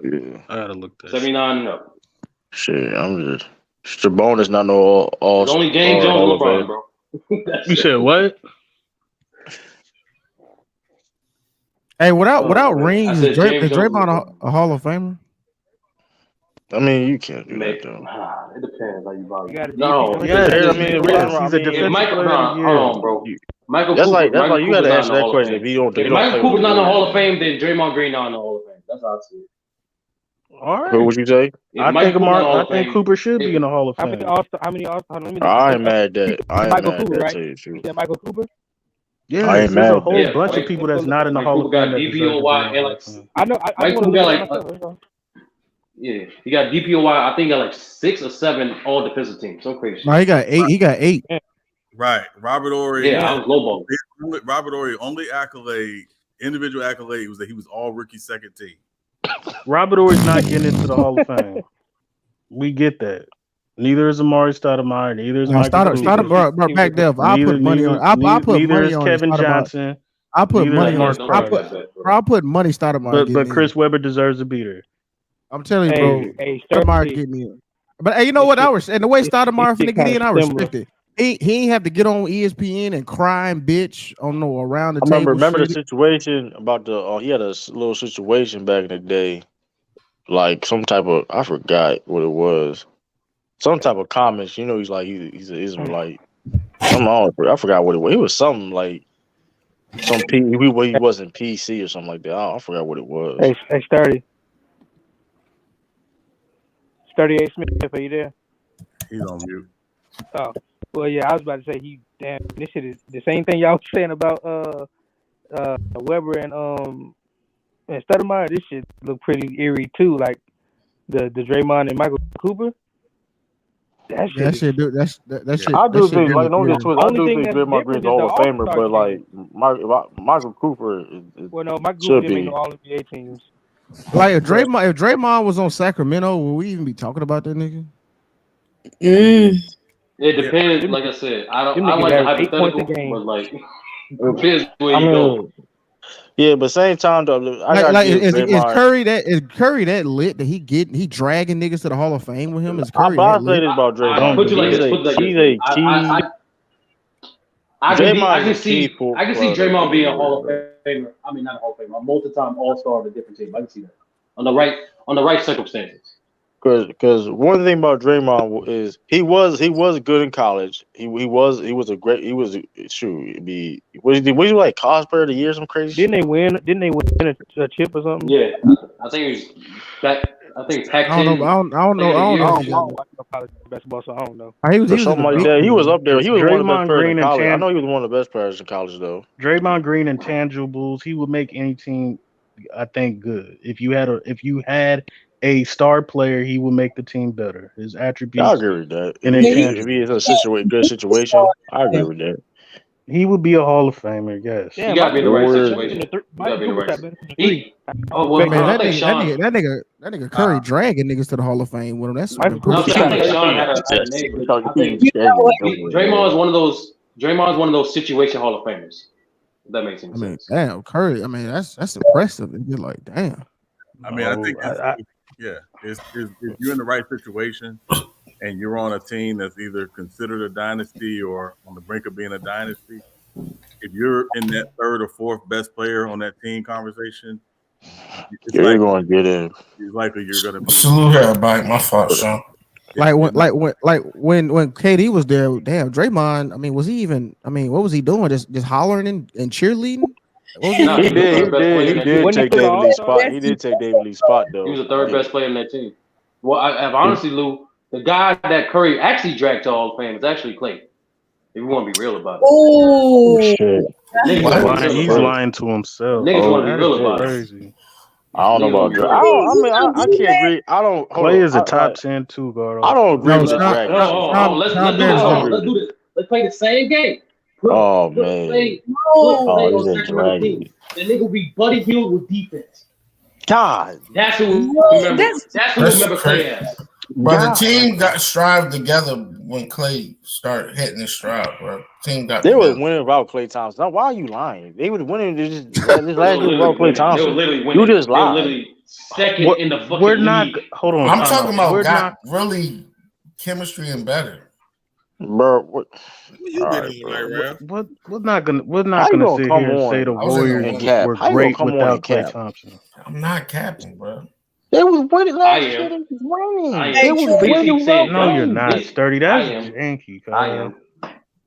Yeah, I gotta look that. 79 and up. Shit, I'm just. Sabonis not no all. It's only James Jones and LeBron, bro. You said what? Hey, without rings, is James Draymond a Hall of Famer? I mean, you can't do that though. It depends how you value. No, Yeah, I mean, he's a defensive player hold of the year. on, bro. Michael That's Cooper, like you got to answer that question. If If don't Michael play Cooper's with not in the the Hall of Fame, then Draymond Green not in the Hall of Fame. That's how I see it. All right. Who would you say? I think Cooper should be in the Hall of Fame. How many All-Star? I ain't mad at that. I ain't Michael mad at Cooper, that. right? Tell you the truth. You said Michael Cooper? Yeah, I ain't there's mad a at whole that. bunch of people that's not in the Hall of Cooper Fame. got DPOY and like I know. I Mike want Cooper to got look like myself. yeah, he got DPOY. I think he got like 6 or 7 all defensive teams. So crazy. No, he got 8. He got 8. Right. Robert Horry. Yeah, I was lowball. Robert Horry only individual accolade was that he was all rookie second team. Robert Horry's not getting into the Hall of Fame. We get that. Neither is Amari Stoudemire. Neither is Michael Cooper. Back there. I put money on. I put neither money is on Kevin Johnson. I put neither money is on. Mark I put money Stoudemire. But Chris Webber deserves a beater. I'm telling you, bro. Hey, Stoudemire get me. But hey, you know what? And the way Stoudemire finna get in, I respect it. He ain't have to get on ESPN and cry and bitch on no around the table. Remember the situation about the he had a little situation back in the day, like some type of I forgot what it was, some type of comments. You know, he's like he's an Israelite. I forgot what it was. He was something like some he wasn't PC or something like that. I forgot what it was. Hey, 38 Smith, are you there? He's on mute. Oh, well, yeah, I was about to say this shit is the same thing y'all was saying about Weber and Stoudemire. This shit look pretty eerie too, like the Draymond and Michael Cooper. That shit. I do think Draymond Green's a Hall of Famer, but like Michael Cooper. Michael Cooper didn't make no All NBA teams. Like if Draymond was on Sacramento, would we even be talking about that nigga? It depends. Like I said, I like the hypothetical, but like it depends where you go. Yeah, but same time though, is Curry that lit that he dragging niggas to the Hall of Fame with him? Is Curry that lit? About Draymond. Put you like this. He's a key. I can see Draymond being a Hall of Famer. I mean, not a Hall of Famer, a multi-time All-Star of a different team. I can see that on the right circumstances. Because one thing about Draymond is he was good in college. He was he was like Cosplayer of the Year, some crazy. Didn't they win a chip or something? Yeah, I think it was back. I think I don't know. Pac-10. I don't know. I don't know. If he got watch no college basketball, so I don't know. He or was in something the like big that. He was league. up there. He was one of the best Draymond players in Green and college. I know he was one of the best players in college, though. Draymond Green and tangibles, he would make any team, I think, good. If you had a star player, he would make the team better. His I attributes agree with that. and If he is intangibles. in a good situation, I agree with that. He would be a Hall of Famer, yes. You gotta be in the right situation. You Mike gotta be in the Cooper right. tapped into the He. three. Oh well, Man, I think Sean. that nigga Curry dragging niggas to the Hall of Fame with him. That's Mike impressive. No, I think Sean had a name. I think Draymond is one of those. Draymond is one of those situation Hall of Famers. If that makes any sense. Damn, Curry. I mean, that's impressive. You're like, damn. I mean, I think if you're in the right situation and you're on a team that's either considered a dynasty or on the brink of being a dynasty, if you're in that third or fourth best player on that team conversation, You're going to get in. It's likely you're going to be. Salute everybody. My fault, Sean. Like when KD was there, damn, Draymond. I mean, was he even? I mean, what was he doing? Just hollering and cheerleading? He did take David Lee's spot. He did take David Lee's spot, though. He was the third best player in that team. Well, I've honestly, Lou, the guy that Curry actually dragged to Hall of Fame is actually Clay. If you want to be real about it. Oh shit! He's lying to himself. Niggas want to be real about it. I don't know about I can't agree. I don't. Clay is a top 10 two guard. I don't agree with the drag. Let's do this. Let's play the same game. Oh man! He's a dragon. The nigga will be Buddy Hield with defense. God, that's who remember. That's who remember Clay as. But the team got strived together when Clay started hitting his stride, bro. Team got. They were winning without Klay Thompson. Now, why are you lying? They were winning this last year without Klay Thompson. They were literally winning. You just lied. Literally second in the fucking We're not. league. Hold on. I'm talking about really chemistry and better. Bro, what? We're not gonna sit here and say the Warriors were great without Klay Thompson. I'm not capping, bro. They was winning last year. They was winning. They was winning. No, you're not. Sturdy. That's janky. I am.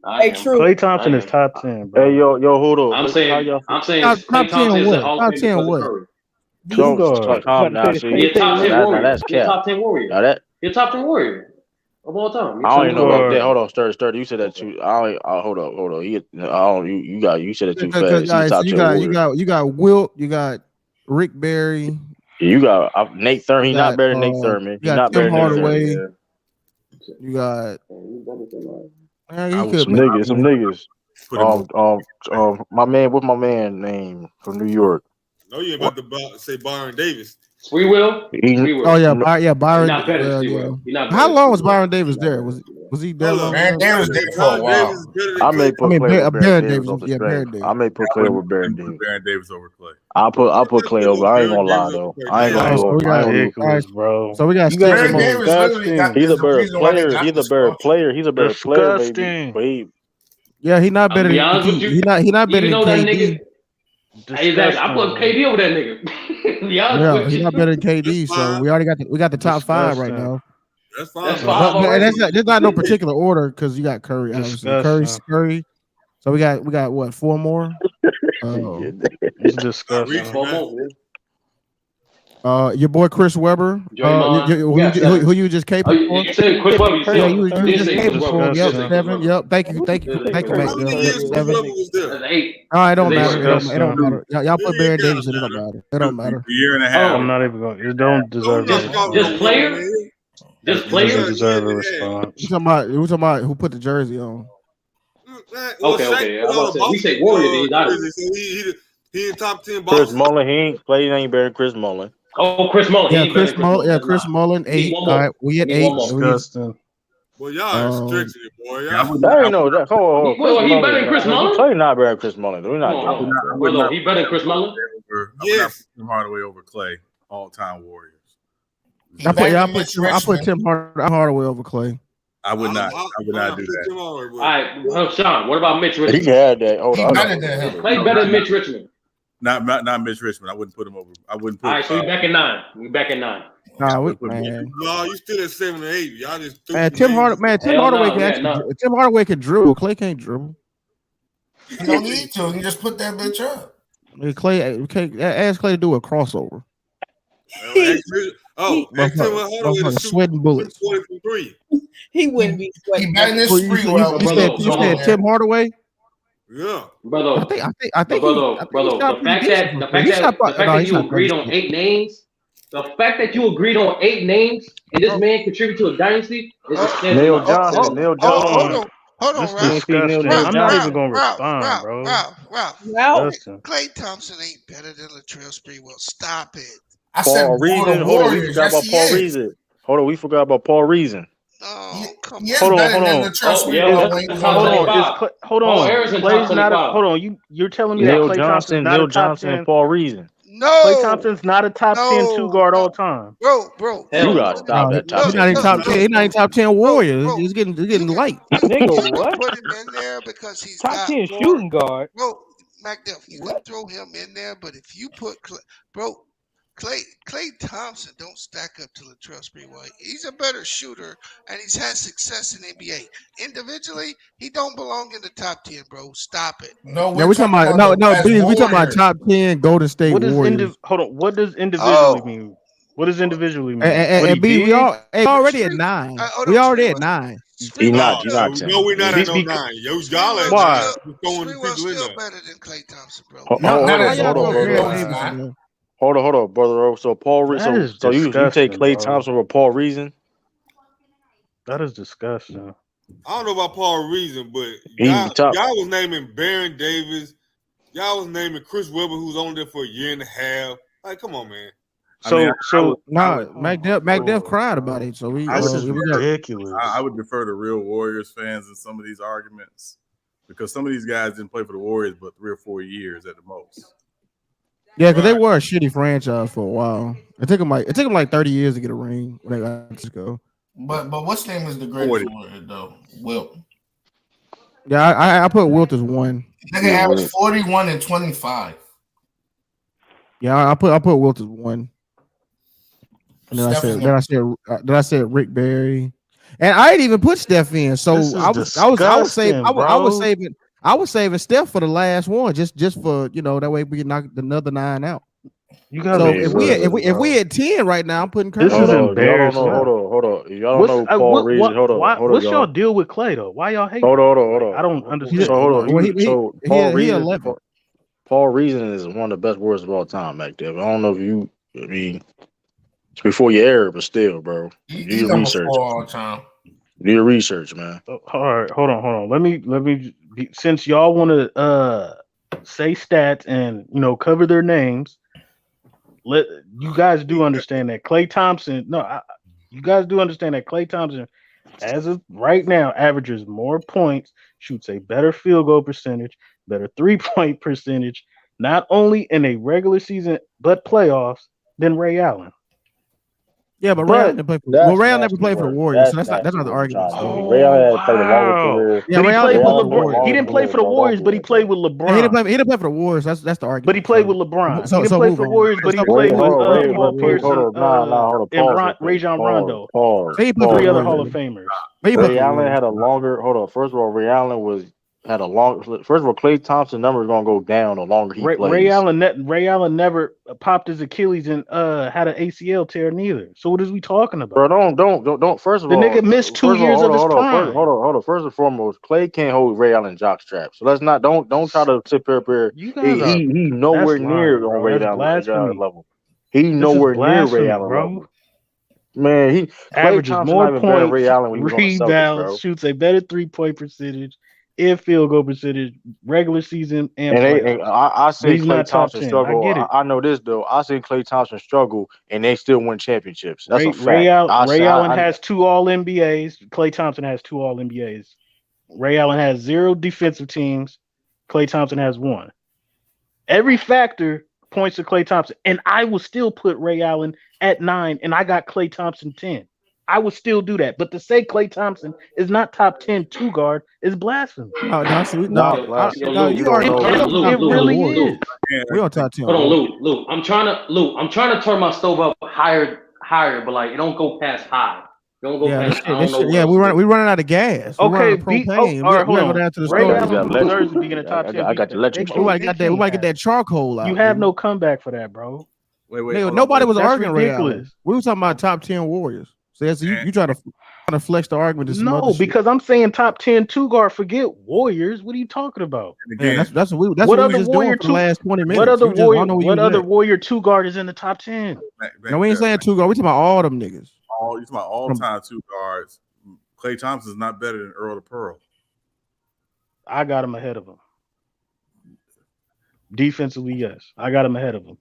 Klay Thompson is top 10, bro. Hey, yo, hold on. I'm saying top 10 what? Top 10 what? Calm down. He's a top 10 warrior. That's He's a top 10 warrior. Now that He's a top 10 warrior of all time. I don't even know about that. Hold on, Sturdy. You said that too. Hold on. You said it too fast. You got Wilt. You got Rick Barry. You got Nate Thurman. He's not better than Nate Thurman. He's not better than Hardaway. Nate Thurman. You got some niggas. My man. What's my man name from New York? No, you ain't about to say Byron Davis. We will. Oh yeah, Byron. Not better. Not How long was Byron Davis there? Was he there long? Byron Davis there for a while. I may put Baron Davis. Yeah, Baron Davis. I may put Clay over Baron Davis. Baron Davis over Clay. I'll put Clay over. I ain't gonna lie though. I ain't gonna lie. Bro. So we got he's a better player. He's a better player. He's a better player, baby. Yeah, he's not better than KD. He not better than KD. Exactly. I put KD over that nigga. Yeah, he's not better than KD. So we already got the top 5 right now. That's fine. There's not no particular order because you got Curry, obviously. Curry. So we got what, 4 more? It's disgusting. Your boy Chris Webber. Who you just caping for? You said Chris Webber. Yeah, you just caping for him. Yep, 7. Yep. Thank you, Mac. 7. All right, it don't matter. It don't matter. Y'all put Baron Davis in. It don't matter. It don't matter. A year and a half. I'm not even going. You don't deserve it. Just player. Just player. Doesn't deserve a response. We talking about who put the jersey on. Okay. We say Warrior. He in top 10. Chris Mullin. He ain't played. Ain't better than Chris Mullin. Oh, Chris Mullin. Yeah, Chris Mullin. 8. All right, we at 8. Disgusting. Well, y'all stretching it, boy. I ain't know that. Hold on. Well, he better than Chris Mullin? Clay not better than Chris Mullin. We're not doing that. He better than Chris Mullin? Yes. Tim Hardaway over Clay. All-time Warriors. I put Tim Hardaway over Clay. I would not do that. All right, Sean. What about Mitch Richmond? He had that. Hold on. Clay better than Mitch Richmond. Not Mitch Richmond. I wouldn't put him over. I wouldn't put. All right, so we back at 9. We back at 9. Man. No, you still at 7 or 8. Y'all just Tim Hardaway can dribble. Clay can't dribble. You don't need to. You just put that bitch up. Clay, ask Clay to do a crossover. Motherfucker sweating bullets. 40 from 3. He wouldn't be sweating. He batting his So spree well. you said Tim Hardaway? Yeah, brother. I think he shot pretty decent. The fact that you agreed on 8 names, the fact that you agreed on 8 names, and this man contributed to a dynasty is a standard. Neil Johnson. Hold on, That's disgusting. I'm not even gonna respond, bro. Ralph. Klay Thompson ain't better than Latrell Sprewell. Stop it. I said Paul Reason. Hold on, we forgot about Paul Reason. Hold on, we forgot about Paul Reason. Oh, come on. Hold on. Hold on. Clay's not a, hold on. You're telling me Neil that Klay Johnson, not Neil a top Johnson, 10? and Paul Reason. No, Klay Thompson's not a top 10 two guard all time. Bro. You gotta stop that top 10. He's not in top 10. He's not in top 10 Warriors. He's getting light. Nigga, what? Put him in there because he's top 10 shooting guard. Bro, MacDuff, you can throw him in there, but if you put Klay Thompson don't stack up to Latrell Sprewell. He's a better shooter, and he's had success in NBA. Individually, he don't belong in the top 10, bro. Stop it. No, we're talking about we talking about top 10 Golden State Warriors. Hold on. What does individually mean? What does individually mean? And B, we already at 9. We already at 9. He not 10. No, we're not at 9. Y'all why? Sprewell's still better than Klay Thompson, bro. Hold on, brother. So Paul Reason. So you take Klay Thompson over Paul Reason? That is disgusting. I don't know about Paul Reason, but He's y'all was naming Baron Davis. Y'all was naming Chris Webber, who's on there for a year and a half. Like, come on, man. Mac Def cried about it. So this is ridiculous. I would defer to real Warriors fans in some of these arguments because some of these guys didn't play for the Warriors but 3 or 4 years at the most. Yeah, because they were a shitty franchise for a while. It took them like 30 years to get a ring when they got to go. But what's name is the greatest Warrior though? Wilt. Yeah, I put Wilt as 1. Nigga averaged 41 and 25. Yeah, I put Wilt as 1. And then I said Rick Barry, and I didn't even put Steph in. So I was saving Steph for the last one, just for that way we can knock another 9 out. You got so if we at 10 right now, I'm putting Curry. This is embarrassing. Hold on. Y'all don't know Paul Reason. Hold on. What's y'all deal with Klay though? Why y'all hate? Hold on. I don't understand. So hold on. So Paul Reason. 11. Paul Reason is one of the best Warriors of all time, Mac Dev. I don't know if you. I mean, it's before your era, but still, bro. Do your research. All time. Do your research, man. All right, hold on. Let me. Since y'all want to say stats and cover their names, you guys do understand that Klay Thompson. You guys do understand that Klay Thompson, as of right now, averages more points, shoots a better field goal percentage, better 3-point percentage, not only in a regular season but playoffs than Ray Allen. Yeah, but Ray Allen never played for the Warriors, so that's not the argument. Ray Allen had played a longer career. Yeah, Ray Allen played with LeBron. He didn't play for the Warriors, but he played with LeBron. He didn't play for the Warriors. That's the argument. But he played with LeBron. He didn't play for the Warriors, but he played with Paul Pierce and Rajon Rondo. He played for 3 other Hall of Famers. Ray Allen had a longer. Hold on. First of all, Ray Allen had a long. First of all, Klay Thompson number is gonna go down the longer he plays. Ray Allen never popped his Achilles and had an ACL tear neither. So what is we talking about? Bro, don't. First of all, the nigga missed 2 years of his prime. Hold on. First and foremost, Klay can't hold Ray Allen jock strap. So let's not. Don't try to sit here. He nowhere near on Ray Allen level. He nowhere near Ray Allen level. Man, he averages more points, rebounds, shoots a better 3-point percentage, and field goal percentage, regular season and I see Klay Thompson struggle. I know this though. I see Klay Thompson struggle, and they still win championships. That's a fact. Ray Allen has 2 All NBAs. Klay Thompson has 2 All NBAs. Ray Allen has 0 defensive teams. Klay Thompson has 1. Every factor points to Klay Thompson, and I will still put Ray Allen at 9, and I got Klay Thompson 10. I would still do that, but to say Klay Thompson is not top 10 2 guard is blasphemy. You already. It really is. We on top 10. Hold on, Luke. I'm trying to turn my stove up higher, but like it don't go past high. Don't go past. We running out of gas. Okay, propane. All right, hold on. Down to the Ray Allen deserves to be in the top 10. I got the electric. We might get that charcoal out. You have no comeback for that, bro. Wait. Nobody was That's arguing Ray Allen. ridiculous. We were talking about top 10 Warriors. So you try to flex the argument to some other No, shit. because I'm saying top 10 two guard. Forget Warriors. What are you talking about? Man, that's what we were just doing for the last 20 minutes. What other Warrior two guard is in the top 10? No, we ain't saying two guard. We talking about all them niggas. You talking about all-time two guards. Klay Thompson is not better than Earl the Pearl. I got him ahead of him. Defensively, yes, I got him ahead of him.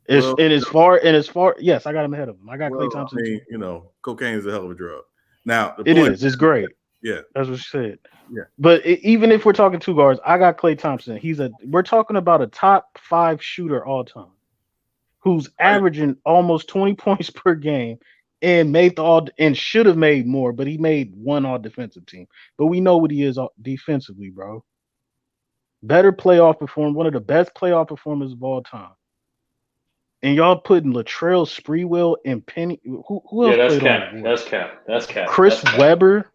Yes, I got him ahead of him. I got Klay Thompson. I mean, cocaine is a hell of a drug. Now it's great. Yeah, that's what she said. Yeah, but even if we're talking two guards, I got Klay Thompson. We're talking about a top 5 shooter all time, who's averaging almost 20 points per game, and should have made more, but he made one all defensive team. But we know what he is defensively, bro. Better playoff performer, one of the best playoff performers of all time. And y'all putting Latrell Sprewell and Penny. Who else that's played cap. on the board? That's cap. Chris Webber.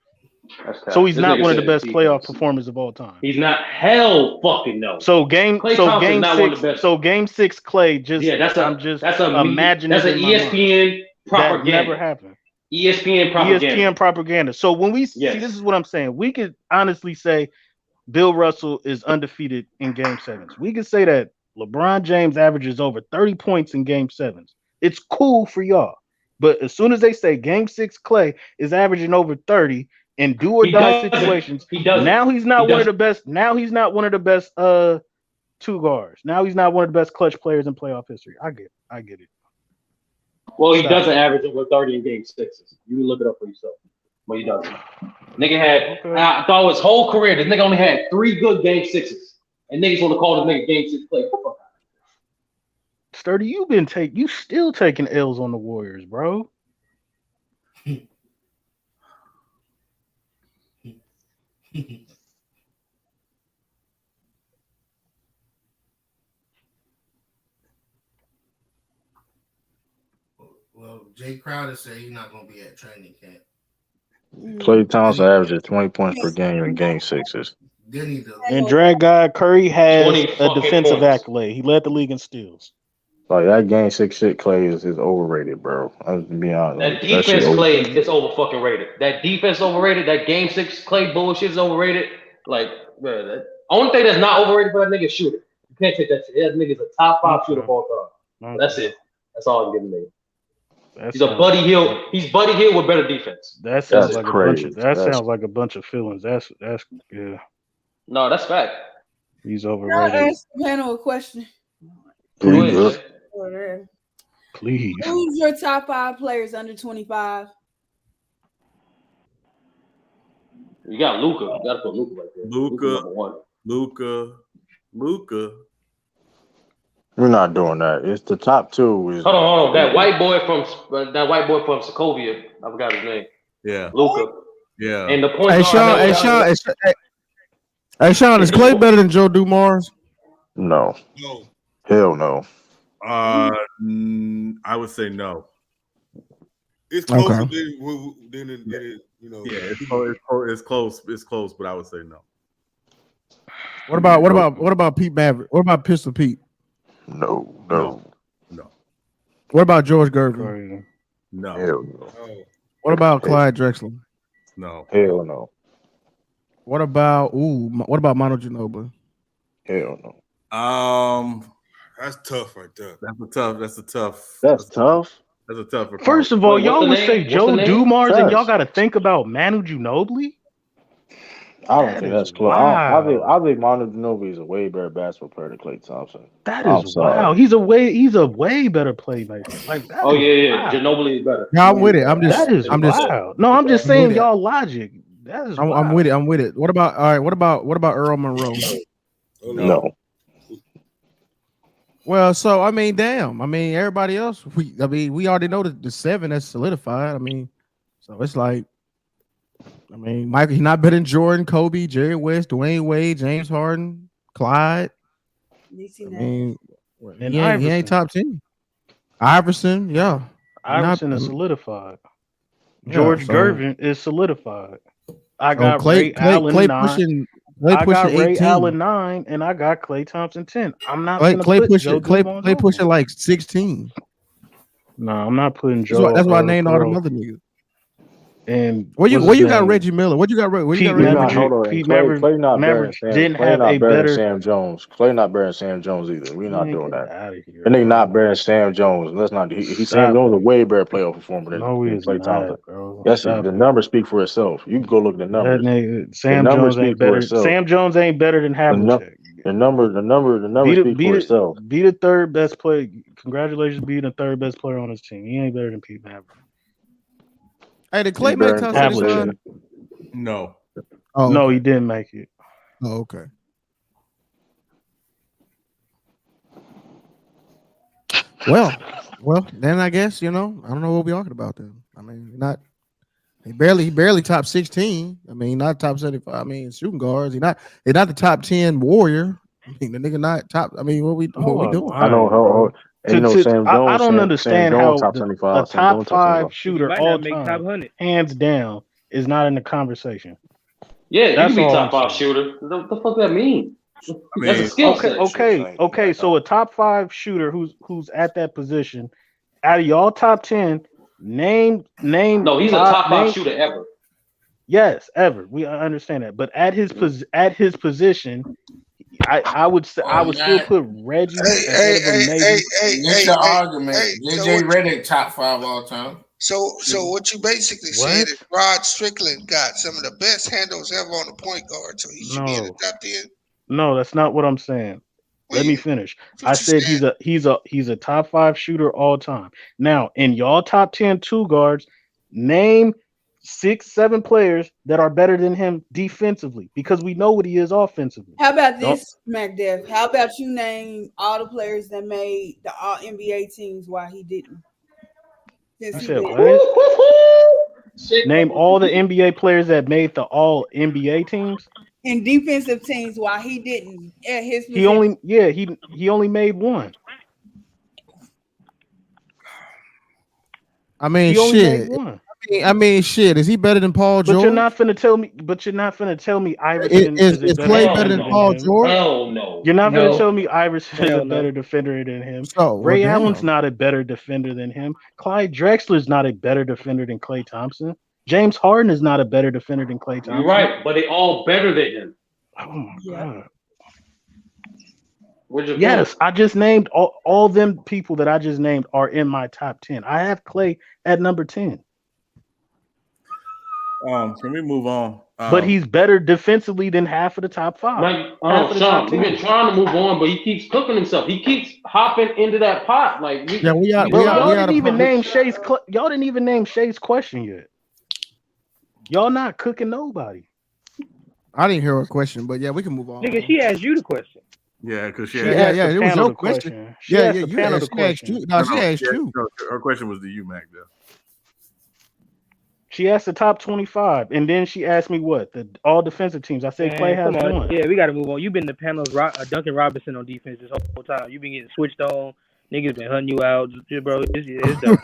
That's cap. So he's This not nigga one of the said best defense. playoff performers of all time. He's not. Hell fucking no. So game 6. Klay just. Yeah, that's imagining. That's an ESPN propaganda. That never happened. ESPN propaganda. So when we see, this is what I'm saying. We could honestly say Bill Russell is undefeated in Game 7s. We could say that LeBron James averages over 30 points in Game 7s. It's cool for y'all. But as soon as they say Game 6 Klay is averaging over 30 in do or die situations, now he's not one of the best. Now he's not one of the best two guards. Now he's not one of the best clutch players in playoff history. I get it. Well, he doesn't average over 30 in Game 6s. You can look it up for yourself. But he doesn't. Nigga had, I thought his whole career, this nigga only had 3 good Game 6s. And niggas want to call this nigga Game 6 play. Sturdy, you still taking L's on the Warriors, bro. Well, Jay Crowder said he's not going to be at training camp. Klay Thompson averages 20 points per game in Game 6s. And drag guy Curry has a defensive points. accolade. He led the league in steals. Like that Game 6 shit, Klay is overrated, bro. I'm just be honest. That defense Klay is over fucking rated. That defense overrated. That Game 6 Klay bullshit is overrated. Like, bro, that only thing that's not overrated for that nigga is shooter. You can't take that shit. That nigga's a top 5 shooter of all time. That's it. That's all I'm giving nigga. He's a Buddy Hill. He's Buddy Hill with better defense. That sounds like crazy. Sounds like a bunch of feelings. That's yeah. No, that's fact. He's Can I overrated. ask the panel a question? Please. Who's your top 5 players under 25? You got Luka. You got to put Luka right there. Luka. We're not doing that. It's the top 2. Hold on. That white boy from Sokovia. I forgot his name. Yeah. Luka. Yeah. And the point. Hey Sean, is Klay better than Joe Dumars? No. Hell no. I would say no. It's closer Okay. than it, Yeah, it's close, but I would say no. What about Pete Maverick? What about Pistol Pete? No. What about George Gervin? No. Hell no. What about Clyde Drexler? No. Hell no. What about Manu Ginobili? Hell no. That's tough right there. That's a tough. That's a tough. First of all, Wait, y'all what's would the say name? Joe What's the name? Dumars, and Trash. y'all got to think about Manu Ginobili. I don't think that's close. Wow. I think Manu Ginobili is a way better basketball player than Klay Thompson. That I'm is sorry. wow. He's a way better playmaker. Like that. Oh yeah. Wow. Ginobili is better. No, I'm with it. I'm just Wow. No, I'm just saying y'all logic. That is. I'm with it. What about Earl Monroe? No. Well, so I mean, damn. I mean, everybody else. We already know the 7 that's solidified. I mean, so it's like, I mean, Michael. He's not better than Jordan, Kobe, Jerry West, Dwayne Wade, James Harden, Clyde. I mean, And he ain't top 10. Iverson, yeah. Iverson is solidified. George Gervin is solidified. I got Ray Allen Klay 9. pushing I got Ray 18. Allen 9, and I got Klay Thompson 10. I'm not Klay going to put Joe pushing Dumars Klay over pushing like 16. No, I'm not putting That's why I Joe named all them Pearl other niggas. and Where what's you his got name? Reggie Miller? What you got? Where you got Pete Reggie Not Miller? hold Maravich. on. Pete Clay not better than Maravich Sam. didn't Clay have not a better than better. Sam Jones. Clay not better than Sam Jones either. We're not Man, doing get that. out of here, That nigga not bro. better than Sam Jones. Let's not. He Sam Stop Jones is a it. way better playoff performer No, he than is Klay Thompson. not, bro. Yes, Stop the it. numbers speak for itself. You can go look at the That numbers. nigga, The Sam numbers Jones speak ain't for better. itself. Sam Jones ain't better than Havlicek. The numbers speak for itself. Be the third best player. Congratulations, being the third best player on his team. He ain't better than Pete Maravich. Hey, did He's Clay make better than top Klay. 75? No. Oh, No, okay. he didn't make it. Oh, okay. Well, then I guess I don't know what we're talking about then. I mean, he barely top 16. I mean, not top 75. I mean, shooting guards. He's not the top 10 warrior. I mean, the nigga not top. I mean, what we doing? I know how. And Sam I Jones. don't Sam understand Jones how top a 75. Sam top Jones top 75. 5 shooter might all not make top time, 100. hands down, is not in the conversation. Yeah, you That's can be all top I'm 5 saying. shooter. What the fuck that mean? That's a mean, skill set. Okay. So a top 5 shooter who's at that position, out of y'all top 10, name. No, he's a top 5 shooter ever. Yes, ever. We understand that, but at his position, I would still put Reggie ahead of him. Maybe. That's your argument. JJ Redick top 5 all time. So what you basically said is Rod Strickland got some of the best handles ever on the point guard, so he should be in the top 10. No, that's not what I'm saying. Let me finish. I said he's a top 5 shooter all time. Now, in y'all top 10 two guards, name 6-7 players that are better than him defensively, because we know what he is offensively. How about this, MacDev? How about you name all the players that made the All NBA teams while he didn't? You said what? Name all the NBA players that made the All NBA teams. In defensive teams while he didn't at his position. He only made one. I mean, he only shit. made one. I mean, shit. Is he better than Paul George? But you're not finna tell me Iverson is Clay better than Paul George? Hell no. You're not gonna tell me Iverson is a better defender than him. So, Ray Allen's not a better defender than him. Clyde Drexler's not a better defender than Klay Thompson. James Harden is not a better defender than Klay Thompson. You're right, but they all better than him. Oh my god. Yes, I just named all them people that I just named are in my top 10. I have Klay at number 10. Can we move on? But he's better defensively than half of the top 5. Sean, we've been trying to move on, but he keeps cooking himself. He keeps hopping into that pot. Like Y'all didn't even name Shay's question yet. Y'all not cooking nobody. I didn't hear her question, but yeah, we can move on. Nigga, she asked you the question. Yeah, because yeah, it was your question. She asked the panel the question. question. No, she asked you. Her question was to you, Mac. Though. She asked the top 25, and then she asked me what the all defensive teams. I said Klay has one. Yeah, we got to move on. You've been the panel's Duncan Robinson on defense this whole time. You've been getting switched on. Niggas been hunting you out, bro. It's done.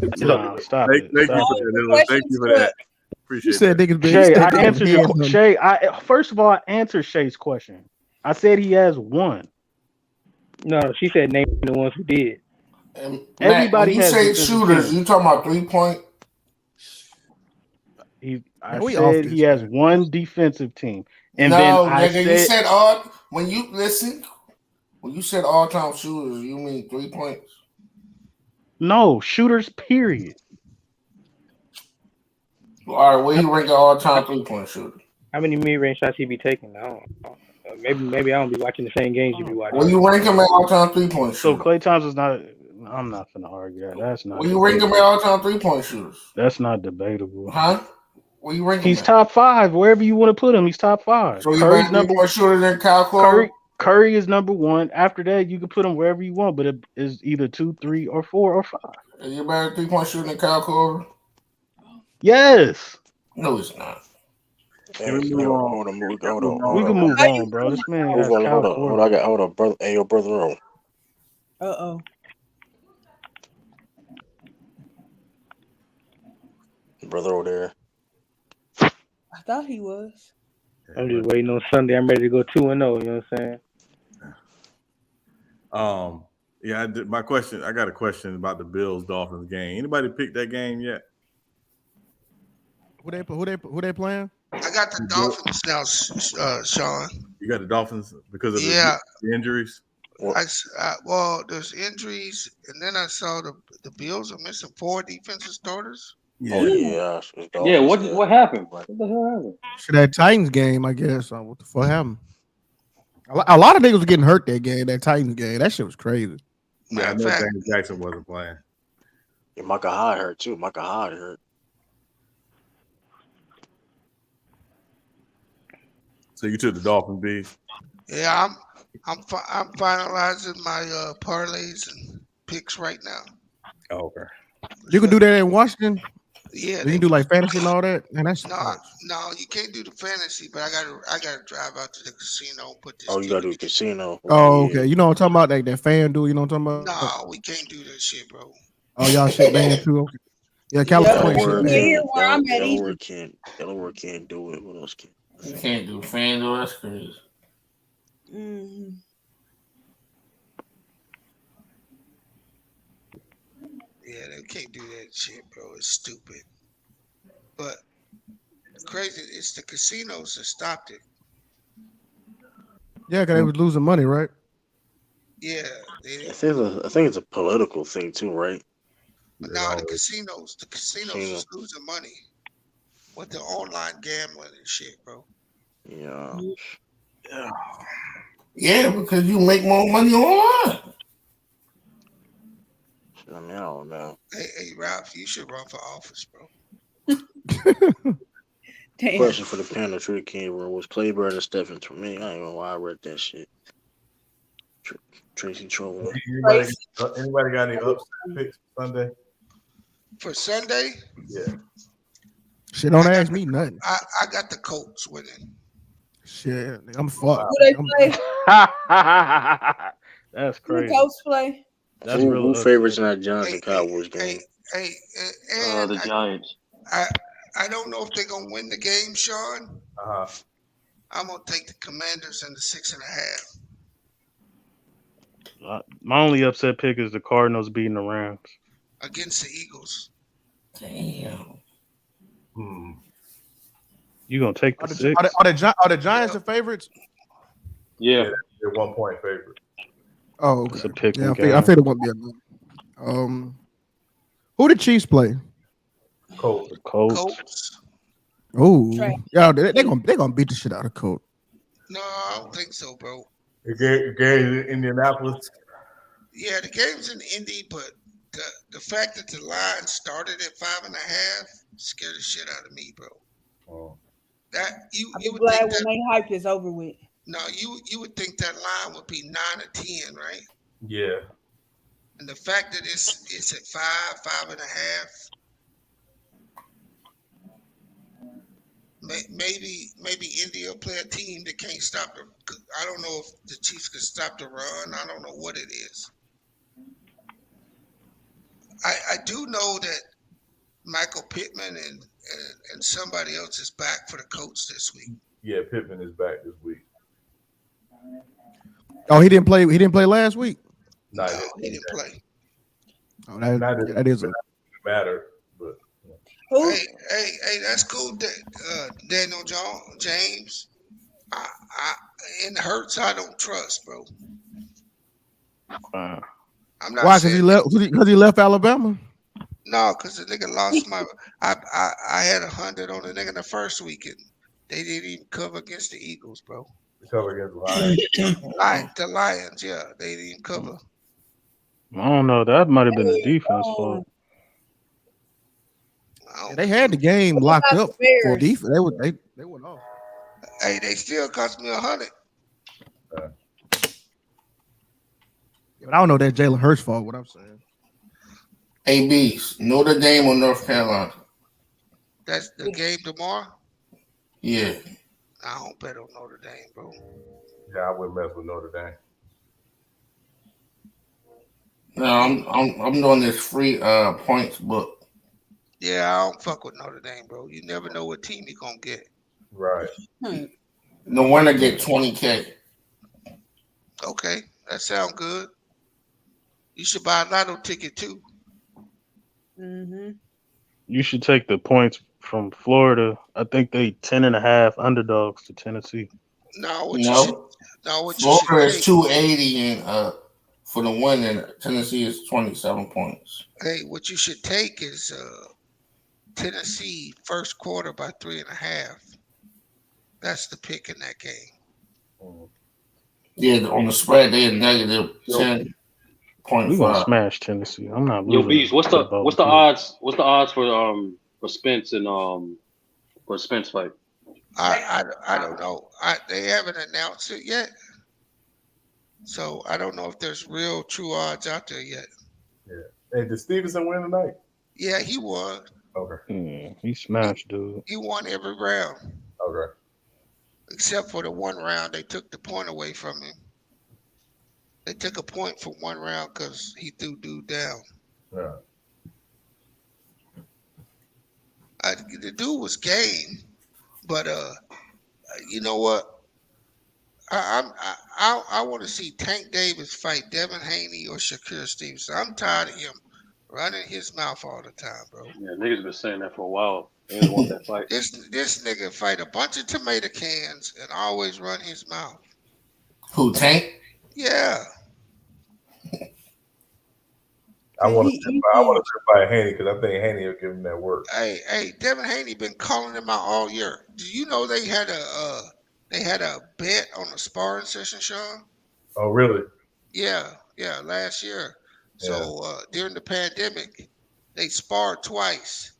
It's done. Stop it. Thank you for that. Appreciate you said niggas been Shay, I answered Shay. First of all, I answered Shay's question. I said he has one. No, she said name the ones who did. Everybody has. You say shooters, you talking about 3-point? I said he has one defensive team, and you said all. When you said all-time shooters, you mean 3 points? No, shooters. Period. All right, where you rank all-time 3-point shooter? How many mid-range shots he be taking? I don't know. Maybe I don't be watching the same games you be watching. When you rank him at all-time 3-point shooter? So Klay Thompson's not. I'm not gonna argue that. That's not. When you rank him at all-time 3-point shooters? That's not debatable. Huh? Where you rank him? He's top 5 wherever you want to put him. He's top 5. So Curry's number 1 shooter than Kyle Korver? Curry is number 1. After that, you can put him wherever you want, but it is either 2, 3, or 4, or 5. Are you better 3-point shooter than Kyle Korver? Yes. No, it's not. Hold on. We can move on, bro. This man has hold on, brother. Hey, your brother on. Brother over there. I thought he was. I'm just waiting on Sunday. I'm ready to go 2-0. You know what I'm saying? Yeah, my question. I got a question about the Bills Dolphins game. Anybody pick that game yet? Who they playing? I got the Dolphins now, Sean. You got the Dolphins because of Yeah. the injuries. Well, there's injuries, and then I saw the Bills are missing 4 defensive starters. Oh yeah, Yeah, what happened? What the hell happened? Shit, that Titans game, I guess. What the fuck happened? A lot of niggas was getting hurt that game, that Titans game. That shit was crazy. Yeah, I know Daniel Jackson wasn't playing. Yeah, Micah Hyde hurt too. Micah Hyde hurt. So you took the Dolphins, B? Yeah, I'm finalizing my parlays and picks right now. Oh, okay. You can do that in Washington. Yeah, you can do like fantasy and all that. Man, that's no, you can't do the fantasy, but I gotta drive out to the casino and put this. Oh, you gotta do the casino. Oh, okay. You know what I'm talking about? That fan dude. You know what I'm talking about? No, we can't do that shit, bro. Oh, y'all shit banned too. Okay. Yeah, California shit banned. Delaware can't do it. What else can? You can't do FanDuel. That's crazy. Mm-hmm. Yeah, they can't do that shit, bro. It's stupid. But crazy, it's the casinos that stopped it. Yeah, because they was losing money, right? Yeah, I think it's a political thing too, right? But now the casinos is losing money with the online gambling and shit, bro. Yeah. Yeah, because you make more money online. I mean, I don't know. Hey, Ralph, you should run for office, bro. Question for the panel: True King Room was Clayburn and Stephens for me. I ain't know why I read that shit. Tracy Troll. Anybody got any upset picks for Sunday? For Sunday? Yeah. Shit, don't ask me nothing. I got the Colts winning. Shit, I'm fucked. Who they play? That's Who the crazy. Colts play? That's who favorites in that Giants and Cowboys game? Hey, and the Giants. I don't know if they're gonna win the game, Sean. I'm gonna take the Commanders in the 6.5 My only upset pick is the Cardinals beating the Rams against the Eagles. Damn. You gonna take the 6? Are the Giants the favorites? Yeah, they're 1 point favorite. Oh, okay. It's a pick. Yeah, I figured it won't be enough. Who the Chiefs play? Colts. Oh, yeah, they gonna beat the shit out of Colts. No, I don't think so, bro. The game in Indianapolis. Yeah, the game's in Indy, but the fact that the line started at 5.5 scared the shit out of me, bro. Oh. That you would glad think when they hype is over with. No, you would think that line would be 9 or 10, right? Yeah. And the fact that it's at 5.5. Maybe India will play a team that can't stop the. I don't know if the Chiefs can stop the run. I don't know what it is. I do know that Michael Pittman and somebody else is back for the Colts this week. Yeah, Pittman is back this week. Oh, he didn't play. He didn't play last week. No, he didn't play. Oh, that is a matter. But hey, that's cool, Daniel James. In the Hurts, I don't trust, bro. I'm not. Why? Because he left Alabama. No, because the nigga lost my. I had 100 on the nigga in the first weekend. They didn't even cover against the Eagles, bro. They cover against the Lions. The Lions, yeah, they didn't even cover. I don't know. That might have been the defense fault. Yeah, they had the game locked up for defense. They went off. Hey, they still cost me 100. But I don't know that Jalen Hurts fault. What I'm saying. ABs, Notre Dame or North Carolina? That's the game tomorrow. Yeah. I don't bet on Notre Dame, bro. Yeah, I wouldn't mess with Notre Dame. No, I'm doing this free points book. Yeah, I don't fuck with Notre Dame, bro. You never know what team you're gonna get. Right. The winner get $20K. Okay, that sounds good. You should buy a lotto ticket too. Mm-hmm. You should take the points from Florida. I think they 10.5 underdogs to Tennessee. No, what you should No, no, what you should Florida is take. 280 and for the win, and Tennessee is 27 points. Hey, what you should take is Tennessee first quarter by 3.5. That's the pick in that game. Yeah, on the spread they are negative Yo, 10.5. We're gonna smash Tennessee. I'm not yo, losing bees. What's to the the ball what's the field. odds? What's the odds for Spence and for Spence fight? I don't know. They haven't announced it yet, so I don't know if there's real true odds out there yet. Yeah. Hey, did Stevenson win tonight? Yeah, he won. Okay. He smashed, dude. He won every round Okay. except for the one round they took the point away from him. They took a point for one round because he threw dude down. Yeah. The dude was game, but you know what? I want to see Tank Davis fight Devin Haney or Shakur Stevenson. I'm tired of him running his mouth all the time, bro. Yeah, niggas been saying that for a while. They didn't want that fight. This nigga fight a bunch of tomato cans and always run his mouth. Who, Tank? Yeah. I want to fight Haney because I think Haney will give him that work. Hey, Devin Haney been calling him out all year. Do you know they had a bet on a sparring session, Sean? Oh, really? Yeah, last year. So during the pandemic, they sparred twice.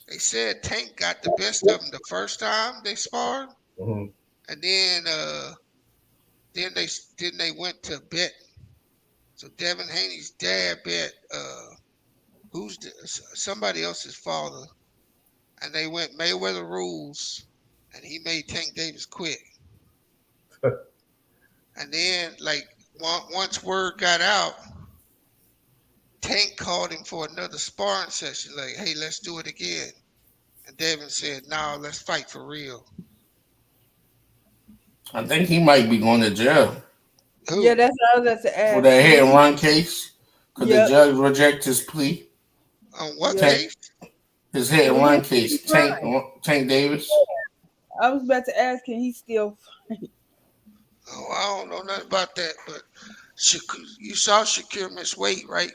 They said Tank got the best of them the first time they sparred, Mhm. and then they went to bet. So Devin Haney's dad bet somebody else's father, and they went Mayweather rules, and he made Tank Davis quit. And then, like, once word got out, Tank called him for another sparring session. Like, hey, let's do it again. And Devin said, "No, let's fight for real." I think he might be going to jail. Who? Yeah, that's what I was about to ask. For that hit and run case. Because Yep. the judge rejected his plea. On what Tank, case? his hit and Well, run he- case. he's fine. Tank Davis. I was about to ask, can he still fight? Oh, I don't know nothing about that, but you saw Shakur miss weight, right,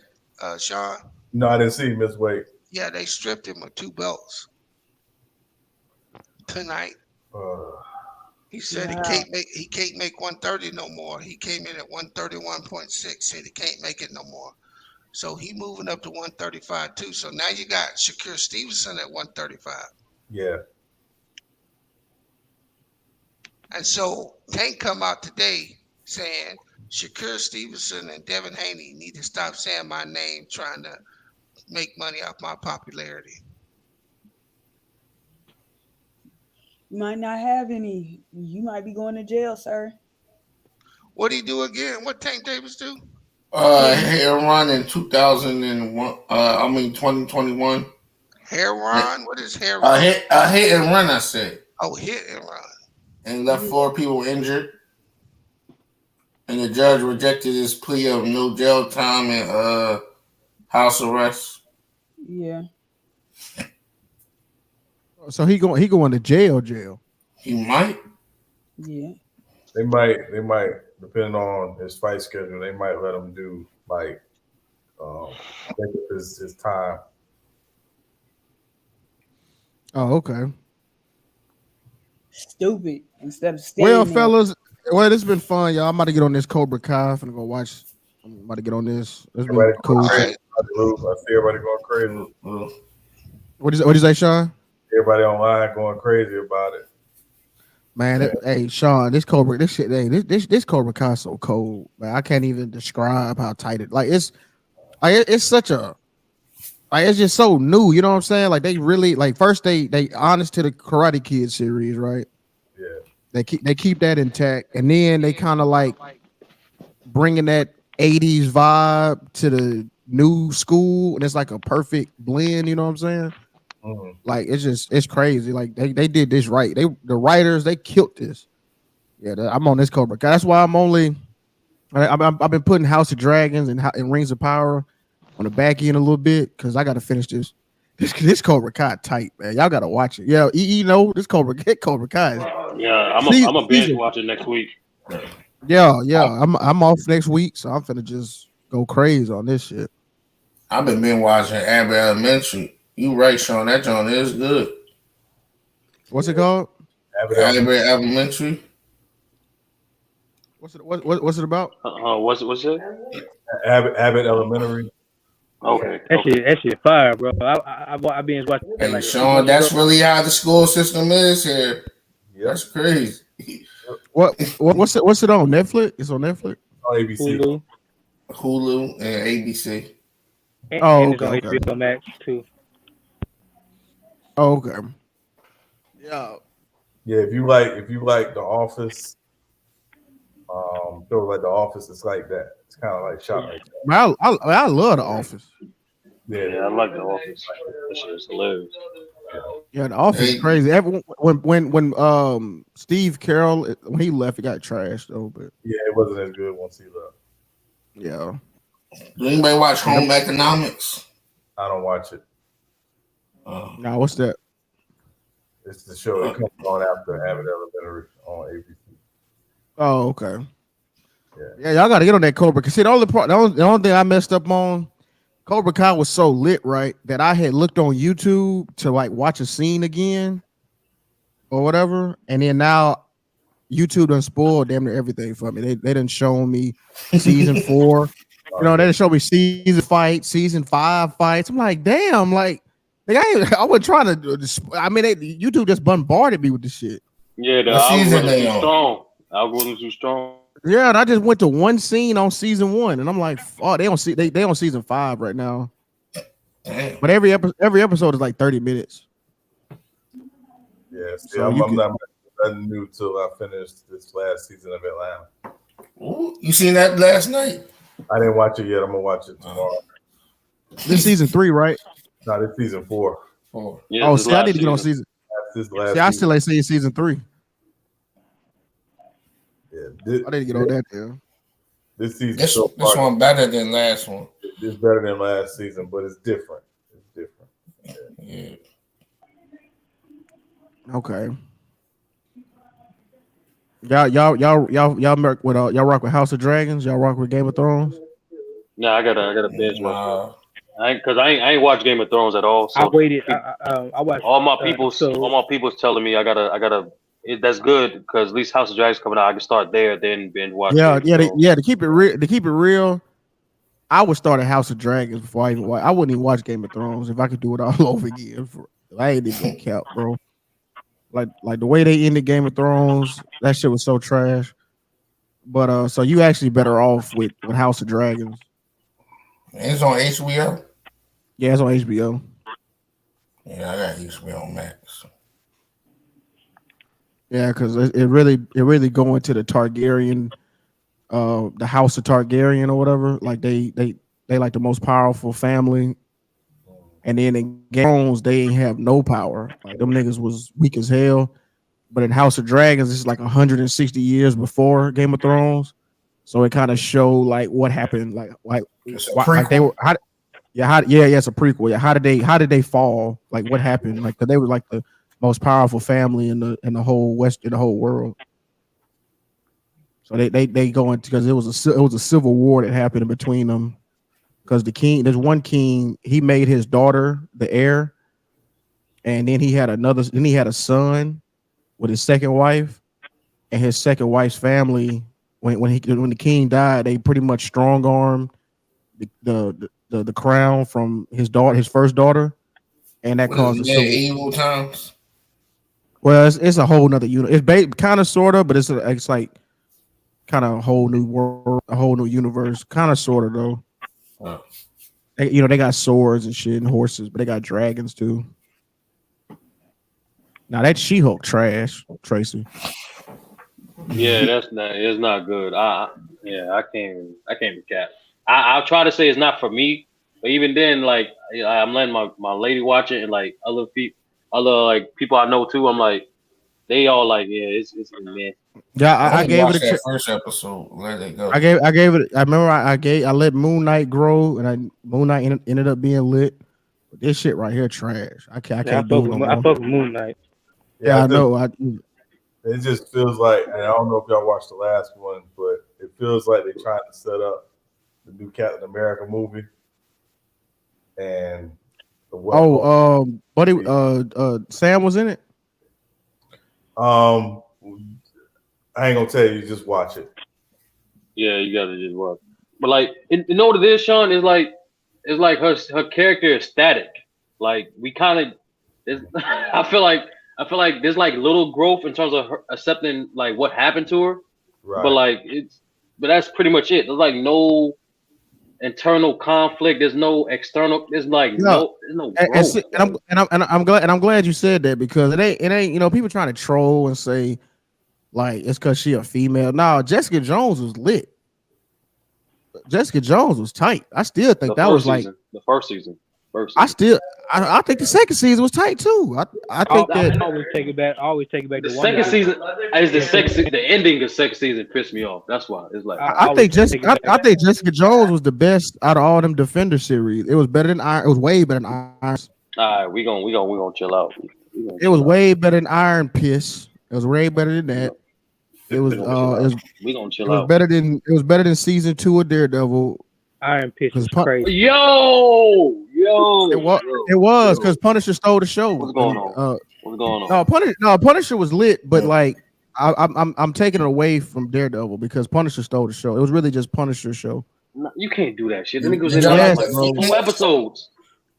Sean? No, I didn't see him miss weight. Yeah, they stripped him of 2 belts tonight. He said Wow. he can't make 130 no more. He came in at 131.6. Said he can't make it no more. So he moving up to 135 too. So now you got Shakur Stevenson at 135. Yeah. And so Tank come out today saying Shakur Stevenson and Devin Haney need to stop saying my name trying to make money off my popularity. You might not have any. You might be going to jail, sir. What did he do again? What Tank Davis do? Hit and run in 2001. 2021. Hair run? What is hair run? Hit and run, I said. Oh, hit and run. And left 4 people injured. And the judge rejected his plea of no jail time and house arrest. Yeah. So he going to jail. He might. Yeah. They might, depending on his fight schedule, they might let him do like his time. Oh, okay. Stupid. Instead of staying Well, there. fellas, it's been fun, y'all. I'm about to get on this Cobra Kai. I'm gonna go watch. I'm about to get on this. It's been cool. I see everybody going crazy. What you say, Sean? Everybody online going crazy about it. Man, hey Sean, this shit, hey, this Cobra Kai so cold, man. I can't even describe how tight it. It's such a, it's just so new. You know what I'm saying? Like they really, first they honest to the Karate Kid series, right? Yeah. They keep that intact, and then they kind of like bringing that 80s vibe to the new school, and it's like a perfect blend. You know what I'm saying? Mm-hmm. Like it's crazy. Like they did this right. The writers, they killed this. Yeah, I'm on this Cobra Kai. That's why I'm I've been putting House of Dragons and Rings of Power on the back end a little bit because I got to finish this. This Cobra Kai tight, man. Y'all got to watch it. Yeah, this Cobra Kai. Yeah, I'm a binge watch it next week. Yeah. I'm off next week, so I'm finna just go crazy on this shit. I've been watching Abbott Elementary. You right, Sean? That joint is good. What's it called? Abbott Elementary. What's it about? What's it? Abbott Elementary. Okay. That shit fire, bro. I binge watching. And Sean, that's really how the school system is here. Yep. That's crazy. What's it on Netflix? It's on Netflix. On ABC. Hulu and ABC. And it's on HBO Max too. Oh, okay. Yeah. Yeah, if you like The Office, like The Office, it's like that. It's kind of like shot like that. Man, I love The Office. Yeah, I like The Office. That shit is hilarious. Yeah, The Office is crazy. When Steve Carell when he left, it got trashed though. But yeah, it wasn't as good once he left. Yeah. Do anybody watch Home Economics? I don't watch it. Now, what's that? It's the show that comes on after Abbott Elementary on ABC. Oh, okay. Yeah, y'all got to get on that Cobra. Cause see, the only thing I messed up on, Cobra Kai was so lit, right, that I had looked on YouTube to like watch a scene again or whatever, and then now YouTube done spoiled damn near everything for me. They done shown me season 4. They done showed me season 5 fights. I'm like, damn, like I wasn't trying to. I mean, YouTube just bombarded me with the shit. Yeah, the algorithm's too strong. Algorithm's too strong. Yeah, and I just went to one scene on season 1, and I'm like, oh, they on season 5 right now. Damn. But every episode is like 30 minutes. Yeah, see, I'm not nothing new till I finished this last season of Atlanta. Ooh, you seen that last night? I didn't watch it yet. I'm gonna watch it tomorrow. This season 3, right? No, this season 4. Yeah, see, I need to get on season. See, I still ain't seen season 3. Yeah, I need to get on that there. This season, this one better than last one. It's better than last season, but it's different. It's different. Yeah. Okay. Y'all rock with House of Dragons? Y'all rock with Game of Thrones? No, I gotta binge watch that. I ain't watched Game of Thrones at all. So I waited. I watched all my people's telling me I gotta. That's good because at least House of Dragons coming out. I can start there, then binge watch. Yeah. To keep it real, I would start at House of Dragons before I even watch. I wouldn't even watch Game of Thrones if I could do it all over again. I ain't even gonna count, bro. Like the way they ended Game of Thrones, that shit was so trash. But so you actually better off with House of Dragons. It's on HBO. Yeah, it's on HBO. Yeah, I got HBO Max. Yeah, because it really go into the Targaryen, the House of Targaryen or whatever. Like they like the most powerful family. And then in Game of Thrones, they ain't have no power. Like them niggas was weak as hell. But in House of Dragons, it's like 160 years before Game of Thrones. So it kind of showed like what happened, like they were it's a prequel. Yeah, how did they fall? Like what happened? Like 'cause they were like the most powerful family in the whole world. So they go into because it was a civil war that happened in between them. Because there's one king, he made his daughter the heir, and then he had a son with his second wife, and his second wife's family. When the king died, they pretty much strong armed the crown from his first daughter, and that caused a civil evil times. Well, it's a whole nother unit. It's kind of sort of, but it's like kind of a whole new world, a whole new universe, kind of sort of though. They got swords and shit and horses, but they got dragons too. Now that She-Hulk trash, Tracy. Yeah, it's not good. I can't be capped. I'll try to say it's not for me, but even then, like I'm letting my lady watch it, and like other people I know too. I'm like, They all like, yeah, it's man. Yeah, I I only gave it watched a that chance. first episode. Let it go. I gave it. I remember I let Moon Knight grow, and Moon Knight ended up being lit. But this shit right here trash. I can't do it no I more. fuck with Moon Knight. Yeah, I know. It just feels like, and I don't know if y'all watched the last one, but it feels like they're trying to set up the new Captain America movie, and buddy, Sam was in it. I ain't gonna tell you, just watch it. Yeah, you gotta just watch. But like, you know what it is, Sean? It's like her character is static. Like we kind of, I feel like there's like little growth in terms of her accepting like what happened to her. Right. But that's pretty much it. There's like no internal conflict. There's no external. There's like no growth. I'm glad you said that, because it ain't people trying to troll and say like it's because she a female. No, Jessica Jones was lit. Jessica Jones was tight. I still think that was like the first season. I think the second season was tight too. I think that I always take it back. The second season is the second season. The ending of the second season pissed me off. That's why it's like I think Jessica Jones was the best out of all them Defender series. It was better than Iron. It was way better than Iron. All right, we gonna chill out. It was way better than Iron Piss. It was way better than that. It was we gonna chill out. It was better than season 2 of Daredevil. Iron Piss was crazy. Yo. It was because Punisher stole the show. What's going on? What's going on? Punisher was lit, but like I'm taking it away from Daredevil because Punisher stole the show. It was really just Punisher's show. No, you can't do that shit. The nigga was in like 2 episodes.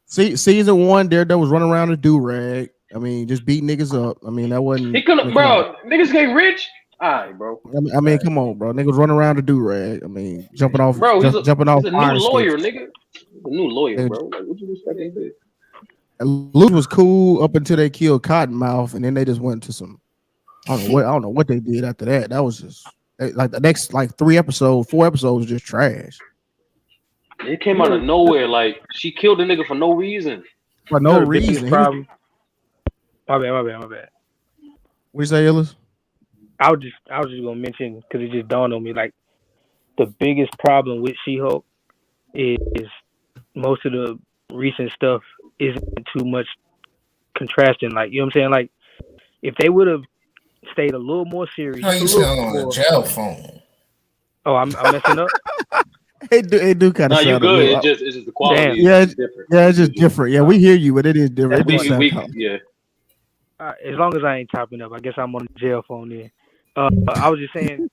See, season 1, Daredevil was running around a do-rag. I mean, just beat niggas up. I mean, that wasn't. He couldn't, bro. Niggas get rich. All right, bro. I mean, come on, bro. Niggas running around a do-rag. I mean, jumping off. Bro, jumping off. He's a new lawyer, nigga. He's a new lawyer, bro. Like, what you expect they did? Luke was cool up until they killed Cottonmouth, and then they just went to some. I don't know what they did after that. That was just like the next 4 episodes was just trash. It came out of nowhere. Like she killed the nigga for no reason. For no reason. Problem. My bad. What you say, Illis? I was just gonna mention because it just dawned on me like the biggest problem with She-Hulk is most of the recent stuff isn't too much contrasting. Like you know what I'm saying? Like if they would have stayed a little more serious. How you sound on a jail phone? Oh, I'm messing up. It do kind of. No, you good. It's just the quality. Yeah, is different. Yeah, it's just different. Yeah, we hear you, but it is different. Yeah. As long as I ain't chopping up, I guess I'm on the jail phone then. I was just saying,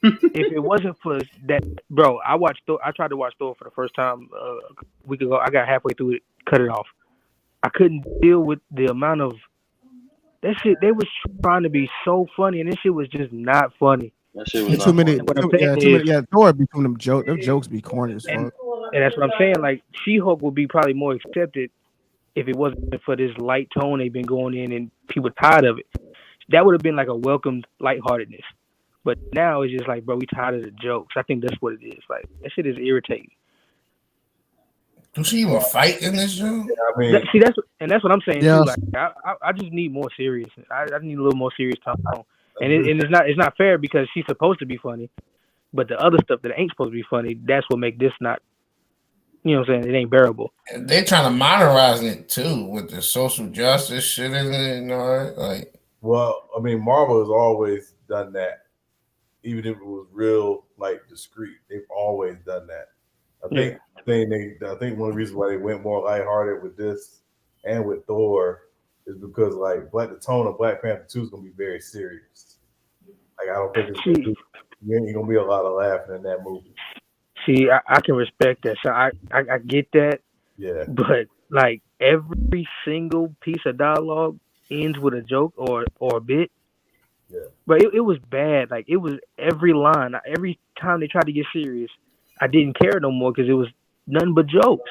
if it wasn't for that, bro, I tried to watch Thor for the first time a week ago. I got halfway through it, cut it off. I couldn't deal with the amount of that shit. They was trying to be so funny, and this shit was just not funny. That shit was too many. Thor between them jokes. Them jokes be corny as fuck. And that's what I'm saying. Like She-Hulk would be probably more accepted if it wasn't for this light tone they've been going in, and people tired of it. That would have been like a welcomed lightheartedness. But now it's just like, bro, we tired of the jokes. I think that's what it is. Like that shit is irritating. Do she even fight in this show? I mean, that's what I'm saying yeah. too. Like I just need more serious. I need a little more serious tone. And it's not fair because she's supposed to be funny, but the other stuff that ain't supposed to be funny, that's what make this not. You know what I'm saying? It ain't bearable. And they're trying to modernize it too with the social justice shit in it and all that. Like, well, I mean, Marvel has always done that, even if it was real discreet. They've always done that. I think one of the reasons why they went more lighthearted with this and with Thor is because the tone of Black Panther 2 is gonna be very serious. Like I don't think there ain't gonna be a lot of laughing in that movie. See, I can respect that. So I get that. Yeah. But like every single piece of dialogue ends with a joke or a bit. Yeah. But it was bad. Like it was every line. Every time they tried to get serious, I didn't care no more because it was nothing but jokes.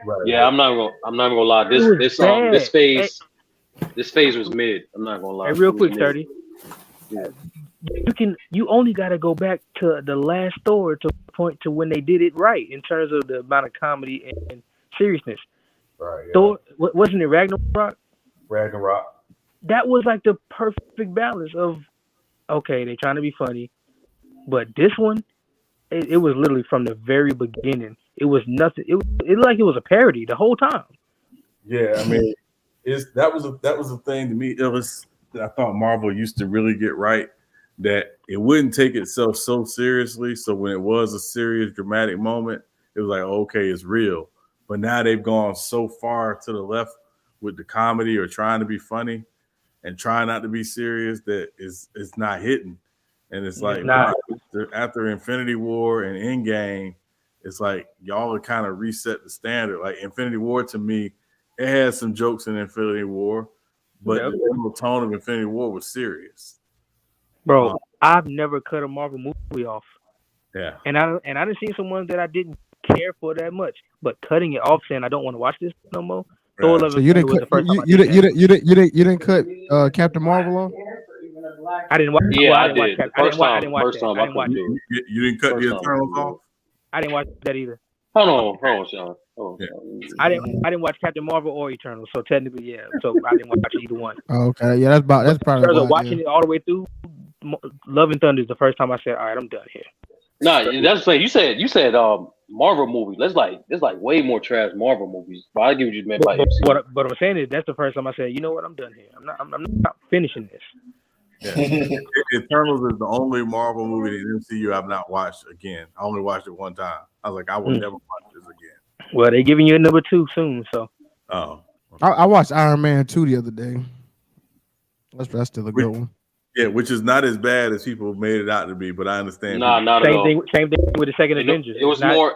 Right. Yeah, I'm not gonna lie. This phase was mid. I'm not gonna lie. Hey, real quick, 30. Yeah. You only got to go back to the last Thor to point to when they did it right in terms of the amount of comedy and seriousness. Right. Yeah. Thor wasn't it Ragnarok? Ragnarok. that was like the perfect balance of okay, they're trying to be funny, but this one, it was literally from the very beginning. It was nothing. It looked like it was a parody the whole time. Yeah, I mean, that was a thing to me. It was I thought Marvel used to really get right that it wouldn't take itself so seriously. So when it was a serious dramatic moment, it was like okay, it's real. But now they've gone so far to the left with the comedy or trying to be funny and trying not to be serious that it's not hitting. And it's like after Infinity War and Endgame, it's like y'all are kind of reset the standard. Like Infinity War to me, it had some jokes in Infinity War, but the general tone of Infinity War was serious. Bro, I've never cut a Marvel movie off. Yeah. And I done seen some ones that I didn't care for that much, but cutting it off saying I don't want to watch this no more. So you didn't cut you didn't cut Captain Marvel off? I didn't watch. Yeah, well, I did. The first time I didn't watch couldn't do it. You didn't cut the Eternals off? I didn't watch that either. Hold on, Sean. I didn't watch Captain Marvel or Eternals, so technically, yeah. So I didn't watch either one. Okay, yeah, that's probably in terms why, of watching it all the way through. Love and Thunder is the first time I said, "All right, I'm done here." Nah, that's the thing. You said Marvel movie. There's like way more trash Marvel movies. But I get what you meant by MCU. But I'm saying is that's the first time I said, you know what, I'm done here. I'm not finishing this. Yeah. Eternals is the only Marvel movie in MCU I've not watched again. I only watched it one time. I was like, I will never watch this again. Well, they're giving you a number 2 soon, so. Oh. I watched Iron Man 2 the other day. That's still a good one. Yeah, which is not as bad as people made it out to be, but I understand. Nah, not at all. Same thing with the second Avengers. It was more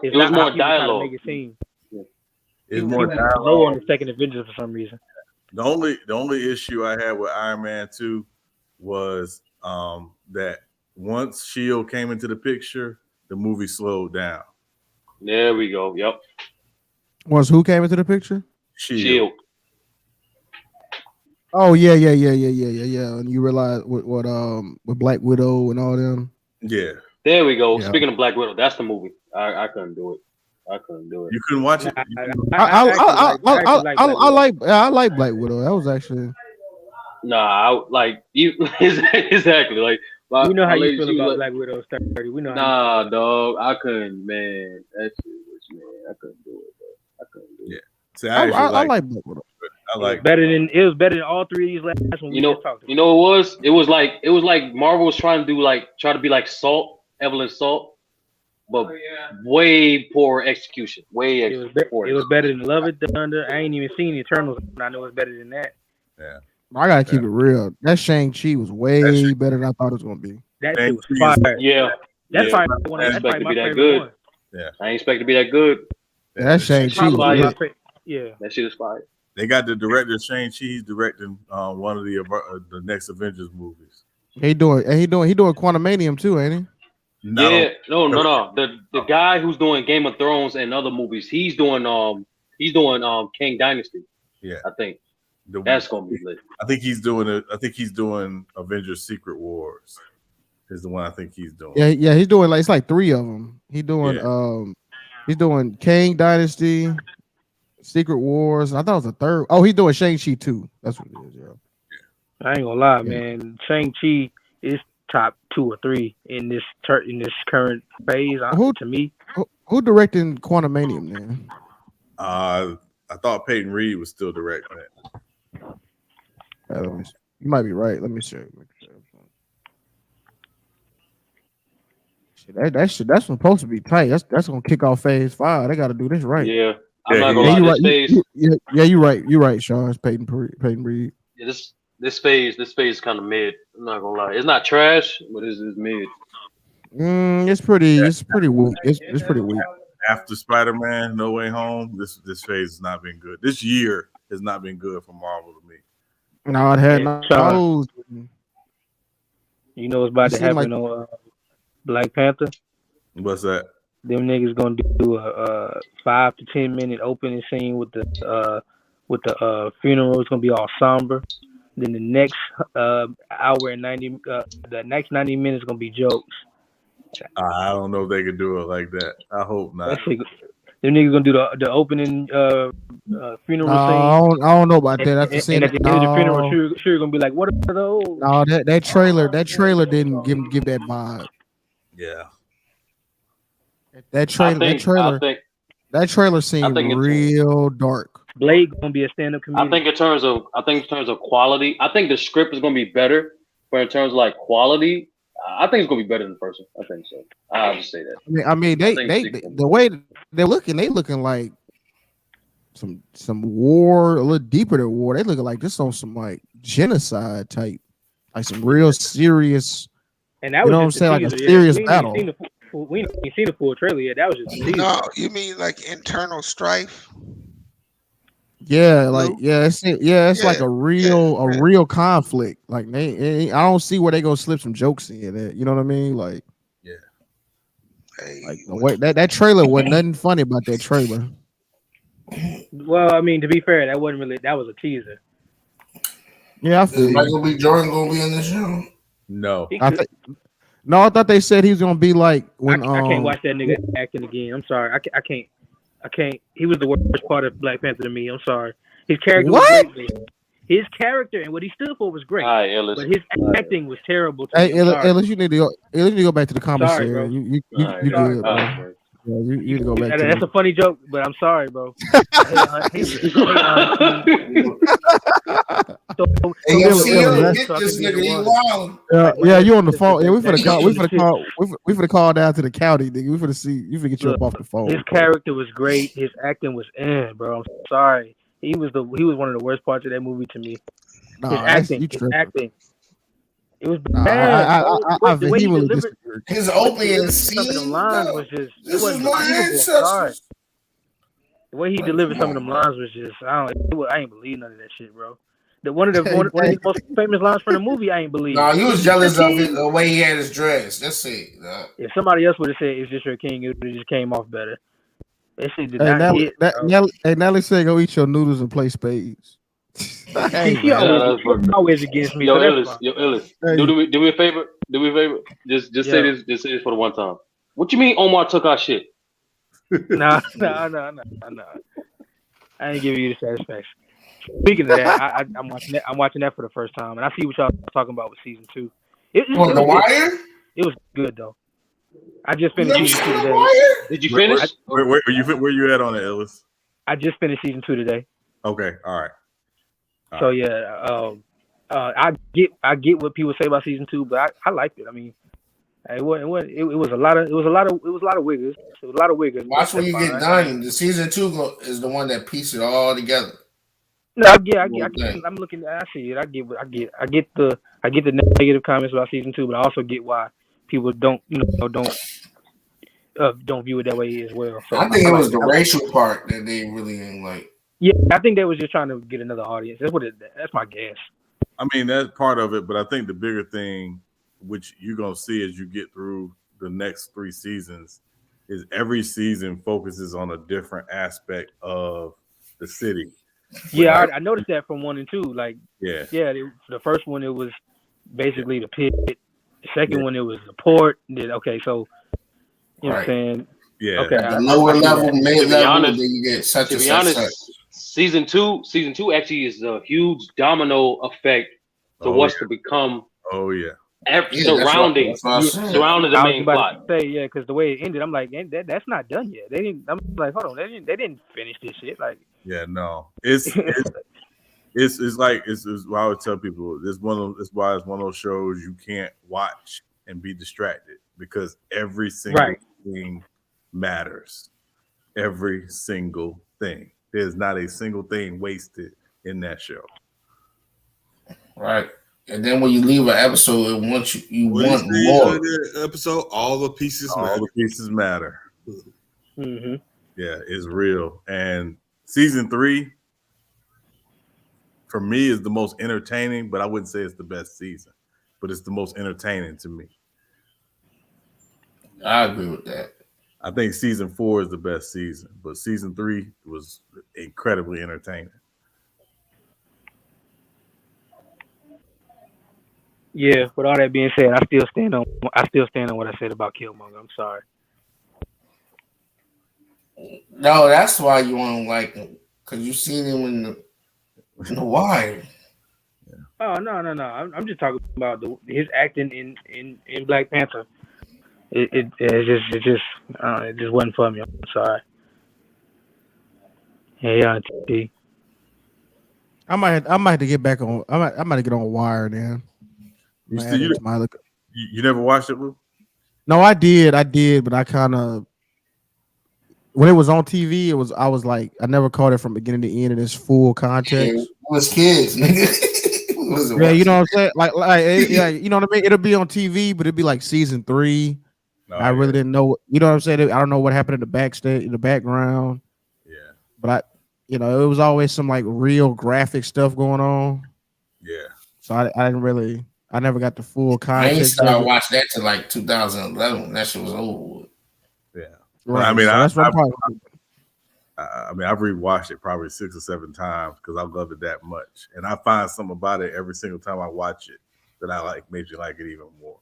dialogue. Make it seem. It's more dialogue. Low on the second Avengers for some reason. The only issue I had with Iron Man 2 was that once Shield came into the picture, the movie slowed down. There we go. Yep. Once who came into the picture? Shield. Oh yeah. And you realize with Black Widow and all them. Yeah. There we go. Yeah. Speaking of Black Widow, that's the movie. I couldn't do it. You couldn't watch it. I like Black Widow. That was actually. Nah, exactly. Like we know how you feel about Black Widow 30. We know. Nah, dog. I couldn't, man. That shit was, man. I couldn't do it, bro. I couldn't do it. Yeah. See, I like Black Widow. It was better than all three of these last ones. You know, it was like Marvel was trying to be like Evelyn Salt, but way poor execution. It was better than Love It Thunder. I ain't even seen Eternals, and I know it's better than that. Yeah. I gotta keep it real. That Shang-Chi was way better than I thought it was gonna be. That shit was fire. Yeah. That's probably my favorite one. Yeah. I ain't expect to be that good. Yeah, that Shang-Chi was good. Yeah. That shit is fire. They got the director Shang-Chi. He's directing one of the next Avengers movies. He doing Quantumanium too, ain't he? No. The guy who's doing Game of Thrones and other movies, he's doing King Dynasty. Yeah, I think that's gonna be lit. I think he's doing Avengers Secret Wars. Is the one I think he's doing. Yeah, he's doing it's like 3 of them. He's doing King Dynasty, Secret Wars. I thought it was a 3rd. Oh, he's doing Shang-Chi too. That's what it is. Yeah. I ain't gonna lie, man. Shang-Chi is top 2 or 3 in this current phase. To me, who directing Quantumanium, man? I thought Peyton Reed was still directing it. You might be right. Let me see. That's supposed to be tight. That's gonna kick off phase 5. They got to do this right. Yeah, I'm not gonna lie. You're right. You're right, Sean. It's Peyton Reed. Yeah, this phase is kind of mid. I'm not gonna lie. It's not trash, but it's mid. It's pretty weak. It's pretty weak. After Spider-Man No Way Home, this phase has not been good. This year has not been good for Marvel to me. No, it had no. You know what's about to happen on Black Panther? What's that? Them niggas gonna do a 5 to 10 minute opening scene with the funeral. It's gonna be all somber. Then the next hour and 90, the next 90 minutes gonna be jokes. I don't know if they could do it like that. I hope not. Them niggas gonna do the opening funeral I don't know about that. After and seeing at it, the end of the funeral, no, sure gonna be like, "What are those?" no, that trailer didn't give that vibe. Yeah. That I trailer, that think I trailer, think that trailer I seemed think in real dark. Blade gonna be a stand-up I comedian. think in terms of quality, I think the script is gonna be better. But in terms of like quality, I think it's gonna be better than the first one. I think so. I'll just say that. I mean, I think the way they're looking, they looking like some war, a little deeper than war. They looking like this on some like genocide type, like some real serious. And that You was know what I'm just the saying? Like a teaser. Yeah, serious we ain't even battle. seen we ain't even seen the full trailer yet. That was just the teaser. No, you mean like internal strife? Yeah, Lou? it's like a real conflict. Like I don't see where they gonna slip some jokes in it. You know what I mean? Like, yeah, like the way that trailer wasn't nothing funny about that trailer. Well, I mean, to be fair, that was a teaser. Yeah, I Is feel you. Michael B. Jordan gonna be in the show? No. I thought they said he was gonna be like when I can't watch that nigga acting again. I'm sorry. I can't. He was the worst part of Black Panther to me. I'm sorry. His character was great. His character and what he stood for was great. But his acting was terrible to me. Ellis, you need to go back to the commissary. Bro. You good, bro. Yeah, you need to go back to that's a funny joke, but I'm sorry, bro. Yeah, you on the phone. Yeah, we finna call down to the county, nigga. We finna get you up off the phone. His character was great. His acting was bro. I'm sorry. He was one of the worst parts of that movie to me. His acting. It was bad. The way he delivered his opening scene. Some of them lines was just. This is my ancestors. The way he delivered some of them lines was just. I ain't believe none of that shit, bro. One of his most famous lines from the movie, I ain't believe. Nah, you was jealous of it, the way he had his dress. That's it. Nah. If somebody else would have said "It's just your king," it just came off better. That shit did not hit. Nelly said, "Go eat your noodles and play spades." He always against me. Yo, Illis. Do me a favor. Just say this. Just say this for the one time. What you mean Omar took our shit? Nah. I ain't giving you the satisfaction. Speaking of that, I'm watching that for the first time, and I see what y'all talking about with season 2. The Wire? It was good though. I just finished season 2 today. Did you finish? Where you at on it, Ellis? I just finished season 2 today. Okay, all right. So yeah, I get what people say about season 2, but I liked it. I mean, it was a lot of wiggers. It was a lot of wiggers. Watch when you get done. The season 2 is the one that pieces it all together. No, I'm looking. I see it. I get the negative comments about season 2, but I also get why people don't view it that way as well. So I think it was the racial part that they really didn't like. Yeah, I think they was just trying to get another audience. That's my guess. I mean, that's part of it, but I think the bigger thing, which you're gonna see as you get through the next 3 seasons, is every season focuses on a different aspect of the city. Yeah, I noticed that from 1 and 2. Like, yeah. The first one it was basically the pit. The second one it was the port. Then so you know what I'm saying. Yeah. Okay. The lower level, mid level, then you get such to and be such. honest, season two actually is a huge domino effect to what's to become. Oh yeah. Surrounding the main plot. Because the way it ended, I'm like, that's not done yet. They didn't. I'm like, hold on, they didn't finish this shit. Like, yeah, no, it's like why I would tell people it's why it's one of those shows you can't watch and be distracted because every single thing matters. Every single thing. There's not a single thing wasted in that show. Right. And then when you leave an episode, once you want more. Episode, all the pieces matter. All the pieces matter. Mm-hmm. Yeah, it's real. And season 3, for me, is the most entertaining, but I wouldn't say it's the best season. But it's the most entertaining to me. I agree with that. I think season 4 is the best season, but season 3 was incredibly entertaining. Yeah, with all that being said, I still stand on what I said about Killmonger. I'm sorry. No, that's why you don't like him. Cause you seen him in the Wire. Oh no. I'm just talking about his acting in Black Panther. It just wasn't for me. I'm sorry. Hey, T. I might have to get back on. I might get on Wire then. You never watched it, Lou? No, I did, but I kind of when it was on TV, I was like I never caught it from beginning to end in its full context. Yeah, we was kids, nigga. Yeah, you know what I'm saying? Yeah, you know what I mean? It'll be on TV, but it'd be like season 3. I really didn't know. You know what I'm saying? I don't know what happened in the backstage, in the background. Yeah. But it was always some like real graphic stuff going on. Yeah. So I never got the full I context. ain't started watching that till like 2011. That shit was over. Yeah. Right. I mean, so that's what I'm probably. I mean, I've rewatched it probably 6 or 7 times because I love it that much, and I find something about it every single time I watch it that I like, makes me like it even more.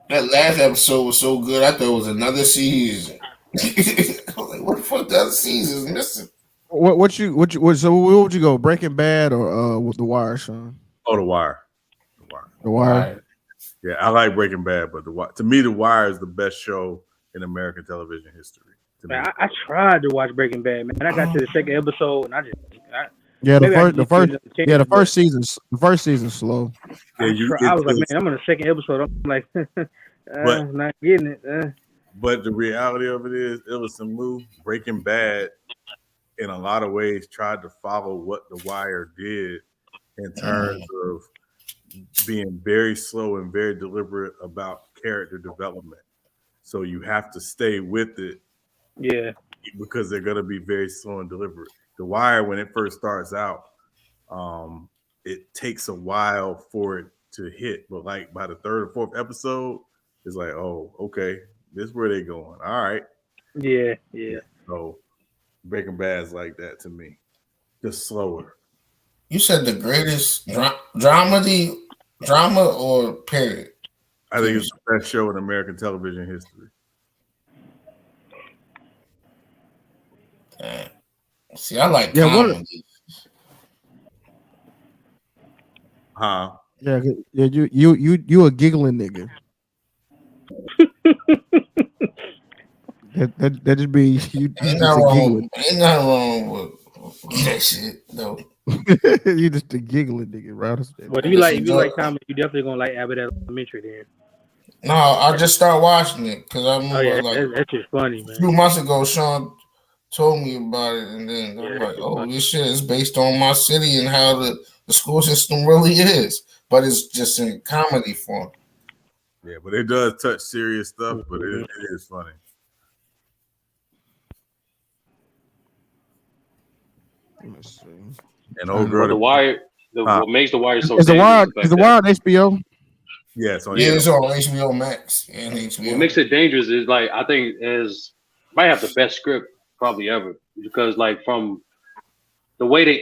That last episode was so good. I thought it was another season. I was like, what the fuck? The other season is missing. So where would you go? Breaking Bad or with The Wire, Sean? Oh, The Wire. The Wire. Yeah, I like Breaking Bad, but to me, The Wire is the best show in American television history. Man, I tried to watch Breaking Bad, man. I got to the second episode, and the first season's slow. I was like, man, I'm on the second episode. I'm like, not getting it. But the reality of it is, Illison Lou, Breaking Bad, in a lot of ways, tried to follow what The Wire did in terms of being very slow and very deliberate about character development. So you have to stay with it. Yeah. Because they're going to be very slow and deliberate. The Wire, when it first starts out, it takes a while for it to hit. But like by the 3rd or 4th episode, it's like, oh, okay, this is where they're going. All right. Yeah. So Breaking Bad's like that to me. Just slower. You said the greatest drama or period? I think it's the best show in American television history. See, I like comedy. Huh? Yeah, you a giggling nigga. that just be you. Ain't nothing wrong with that shit, though. You just a giggling nigga, right? But if you like comedy, you definitely gonna like Abbott Elementary then. No, I just started watching it because I remember that's just funny, man. A few months ago, Sean told me about it, and then I'm like, oh, this shit is based on my city and how the school system really is, but it's just in comedy form. Yeah, but it does touch serious stuff, but it is funny. Let's see. And old girl, The Wire. What makes The Wire so is the Wire on HBO? Yeah, it's on HBO Max and HBO. What makes it dangerous is like I think might have the best script probably ever, because like from the way they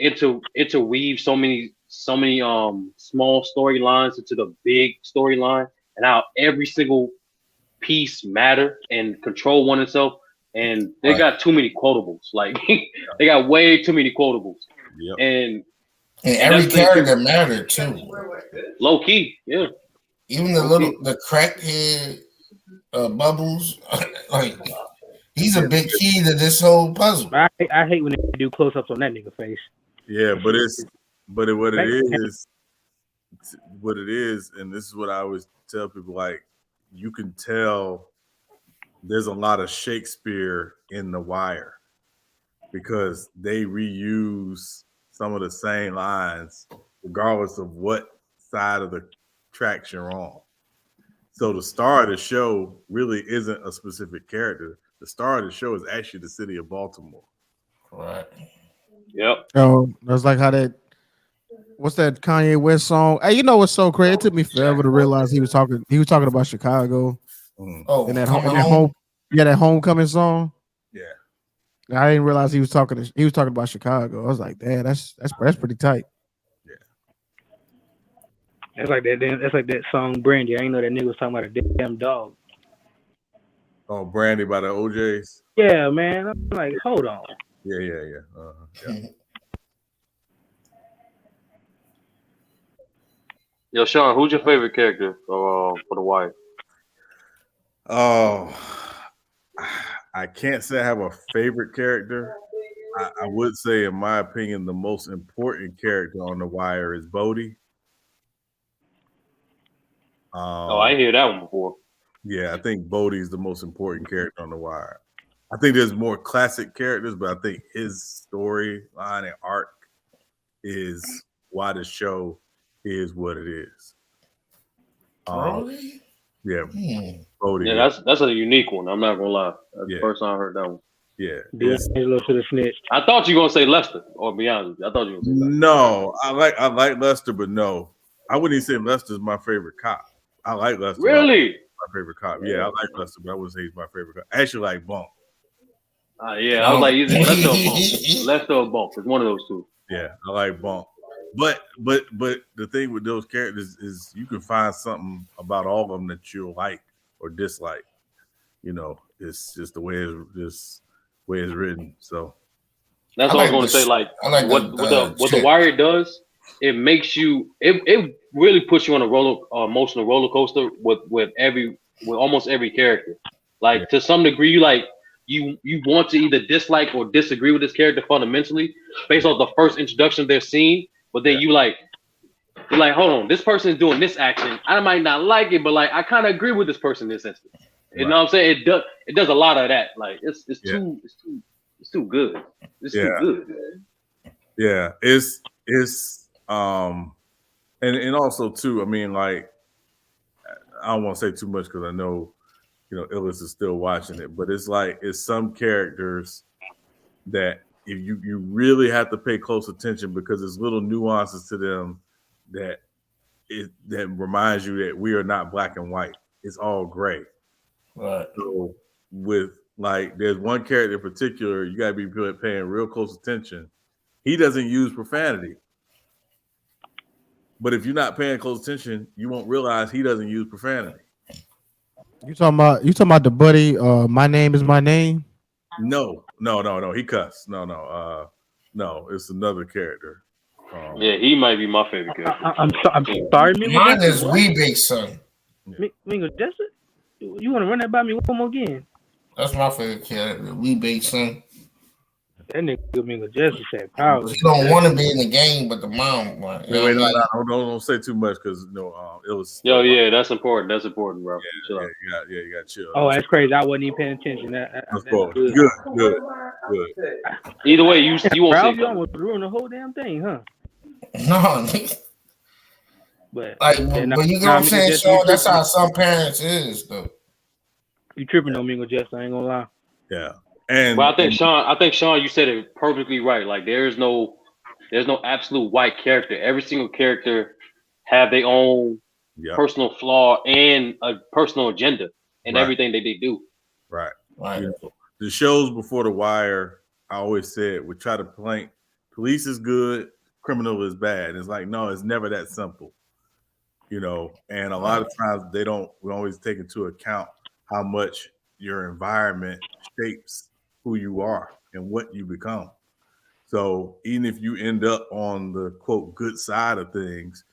interweave so many small storylines into the big storyline, and how every single piece matter and control one itself, and they got too many quotables. Like they got way too many quotables. Yep. And every character mattered too. Low key, yeah. Even the crackhead Bubbles, like he's a big key to this whole puzzle. I hate when they do close ups on that nigga face. Yeah, what it is, and this is what I always tell people, like, you can tell there's a lot of Shakespeare in The Wire because they reuse some of the same lines regardless of what side of the tracks you're on. So the star of the show really isn't a specific character. The star of the show is actually the city of Baltimore. Right. Yep. Oh, that's like how that. What's that Kanye West song? Hey, you know what's so crazy? It took me forever to realize he was talking about Chicago. Oh, and that homecoming song. Yeah. I didn't realize he was talking about Chicago. I was like, damn, that's pretty tight. That's like that song Brandy. I didn't know that nigga was talking about a damn dog. Oh, Brandy by the OJs. Yeah, man. I'm like, hold on. Yeah. Yo, Sean, who's your favorite character for The Wire? Oh, I can't say I have a favorite character. I would say, in my opinion, the most important character on The Wire is Bodie. I hear that one before. Yeah, I think Bodie is the most important character on The Wire. I think there's more classic characters, but I think his storyline and arc is why the show is what it is. Brody? Yeah, Bodie. Yeah, that's a unique one. I'm not gonna lie. That's the first time I heard that one. Yeah, D'Angelo should have snitched. I thought you were gonna say Lester, or be honest. I thought you were gonna say Lester. No, I like Lester, but no, I wouldn't even say Lester's my favorite cop. I like Lester. Really? My favorite cop. Yeah, I like Lester, but I wouldn't say he's my favorite cop. I actually like Bunk. Yeah, I was like, either Lester or Bunk. Lester or Bunk. It's one of those two. Yeah, I like Bunk. But the thing with those characters is you can find something about all of them that you like or dislike. You know, it's just the way it's written. So that's all I was going to say. Like what the Wire does, it makes you. It really puts you on a emotional roller coaster with almost every character. Like to some degree, you want to either dislike or disagree with this character fundamentally based off the first introduction of their scene, but then you're like, hold on, this person is doing this action. I might not like it, but I kind of agree with this person in this instance. You know what I'm saying? It does a lot of that. Like it's too good. It's too good. Yeah, it's and also too. I mean, I don't want to say too much because I know Illis is still watching it, but it's some characters that if you really have to pay close attention because there's little nuances to them that reminds you that we are not black and white. It's all gray. Right. So with there's one character in particular, you gotta be paying real close attention. He doesn't use profanity. But if you're not paying close attention, you won't realize he doesn't use profanity. You talking about the buddy? My name is my name. No. He cussed. No. It's another character. Yeah, he might be my favorite character. I'm sorry, mine is Wee Big Son. Mingo Jester, you want to run that by me one more again? That's my favorite character, Wee Big Son. That nigga Mingo Jester said power. He don't want to be in the game, but the mom. Don't say too much because it was. Yo, yeah, that's important. That's important, bro. Yeah, you got to chill. Oh, that's crazy. I wasn't even paying attention. That's good. Either way, you won't say you almost ruined the whole damn thing, huh? No, but you know what I'm saying, Sean? That's how some parents is, though. You tripping on Mingo Jester? I ain't gonna lie. Yeah. But I think Sean, you said it perfectly right. Like there's no absolute white character. Every single character have their own personal flaw and a personal agenda in everything that they do. Right. The shows before The Wire, I always said, would try to plank police is good, criminal is bad. It's like, no, it's never that simple. And a lot of times we always take into account how much your environment shapes who you are and what you become. So even if you end up on the quote good side of things,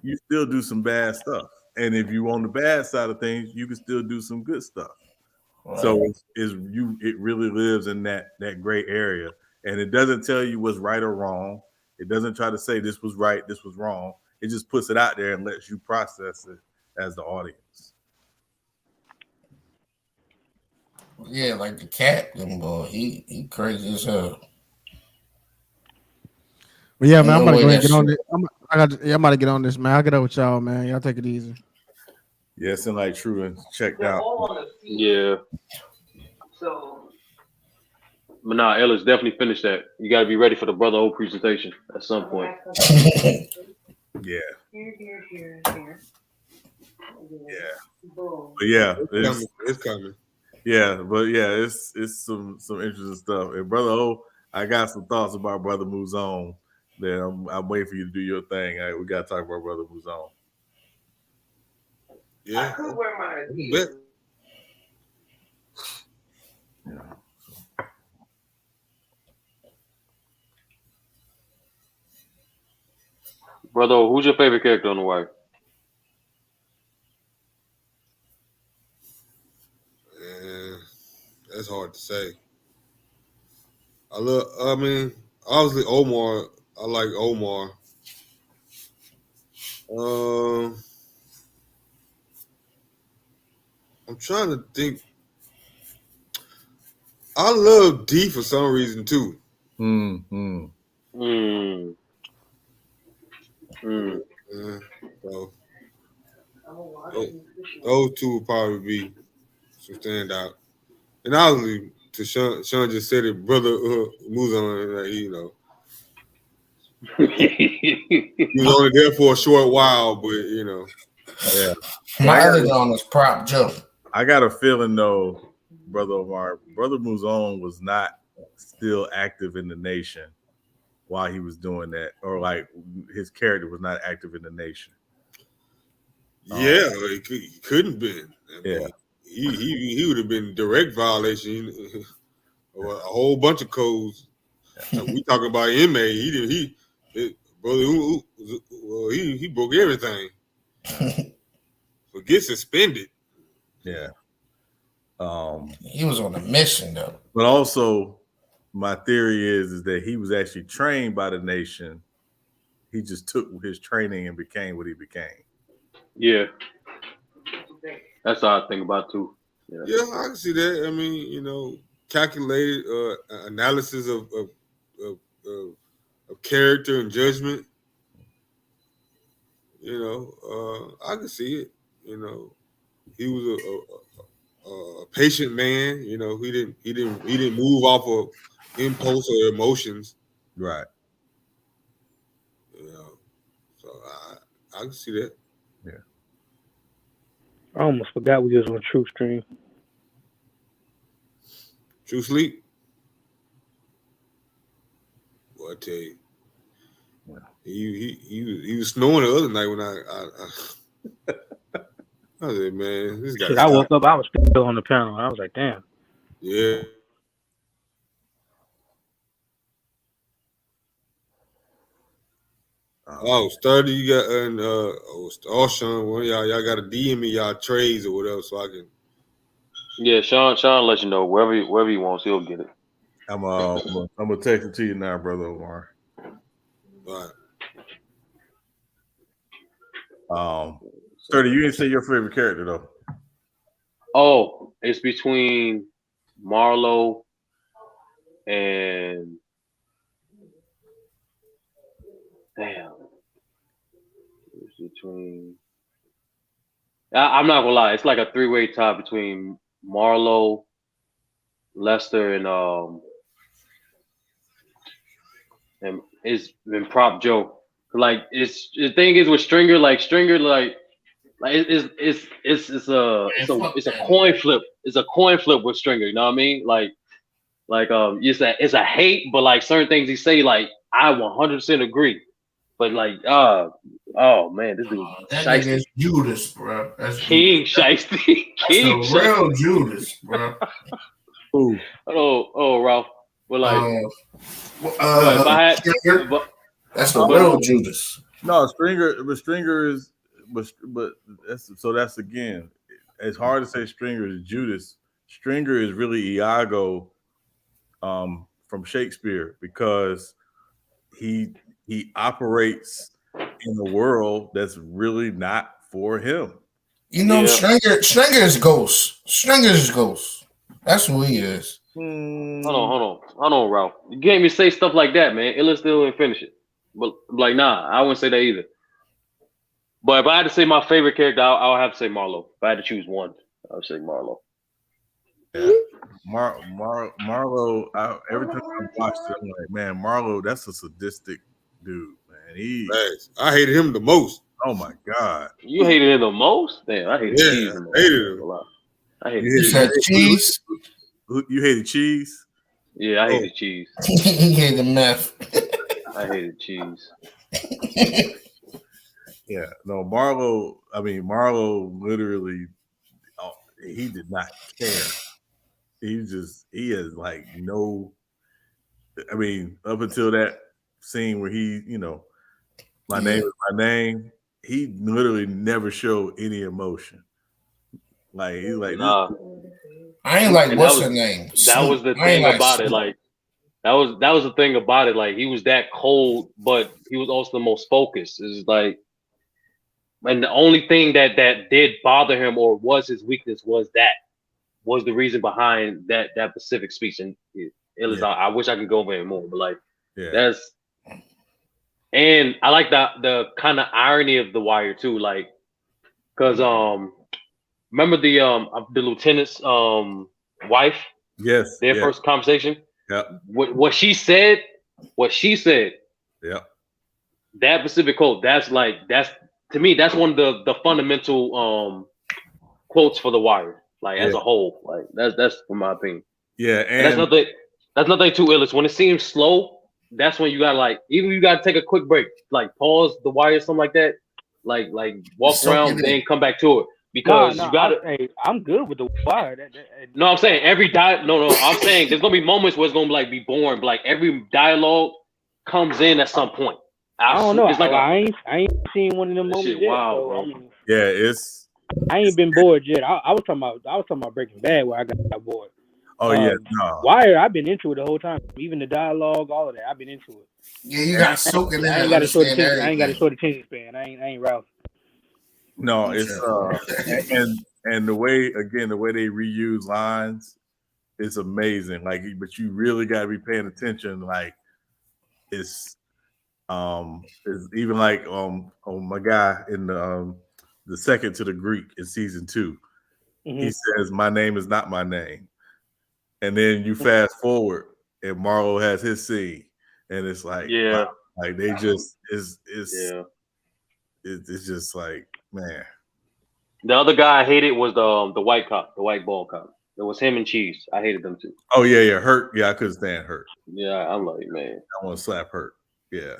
you still do some bad stuff. And if you're on the bad side of things, you can still do some good stuff. Right. So it really lives in that gray area. And it doesn't tell you what's right or wrong. It doesn't try to say this was right, this was wrong. It just puts it out there and lets you process it as the audience. Yeah, like the captain, boy, he crazy as hell. But yeah, man, I'm about to get on this. I'm about to get on this, man. I'll get up with y'all, man. Y'all take it easy. Yeah, it's in true and checked out. Yeah. So, but nah, Ellis definitely finished that. You got to be ready for the Brother O presentation at some point. Yeah. Here. Yeah. But yeah, it's coming. Yeah, but yeah, it's some interesting stuff. And Brother O, I got some thoughts about Brother Moves On. Then I'm waiting for you to do your thing. All right, we got to talk about Brother Moves On. Yeah. I could wear my Brother, who's your favorite character on The Wire? That's hard to say. I mean, obviously Omar. I like Omar. I'm trying to think. I love D for some reason too. So those two would probably be some standout. And obviously, to Sean just said it, brother moves on. He was only there for a short while, but Yeah. My other one was Prop Joe. I got a feeling though, Brother Omar, Brother Muzon was not still active in the nation while he was doing that, or like his character was not active in the nation. Yeah, he couldn't been. I mean, Yeah, he would have been direct violation of a whole bunch of codes. Like we talking about Ime, he broke everything. But get suspended. Yeah. He was on a mission though. But also, my theory is that he was actually trained by the nation. He just took his training and became what he became. Yeah. That's how I think about it too. Yeah, I can see that. I mean, calculated analysis of character and judgment. I can see it. He was a patient man. He didn't move off of impulse or emotions. Right. So I can see that. Yeah. I almost forgot we was on True Stream. True Sleep. Well, I tell you, he was snoring the other night when I said, man, this guy. Shit, I woke up, I was still on the panel. I was like, damn. Yeah. Oh, Sturdy, you got Sean, one of y'all got to DM me y'all trades or whatever, so I can. Yeah, Sean let you know wherever he wants, he'll get it. I'm gonna text it to you now, Brother Omar. All right. Sturdy, you didn't say your favorite character though. Oh, it's between Marlo and it's between. I'm not gonna lie, it's like a three-way tie between Marlo, Lester, and it's been Prop Joe. Like it's the thing is with Stringer, like it's a coin flip. It's a coin flip with Stringer. You know what I mean? Like it's a hate, but like certain things he say, like I 100% agree. But like oh man, this dude that nigga is Judas, bro. That's King Shiesty. King That's the real Judas, bro. Ooh. Oh Ralph. But like if I had that's the real Judas. No, Stringer is but that's again, it's hard to say Stringer is Judas. Stringer is really Iago from Shakespeare because he operates in a world that's really not for him. Stringer is Ghost. Stringer is Ghost. That's who he is. Hold on, Ralph. You can't even say stuff like that, man. Illa still didn't finish it. But like, nah, I wouldn't say that either. But if I had to say my favorite character, I'll have to say Marlo. If I had to choose one, I would say Marlo. Yeah. Marlo, every time I watched it, I'm like, man, Marlo, that's a sadistic dude, man. I hated him the most. Oh my god. You hated him the most? Damn, I hated cheese. I hated him. I hated cheese. You hated cheese? Yeah, I hated cheese. He hated meth. I hated cheese. Yeah, no, Marlo literally, he did not care. He has like no, up until that scene where he, My name is my name. He literally never showed any emotion. Like he's like, nah. I ain't like And what's her name. that was the I ain't thing like about it. Snoop. Like that was the thing about it. Like he was that cold, but he was also the most focused. It's like, and the only thing that did bother him or was his weakness was the reason behind that specific speech. And I wish I could go over it more, but like that's. And I like the kind of irony of The Wire too, like, cause remember the lieutenant's wife? Yes. Their first conversation. Yeah. What she said. Yeah. That specific quote. That's to me. That's one of the fundamental quotes for The Wire. Like as a whole. Like that's from my opinion. Yeah, and that's nothing too ill. When it seems slow. That's when you gotta even you gotta take a quick break, like pause The Wire, something like that, like walk around, then come back to it because you gotta. I'm good with The Wire. No, I'm saying I'm saying there's gonna be moments where it's gonna be boring, but like every dialogue comes in at some point. I don't know. It's like I ain't seen one of them moments yet. Wow, so, bro. It's. I ain't been bored yet. I was talking about Breaking Bad where I got bored. Oh yeah, no. Wire, I've been into it the whole time. Even the dialogue, all of that, I've been into it. Yeah, you got soaking in. I ain't got a short attention span. I ain't Ralph. No, it's and the way they reuse lines is amazing. Like, but you really got to be paying attention. Like, it's even like my guy in the second to the Greek in season 2. Mm-hmm. He says, "My name is not my name." And then you fast forward, and Marlo has his scene, and it's like, wow, like they just it's just like, man. The other guy I hated was the white cop, the white bald cop. It was him and Cheese. I hated them too. Oh yeah, Hurt. Yeah, I couldn't stand Hurt. Yeah, I'm like, man, I want to slap Hurt. Yeah,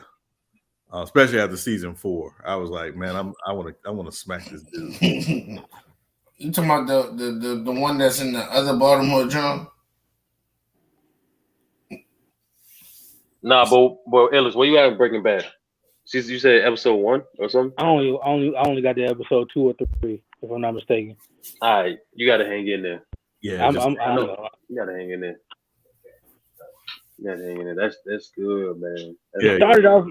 especially after season 4, I was like, man, I want to smack this dude. You talking about the one that's in the other Baltimore John? Nah, but Ellis, where you at in Breaking Bad? You said episode 1 or something? I only got the episode 2 or 3, if I'm not mistaken. All right, you gotta hang in there. Yeah, you gotta hang in there. You gotta hang in there. That's good, man. It started off.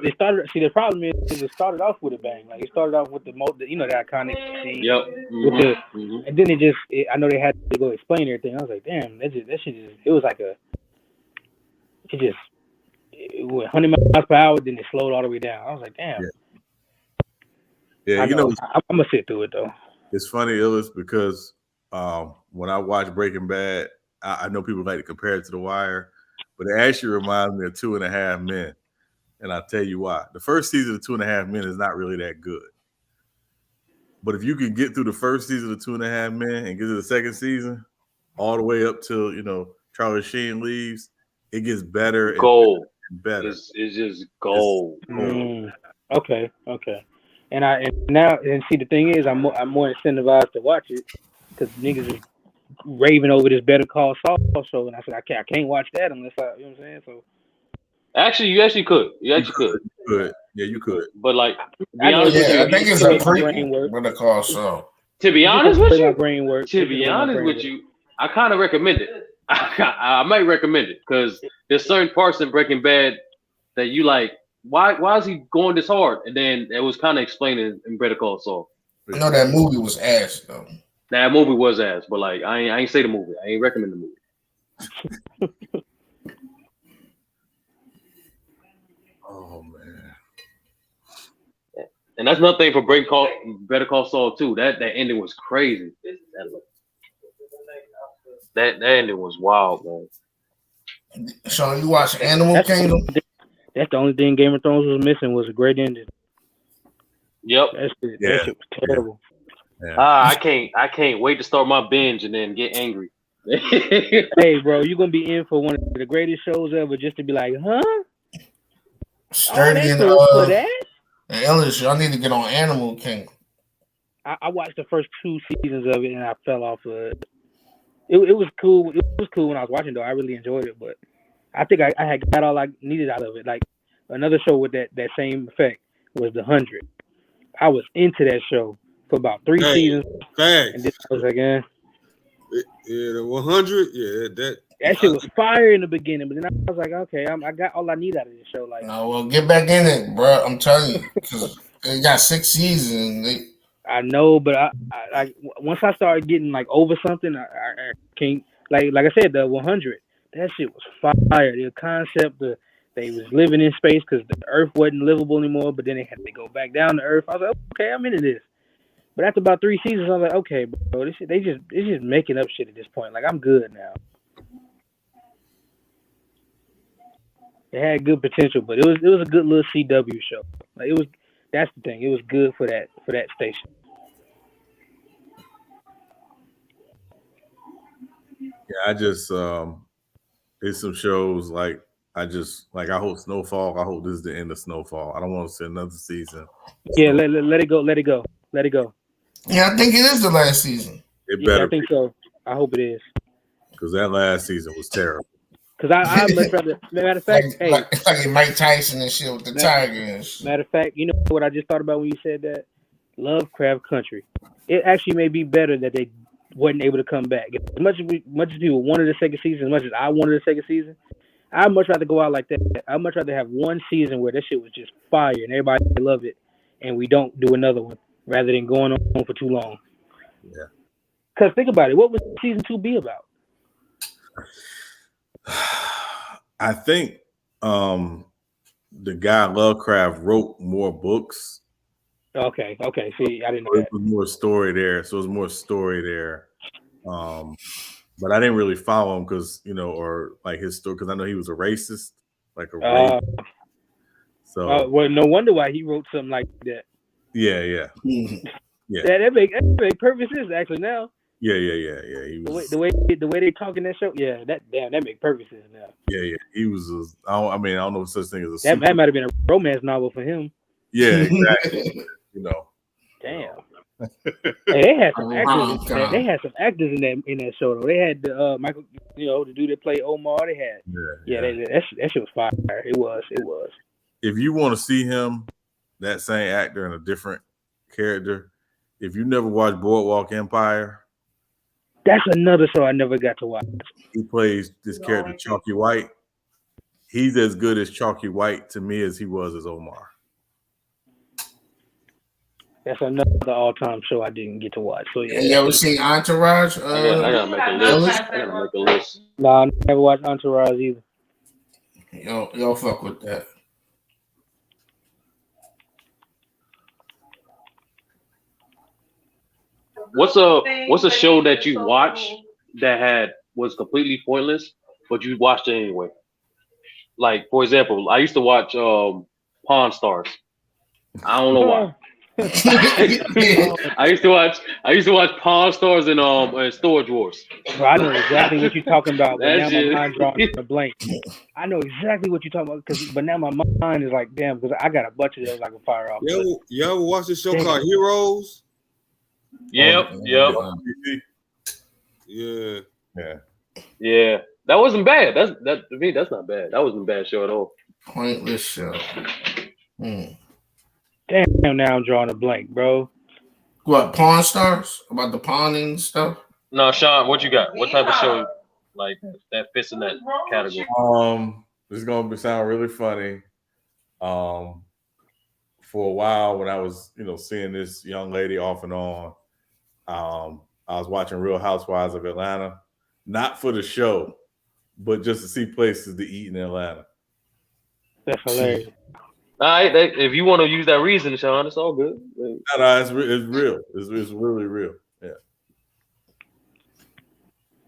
See, the problem is it started off with a bang. Like it started off with the iconic scene. Yep. Mm-hmm. And then I know they had to go explain everything. I was like, damn, that shit just. It was like it went 100 miles per hour, then it slowed all the way down. I was like, damn. Yeah, I'm gonna sit through it though. It's funny, Illis, because when I watch Breaking Bad, I know people like to compare it to The Wire, but it actually reminds me of 2.5 Men, and I'll tell you why. The first season of 2.5 Men is not really that good, but if you can get through the first season of 2.5 Men and get to the second season, all the way up till Charlie Sheen leaves, it gets better. Gold. And better. It's just gold. Okay. And see, the thing is, I'm more incentivized to watch it because niggas are raving over this Better Call Saul show, and I said I can't watch that unless you know what I'm saying. So actually, you actually could. You could. Yeah, you could. But like, be honest with you, I think it's a prequel. Better Call Saul. To be honest with you, I kind of recommend it. I might recommend it because there's certain parts in Breaking Bad that you like. Why is he going this hard? And then it was kind of explained in Better Call Saul. I know that movie was ass though. That movie was ass, but like I ain't say the movie. I ain't recommend the movie. Oh man. And that's another thing for Better Call Saul too. That ending was crazy. That ending was wild, man. So you watch Animal Kingdom? That's the only thing Game of Thrones was missing was a great ending. Yep. That shit was terrible. Yeah. I can't wait to start my binge and then get angry. Hey, bro, you're gonna be in for one of the greatest shows ever just to be like, huh? Sturdy for that? And Ellis, y'all need to get on Animal Kingdom. I watched the first 2 seasons of it and I fell off of it. It was cool. It was cool when I was watching though. I really enjoyed it, but I think I had got all I needed out of it. Like another show with that same effect. was The 100. I was into that show for about 3 seasons, and then I was like, yeah, the 100, yeah, that shit was fire in the beginning, but then I was like, okay, I got all I need out of this show. Like, no, well, get back in it, bro. I'm telling you, because it got 6 seasons. I know, but I once I started getting like over something, I can't like I said, the 100. That shit was fire. The concept, they was living in space because the Earth wasn't livable anymore, but then they had to go back down to Earth. I was like, okay, I'm into this. But after about 3 seasons, I was like, okay, bro, this shit, they just making up shit at this point. Like, I'm good now. It had good potential, but it was a good little CW show. Like, that's the thing. It was good for that station. Yeah, I just there's some shows like I hope Snowfall. I hope this is the end of Snowfall. I don't want to see another season. Yeah, let it go. Let it go. Let it go. Yeah, I think it is the last season. It better. I think so. I hope it is. Because that last season was terrible. Because I much rather. Matter of fact, it's like Mike Tyson and shit with the Tigers. Matter of fact, you know what I just thought about when you said that? Lovecraft Country. It actually may be better that they wasn't able to come back. As much as people wanted a second season, as much as I wanted a second season, I'd much rather go out like that. I'd much rather have one season where that shit was just fire and everybody loved it, and we don't do another one rather than going on for too long. Yeah. Because think about it, what would season 2 be about? I think the guy Lovecraft wrote more books. Okay. See, I didn't know that. It was more story there. So it was more story there. But I didn't really follow him because, or like his story, because I know he was a racist, like a racist. So well, no wonder why he wrote something like that. Yeah. That make perfect sense actually now. Yeah. He was the way they talk in that show. Yeah, that make perfect sense now. Yeah. He was. I don't know such thing as that might have been a romance novel for him. Yeah, exactly. Damn. Hey, they had some actors. They had some actors in that show though. They had the Michael, the dude that played Omar. They had. That shit was fire. It was. If you want to see him, that same actor in a different character, if you never watched Boardwalk Empire, that's another show I never got to watch. He plays this character Chalky White. He's as good as Chalky White to me as he was as Omar. That's another all-time show I didn't get to watch. So yeah. You ever seen Entourage? I gotta make a list. No, I never watched Entourage either. Y'all fuck with that. What's a show that you watched that was completely pointless, but you watched it anyway? Like, for example, I used to watch Pawn Stars. I don't know why. I used to watch Pawn Stars and Storage Wars. Bro, I know exactly what you're talking about, but now my mind drawing a blank. I know exactly what you're talking about, but now my mind is like, damn, because I got a bunch of those I can fire off. You ever watch this show called Heroes? Yep. Yeah. Yeah. That wasn't bad. To me, that's not bad. That wasn't a bad show at all. Pointless show. Damn, now I'm drawing a blank, bro. What, Pawn Stars? About the pawning stuff? No, Sean, what you got? What type of show like that fits in that category? This is gonna sound really funny. For a while when I was, seeing this young lady off and on, I was watching Real Housewives of Atlanta, not for the show, but just to see places to eat in Atlanta. That's hilarious. All right, if you want to use that reason, Sean, it's all good. No, it's real. It's really real. Yeah.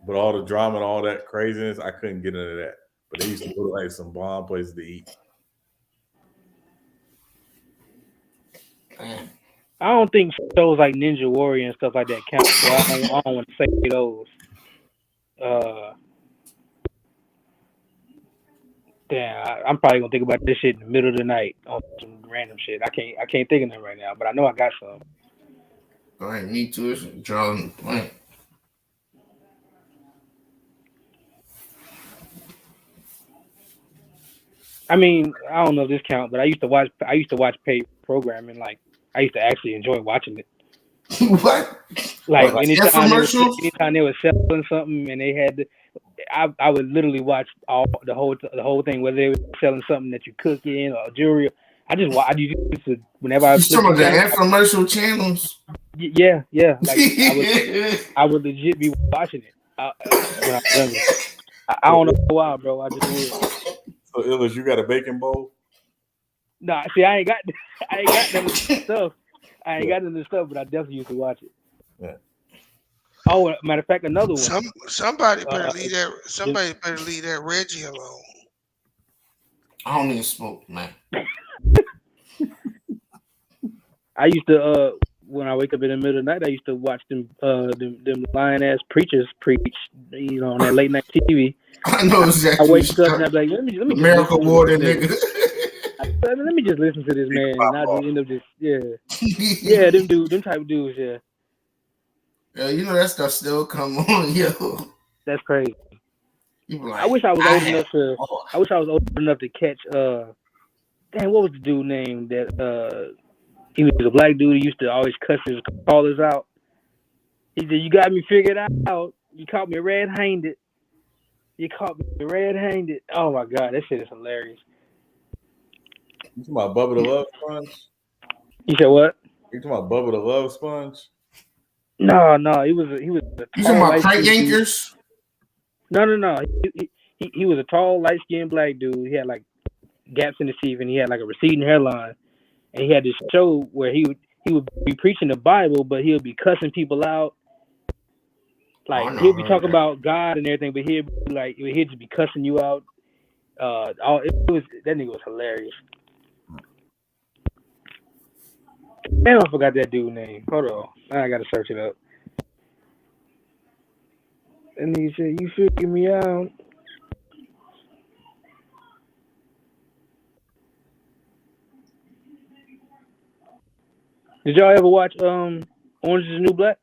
But all the drama and all that craziness, I couldn't get into that. But they used to go to like some bomb places to eat. I don't think shows like Ninja Warrior and stuff like that count. So I don't want to say those. Damn, I'm probably gonna think about this shit in the middle of the night on some random shit. I can't think of that right now, but I know I got some. All right, me too. It's drawing blank. I mean, I don't know if this count, but I used to watch Paid programming. Like I used to actually enjoy watching it. What? Like What, anytime infomercials? they were selling something and they had, I would literally watch the whole thing, whether they were selling something that you cook in or jewelry. I used to whenever I You flipped talking the about the channel. infomercial channels? Yeah. Like I would legit be watching it when I was younger. I don't know why, bro. I just would. So Illis, you got a baking bowl? Nah, see, I ain't got none of the stuff. I ain't got none of the stuff, but I definitely used to watch it. Yeah. Oh, matter of fact, another one. Somebody better leave that Reggie alone. I don't even smoke, man. I used to when I wake up in the middle of the night, I used to watch them lying ass preachers preach, on that late night TV. I know exactly. I wake up and I'd be like, let me just Miracle listen to Water, this nigga. Let me just listen to this man, and I just end up yeah, them type of dudes, yeah. Yeah, that stuff still come on, yo. That's crazy. Like, I wish I was old enough to catch damn, what was the dude name that he was a black dude. He used to always cuss his callers out. He said, "You got me figured out. You caught me red-handed. You caught me red-handed." Oh my god, that shit is hilarious. You talking about Bubba the Love Sponge? You said what? You talking about Bubba the Love Sponge? No, he was a You tall, talking about Frank Yankers? No. He was a tall, light-skinned black dude. He had like gaps in his teeth, and he had like a receding hairline. And he had this show where he would be preaching the Bible, but he'll be cussing people out. Like he'll be talking about God and everything, but he'll just be cussing you out. That nigga was hilarious. Damn, I forgot that dude's name. Hold on, I gotta search it up. And he said, "You figure me out." Did y'all ever watch Orange Is the New Black?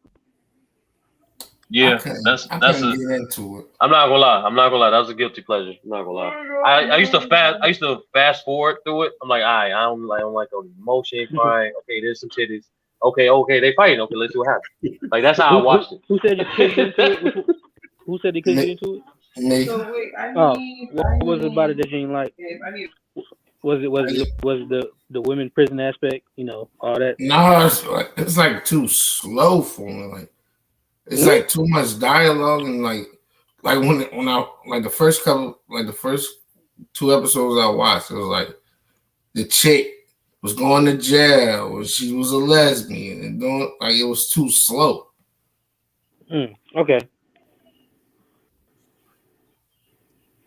Yeah, I couldn't get into it. I'm not gonna lie. That was a guilty pleasure. I'm not gonna lie. I used to fast forward through it. I'm like, I don't like the emotion, crying. Okay, there's some titties. Okay, they fighting. Okay, let's see what happens. Like that's how I watched it. Who said you couldn't get into it? Who said they couldn't get into it? Me. So wait, what was it about it that you didn't like? Was it the women prison aspect? All that. No, it's like too slow for me. Like it's like too much dialogue and like when I like the first 2 episodes I watched, it was like the chick was going to jail and she was a lesbian and doing like it was too slow. Okay.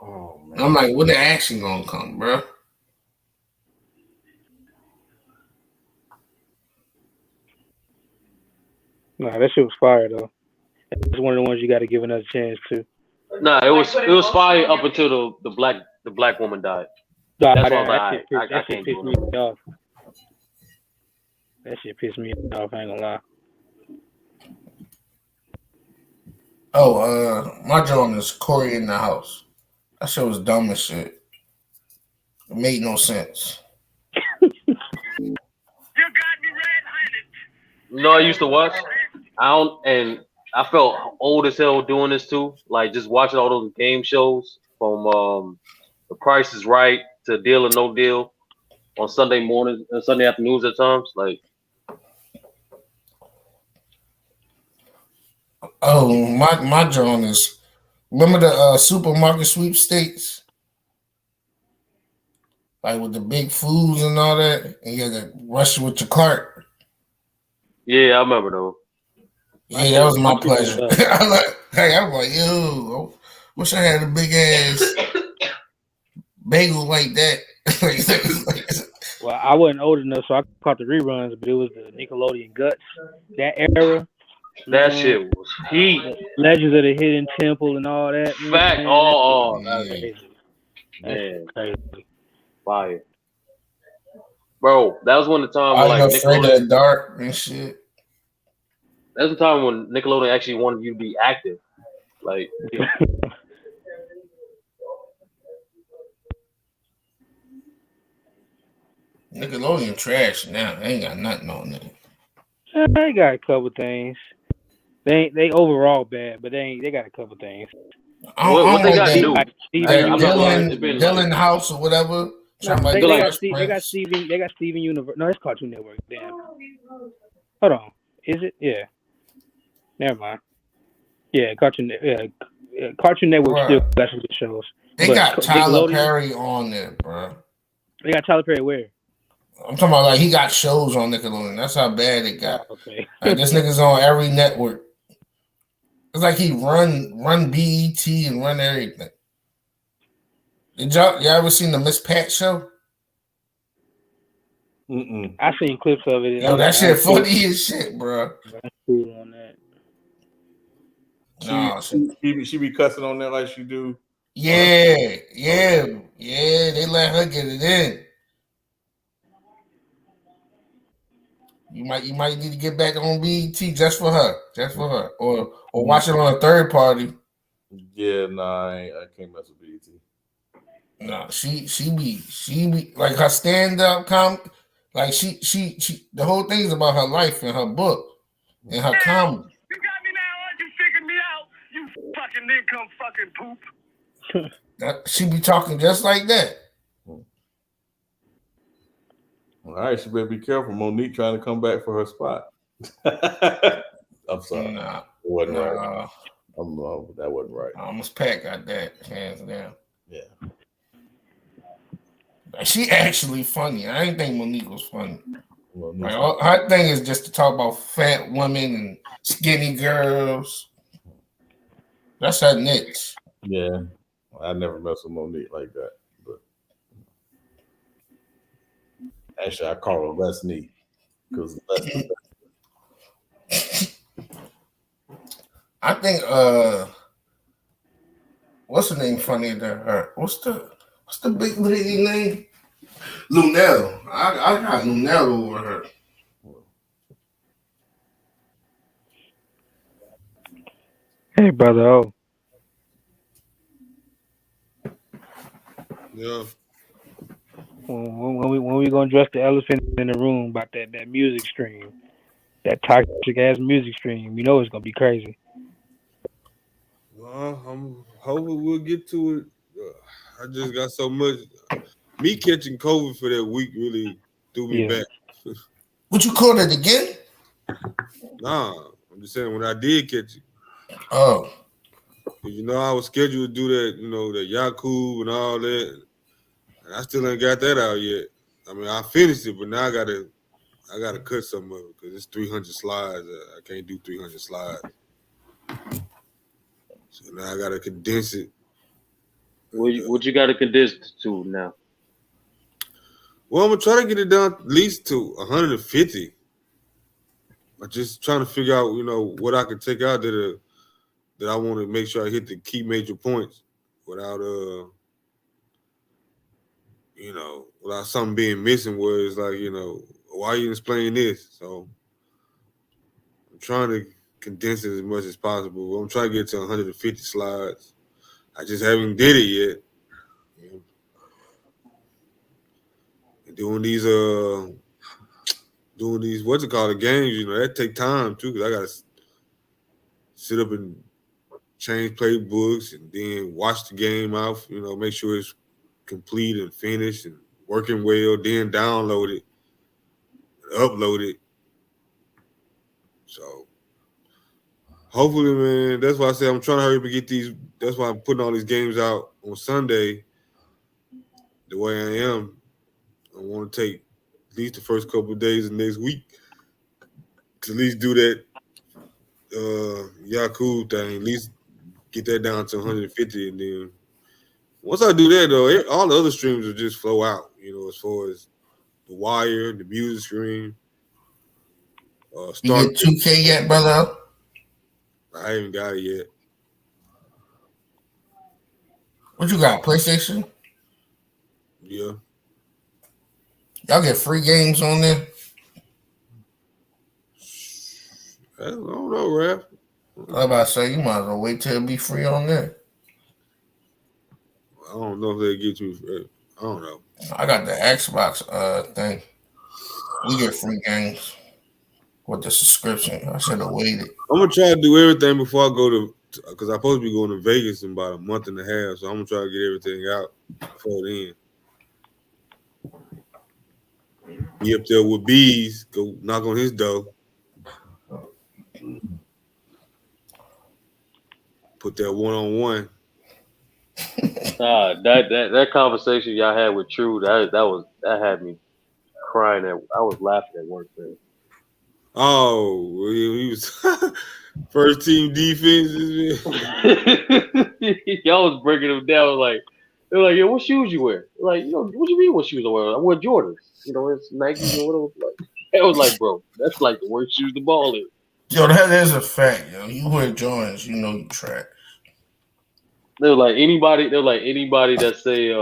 Oh man. I'm like, when the action gonna come, bro? Nah, that shit was fire though. It's one of the ones you got to give another chance to. Nah, it was fire up until the black woman died. Nah, That's that I shit can't pissed do me it. off. That shit pissed me off. I ain't gonna lie. Oh, my joint is Corey in the House. That shit was dumb as shit. It made no sense. I used to watch. And I felt old as hell doing this too. Like just watching all those game shows from The Price is Right to Deal or No Deal on Sunday mornings and Sunday afternoons at times. Like, oh, my joint is. Remember the supermarket sweepstakes? Like with the big foods and all that, and you had to rush with your cart. Yeah, I remember those. Yeah, that was my pleasure. I'm like, yo, wish I had a big ass bagel like that. Well, I wasn't old enough, so I caught the reruns, but it was the Nickelodeon Guts, that era. That shit was heat. Legends of the Hidden Temple and all that. Fact. That's crazy. Man. Crazy. Fire. Bro, that was when the time I when was afraid of the dark and shit. That was the time when Nickelodeon actually wanted you to be active. Like Nickelodeon trash now. They ain't got nothing on there. They got a couple things. They overall bad, but they got a couple things. What they got new? That I'm not gonna lie. It's been like Dylan House or whatever. No, Like they got Steven Universe. No, it's Cartoon Network. Damn. Hold on. Is it? Yeah. Never mind. Yeah, Cartoon Network still got some good shows. They got Tyler Perry on there, bro. They got Tyler Perry where? I'm talking about like he got shows on Nickelodeon. That's how bad it got. Okay. Like, this nigga's on every network. It's like he run BET and run everything. Did y'all ever seen the Miss Pat show? I seen clips of it. Yo, that shit funny as shit, bro. That's cool on that. She be cussing on there like she do. Yeah. They let her get it in. You might need to get back on BET just for her, or watch it on a third party. Yeah, nah, I can't mess with BET. Nah, she be like her stand up like she the whole thing is about her life and her book and her comedy. You got me now, you figured me out, you fucking income fucking poop. She be talking just like that. All right, she better be careful. Monique trying to come back for her spot. I'm sorry. Nah, it wasn't right. That wasn't right. Almost Pat got that hands down. Yeah. She actually funny. I didn't think Monique was funny. Like, her thing is just to talk about fat women and skinny girls. That's her niche. Yeah. I never messed with Monique like that. But actually, I call her Leslie because I think what's her name funnier than her? What's the big lady name? Lunel. I got Lunel over her. Hey, brother. Oh. Yeah. When we gonna address the elephant in the room about that music stream, that toxic ass music stream? You know it's gonna be crazy. Well, I'm hoping we'll get to it. I just got so much. Me catching COVID for that week really threw me back. What you caught it again? Nah, I'm just saying when I did catch it. Oh. You know, I was scheduled to do that, the Yaku and all that. And I still ain't got that out yet. I mean, I finished it, but now I gotta cut some of it because it's 300 slides. I can't do 300 slides. So now I gotta condense it. What you gotta condense it to now? Well, I'm gonna try to get it down at least to 150. I'm just trying to figure out, what I can take out that I want to make sure I hit the key major points without without something being missing where it's like, why are you explaining this? So I'm trying to condense it as much as possible. I'm trying to get to 150 slides. I just haven't did it yet. Doing these games, that take time too, because I gotta sit up and change playbooks and then watch the game out, make sure it's complete and finished and working well, then download it, upload it. So hopefully, man, that's why I say I'm trying to hurry up and get these. That's why I'm putting all these games out on Sunday the way I am. I want to take at least the first couple of days of next week to at least do that Yaku thing, at least get that down to 150. And then once I do that, though, all the other streams will just flow out, as far as The Wire, the music stream. You get 2K yet, brother? I haven't got it yet. What you got, PlayStation? Yeah. Y'all get free games on there? I don't know, Raph. I was about to say, you might as well wait till it be free on there. I don't know if they get you. I don't know. I got the Xbox thing. We get free games with the subscription. I should have waited. I'm gonna try to do everything before I go to, because I'm supposed to be going to Vegas in about a month and a half. So I'm gonna try to get everything out before then. Be up there with Bees, go knock on his door. Put that one-on-one. That conversation y'all had with True, that had me crying. I was laughing at work, man. Oh, he was first team defense. Y'all was breaking them down like, they're like, yo, what shoes you wear? Like, what you mean what shoes I wear? I wear Jordans. It's Nikes or whatever. Like, it was like, bro, that's like the worst shoes to ball in. Yo, that is a fact, yo. You wear Jordans, you know you trash. They're like anybody that say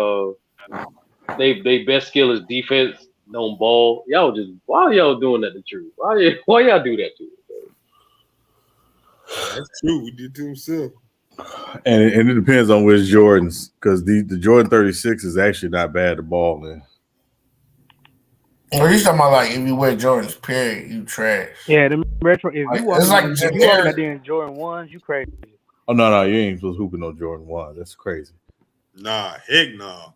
they best skill is defense, don't ball. Y'all just, why are y'all doing that to True? Why y'all do that to him? That's true. We did to himself. And it depends on which Jordans, because the Jordan 36 is actually not bad to ball in. Well, you talking about like if you wear Jordans, period, you trash. Yeah, the retro. If Like, you walk, it's like if you walking out there in Jordan 1s, you crazy. Oh no, you ain't supposed to hoop in no Jordan 1. That's crazy. Nah, heck no.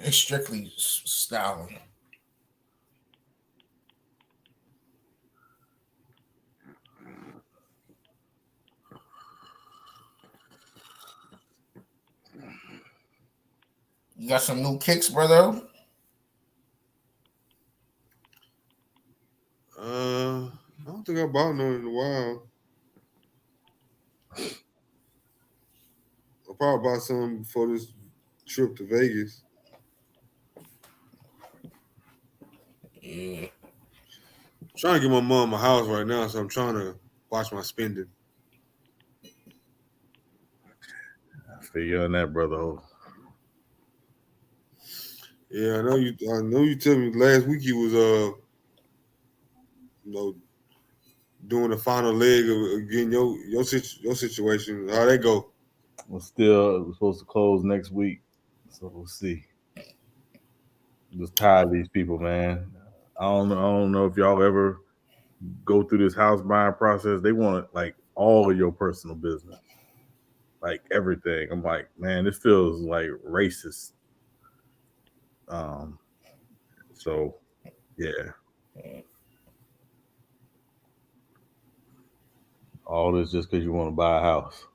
It's strictly styling. You got some new kicks, brother? I don't think I bought none in a while. I'll probably buy some before this trip to Vegas. Yeah. I'm trying to get my mom a house right now, so I'm trying to watch my spending. I feel you on that, brother. Yeah, I know you told me last week you was doing the final leg of getting your situation. How'd that go? We're supposed to close next week, so we'll see. I'm just tired of these people, man. I don't know if y'all ever go through this house buying process. They want like all of your personal business, like everything. I'm like, man, this feels like racist. So yeah. All this just because you want to buy a house.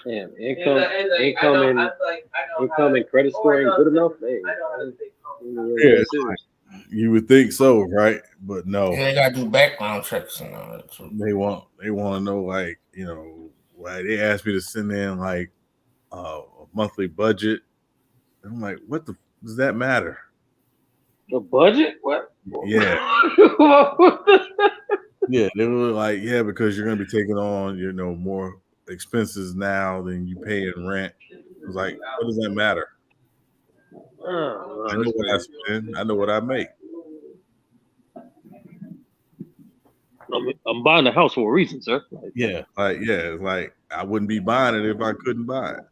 Damn, income and credit score ain't good enough. Yeah, you would think so, right? But no. Yeah, they gotta do background checks and all that too. They want to know, like, why they asked me to send in like a monthly budget. And I'm like, what does that matter? The budget? What? Yeah. Yeah, they were like, yeah, because you're gonna be taking on, more expenses now than you pay in rent. I was like, what does that matter? I know what I spend. I know what I make. I'm buying a house for a reason, sir. Yeah, it's like I wouldn't be buying it if I couldn't buy it.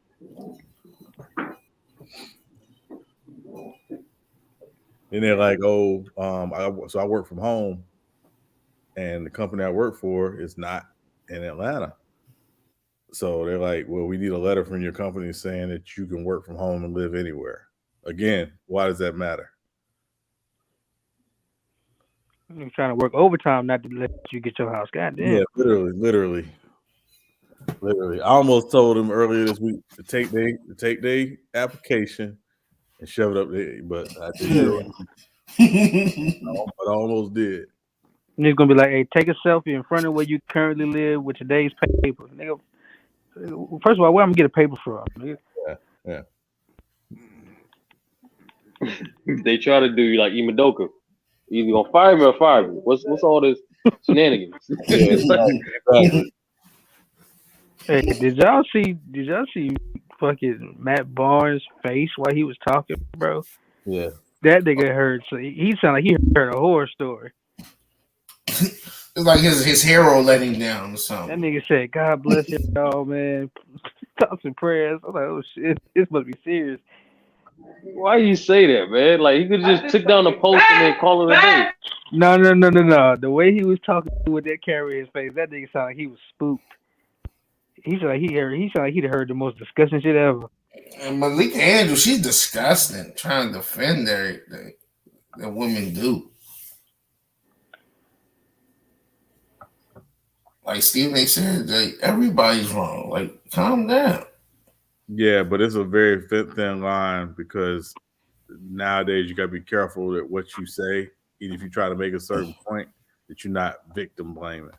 And they're like, oh, so I work from home, and the company I work for is not in Atlanta. So they're like, well, we need a letter from your company saying that you can work from home and live anywhere. Again, why does that matter? I'm trying to work overtime not to let you get your house. Goddamn. Yeah, literally. I almost told them earlier this week to take their application and shove it up there, but I didn't. I almost did. And it's gonna be like, hey, take a selfie in front of where you currently live with today's paper. Nigga, first of all, where I'm gonna get a paper from? Nigga? Yeah. They try to do you like Ime Udoka. You either gonna fire me or fire me. What's all this shenanigans? Exactly. Hey, did y'all see fucking Matt Barnes' face while he was talking, bro? Yeah. That nigga heard. So he sounded like he heard a horror story. It's like his hero let him down or something. That nigga said, "God bless y'all, man. Thoughts and prayers." I'm like, "Oh shit, this must be serious." Why you say that, man? Like he could just took down the post and then call it a day. No. The way he was talking with that camera in his face, that nigga sounded like he was spooked. He sounded like he'd heard the most disgusting shit ever. And Malika Andrews, she's disgusting, trying to defend everything that women do. Like Stephen A. said, like, everybody's wrong. Like, calm down. Yeah, but it's a very thin line because nowadays you got to be careful that what you say, even if you try to make a certain point, that you're not victim blaming.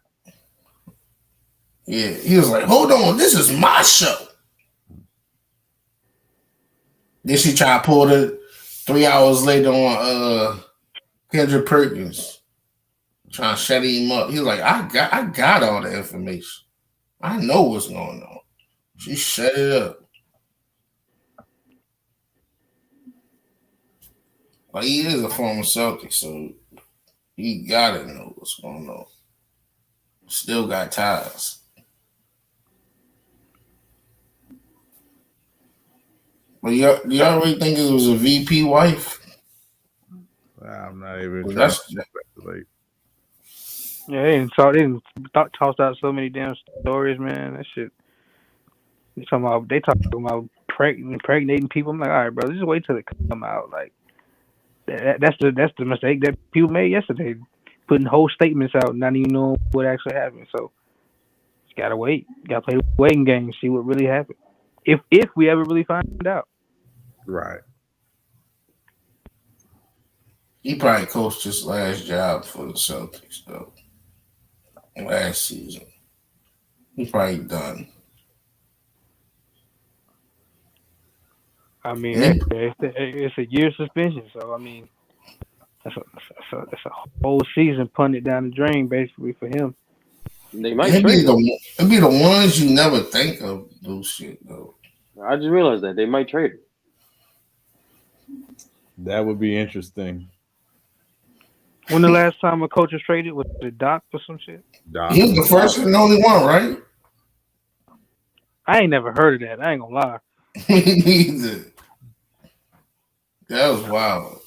Yeah, he was like, hold on, this is my show. Then she tried to pull it 3 hours later on Kendrick Perkins, trying to shut him up. He was like, I got all the information. I know what's going on. She shut it up. But he is a former Celtic, so he gotta know what's going on. Still got ties. But y'all really think it was a VP wife? I'm not even trying to speculate. Yeah, they didn't toss out so many damn stories, man. That shit. They talking about impregnating people. I'm like, all right, bro, just wait till it come out. Like that's the mistake that people made yesterday, putting whole statements out, not even knowing what actually happened. So just gotta wait. Gotta play the waiting game, see what really happened. If we ever really find out. Right. He probably coached his last job for the Celtics, though. Last season. He's probably done. I mean, it's a year suspension, so I mean, that's a whole season punted down the drain, basically, for him. They might trade him. It'd be the ones you never think of do shit, though. I just realized that they might trade him. That would be interesting. When the last time a coach was traded, was it Doc or some shit? Doc. He was the first and only one, right? I ain't never heard of that. I ain't gonna lie. Me neither. That was wild.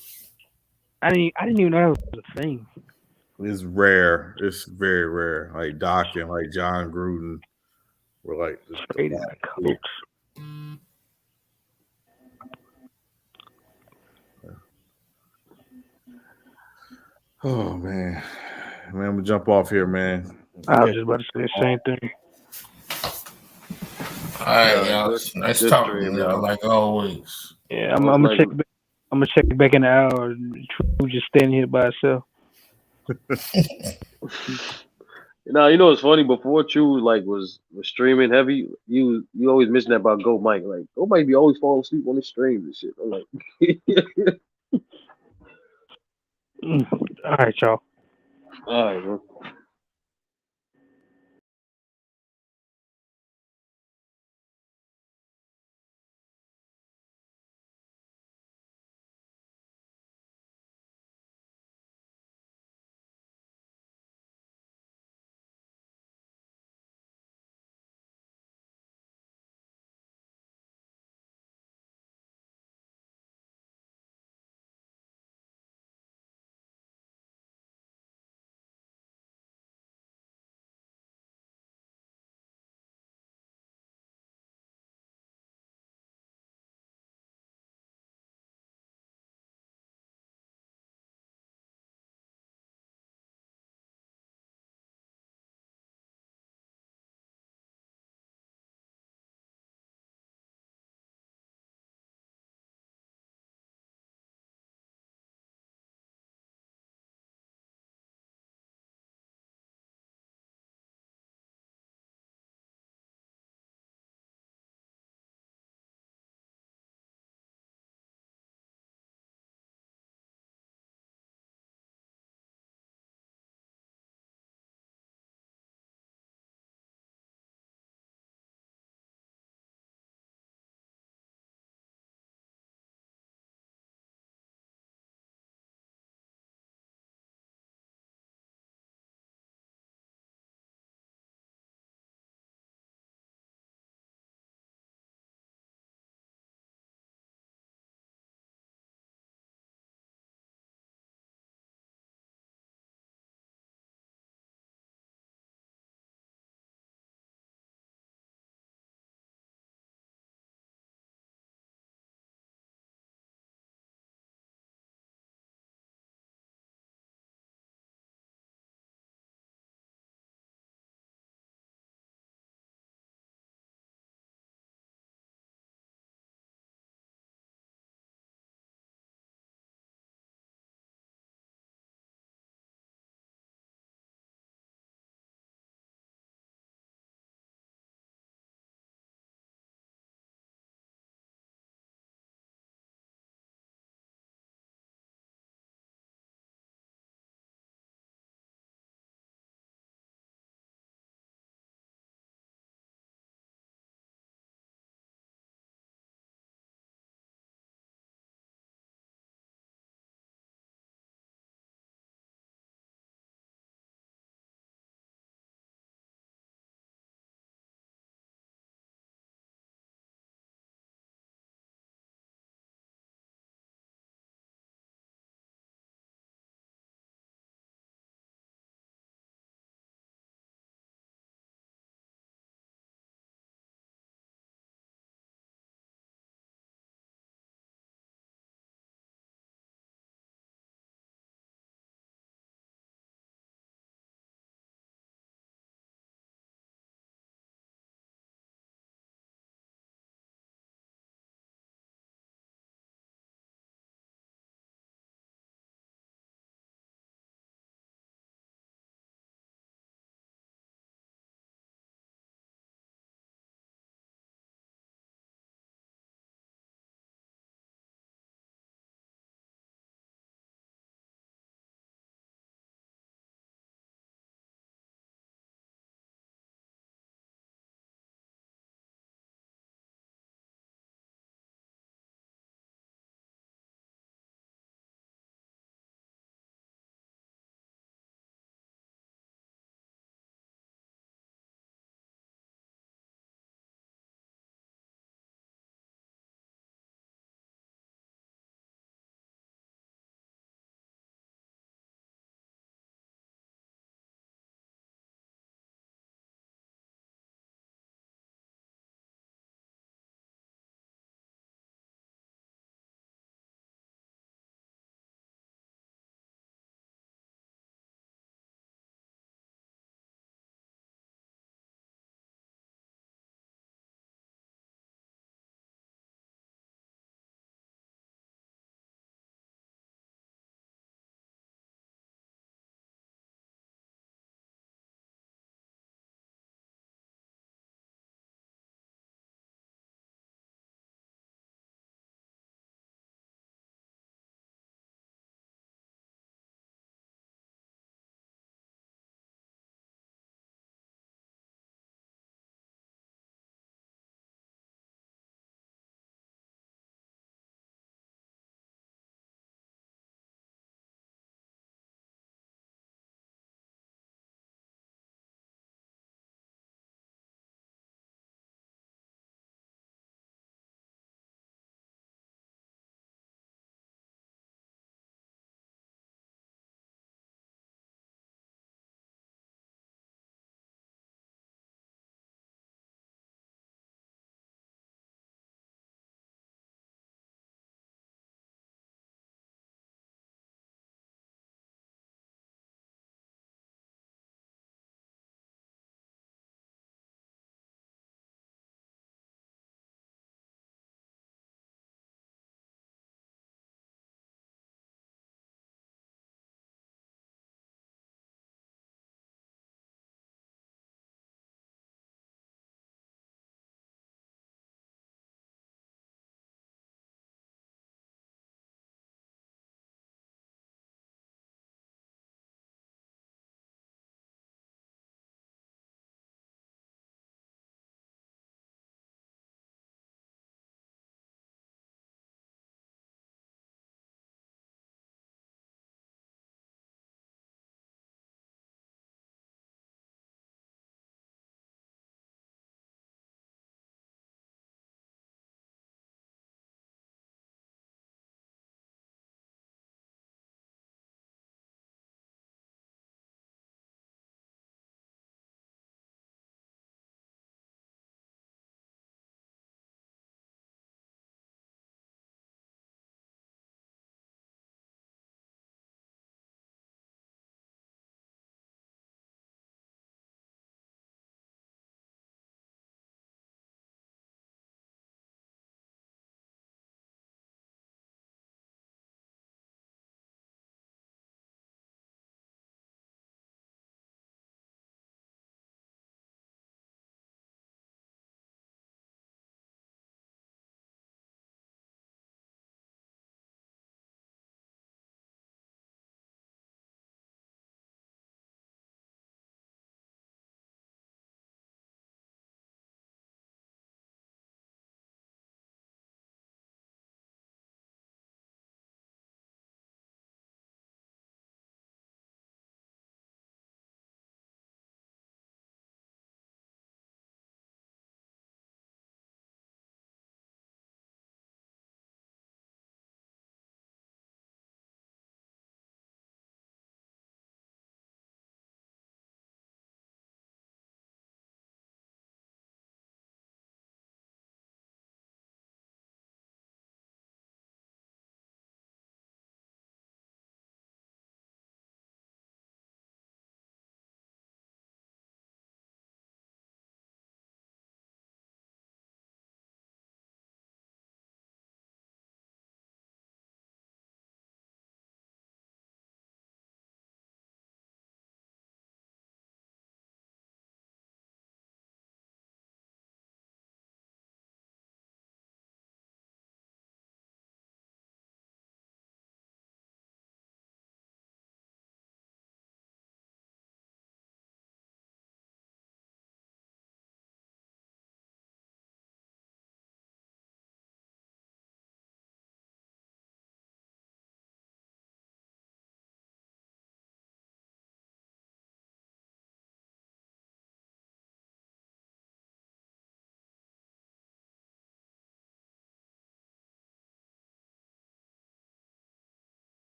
I didn't even know that was a thing. It's rare. It's very rare. Like Doc and like John Gruden were like traded a coach. Oh man, I'm gonna jump off here, man. I was just about to say the same thing. All right, y'all. Nice talking to y'all, like always. Yeah, I'm gonna check. I'm gonna check back in an hour. True just standing here by herself. Now you know what's funny. Before True was streaming heavy, you always mention that about Go Mike. Like Go Mike be always falling asleep on the streams and shit. I'm like, all right, y'all. All right, bro.